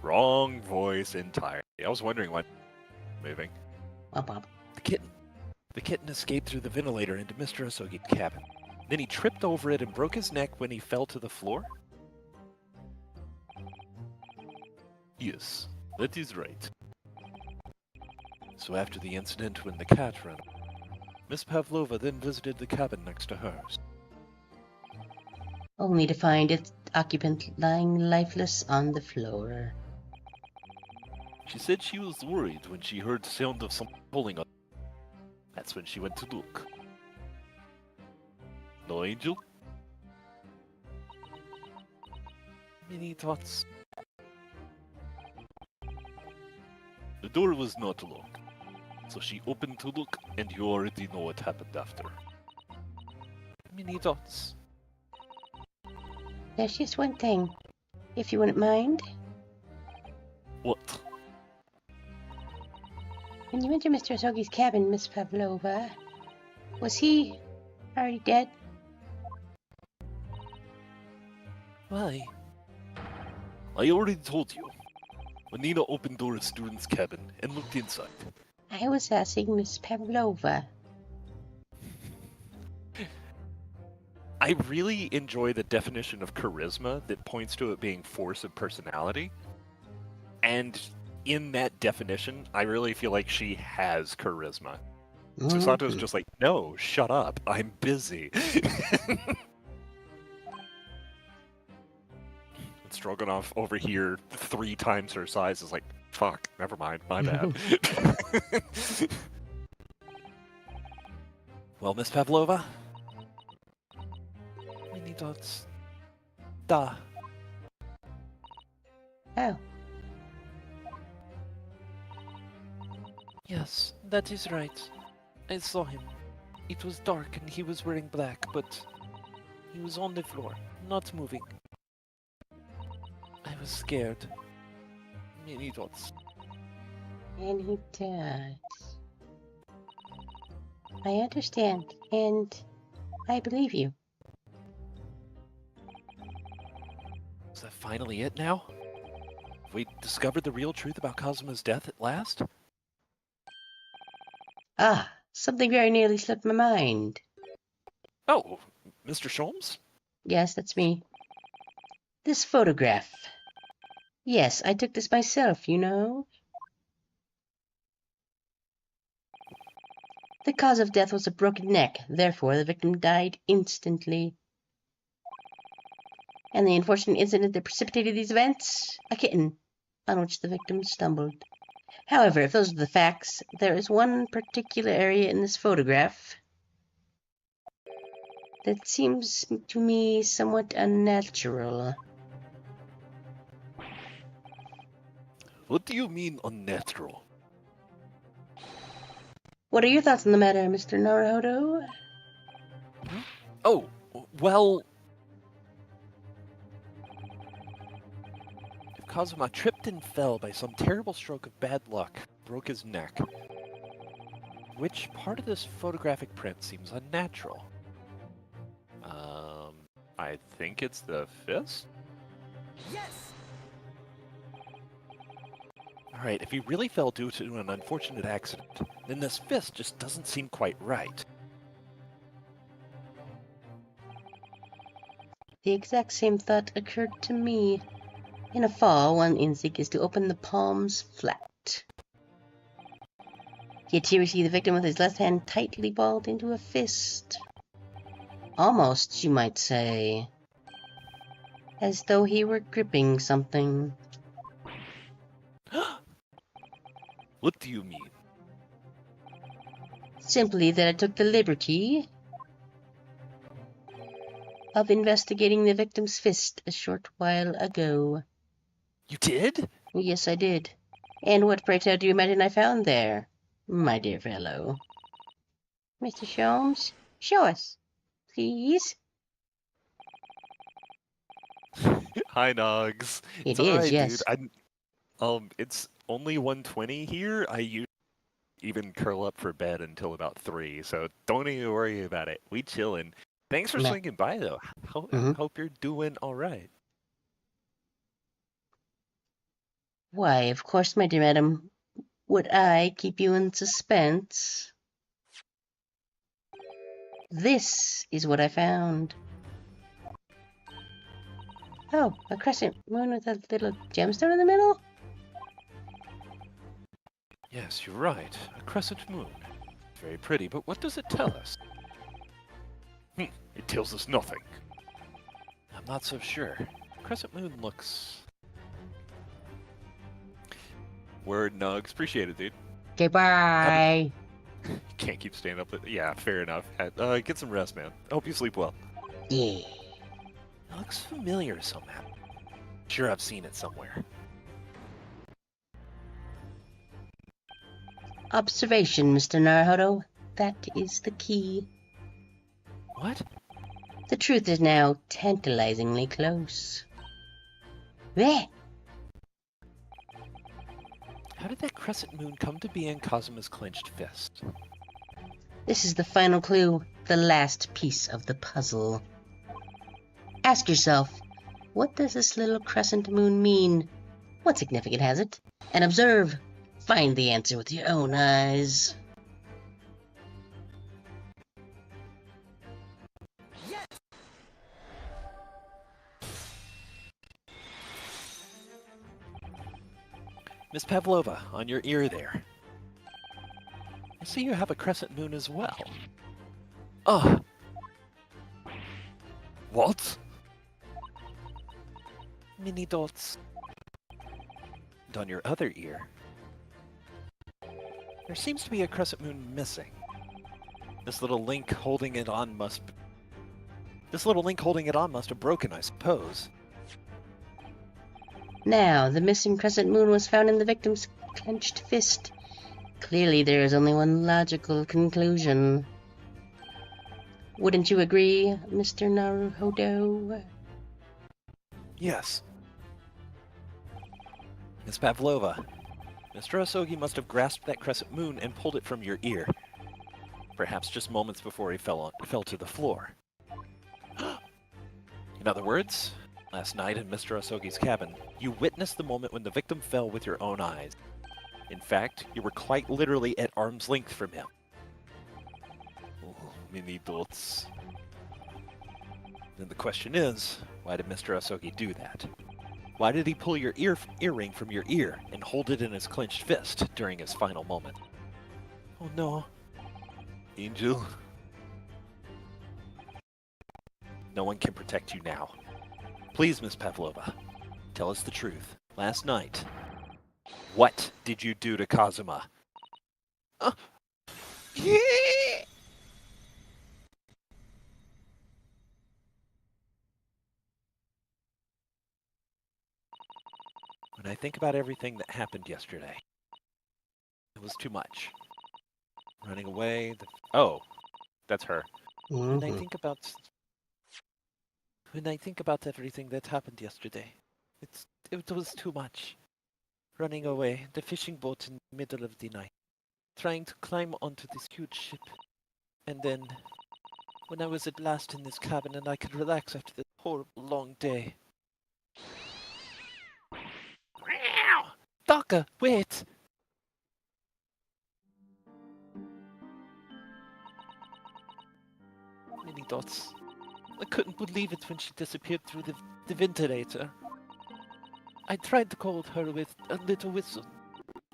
[SPEAKER 3] Wrong voice entirely. I was wondering why. Moving.
[SPEAKER 1] Wop wop.
[SPEAKER 3] The kitten. The kitten escaped through the ventilator into Mr. Asogi's cabin. Then he tripped over it and broke his neck when he fell to the floor?
[SPEAKER 2] Yes, that is right.
[SPEAKER 3] So after the incident when the cat ran away, Miss Pavlova then visited the cabin next to hers.
[SPEAKER 1] Only to find its occupant lying lifeless on the floor.
[SPEAKER 2] She said she was worried when she heard the sound of someone pulling on. That's when she went to look. No, Angel?
[SPEAKER 7] Many thoughts.
[SPEAKER 2] The door was not locked, so she opened to look, and you already know what happened after.
[SPEAKER 7] Many thoughts.
[SPEAKER 1] There's just one thing, if you wouldn't mind.
[SPEAKER 2] What?
[SPEAKER 1] When you entered Mr. Asogi's cabin, Miss Pavlova, was he already dead?
[SPEAKER 7] Why?
[SPEAKER 2] I already told you. When Nina opened Dora's student's cabin and looked inside.
[SPEAKER 1] I was asking Miss Pavlova.
[SPEAKER 3] I really enjoy the definition of charisma that points to it being force of personality. And in that definition, I really feel like she has charisma. Susato's just like, no, shut up, I'm busy. And Stroganoff over here, 3 times her size, is like, fuck, never mind, my bad. Well, Miss Pavlova?
[SPEAKER 7] Many thoughts. Da.
[SPEAKER 1] Oh,
[SPEAKER 7] Yes, that is right. I saw him. It was dark and he was wearing black, but he was on the floor, not moving. I was scared. Many thoughts.
[SPEAKER 1] and he does. I understand, and I believe you.
[SPEAKER 3] Is that finally it now? Have we discovered the real truth about Kazuma's death at last?
[SPEAKER 1] Ah, something very nearly slipped my mind.
[SPEAKER 3] Oh, Mr. Sholmes?
[SPEAKER 1] Yes, that's me. This photograph. Yes, I took this myself, you know. The cause of death was a broken neck, therefore the victim died instantly. And the unfortunate incident that precipitated these events? A kitten, on which the victim stumbled. However, if those are the facts, there is one particular area in this photograph that seems to me somewhat unnatural.
[SPEAKER 2] What do you mean unnatural?
[SPEAKER 1] What are your thoughts on the matter, Mr. Naruhodo?
[SPEAKER 3] Oh, well... If Kazuma tripped and fell by some terrible stroke of bad luck, broke his neck, which part of this photographic print seems unnatural? I think it's the fist?
[SPEAKER 6] Yes!
[SPEAKER 3] Alright, if he really fell due to an unfortunate accident, then this fist just doesn't seem quite right.
[SPEAKER 1] The exact same thought occurred to me. In a fall, one instinct is to open the palms flat. Yet here we see the victim with his left hand tightly balled into a fist. Almost, you might say, as though he were gripping something.
[SPEAKER 2] What do you mean?
[SPEAKER 1] Simply that I took the liberty of investigating the victim's fist a short while ago.
[SPEAKER 3] You did?
[SPEAKER 1] Yes, I did. And what, pray tell, do you imagine I found there, my dear fellow? Mr. Sholmes, show us, please.
[SPEAKER 2] Hi, Nogs.
[SPEAKER 1] It
[SPEAKER 2] It's
[SPEAKER 1] is,
[SPEAKER 2] alright, dude.
[SPEAKER 1] yes.
[SPEAKER 2] It's only 1:20 here. I usually even curl up for bed until about 3, so don't even worry about it. We chillin'. Thanks for
[SPEAKER 1] Meh.
[SPEAKER 2] swinging by, though.
[SPEAKER 1] Mhm.
[SPEAKER 2] Hope you're doing alright.
[SPEAKER 1] Why, of course, my dear madam. Would I keep you in suspense? This is what I found. Oh, a crescent moon with a little gemstone in the middle?
[SPEAKER 3] Yes, you're right. A crescent moon. Very pretty, but what does it tell us?
[SPEAKER 2] It tells us nothing.
[SPEAKER 3] I'm not so sure. Crescent moon looks...
[SPEAKER 2] Word, Nugs. Appreciate it, dude.
[SPEAKER 1] Goodbye.
[SPEAKER 2] You can't keep staying up. Yeah, fair enough. Get some rest, man. I hope you sleep well.
[SPEAKER 1] Yeah.
[SPEAKER 3] It looks familiar somehow. Sure, I've seen it somewhere.
[SPEAKER 1] Observation, Mr. Naruhodo. That is the key.
[SPEAKER 3] What?
[SPEAKER 1] The truth is now tantalizingly close. There.
[SPEAKER 3] How did that crescent moon come to be in Kazuma's clenched fist?
[SPEAKER 1] This is the final clue, the last piece of the puzzle. Ask yourself, what does this little crescent moon mean? What significance has it? And observe. Find the answer with your own eyes.
[SPEAKER 3] Miss Pavlova, on your ear there. I see you have a crescent moon as well. Oh,
[SPEAKER 2] What?
[SPEAKER 3] mini dots. And on your other ear, there seems to be a crescent moon missing. This little link holding it on must have broken, I suppose.
[SPEAKER 1] Now, the missing crescent moon was found in the victim's clenched fist. Clearly, there is only one logical conclusion. Wouldn't you agree, Mr. Naruhodo?
[SPEAKER 3] Yes. Miss Pavlova, Mr. Asogi must have grasped that crescent moon and pulled it from your ear. Perhaps just moments before he fell to the floor. In other words, last night in Mr. Asogi's cabin, you witnessed the moment when the victim fell with your own eyes. In fact, you were quite literally at arm's length from him.
[SPEAKER 2] Oh, mini dots.
[SPEAKER 3] Then the question is, why did Mr. Asogi do that? Why did he pull your earring from your ear and hold it in his clenched fist during his final moment? Oh no.
[SPEAKER 2] Angel?
[SPEAKER 3] No one can protect you now. Please, Miss Pavlova, tell us the truth. Last night, what did you do to Kazuma? When I think about everything that happened yesterday, it was too much. Running away, oh, that's her. When I think about everything that happened yesterday, it was too much. Running away, the fishing boat in the middle of the night, trying to climb onto this huge ship, and then when I was at last in this cabin and I could relax after this horrible long day. Daka, wait! Mini dots. I couldn't believe it when she disappeared through the ventilator. I tried to call her with a little whistle.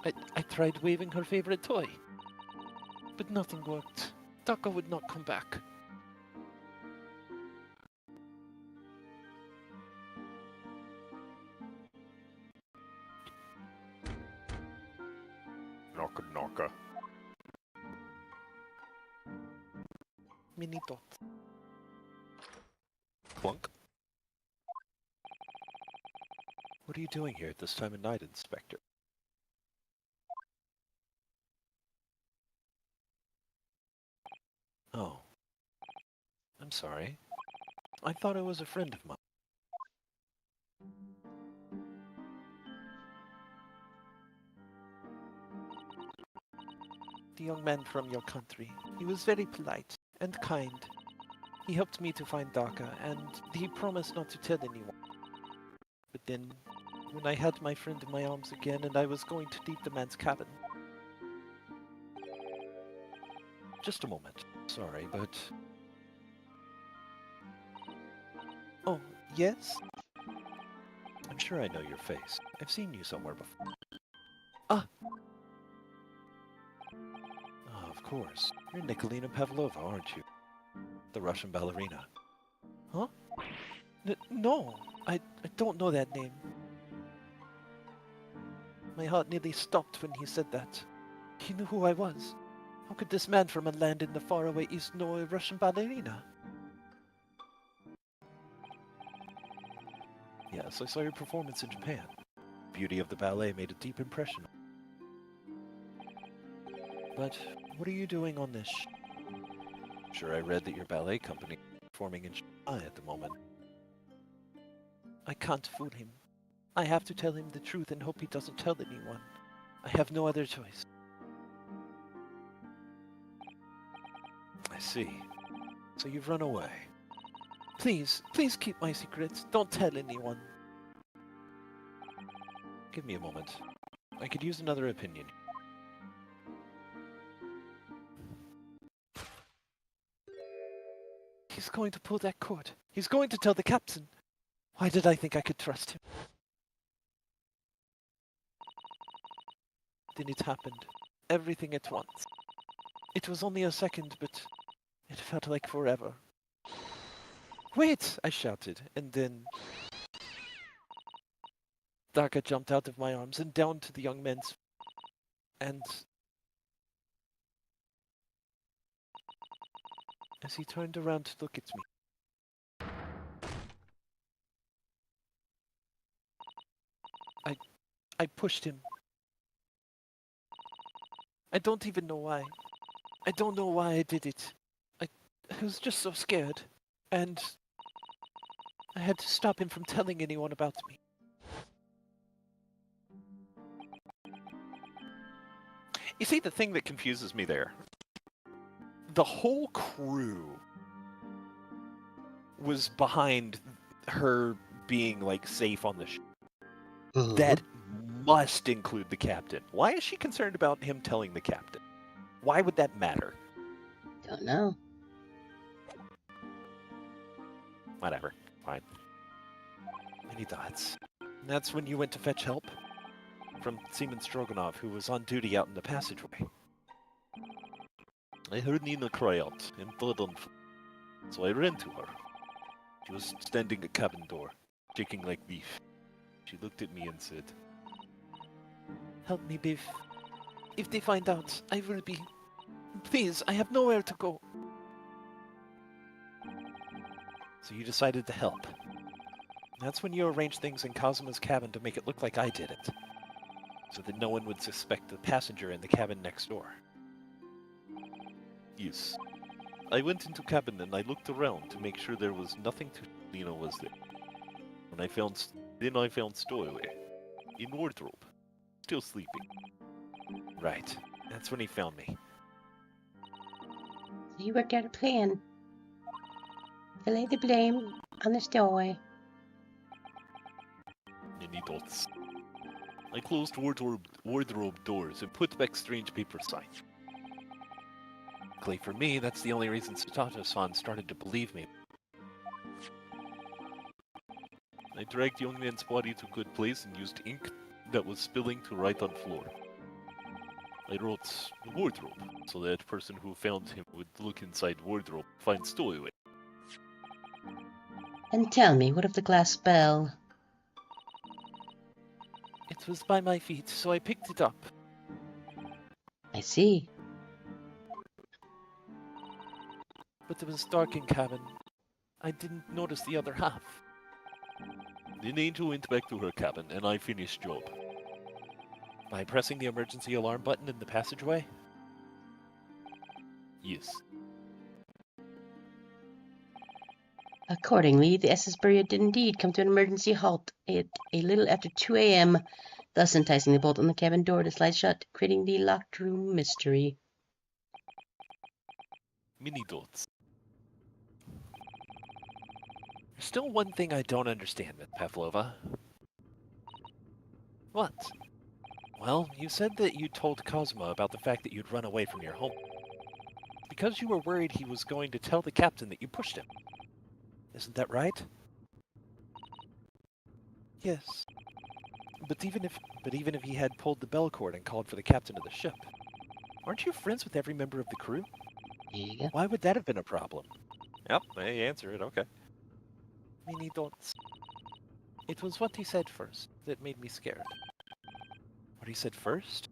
[SPEAKER 3] I tried waving her favorite toy. But nothing worked. Daka would not come back.
[SPEAKER 2] Knocker, knocker.
[SPEAKER 3] Mini dot.
[SPEAKER 2] Clunk.
[SPEAKER 3] What are you doing here at this time of night, Inspector? Oh. I'm sorry. I thought it was a friend of mine.
[SPEAKER 7] The young man from your country. He was very polite and kind. He helped me to find Daka, and he promised not to tell anyone. But then, when I had my friend in my arms again and I was going to leave the man's cabin...
[SPEAKER 3] Just a moment. Sorry, but...
[SPEAKER 7] Oh, yes?
[SPEAKER 3] I'm sure I know your face. I've seen you somewhere before.
[SPEAKER 7] Ah.
[SPEAKER 3] Oh, of course. You're Nikolina Pavlova, aren't you? The Russian ballerina.
[SPEAKER 7] Huh? No, I don't know that name. My heart nearly stopped when he said that. He knew who I was. How could this man from a land in the faraway east know a Russian ballerina?
[SPEAKER 3] Yes, I saw your performance in Japan. Beauty of the ballet made a deep impression.
[SPEAKER 7] But what are you doing on this?
[SPEAKER 3] Sure, I read that your ballet company is performing in Shanghai at the moment.
[SPEAKER 7] I can't fool him. I have to tell him the truth and hope he doesn't tell anyone. I have no other choice.
[SPEAKER 3] I see. So you've run away.
[SPEAKER 7] Please keep my secret. Don't tell anyone.
[SPEAKER 3] Give me a moment. I could use another opinion.
[SPEAKER 7] He's going to pull that cord. He's going to tell the captain. Why did I think I could trust him? Then it happened. Everything at once. It was only a second, but it felt like forever. Wait! I shouted, and then... Daka jumped out of my arms and down to the young man's... And... as he turned around to look at me, I pushed him. I don't even know why. I don't know why I did it. I was just so scared. And I had to stop him from telling anyone about me.
[SPEAKER 3] You see, the thing that confuses me there, the whole crew was behind her being, like, safe on the ship. That must include the captain. Why is she concerned about him telling the captain? Why would that matter?
[SPEAKER 1] Don't know.
[SPEAKER 3] Whatever. Fine. Many thoughts. And that's when you went to fetch help? From Seaman Stroganov, who was on duty out in the passageway. I heard Nina cry out and blood on floor, so I ran to her. She was standing at cabin door, shaking like leaf. She looked at me and said,
[SPEAKER 7] Help me, Biff. If they find out, I will be... Please, I have nowhere to go.
[SPEAKER 3] So you decided to help. That's when you arranged things in Kazuma's cabin to make it look like I did it. So that no one would suspect the passenger in the cabin next door. Yes. I went into cabin and I looked around to make sure there was nothing to Nina was there. When I found... Then I found Stowaway. In wardrobe. Still sleeping. Right. That's when he found me.
[SPEAKER 1] So you worked out a plan to lay the blame on the stowaway.
[SPEAKER 3] Many thoughts. I closed wardrobe doors and put back strange paper signs. Luckily for me, that's the only reason Satoto-san started to believe me. I dragged young man's body to a good place and used ink that was spilling to write on floor. I wrote wardrobe, so that person who found him would look inside wardrobe, find Stowaway.
[SPEAKER 1] And tell me, what of the glass bell?
[SPEAKER 7] It was by my feet, so I picked it up.
[SPEAKER 1] I see.
[SPEAKER 7] But it was dark in cabin. I didn't notice the other half.
[SPEAKER 3] Then Angel went back to her cabin, and I finished job. By pressing the emergency alarm button in the passageway? Yes.
[SPEAKER 1] Accordingly, the SS Berea did indeed come to an emergency halt at a little after 2 a.m., thus enticing the bolt on the cabin door to slide shut, creating the locked room mystery.
[SPEAKER 2] Mini dots.
[SPEAKER 3] There's still one thing I don't understand, Miss Pavlova. What? Well, you said that you told Cosmo about the fact that you'd run away from your home. Because you were worried he was going to tell the captain that you pushed him. Isn't that right? Yes. But even if he had pulled the bell cord and called for the captain of the ship, aren't you friends with every member of the crew?
[SPEAKER 1] There you go.
[SPEAKER 3] Why would that have been a problem?
[SPEAKER 5] Yep, they answer it. Okay.
[SPEAKER 7] Many dots. It was what he said first that made me scared.
[SPEAKER 3] What he said first?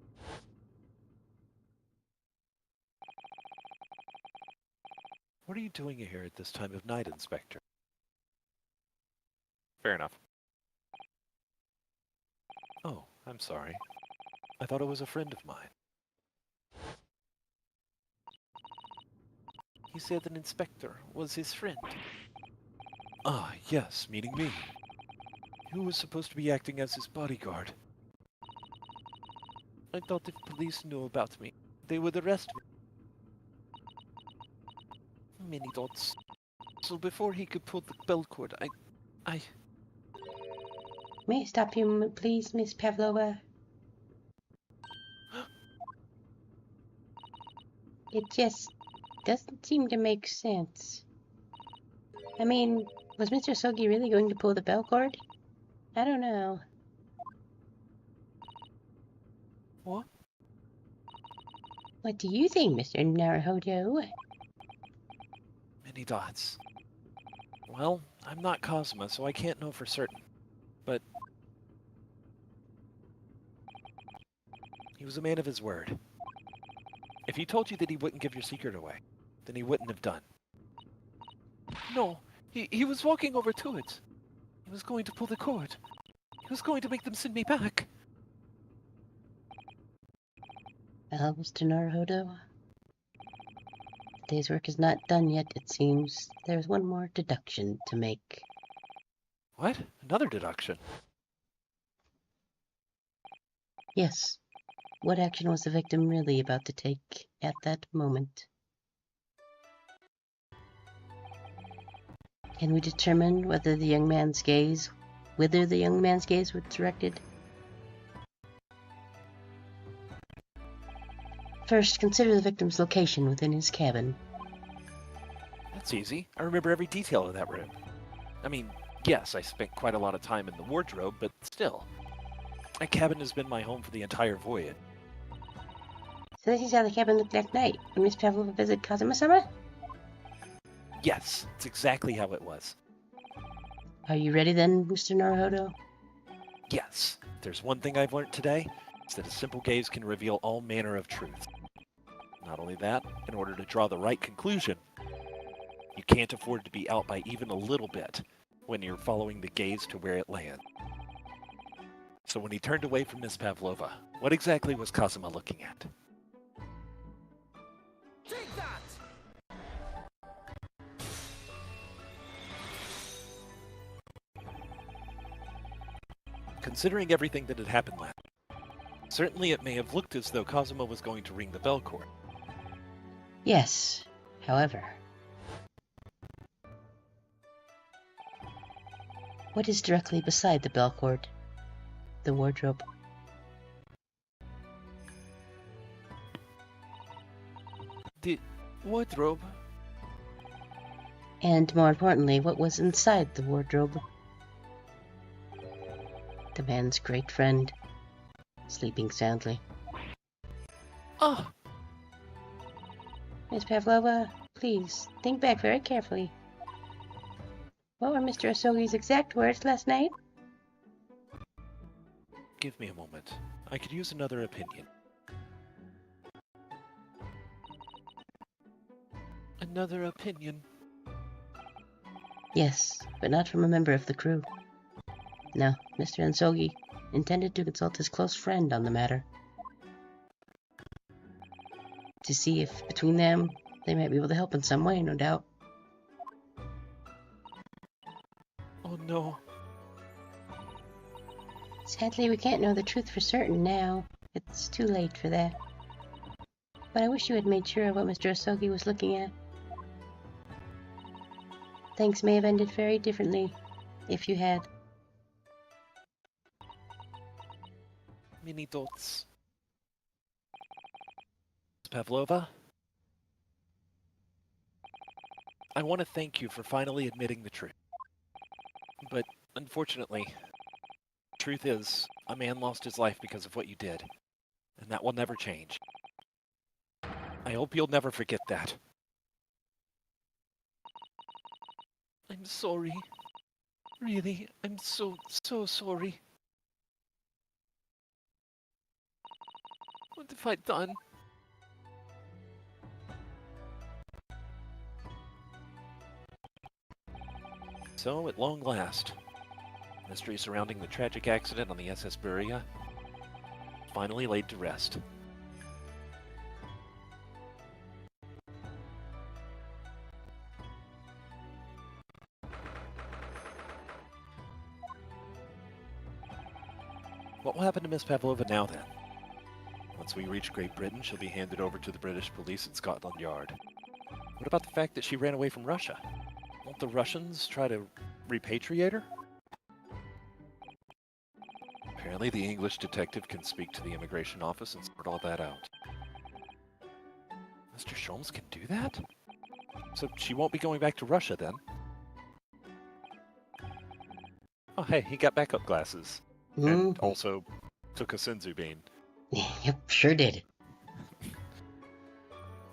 [SPEAKER 3] What are you doing here at this time of night, Inspector?
[SPEAKER 5] Fair enough.
[SPEAKER 3] Oh, I'm sorry. I thought it was a friend of mine.
[SPEAKER 7] He said an inspector was his friend.
[SPEAKER 3] Ah, yes, meaning me. Who was supposed to be acting as his bodyguard?
[SPEAKER 7] I thought if police knew about me, they would arrest me. Many dots. So before he could pull the bell cord, I...
[SPEAKER 1] May I stop you, please, Miss Pavlova? It just doesn't seem to make sense. I mean, was Mr. Sogi really going to pull the bell cord? I don't know.
[SPEAKER 7] What?
[SPEAKER 1] What do you think, Mr. Naruhodo?
[SPEAKER 3] Many dots. Well, I'm not Cosmo, so I can't know for certain. But he was a man of his word. If he told you that he wouldn't give your secret away, then he wouldn't have done.
[SPEAKER 7] No, he was walking over to it. He was going to pull the cord. He was going to make them send me back.
[SPEAKER 1] Well, Mr. Naruhodo, the day's work is not done yet, it seems. There's one more deduction to make.
[SPEAKER 3] What? Another deduction?
[SPEAKER 1] Yes. What action was the victim really about to take at that moment? Can we determine whither the young man's gaze was directed? First, consider the victim's location within his cabin.
[SPEAKER 3] That's easy. I remember every detail of that room. I mean, yes, I spent quite a lot of time in the wardrobe, but still. That cabin has been my home for the entire voyage.
[SPEAKER 1] So this is how the cabin looked that night when Miss Pavlova visited Kazuma-sama?
[SPEAKER 3] Yes, it's exactly how it was.
[SPEAKER 1] Are you ready then, Mr. Naruhodo?
[SPEAKER 3] Yes, if there's one thing I've learned today, it's that a simple gaze can reveal all manner of truth. Not only that, in order to draw the right conclusion, you can't afford to be out by even a little bit when you're following the gaze to where it lands. So when he turned away from Miss Pavlova, what exactly was Kazuma looking at?
[SPEAKER 6] Take that!
[SPEAKER 3] Considering everything that had happened last night, certainly it may have looked as though Kazuma was going to ring the bell cord.
[SPEAKER 1] Yes. However, what is directly beside the bell cord? The wardrobe.
[SPEAKER 7] The wardrobe?
[SPEAKER 1] And more importantly, what was inside the wardrobe? The man's great friend, sleeping soundly.
[SPEAKER 7] Ah!
[SPEAKER 1] Miss Pavlova, please, think back very carefully. What were Mr. Asogi's exact words last night?
[SPEAKER 3] Give me a moment. I could use another opinion.
[SPEAKER 7] Another opinion.
[SPEAKER 1] Yes, but not from a member of the crew. No, Mr. Ansogi intended to consult his close friend on the matter. To see if, between them, they might be able to help in some way, no doubt. Sadly, we can't know the truth for certain now. It's too late for that. But I wish you had made sure of what Mr. Osogi was looking at. Things may have ended very differently if you had.
[SPEAKER 7] Mini thoughts. Pavlova? I want to thank you for finally admitting the truth. But, unfortunately, the truth is, a man lost his life because of what you did. And that will never change. I hope you'll never forget that. I'm sorry. Really, I'm so sorry. What have I done? So, at long last, mystery surrounding the tragic accident on the SS Buria finally laid to rest. What will happen to Miss Pavlova now, then? Once we reach Great Britain, she'll be handed over to the British police at Scotland Yard. What about the fact that she ran away from Russia? Won't the Russians try to repatriate her? Apparently the English detective can speak to the immigration office and sort all that out. Mr. Sholmes can do that? So she won't be going back to Russia, then? Oh, hey, he got backup glasses. And also took a senzu bean.
[SPEAKER 1] Yep, sure did.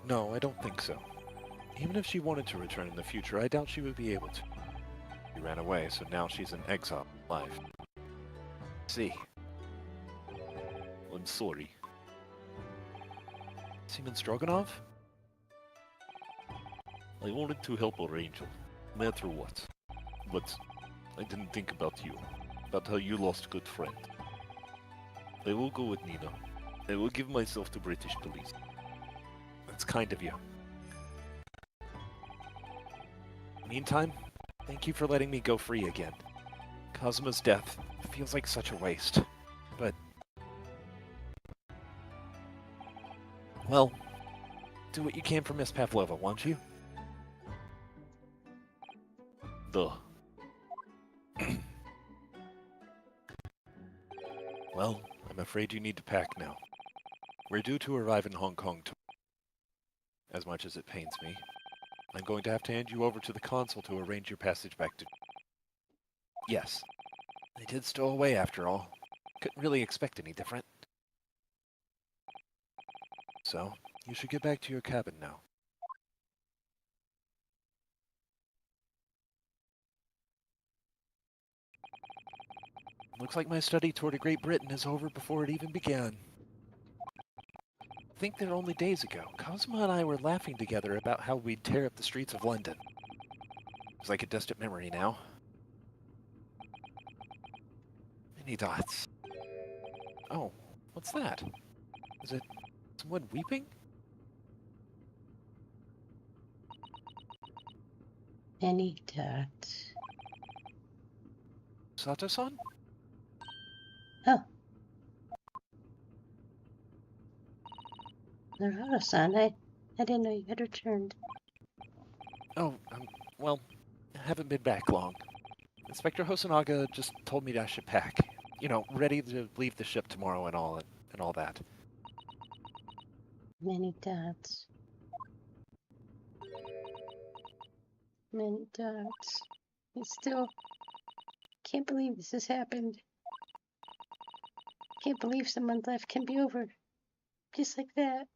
[SPEAKER 7] No, I don't think so. Even if she wanted to return in the future, I doubt she would be able to. She ran away, so now she's in exile life. See.
[SPEAKER 2] I'm sorry.
[SPEAKER 7] Seaman Stroganov?
[SPEAKER 2] I wanted to help our angel, no matter what. But I didn't think about you, about how you lost a good friend. I will go with Nina. I will give myself to British police.
[SPEAKER 7] That's kind of you. Meantime, thank you for letting me go free again. Cosmo's death feels like such a waste, but... Well, do what you can for Miss Pavlova, won't you?
[SPEAKER 2] Duh.
[SPEAKER 7] Well, I'm afraid you need to pack now. We're due to arrive in Hong Kong tomorrow. As much as it pains me, I'm going to have to hand you over to the consul to arrange your passage back to... Yes, they did stow away after all. Couldn't really expect any different. So, you should get back to your cabin now. Looks like my study tour to Great Britain is over before it even began. I think that only days ago, Cosmo and I were laughing together about how we'd tear up the streets of London. It's like a distant memory now. Many dots. Oh, what's that? Is it someone weeping?
[SPEAKER 1] Many dots.
[SPEAKER 7] Sato-san?
[SPEAKER 1] Oh. Naruto-san, I didn't know you had returned.
[SPEAKER 7] Oh, well, I haven't been back long. Inspector Hosonaga just told me that I should pack. You know, ready to leave the ship tomorrow and all that.
[SPEAKER 1] Many dots. Many dots. I still can't believe this has happened. Can't believe someone life can be over. Just like that.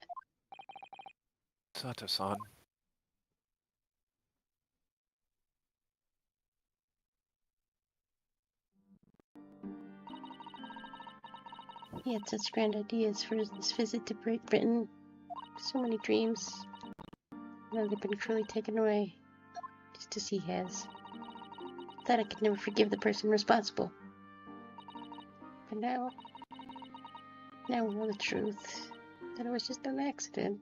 [SPEAKER 7] Sato-san.
[SPEAKER 1] He had such grand ideas for this visit to Great Britain. So many dreams. Now they've been cruelly taken away. Just as he has. Thought I could never forgive the person responsible. But now we know the truth. That it was just an accident.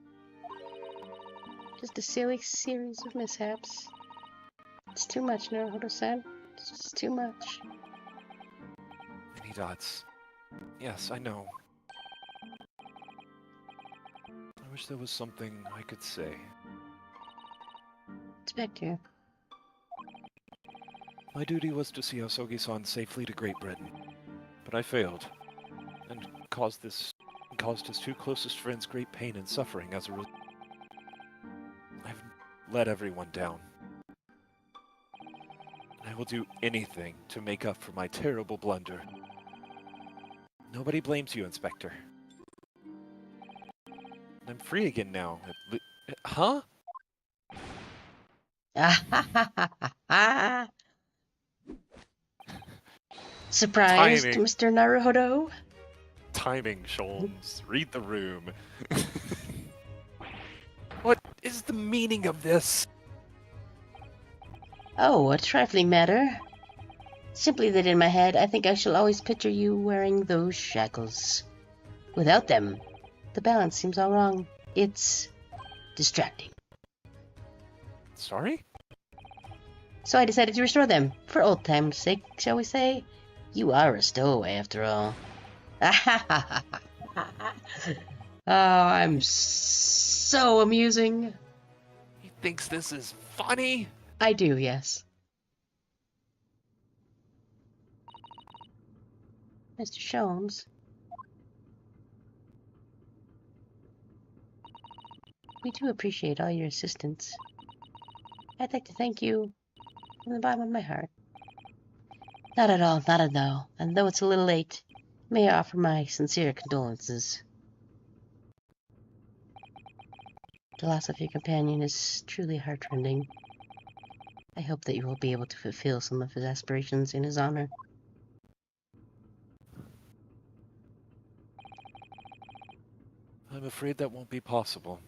[SPEAKER 1] Just a silly series of mishaps. It's too much, Naruto-san. It's just too much.
[SPEAKER 7] Many dots.
[SPEAKER 3] Yes, I know. I wish there was something I could say.
[SPEAKER 1] Inspector.
[SPEAKER 3] My duty was to see Asogi-san safely to Great Britain, but I failed, and caused his two closest friends great pain and suffering as a result. I've let everyone down. I will do anything to make up for my terrible blunder. Nobody blames you, Inspector. I'm free again now. Huh?
[SPEAKER 1] Surprised,
[SPEAKER 3] Timing.
[SPEAKER 1] Mr. Naruhodo?
[SPEAKER 3] Timing, Sholmes. Read the room. What is the meaning of this?
[SPEAKER 1] Oh, a trifling matter. Simply that in my head, I think I shall always picture you wearing those shackles. Without them, the balance seems all wrong. It's distracting.
[SPEAKER 3] Sorry?
[SPEAKER 1] So I decided to restore them, for old time's sake, shall we say? You are a stowaway, after all. Oh, I'm so amusing.
[SPEAKER 3] He thinks this is funny?
[SPEAKER 1] I do, yes. Mr. Sholmes. We do appreciate all your assistance. I'd like to thank you from the bottom of my heart. Not at all, not at all. And though it's a little late, may I offer my sincere condolences. The loss of your companion is truly heartrending. I hope that you will be able to fulfill some of his aspirations in his honor.
[SPEAKER 3] I'm afraid that won't be possible.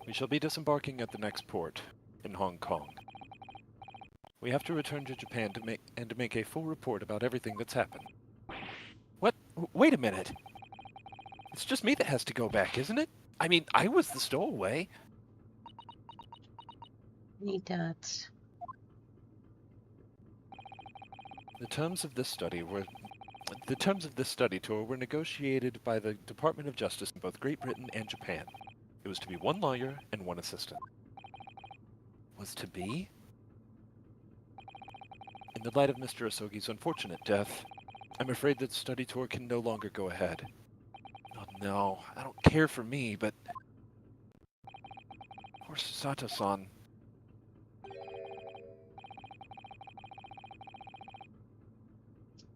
[SPEAKER 3] We shall be disembarking at the next port, in Hong Kong. We have to return to Japan to make a full report about everything that's happened. What? Wait a minute. It's just me that has to go back, isn't it? I mean, I was the stowaway.
[SPEAKER 1] Any dots?
[SPEAKER 3] The terms of this study tour were negotiated by the Department of Justice in both Great Britain and Japan. It was to be one lawyer and one assistant. Was to be? In the light of Mr. Asogi's unfortunate death, I'm afraid that the study tour can no longer go ahead. Oh no, I don't care for me, but... Poor Sato-san.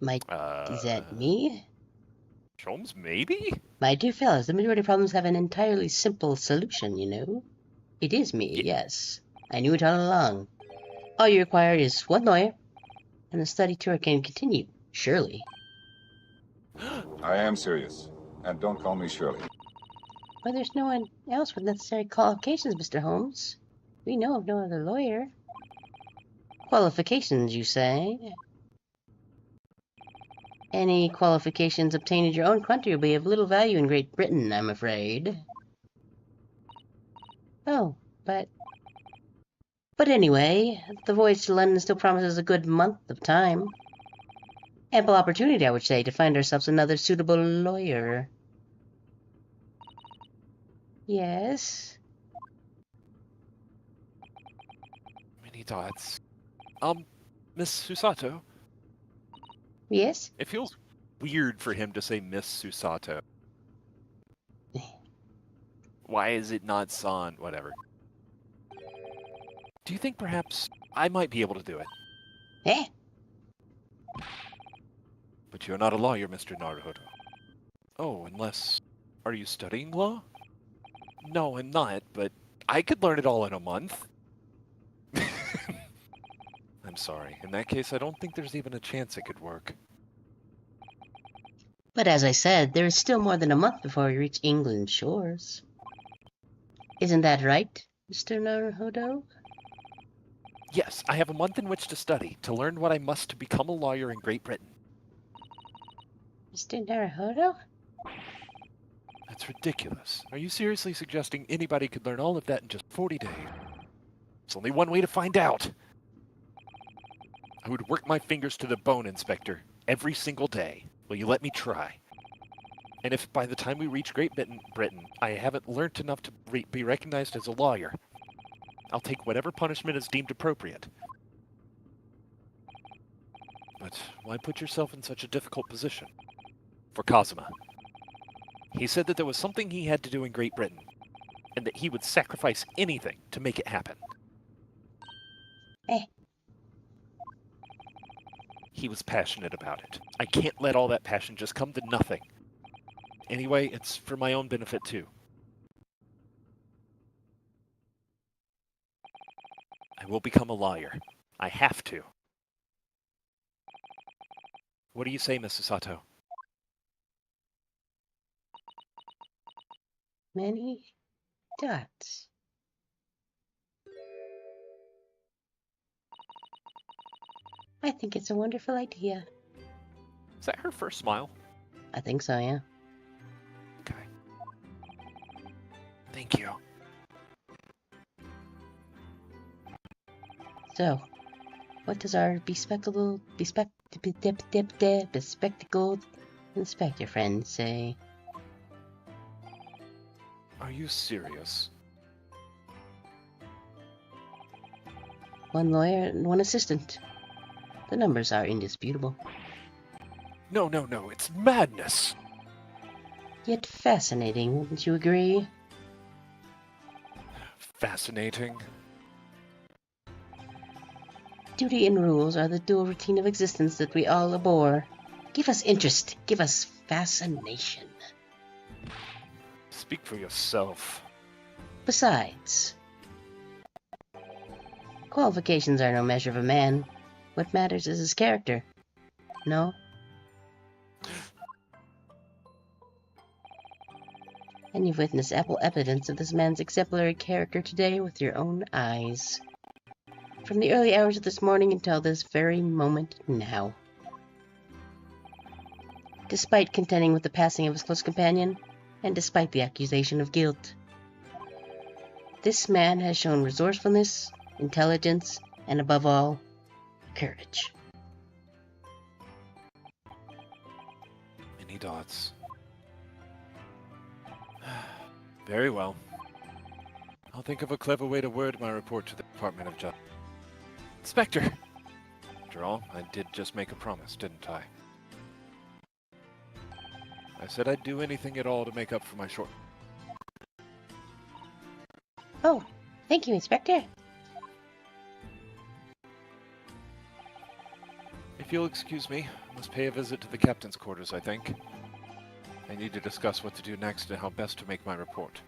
[SPEAKER 1] Is that me?
[SPEAKER 3] Sholmes, maybe?
[SPEAKER 1] My dear fellows, the majority of problems have an entirely simple solution, you know. It is me, yes. I knew it all along. All you require is one lawyer, and the study tour can continue, surely.
[SPEAKER 4] I am serious. And don't call me Shirley.
[SPEAKER 1] But there's no one else with necessary qualifications, Mr. Holmes. We know of no other lawyer. Qualifications, you say? Any qualifications obtained in your own country will be of little value in Great Britain, I'm afraid. Oh, but anyway, the voyage to London still promises a good month of time. Ample opportunity, I would say, to find ourselves another suitable lawyer. Yes?
[SPEAKER 3] Many dots. Miss Susato?
[SPEAKER 1] Yes?
[SPEAKER 3] It feels weird for him to say Miss Susato. Why is it not San? Whatever. Do you think perhaps I might be able to do it?
[SPEAKER 1] Eh?
[SPEAKER 3] But you're not a lawyer, Mr. Naruhodo. Oh, unless... Are you studying law? No, I'm not, but I could learn it all in a month. I'm sorry. In that case, I don't think there's even a chance it could work.
[SPEAKER 1] But as I said, there is still more than a month before we reach England's shores. Isn't that right, Mr. Naruhodo?
[SPEAKER 3] Yes, I have a month in which to study, to learn what I must to become a lawyer in Great Britain.
[SPEAKER 1] Mr. Naruhodo?
[SPEAKER 3] That's ridiculous. Are you seriously suggesting anybody could learn all of that in just 40 days? There's only one way to find out. I would work my fingers to the bone, Inspector. every single day. Will you let me try? And if by the time we reach Great Britain, I haven't learnt enough to be recognized as a lawyer, I'll take whatever punishment is deemed appropriate. But why put yourself in such a difficult position? For Kazuma. He said that there was something he had to do in Great Britain, and that he would sacrifice anything to make it happen.
[SPEAKER 1] Eh.
[SPEAKER 3] He was passionate about it. I can't let all that passion just come to nothing. Anyway, it's for my own benefit too. I will become a lawyer. I have to. What do you say, Mrs. Sato?
[SPEAKER 1] Many dots. I think it's a wonderful idea.
[SPEAKER 3] Is that her first smile?
[SPEAKER 1] I think so, yeah.
[SPEAKER 3] Okay. Thank you.
[SPEAKER 1] So, what does our bespectacled inspector friend say?
[SPEAKER 3] Are you serious?
[SPEAKER 1] One lawyer and one assistant. The numbers are indisputable.
[SPEAKER 3] No, it's madness!
[SPEAKER 1] Yet fascinating, wouldn't you agree?
[SPEAKER 3] Fascinating.
[SPEAKER 1] Duty and rules are the dual routine of existence that we all abhor. Give us interest. Give us fascination.
[SPEAKER 3] Speak for yourself.
[SPEAKER 1] Besides, qualifications are no measure of a man. What matters is his character. No? And you've witnessed ample evidence of this man's exemplary character today with your own eyes. From the early hours of this morning until this very moment now. Despite contending with the passing of his close companion, and despite the accusation of guilt, this man has shown resourcefulness, intelligence, and above all, courage.
[SPEAKER 3] Many dots. Very well. I'll think of a clever way to word my report to the Department of Justice. Inspector! After all, I did just make a promise, didn't I? I said I'd do anything at all to make up for my short...
[SPEAKER 1] Oh, thank you, Inspector.
[SPEAKER 3] If you'll excuse me, I must pay a visit to the captain's quarters, I think. I need to discuss what to do next and how best to make my report.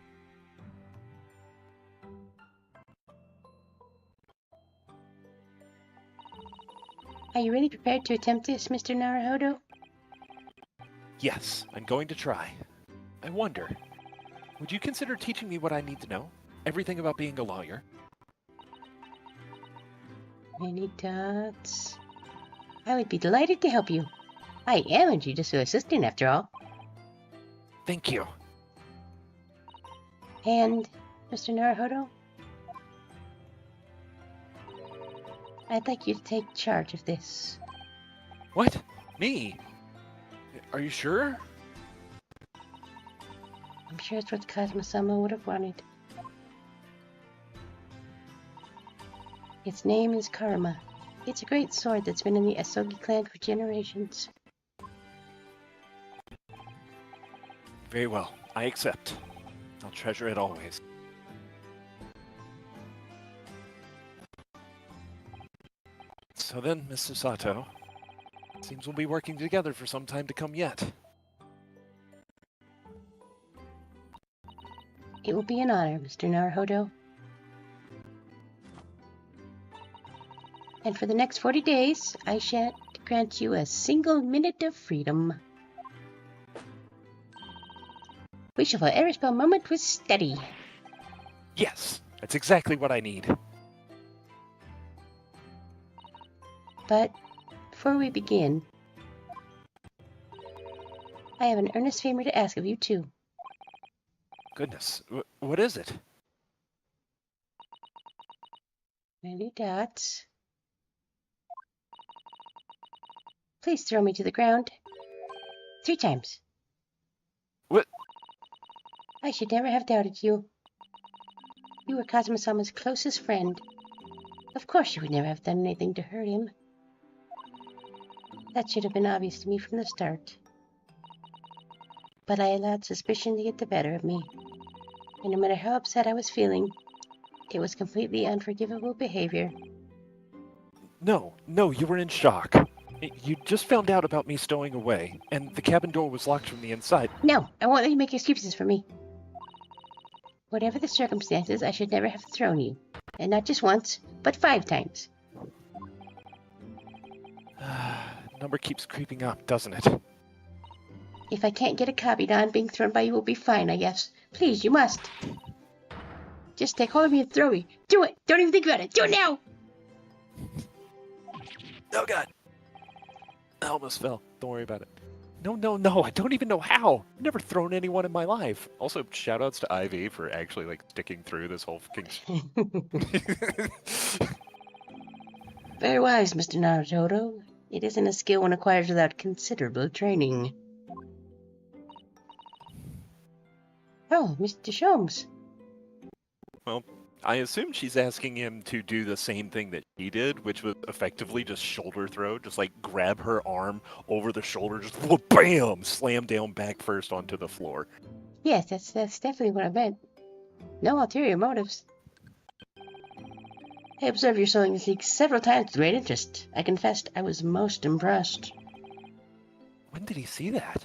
[SPEAKER 1] Are you really prepared to attempt this, Mr. Naruhodo?
[SPEAKER 3] Yes, I'm going to try. I wonder, would you consider teaching me what I need to know? Everything about being a lawyer?
[SPEAKER 1] Many dots. I would be delighted to help you. I am a judicial assistant, after all.
[SPEAKER 3] Thank you.
[SPEAKER 1] And, Mr. Naruhodo, I'd like you to take charge of this.
[SPEAKER 3] What? Me? Are you sure?
[SPEAKER 1] I'm sure it's what Kazuma-sama would have wanted. Its name is Karma. It's a great sword that's been in the Asogi clan for generations.
[SPEAKER 3] Very well. I accept. I'll treasure it always. So then, Mr. Sato, seems we'll be working together for some time to come yet.
[SPEAKER 1] It will be an honor, Mr. Naruhodo. And for the next 40 days, I shan't grant you a single minute of freedom. We shall forever spell moment with study.
[SPEAKER 3] Yes, that's exactly what I need.
[SPEAKER 1] But before we begin, I have an earnest favor to ask of you too.
[SPEAKER 3] Goodness, what is it?
[SPEAKER 1] Many dots. Please throw me to the ground. 3 times.
[SPEAKER 3] What?
[SPEAKER 1] I should never have doubted you. You were Kazuma-sama's closest friend. Of course you would never have done anything to hurt him. That should have been obvious to me from the start. But I allowed suspicion to get the better of me. And no matter how upset I was feeling, it was completely unforgivable behavior.
[SPEAKER 3] No, you were in shock. You just found out about me stowing away, and the cabin door was locked from the inside.
[SPEAKER 1] No, I won't let you make excuses for me. Whatever the circumstances, I should never have thrown you. And not just once, but 5 times.
[SPEAKER 3] Number keeps creeping up, doesn't it?
[SPEAKER 1] If I can't get a Kabidan, being thrown by you will be fine, I guess. Please, you must. Just take hold of me and throw me. Do it! Don't even think about it! Do it now!
[SPEAKER 3] Oh god! I almost fell. Don't worry about it. No, I don't even know how. I've never thrown anyone in my life. Also, shoutouts to Ivy for actually, like, sticking through this whole fucking...
[SPEAKER 1] Very wise, Mr. Naruto. It isn't a skill one acquires without considerable training. Oh, Mr. Sholmes.
[SPEAKER 3] Well, I assume she's asking him to do the same thing that he did, which was effectively just shoulder throw, just like grab her arm over the shoulder, just BAM! Slam down back first onto the floor.
[SPEAKER 1] Yes, that's definitely what I meant. No ulterior motives. I observed your sewing this week several times with great interest. I confessed I was most impressed.
[SPEAKER 3] When did he see that?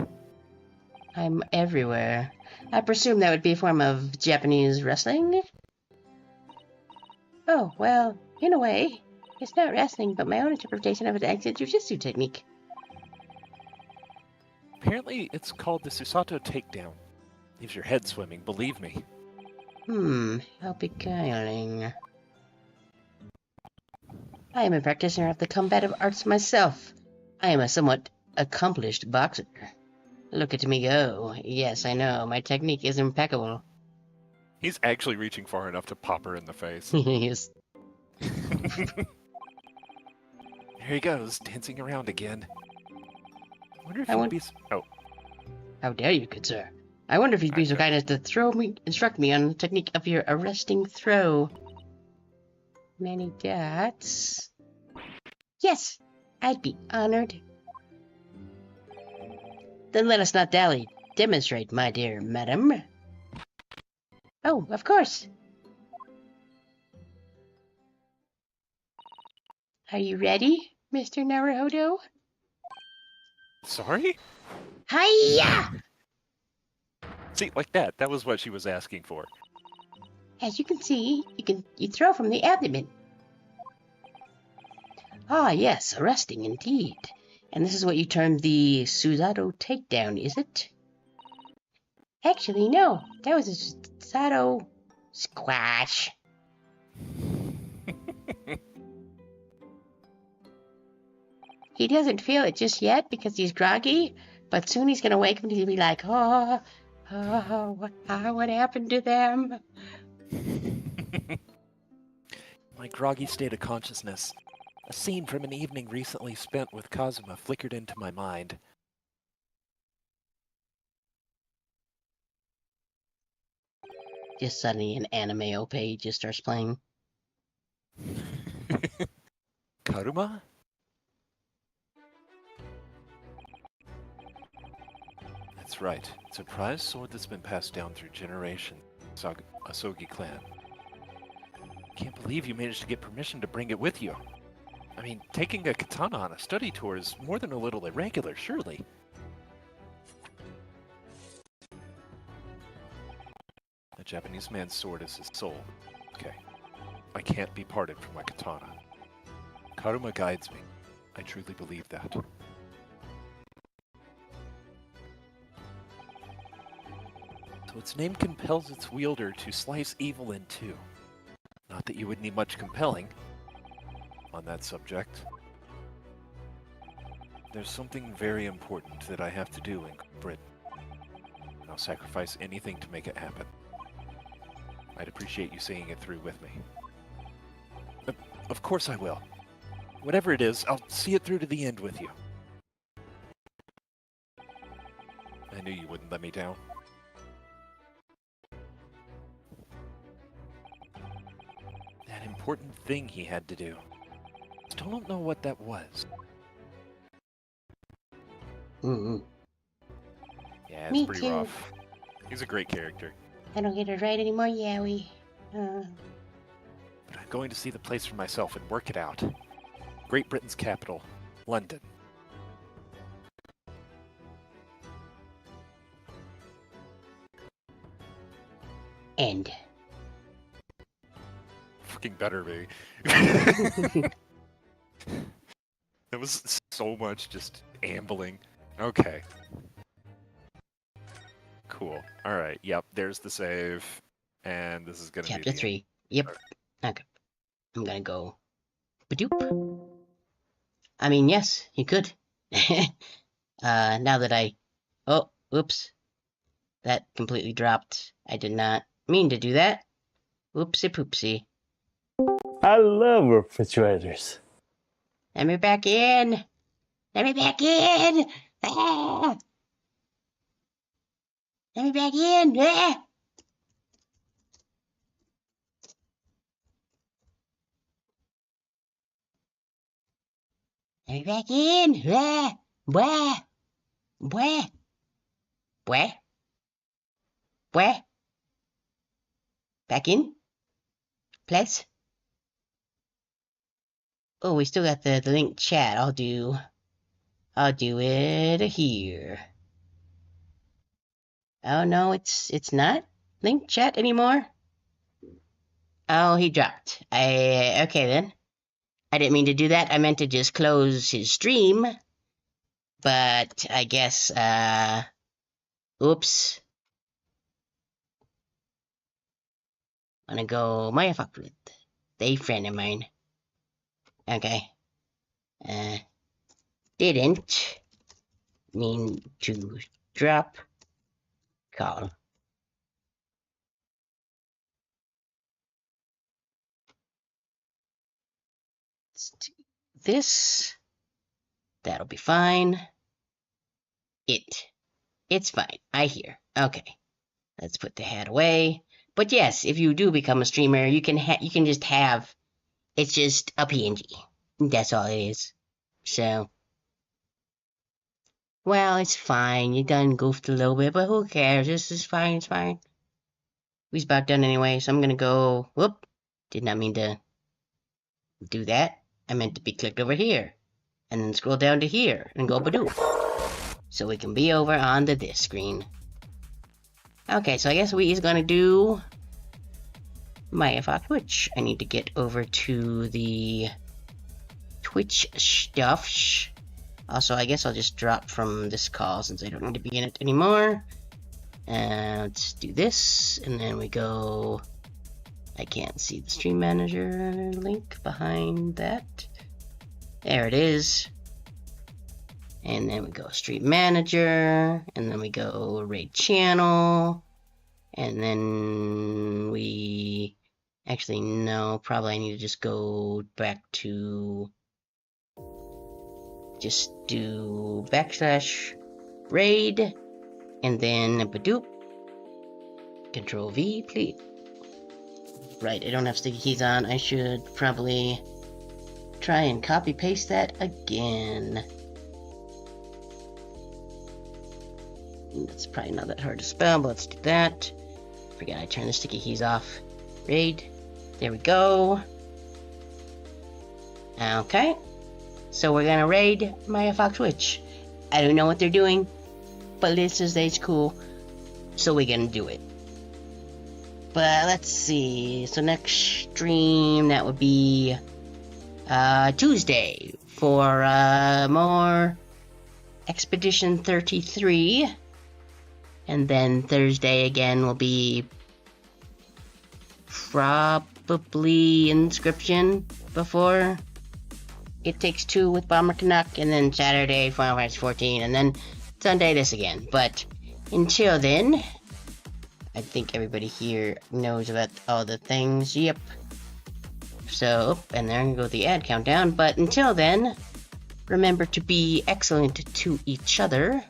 [SPEAKER 1] I'm everywhere. I presume that would be a form of Japanese wrestling? Oh, well, in a way, it's not wrestling, but my own interpretation of an ancient jujitsu technique.
[SPEAKER 3] Apparently, it's called the Susato Takedown. Leaves your head swimming, believe me.
[SPEAKER 1] How beguiling. I am a practitioner of the combative arts myself. I am a somewhat accomplished boxer. Look at me go. Yes, I know, my technique is impeccable.
[SPEAKER 3] He's actually reaching far enough to pop her in the face.
[SPEAKER 1] Yes.
[SPEAKER 3] There he goes, dancing around again. Wonder if he'd be... Oh.
[SPEAKER 1] How dare you, good sir. I wonder if you'd be so kind as to instruct me on the technique of your arresting throw. Many dots. Yes, I'd be honored. Then let us not dally. Demonstrate, my dear madam. Oh, of course. Are you ready, Mr. Naruto?
[SPEAKER 3] Sorry?
[SPEAKER 1] Hiya!
[SPEAKER 3] See, like that. That was what she was asking for.
[SPEAKER 1] As you can see, you throw from the abdomen. Ah, yes, arresting indeed. And this is what you term the Susato takedown, is it? Actually, no. That was a Susato squash. He doesn't feel it just yet because he's groggy, but soon he's gonna wake up and he'll be like, what happened to them?
[SPEAKER 3] My groggy state of consciousness. A scene from an evening recently spent with Kazuma flickered into my mind.
[SPEAKER 1] Just suddenly an anime page just starts playing.
[SPEAKER 3] Karuma? That's right. It's a prized sword that's been passed down through generations. Asogi clan. Can't believe you managed to get permission to bring it with you. I mean, taking a katana on a study tour is more than a little irregular, surely. A Japanese man's sword is his soul. Okay. I can't be parted from my katana. Karuma guides me. I truly believe that. So its name compels its wielder to slice evil in two. Not that you would need much compelling on that subject. There's something very important that I have to do in Britain. I'll sacrifice anything to make it happen. I'd appreciate you seeing it through with me. Of course I will. Whatever it is, I'll see it through to the end with you. let me down. That important thing he had to do. Still don't know what that was.
[SPEAKER 1] Mm-hmm.
[SPEAKER 3] Yeah, it's
[SPEAKER 1] Me
[SPEAKER 3] pretty
[SPEAKER 1] too.
[SPEAKER 3] rough. He's a great character.
[SPEAKER 1] I don't get it right anymore, Yowie.
[SPEAKER 3] But I'm going to see the place for myself and work it out. Great Britain's capital, London.
[SPEAKER 1] End.
[SPEAKER 3] Fucking better me. That was so much just ambling. Okay. Cool. Alright, yep, there's the save. And this is gonna be
[SPEAKER 1] Chapter
[SPEAKER 3] the
[SPEAKER 1] 3. Yep. Okay. I'm gonna go. Badoop. I mean, yes, you could. Now that I... Oh, oops. That completely dropped. I did not mean to do that. Oopsie poopsie.
[SPEAKER 10] I love refrigerators.
[SPEAKER 1] Let me back in! Let me back in! Ah! Let me back in! Ah! Let me back in! Ah! Where? Where? Where? Where? Back in? Please? Oh, we still got the link chat. I'll do it here. Oh no, it's not link chat anymore. Oh, he dropped. Okay then. I didn't mean to do that. I meant to just close his stream. But I guess oops. I'm gonna go my fuck with a friend of mine. Okay. Didn't mean to drop call. Let's do this. That'll be fine. It's fine. I hear. Okay. Let's put the hat away. But yes, if you do become a streamer, you can just have. It's just a PNG. That's all it is. So. Well, it's fine. You done goofed a little bit, but who cares? This is fine. It's fine. We's about done anyway, so I'm gonna go. Whoop. Did not mean to do that. I meant to be clicked over here. And then scroll down to here and go Badoo. So we can be over on this screen. Okay, so I guess we is gonna do my Twitch. I need to get over to the Twitch stuff. Also, I guess I'll just drop from this call since I don't need to be in it anymore. Let's do this, and then we go. I can't see the stream manager link behind that. There it is. And then we go stream manager, and then we go raid channel, and then we actually no, probably I need to just go back to just do / raid, and then Badoop, Control V, please. Right, I don't have sticky keys on. I should probably try and copy paste that again. It's probably not that hard to spell, but let's do that. Forget I turned the sticky keys off. Raid. There we go. Okay. So we're gonna raid Firefox Twitch. I don't know what they're doing, but let's just say it's cool. So we're gonna do it. But let's see. So next stream, that would be Tuesday for more Expedition 33. And then Thursday again will be probably Inscription before It Takes Two with Bomber Canuck, and then Saturday Final Fantasy 14, and then Sunday this again. But until then, I think everybody here knows about all the things. Yep. So, and there go the ad countdown. But until then, remember to be excellent to each other.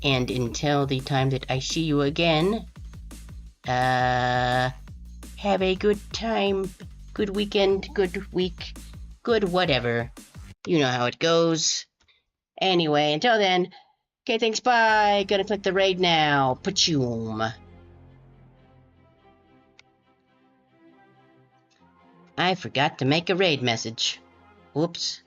[SPEAKER 1] And until the time that I see you again, have a good time, good weekend, good week, good whatever. You know how it goes. Anyway, until then, okay, thanks, bye. Gonna click the raid now. Pachoom. I forgot to make a raid message. Whoops.